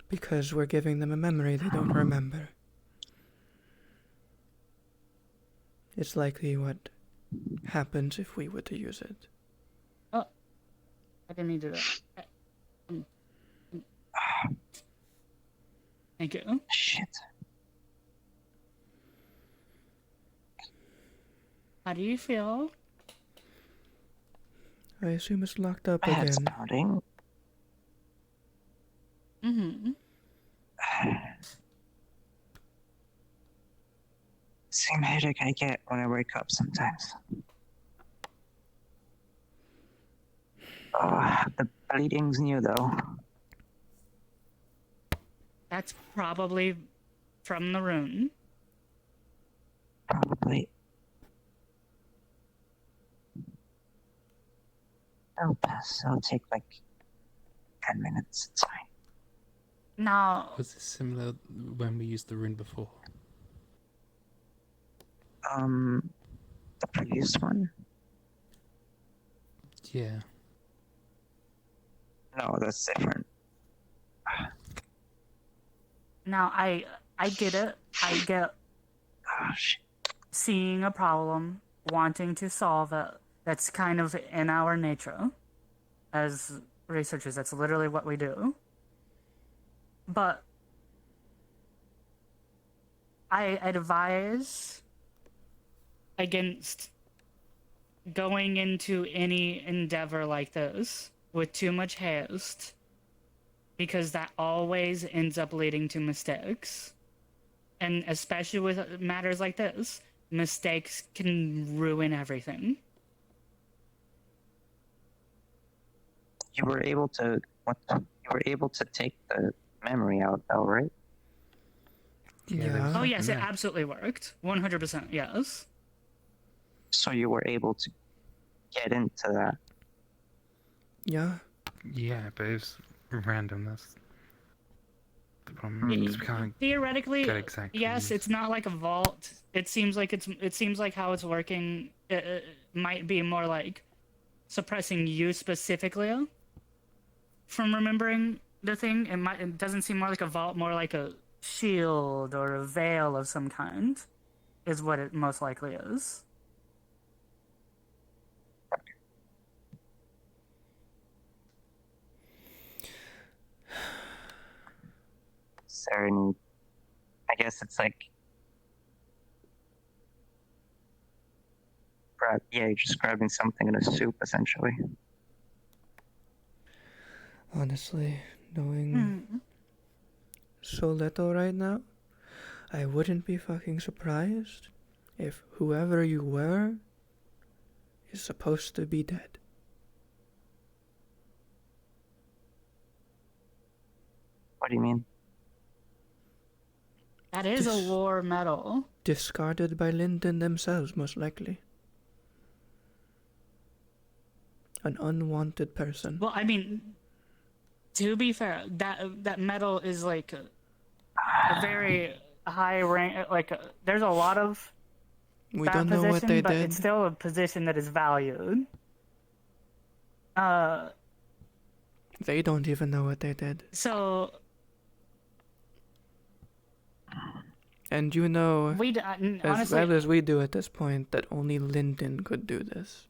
Because we're giving them a memory they don't remember. It's likely what happens if we were to use it. Oh, I didn't mean to do that. Thank you. Shit. How do you feel? I assume it's locked up My again. head's pounding. Mm-hmm. Same headache I get when I wake up sometimes. The bleeding's new though. That's probably from the rune. Probably. I'll pass. I'll take like 10 minutes. It's fine. Now, Was this similar when we used the rune before? The previous one? Yeah. No, that's different. now I get it. I get seeing a problem, wanting to solve it. That's kind of in our nature as researchers. That's literally what we do. But I advise against going into any endeavor like this with too much haste, because that always ends up leading to mistakes. And especially with matters like this, mistakes can ruin everything. You were able to take the memory out though, right? Yeah. Oh yes, it absolutely worked. 100%, yes. So you were able to get into that. Yeah. Yeah, but it's random. That's the problem. 'Cause we can't Theoretically, get exactly. yes, it's not like a vault. It seems like how it's working. It might be more like suppressing you specifically from remembering the thing. It doesn't seem more like a vault, more like a shield or a veil of some kind, is what it most likely is. Is there any? I guess it's like. Yeah, you're just grabbing something in a soup, essentially. Honestly, knowing so little right now, I wouldn't be fucking surprised if whoever you were is supposed to be dead. What do you mean? That is a war medal. Discarded by Linden themselves, most likely. An unwanted person. Well, I mean, to be fair, that medal is like a very high rank. Like, there's a lot of We that don't know what position, they but did. it's still a position that is valued. They don't even know what they did. So, And you know, as honestly, well as we do at this point, that only Linden could do this.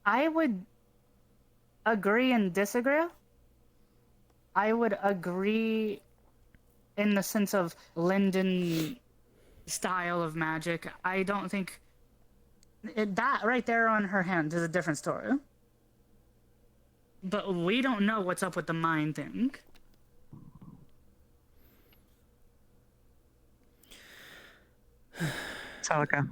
I would agree and disagree. I would agree in the sense of Linden style of magic. I don't think that right there on her hand is a different story. But we don't know what's up with the mind thing. Celica.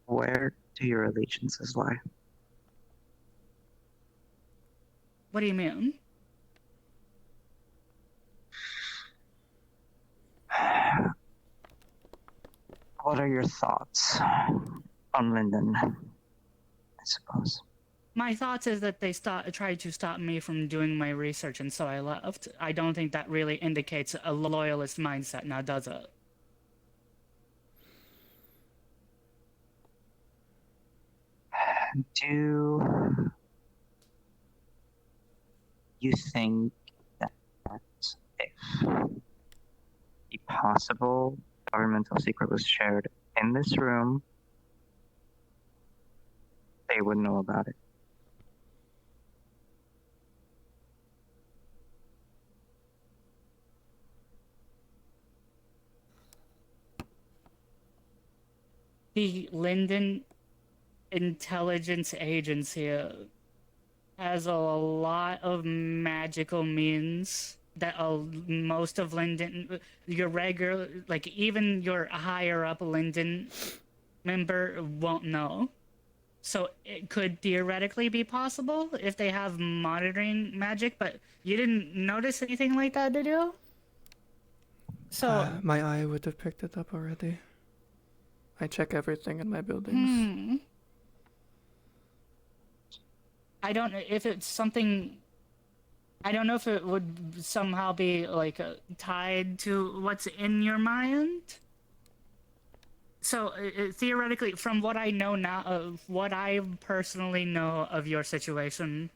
Where do your allegiances lie? What do you mean? What are your thoughts on Linden, I suppose? My thoughts is that they tried to stop me from doing my research, and so I left. I don't think that really indicates a loyalist mindset, now does it? Do you think that if a possible governmental secret was shared in this room, they would know about it? The Linden Intelligence Agency has a lot of magical means that most of Linden, your regular, like even your higher up Linden member won't know. So it could theoretically be possible if they have monitoring magic, but you didn't notice anything like that, did you? So My eye would have picked it up already. I check everything in my buildings. I don't know if it's something. I don't know if it would somehow be like tied to what's in your mind. So theoretically, from what I know now, of what I personally know of your situation,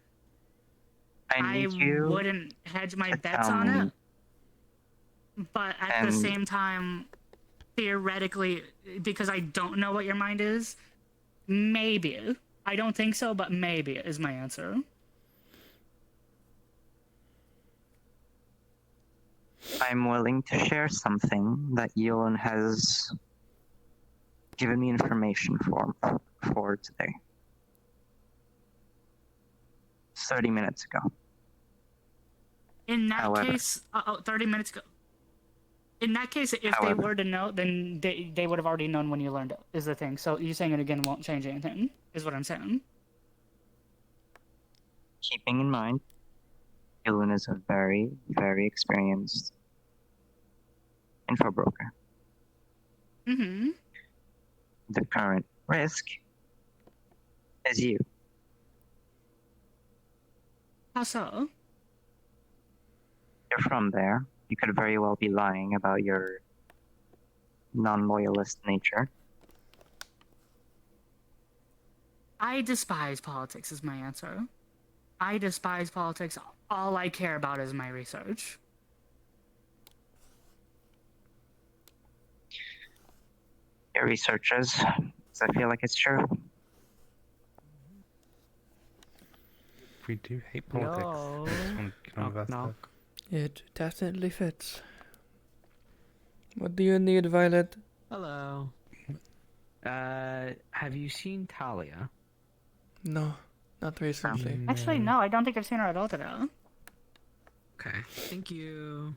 I wouldn't hedge my bets on it. But at the same time, theoretically, because I don't know what your mind is, maybe. I don't think so, but maybe is my answer. I'm willing to share something that Yolan has given me information for today. 30 minutes ago. In that However, case, 30 minutes ago. In that case, if they were to know, then they would have already known when you learned it, is the thing. So you saying it again won't change anything, is what I'm saying. keeping in mind, Yolan is a very, very experienced info broker. Mm-hmm. The current risk is you. How so? You're from there. You could very well be lying about your non-loyalist nature. I despise politics is my answer. I despise politics. All I care about is my research. Your researchers, does I feel like it's true? We do hate politics. No. Just want to get on with that. It definitely fits. What do you need, Violet? Hello. Have you seen Talia? No, not recently. Actually, no, I don't think I've seen her at all today. Okay, thank you.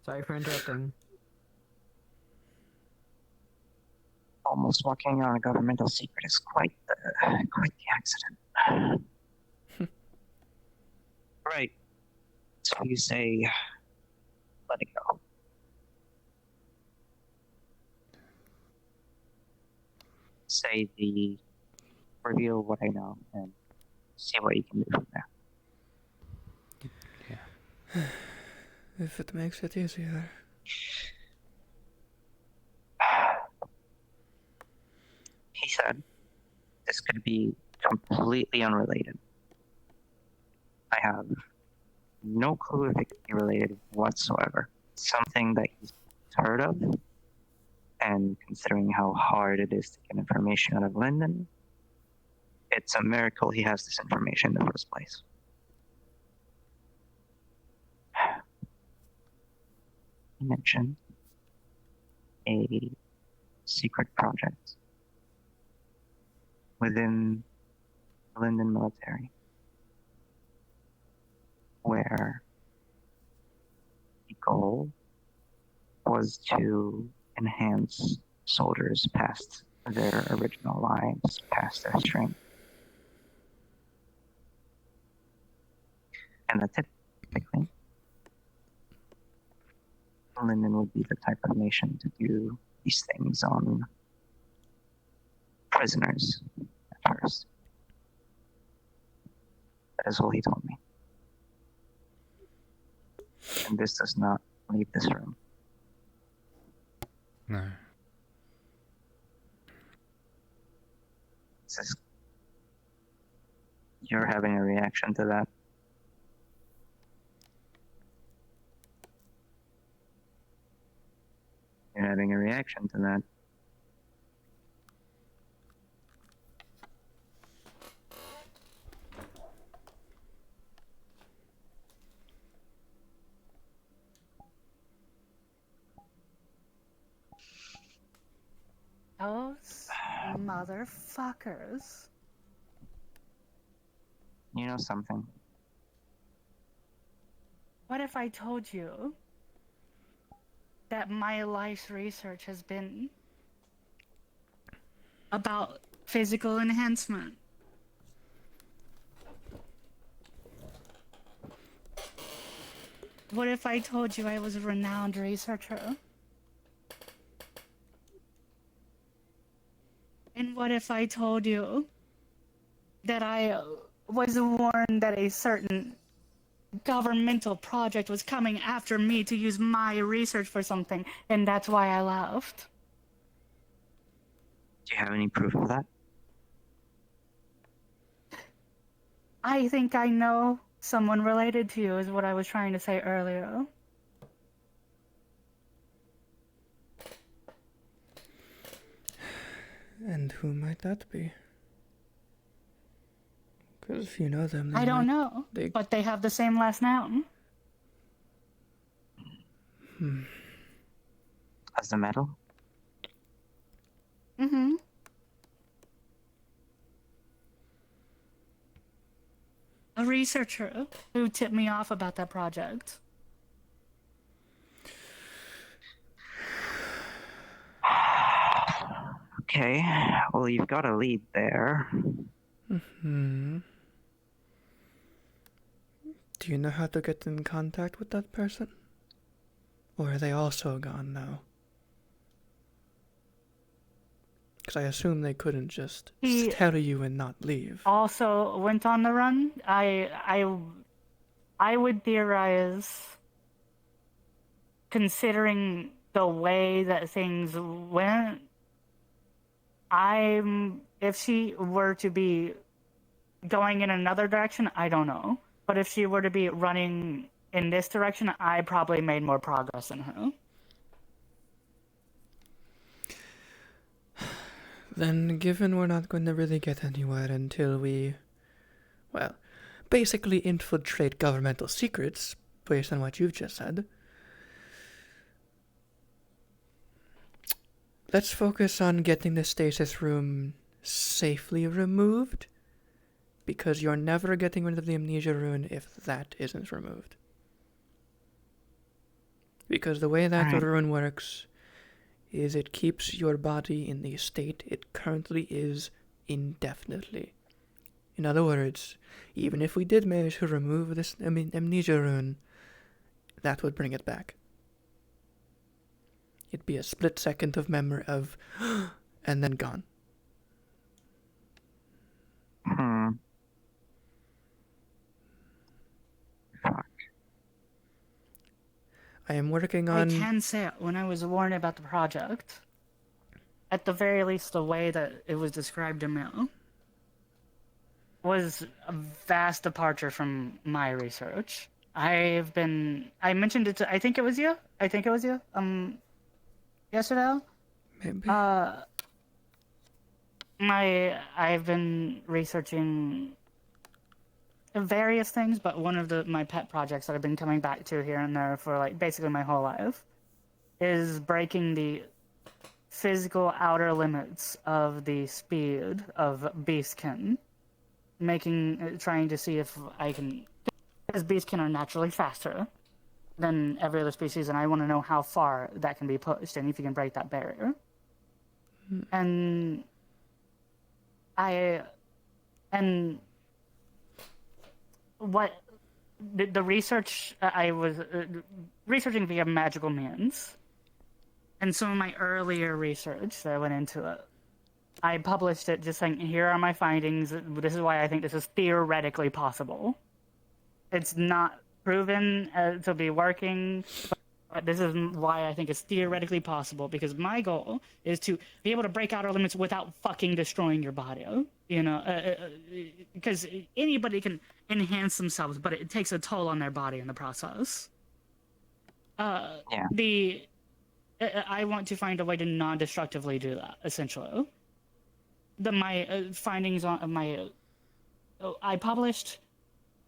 Sorry for interrupting. Almost walking on a governmental secret is quite the accident. Right. So you say, let it go. Say reveal what I know and see what you can do from there. If it makes it easier. He said this could be completely unrelated. I have no clue if it could be related whatsoever. Something that he's heard of, and considering how hard it is to get information out of Lyndon, it's a miracle he has this information in the first place. He mentioned a secret project within the Lyndon military where the goal was to enhance soldiers past their original lives, past their strength. And that typically, Lyndon would be the type of nation to do these things on prisoners at first. That is what he told me. And this does not leave this room. No. You're having a reaction to that. You're having a reaction to that. Those motherfuckers. You know something? What if I told you that my life's research has been about physical enhancement. What if I told you I was a renowned researcher? And what if I told you that I was warned that a certain governmental project was coming after me to use my research for something, and that's why I left? Do you have any proof of that? I think I know someone related to you, is what I was trying to say earlier. And who might that be? Because if you know them, they I don't might- know, They... but they have the same last name. As the medal? Mm-hmm. A researcher who tipped me off about that project. Okay, well, you've got a lead there. Hmm. Do you know how to get in contact with that person? Or are they also gone now? Because I assume they couldn't just tell you and not leave. Also went on the run. I would theorize, considering the way that things went, if she were to be going in another direction, I don't know. But if she were to be running in this direction, I probably made more progress than her. Then, given we're not going to really get anywhere until we, well, basically infiltrate governmental secrets, based on what you've just said, let's focus on getting the stasis room safely removed, because you're never getting rid of the amnesia rune if that isn't removed. Because the way that rune works is it keeps your body in the state it currently is indefinitely. In other words, even if we did manage to remove this amnesia rune, that would bring it back. It'd be a split second of memory of and then gone. I am working on... I can say when I was warned about the project, at the very least the way that it was described to me was a vast departure from my research. I mentioned it to, I think it was you, yesterday? Maybe. I've been researching various things, but one of my pet projects that I've been coming back to here and there for like basically my whole life is breaking the physical outer limits of the speed of beastkin, trying to see if I can, because beastkin are naturally faster than every other species, and I want to know how far that can be pushed and if you can break that barrier. And what the research I was researching via magical means, and some of my earlier research that I went into it, I published it just saying, here are my findings, this is why I think this is theoretically possible. It's not proven to be working, but this is why I think it's theoretically possible, because my goal is to be able to break outer limits without fucking destroying your body, you know, because anybody can enhance themselves, but it takes a toll on their body in the process. I want to find a way to non-destructively do that, essentially. My findings on I published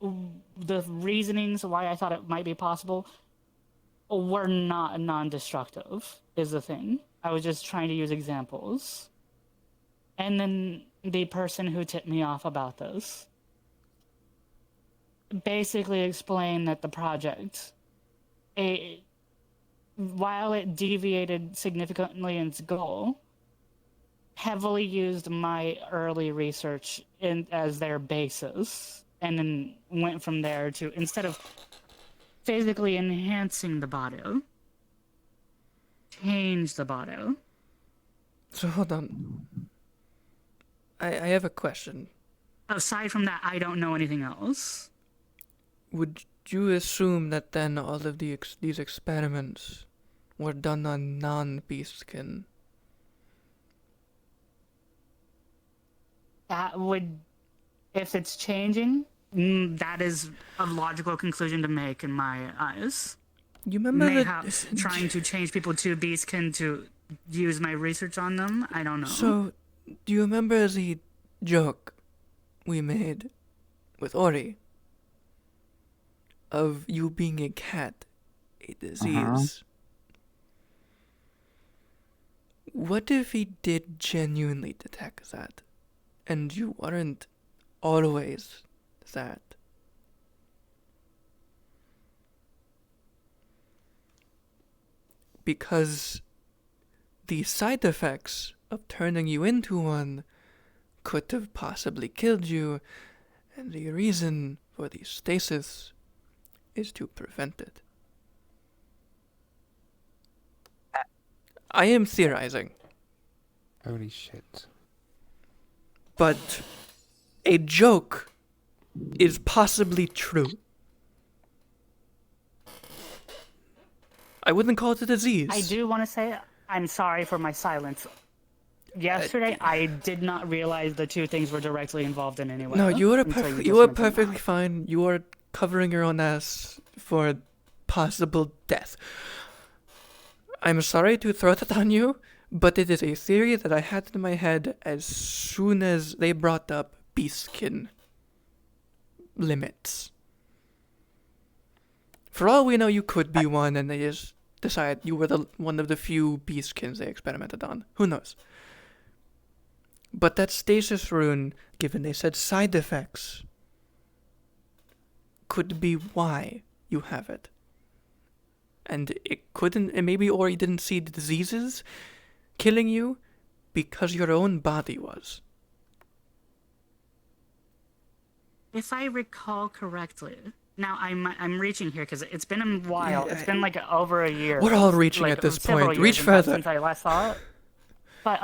the reasonings why I thought it might be possible were not non-destructive, is the thing. I was just trying to use examples. And then the person who tipped me off about this basically explained that the project, while it deviated significantly in its goal, heavily used my early research as their basis, and then went from there to, instead of physically enhancing the body, change the body. So hold on. I have a question. Aside from that, I don't know anything else. Would you assume that then all of these experiments were done on non-beastkin? That would, if it's changing, that is a logical conclusion to make in my eyes. You remember Mayhaps trying to change people to beastkin to use my research on them? I don't know. So, do you remember the joke we made with Ori of you being a cat, a disease? What if he did genuinely detect that, and you weren't always that? Because the side effects of turning you into one could have possibly killed you, and the reason for the stasis is to prevent it. I am theorizing. Holy shit. But a joke is possibly true. I wouldn't call it a disease. I do want to say I'm sorry for my silence. Yesterday, I did not realize the two things were directly involved in any way. No, you are until you are just mentioned perfectly fine. You are covering your own ass for possible death. I'm sorry to throw that on you, but it is a theory that I had in my head as soon as they brought up beastkin limits. For all we know, you could be one, and they just decide you were one of the few beastkins they experimented on. Who knows? But that stasis rune, given they said side effects, could be why you have it. And it couldn't, and maybe Ori didn't see the diseases killing you because your own body was. If I recall correctly, now I'm reaching here because it's been a while. It's been like over a year. We're all reaching like, at this several point. years Reach in fact, further. since I last saw it. But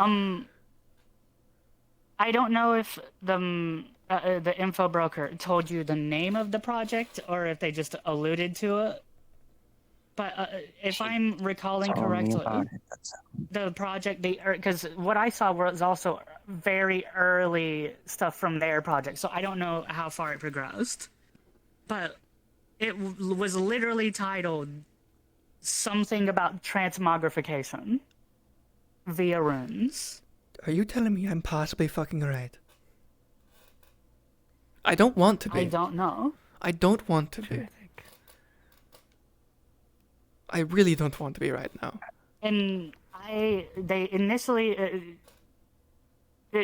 I don't know if the info broker told you the name of the project or if they just alluded to it. But if I'm recalling correctly, the project, because what I saw was also very early stuff from their project, so I don't know how far it progressed. But it was literally titled something about transmogrification via runes. Are you telling me I'm possibly fucking right? I don't want to be. I don't know. I don't want to be. I really don't want to be right now. And they initially,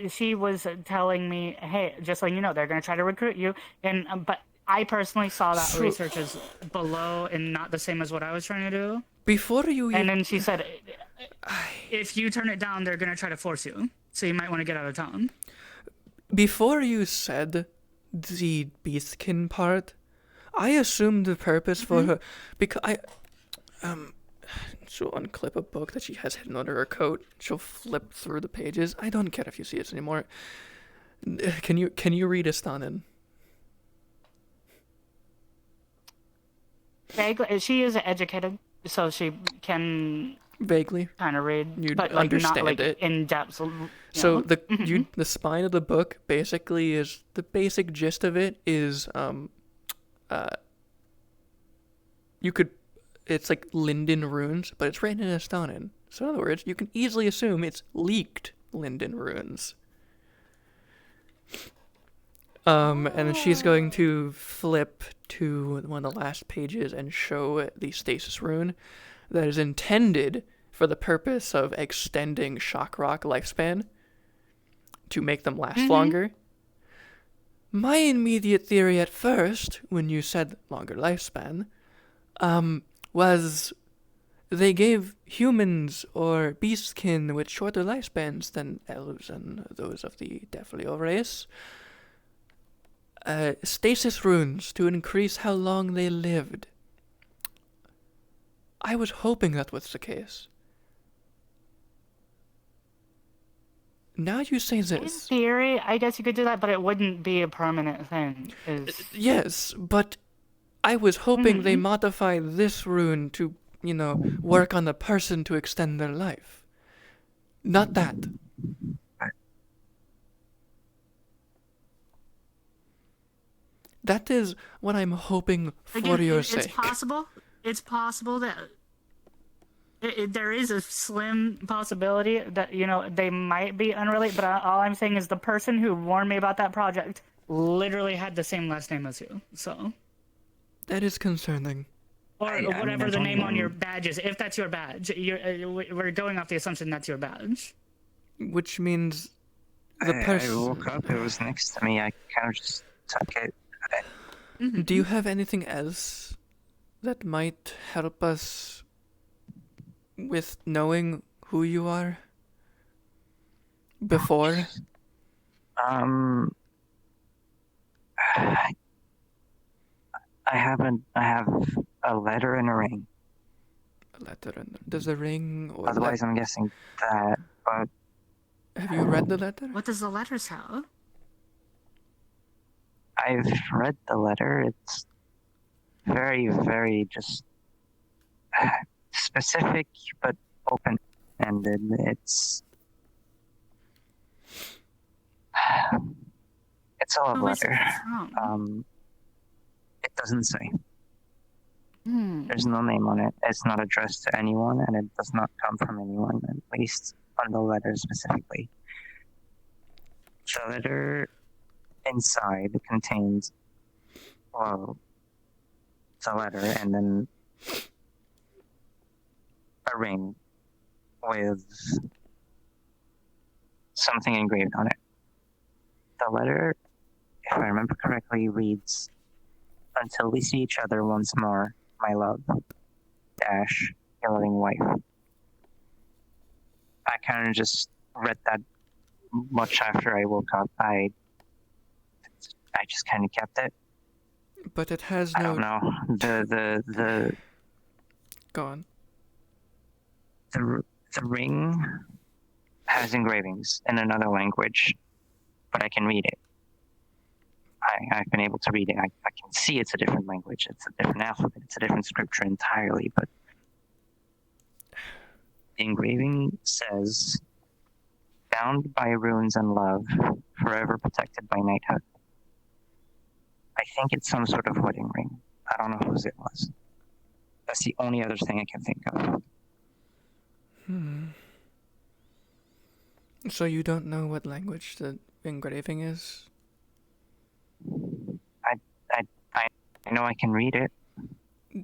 she was telling me, hey, just so you know, they're going to try to recruit you. And but I personally saw that research as below and not the same as what I was trying to do. Before you... And then she said, if you turn it down, they're going to try to force you. So you might want to get out of town. Before you said the beastkin part, I assumed the purpose for her... Because she'll unclip a book that she has hidden under her coat. She'll flip through the pages. I don't care if you see it anymore. Can you read Astanin? Vaguely, she is educated, so she can vaguely kind of read, you'd but like understand not like it in depth. So the spine of the book basically is the basic gist of it is you could. It's like Linden runes, but it's written in Astanin. So in other words, you can easily assume it's leaked Linden runes. And she's going to flip to one of the last pages and show the stasis rune that is intended for the purpose of extending shock rock lifespan to make them last longer. My immediate theory at first, when you said longer lifespan, was they gave humans or beastkin with shorter lifespans than elves and those of the Defleo race stasis runes to increase how long they lived. I was hoping that was the case. Now you say In this. theory, I guess you could do that, but it wouldn't be a permanent thing. Yes, but I was hoping they modify this rune to, work on the person to extend their life. Not that. That is what I'm hoping for Again, your it's sake. possible. It's possible that there is a slim possibility that they might be unrelated. But all I'm saying is the person who warned me about that project literally had the same last name as you. So that is concerning. Or whatever the name on your badge is. If that's your badge, we're going off the assumption that's your badge. Which means the I person. woke up, it was next to me, I kind of just took it. Do you have anything else that might help us with knowing who you are before? I have a letter and a ring. A letter and does a ring or otherwise I'm guessing that, but have you read the letter? What does the letter say? I've read the letter. It's very, very just specific but open-ended. It's a love letter. It doesn't say. There's no name on it. It's not addressed to anyone, and it does not come from anyone, at least on the letter specifically. The letter inside contains, well, the letter and then a ring with something engraved on it. The letter, if I remember correctly, reads, "Until we see each other once more, my love, dash, your loving wife." I kind of just read that much after I woke up. I just kind of kept it. But it has no. I don't know. The Go on. The ring has engravings in another language, but I can read it. I've been able to read it. I can see it's a different language. It's a different alphabet. It's a different scripture entirely. But the engraving says, "Bound by runes and love, forever protected by knighthood." I think it's some sort of wedding ring. I don't know whose it was. That's the only other thing I can think of. So you don't know what language the engraving is? I know I can read it.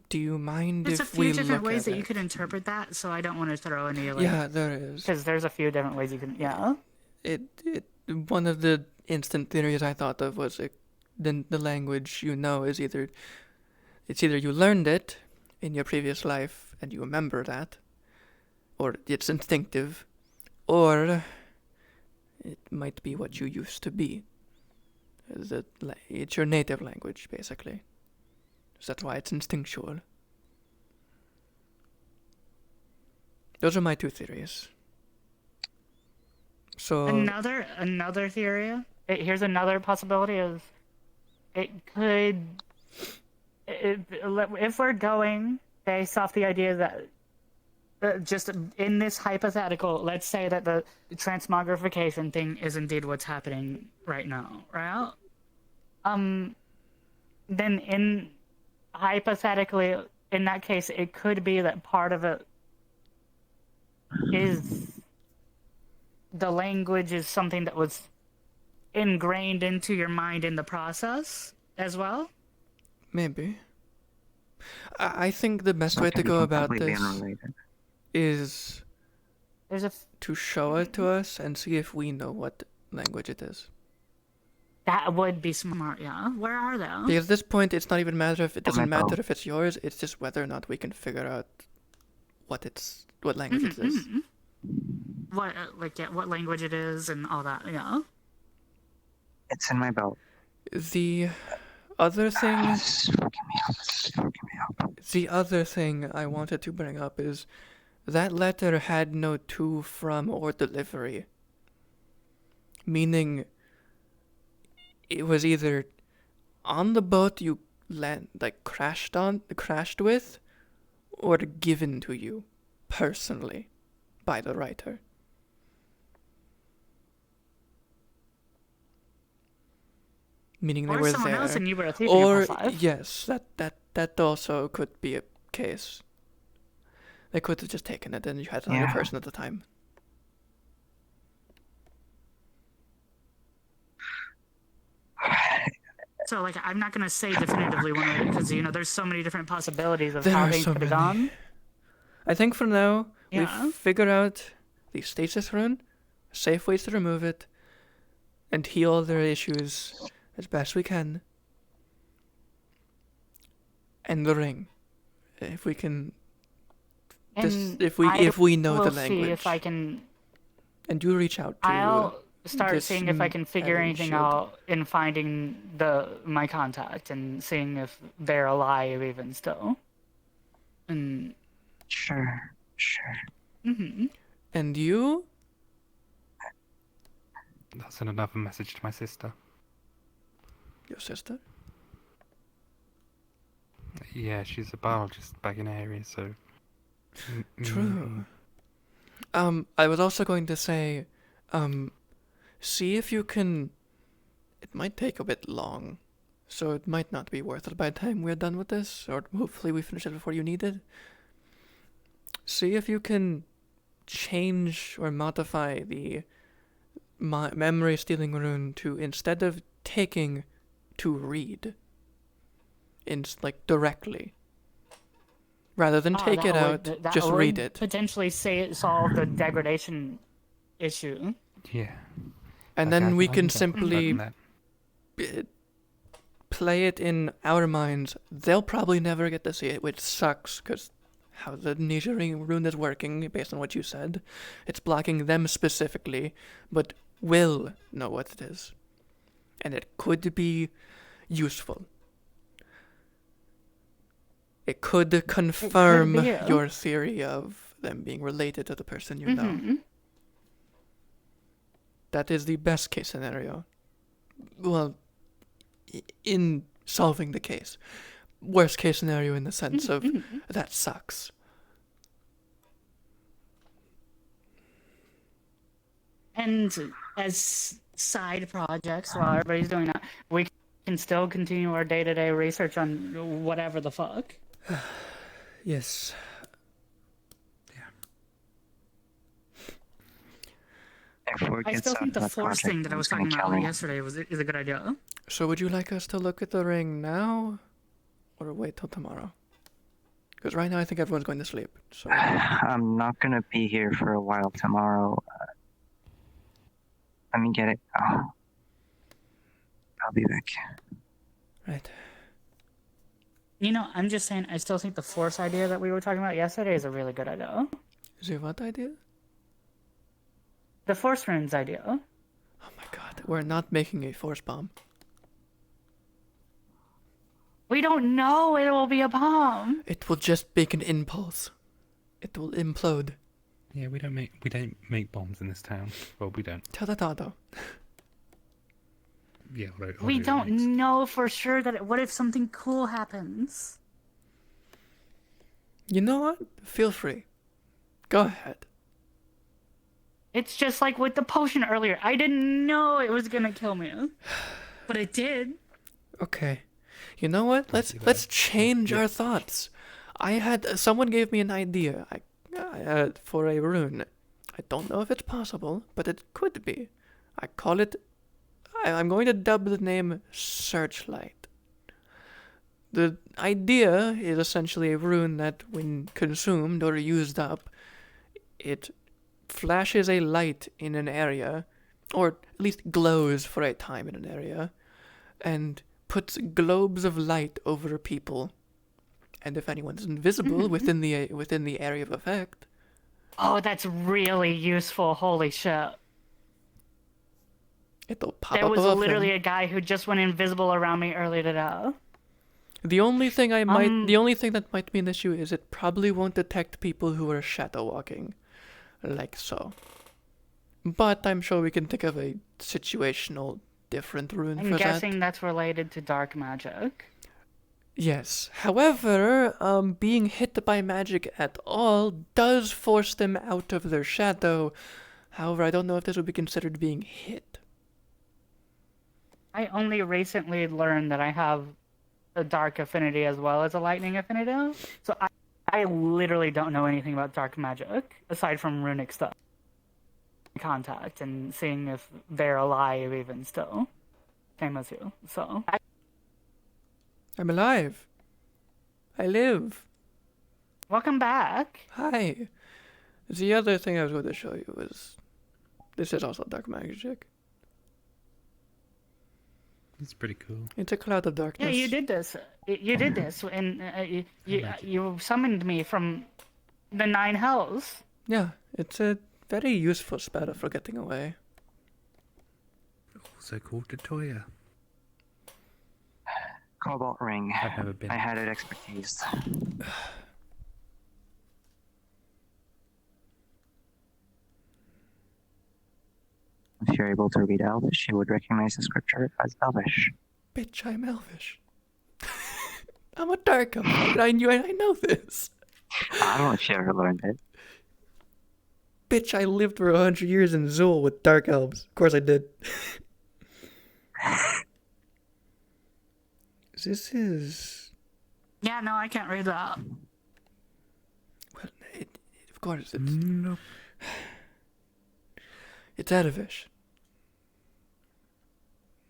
Do you mind There's a if we few different look ways at that it? you could interpret that, so I don't want to throw any. Yeah, there is. Because there's a few different ways you can. Yeah. One of the instant theories I thought of was the language you know is either you learned it in your previous life and you remember that, or it's instinctive, or it might be what you used to be. It's your native language, basically. So that's why it's instinctual. Those are my two theories. So another theory. Here's another possibility: is it could, if we're going based off the idea that just in this hypothetical, let's say that the transmogrification thing is indeed what's happening right now, right? Then hypothetically, in that case, it could be that part of it is the language is something that was ingrained into your mind in the process as well. Maybe. I think the best way to go about this is to show it to us and see if we know what language it is. That would be smart, yeah. Where are they? Because at this point, it's not even matter if it doesn't matter if it's yours. It's just whether or not we can figure out what language it is. What what language it is and all that. Yeah. It's in my belt. The other thing. This is fucking me up. This is fucking me up. The other thing I wanted to bring up is that letter had no to, from, or delivery. Meaning, it was either on the boat you crashed with, or given to you personally by the writer. Meaning they Or were someone there. else and you were a thief Or in F5. yes, that also could be a case. They could have just taken it and you had another person at the time. So, like, I'm not gonna say definitively one way because there's so many different possibilities of There how are things so could have many. gone. I think for now, Yeah. we've figured out the stasis rune, safe ways to remove it, and heal their issues as best we can. And the ring. If we can... And if we know will the see language. if I can. And do reach out to... I'll start this seeing if I can figure Evan anything Shield. out in finding my contact and seeing if they're alive even still. And Sure. hmm And you? I'll send another message to my sister. Your sister? Yeah, she's a biologist back in area, so... True. I was also going to say, see if you can... It might take a bit long, so it might not be worth it by the time we're done with this, or hopefully we finish it before you need it. See if you can change or modify the memory stealing rune to, instead of taking, to read. Directly. Rather than take it out, just read it. Potentially solve the degradation issue. Yeah. And then we can simply play it in our minds. They'll probably never get to see it, which sucks, because how the Nisha rune is working, based on what you said, it's blocking them specifically, but will know what it is. And it could be useful. It could confirm your theory of them being related to the person you know. That is the best case scenario. Well, in solving the case. Worst case scenario in the sense of that sucks. And as side projects, while everybody's doing that, we can still continue our day-to-day research on whatever the fuck. Yes. I still think the force thing that I was talking about yesterday is a good idea. So would you like us to look at the ring now? Or wait till tomorrow? Because right now I think everyone's going to sleep. So I'm not going to be here for a while tomorrow. Let me get it. Oh. I'll be back. Right. I'm just saying, I still think the force idea that we were talking about yesterday is a really good idea. Is it what idea? The force runes idea. Oh my god, we're not making a force bomb. We don't know it will be a bomb. It will just make an impulse. It will implode. Yeah, we don't make bombs in this town. Well, we don't. Tell that though. Yeah, we don't know for sure that what if something cool happens? You know what? Feel free. Go ahead. It's just like with the potion earlier. I didn't know it was gonna kill me, but it did. Okay. You know what? Let's change our thoughts. Someone gave me an idea for a rune. I don't know if it's possible, but it could be. I'm going to dub the name Searchlight. The idea is essentially a rune that, when consumed or used up, it flashes a light in an area, or at least glows for a time in an area, and puts globes of light over people. And if anyone's invisible within the area of effect, Oh, that's really useful. Holy shit. it'll pop There up was above literally them. a guy who just went invisible around me earlier today. The only thing that might be an issue is it probably won't detect people who are shadow walking, like so. But I'm sure we can think of a situational different rune I'm for that. guessing that's related to dark magic. Yes. However, being hit by magic at all does force them out of their shadow. However, I don't know if this would be considered being hit. I only recently learned that I have a dark affinity as well as a lightning affinity. So I literally don't know anything about dark magic, aside from runic stuff. Contact and seeing if they're alive even still. Same as you, so... I'm alive. I live. Welcome back. Hi. The other thing I was going to show you was... This is also dark magic. It's pretty cool. It's a cloud of darkness. Yeah, you did this. You did this, and you summoned me from the 9 hells. Yeah, it's a very useful spell for getting away. Also called the Toya. Cobalt ring. I've never been. I had it expertise. If you're able to read Elvish, you would recognize the scripture as Elvish. Bitch, I'm Elvish. I'm a dark elf. I know this. I don't know if you ever learned it. Bitch, I lived for 100 years in Zool with dark elves. Of course I did. This is... Yeah, no, I can't read that. Well, of course, it's... No. It's Elvish.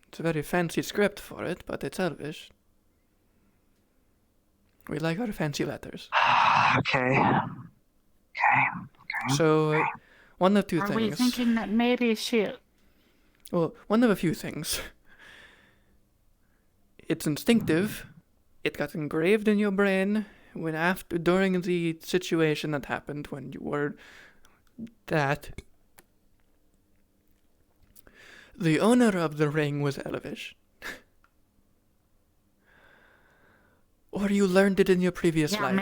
It's a very fancy script for it, but it's Elvish. We like our fancy letters. Okay. So, one of two Are things. we thinking that maybe she... Well, one of a few things. It's instinctive. It got engraved in your brain during the situation that happened when you were that. The owner of the ring was Elvish. Or you learned it in your previous life.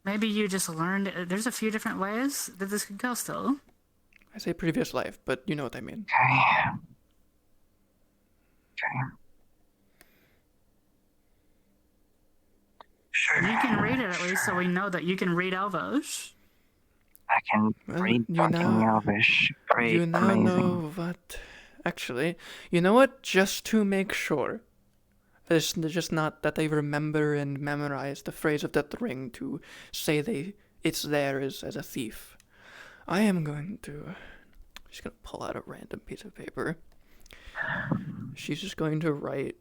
Maybe you just learned... There's a few different ways that this could go still. I say previous life, but you know what I mean. Okay. Sure. You can read it at least, so we know that you can read Elvish. I can read fucking Elvish. Great, you now amazing. know what... Actually, you know what? Just to make sure. It's just not that they remember and memorize the phrase of that ring to say it's theirs as a thief. I am going to... She's going to pull out a random piece of paper. She's just going to write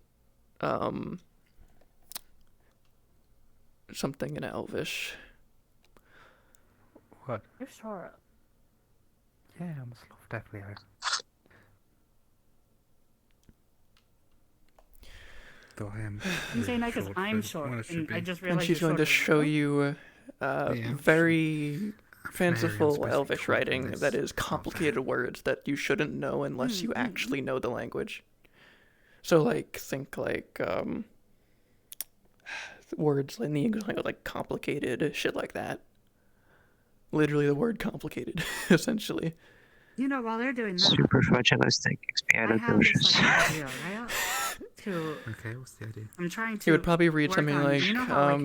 something in Elvish. What? You're sure? Yeah, I'm sloth, definitely. Though I am. I'm saying that because I'm short, and I just realized. And she's going to show you very fanciful Elvish writing that is complicated words that you shouldn't know unless you actually know the language. So, think words in the English language, like complicated, shit like that. Literally the word complicated, essentially. You know, while they're doing that, Superfragilistic, expiatoricious. idea, right? Okay, what's the idea? I'm trying to. He would probably read work something on, like, you know how,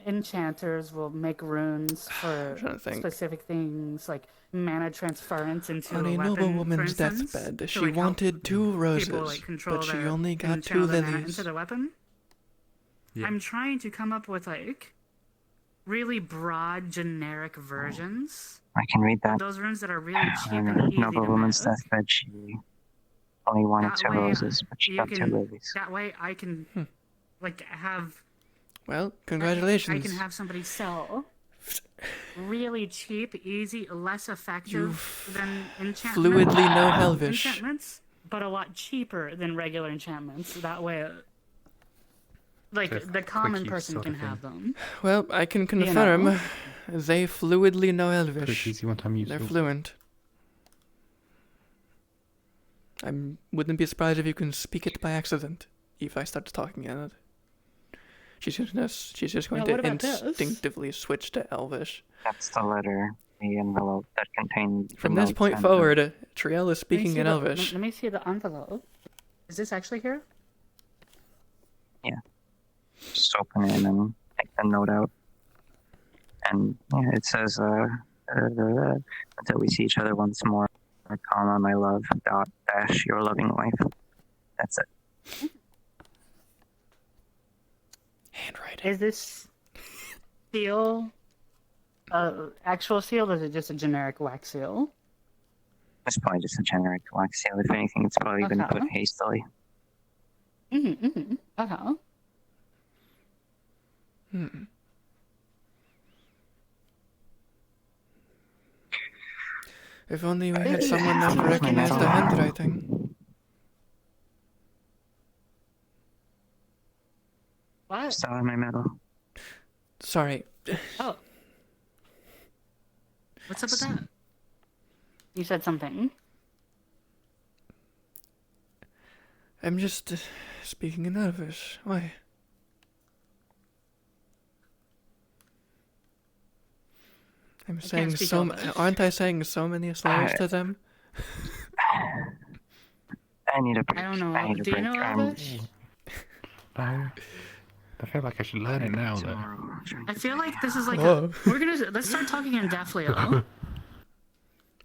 enchanters will make runes for specific things, like mana transference into on a a weapon, noble for woman's instance, deathbed, to, she help wanted 2 roses, people, control but she their, only got and 2 channel their mana lilies. into their weapon. Yeah. I'm trying to come up with really broad, generic versions. I can read that. Those runes that are really cheap and easy Noble to woman's make. deathbed, she only wanted That 2 way, roses, but she got 2 lilies. That way, I can have. Well, congratulations. I can have somebody sell really cheap, easy, less effective than enchantments. Fluidly know Elvish. Enchantments, but a lot cheaper than regular enchantments. That way, like Just the common quickies person sort can of thing. have them. Well, I can You confirm know. they fluidly know Elvish. Quickies, you want time They're useful. fluent. I wouldn't be surprised if you can speak it by accident if I start talking in it. She's just going Now, to what about this? instinctively switch to Elvish. That's the letter, the envelope that contained. the From this notes point and forward, Triel is Let me speaking see in the- Elvish. Let me see the envelope. Is this actually here? Yeah. Just open it and take the note out. And yeah, it says, until we see each other once more, comma, my love, dot, dash, your loving wife. That's it. Handwriting. Is this seal actual seal, or is it just a generic wax seal? It's probably just a generic wax seal. If anything, it's probably been put Okay. hastily. Okay. If only we had someone that could recognize the handwriting. What? Still have my medal. Sorry. Oh. What's up with that? You said something. I'm just speaking in Elvish. Why? I'm I saying can't speak so. Elvish. Aren't I saying so many slurs to them? I need a break. I don't know. I need a Do you break. know Elvish? No. I feel like I should learn it now, though. I feel like this is like Whoa. let's start talking in Deathlio.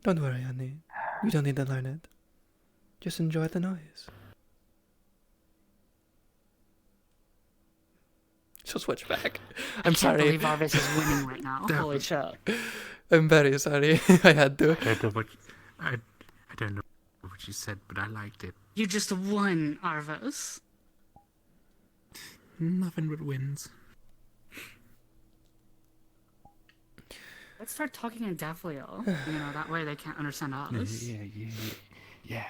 Don't worry, honey. You don't need to learn it. Just enjoy the noise. So switch back. I'm I sorry. can't believe Arvis is winning right now. Holy shit. I'm very sorry. I had to. I don't know what you said, but I liked it. You just won, Arvis. Nothing but wins. Let's start talking in Deathlio. You know, that way they can't understand us. Yeah.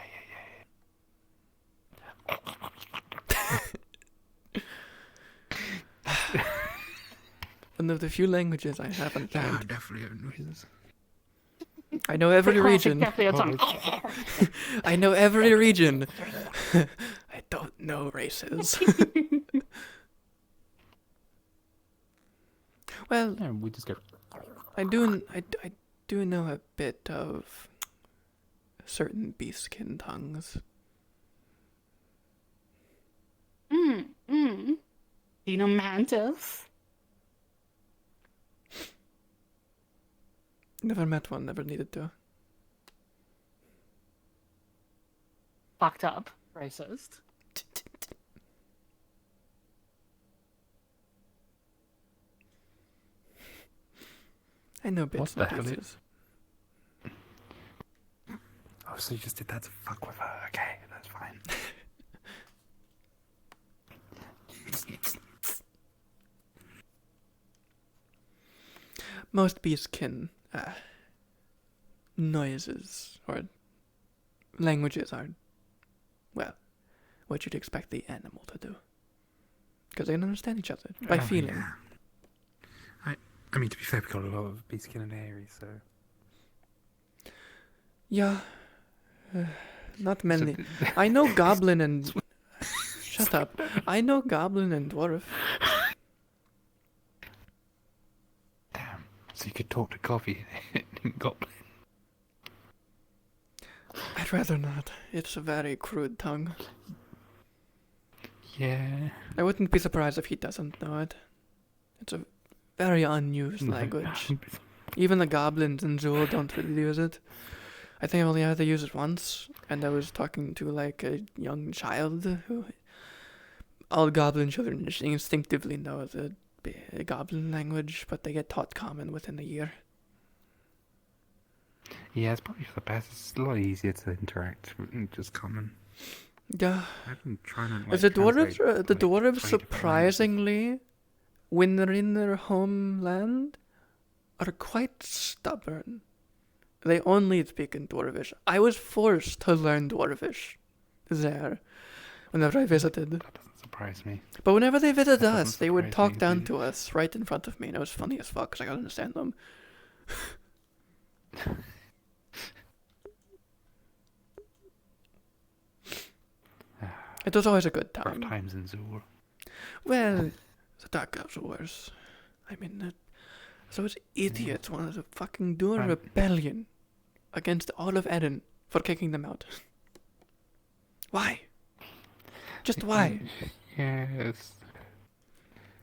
One of the few languages I haven't Yeah, learned. definitely have noises. I know every The classic region. Deathlio song. I know every region. I don't know races. Well, No, we just go. I do know a bit of certain beastkin tongues. Do you know Mantis? Never met one, never needed to. Fucked up. Racist. I know bits What and the hell pieces. Oh, so you just did that to fuck with her. Okay, that's fine. Most beastkin noises or languages are, well, what you'd expect the animal to do. Because they can understand each other by Oh, feeling. yeah. I mean, to be fair, we got a lot of beastkin and airy, so. Yeah. Not many. I know goblin and... Shut up. I know goblin and dwarf. Damn. So you could talk to coffee and goblin. I'd rather not. It's a very crude tongue. Yeah. I wouldn't be surprised if he doesn't know it. It's a very unused No. language. Even the goblins in Jewel don't really use it. I think I only had to use it once, and I was talking to like a young child who... All goblin children just instinctively know the goblin language, but they get taught common within a year. Yeah, it's probably for the best. It's a lot easier to interact with just common. Yeah. I've been trying to, The dwarves, translate, the like, dwarves 20 different surprisingly, when they're in their homeland, are quite stubborn. They only speak in Dwarvish. I was forced to learn Dwarvish there. Whenever I visited. That doesn't surprise me. But whenever they visited That us, doesn't they would surprise talk me, down dude. to us right in front of me, and it was funny as fuck because I could understand them. It was always a good time. Rough times in Zool. Well, the Dark Elves were worse. I mean, those idiots wanted to fucking do a rebellion against all of Eden for kicking them out. Why? Just why? Yes.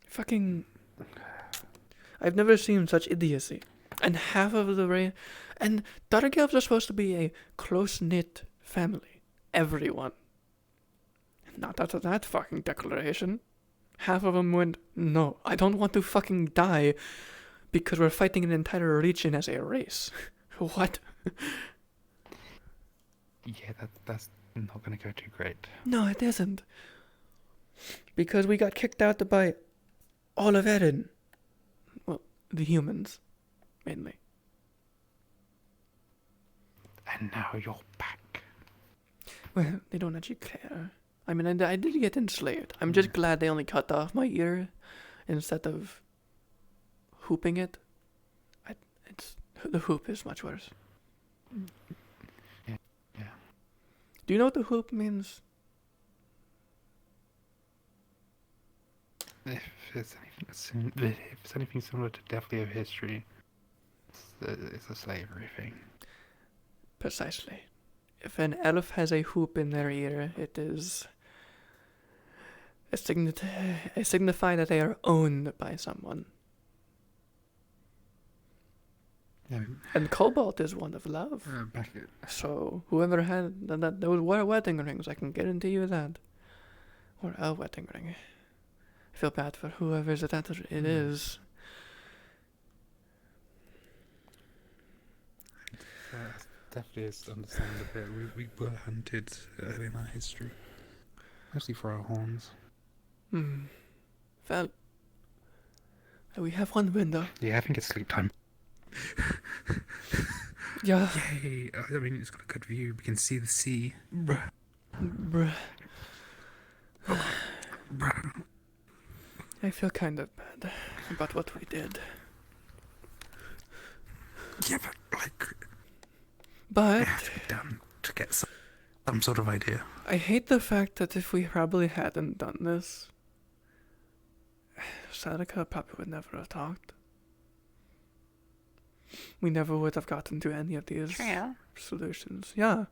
Fucking... I've never seen such idiocy. And half of the race... And Dark Elves are supposed to be a close-knit family. Everyone. Not after that fucking declaration. Half of them went, no, I don't want to fucking die because we're fighting an entire region as a race. What? Yeah, that's not going to go too great. No, it isn't. Because we got kicked out by all of Eden. Well, the humans, mainly. And now you're back. Well, they don't actually care. I mean, I did get enslaved. I'm just glad they only cut off my ear instead of hooping it. The hoop is much worse. Yeah. Do you know what the hoop means? If it's anything similar to Deathly of History, it's a slavery thing. Precisely. If an elf has a hoop in their ear, it is a signify that they are owned by someone. Yeah. And cobalt is one of love. So whoever had those wedding rings, I can guarantee you that. Or a wedding ring. I feel bad for whoever's it is. Definitely is to understand a bit. We were hunted early in our history. Mostly for our horns. Well, we have one window. Yeah, I think it's sleep time. Yeah. Yay! I mean, it's got a good view. We can see the sea. Bruh. Bruh. I feel kind of bad about what we did. Yeah, but like... But... It has to be done to get some sort of idea. I hate the fact that if we probably hadn't done this, Sadaka probably would never have talked. We never would have gotten to any of these solutions. Yeah.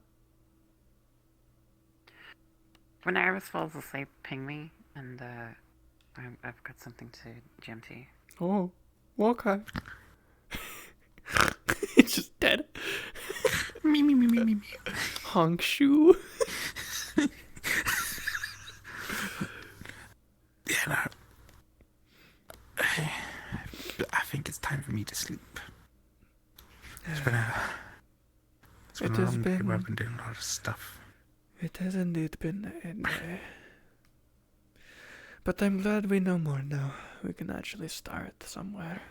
When Iris falls asleep, ping me, and I've got something to GMT. Oh, okay. It's just dead. Me. Honk shoe. Yeah, no. I think it's time for me to sleep. It's been a long day where I've been doing a lot of stuff. It has indeed been a day. But I'm glad we know more now. We can actually start somewhere.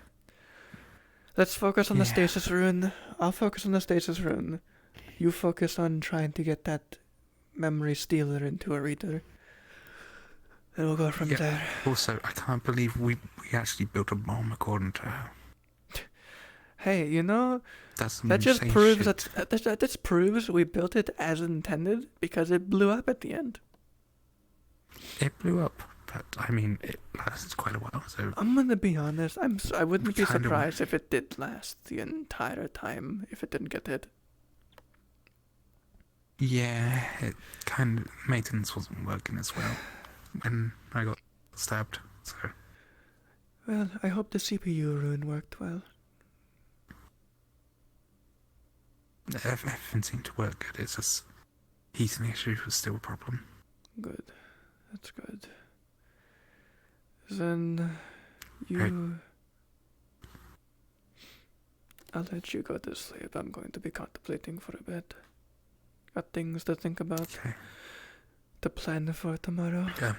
Let's focus on the stasis rune. I'll focus on the stasis rune. You focus on trying to get that memory stealer into a reader. And we'll go from there. Also, I can't believe we actually built a bomb according to her. Hey, you know, that just proves that just proves we built it as intended because it blew up at the end. It blew up, but I mean, it lasted quite a while. So I'm gonna be honest. I wouldn't be surprised if it did last the entire time if it didn't get hit. Yeah, it kind of maintenance wasn't working as well when I got stabbed. So. Well, I hope the CPU rune worked well. Everything seemed to work good. It's just heating issue was still a problem. Good. That's good. Then you... I'll let you go to sleep. I'm going to be contemplating for a bit. Got things to think about. Okay. To plan for tomorrow. Yeah,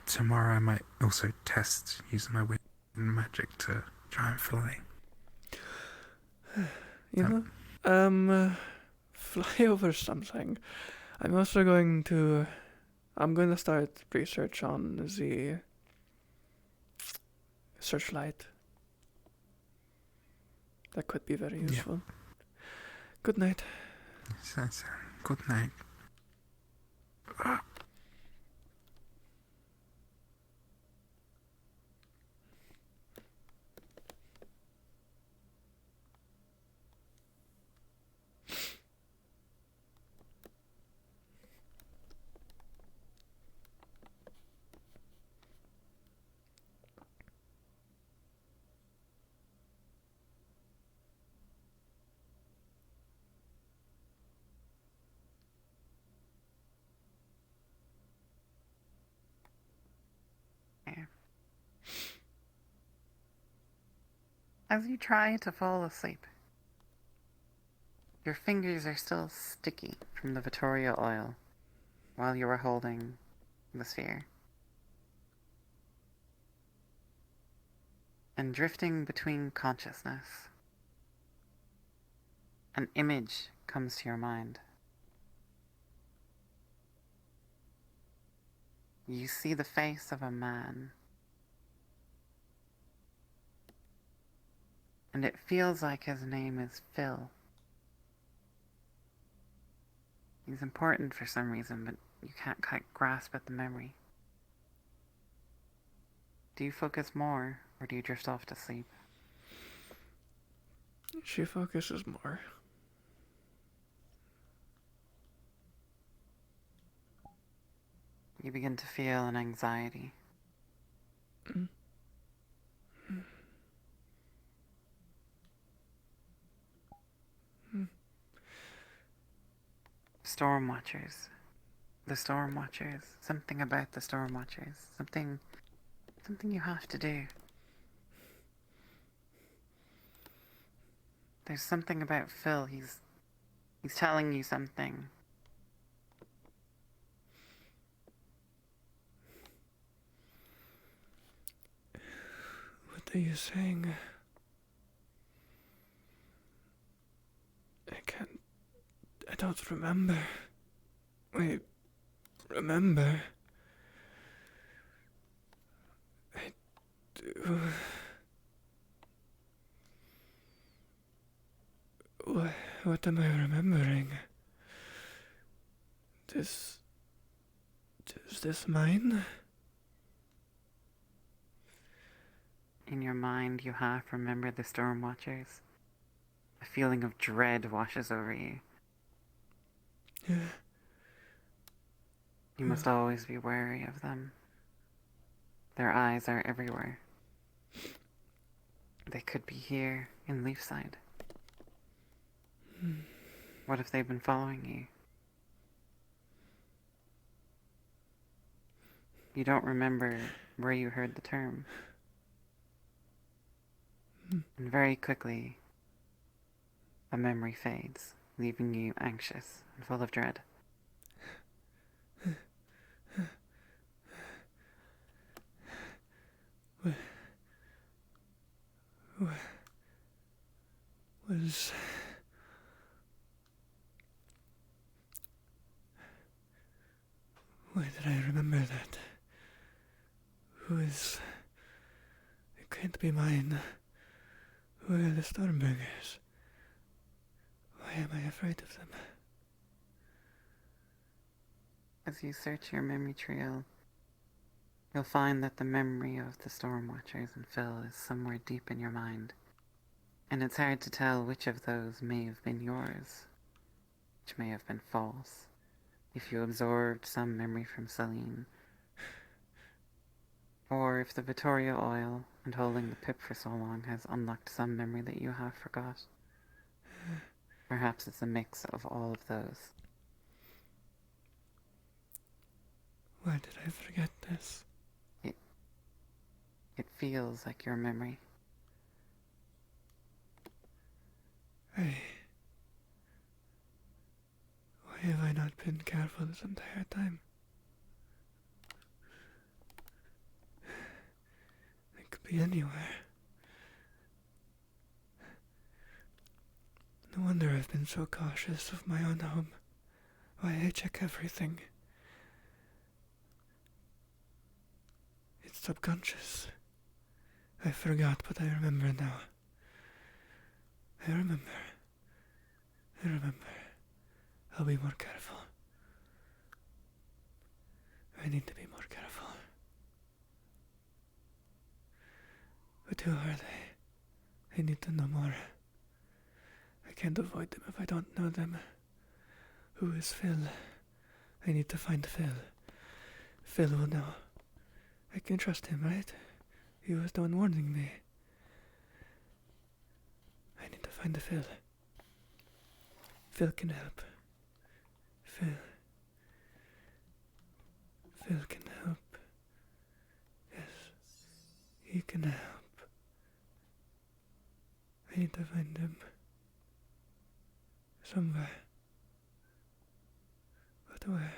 tomorrow I might also test using my wind magic to try and fly. You know, fly over something. I'm also going to I'm gonna start research on the searchlight. That could be very useful. Good night. Good night. As you try to fall asleep, your fingers are still sticky from the Vittoria oil while you are holding the sphere. And drifting between consciousness, an image comes to your mind. You see the face of a man, and it feels like his name is Phil. He's important for some reason, but you can't quite grasp at the memory. Do you focus more, or do you drift off to sleep? She focuses more. You begin to feel an anxiety. Storm Watchers. The Storm Watchers. Something about the Storm Watchers. Something you have to do. There's something about Phil. He's telling you something. What are you saying? I don't remember. I remember. I do. What am I remembering? Is this mine? In your mind, you half remember the Storm Watchers. A feeling of dread washes over you. Yeah. You must always be wary of them. Their eyes are everywhere. They could be here in Leafside. What if they've been following you? You don't remember where you heard the term. And very quickly, a memory fades, leaving you anxious and full of dread. Was why did I remember that? Who is... It can't be mine. Who are the Stormbringers? Why am I afraid of them? As you search your memory trail, you'll find that the memory of the Storm Watchers and Phil is somewhere deep in your mind. And it's hard to tell which of those may have been yours, which may have been false, if you absorbed some memory from Celine, or if the Vittoria oil and holding the pip for so long has unlocked some memory that you have forgot. Perhaps it's a mix of all of those. Why did I forget this? It feels like your memory. Why have I not been careful this entire time? It could be anywhere. No wonder I've been so cautious of my own home. Why I check everything. subconscious. I forgot, but I remember now. I remember. I'll be more careful. I need to be more careful. But who are they? I need to know more. I can't avoid them if I don't know them. Who is Phil? I need to find Phil. Phil will know. I can trust him, right? He was the one warning me. I need to find Phil. Phil can help. Phil can help. Yes, he can help. I need to find him. Somewhere. But where?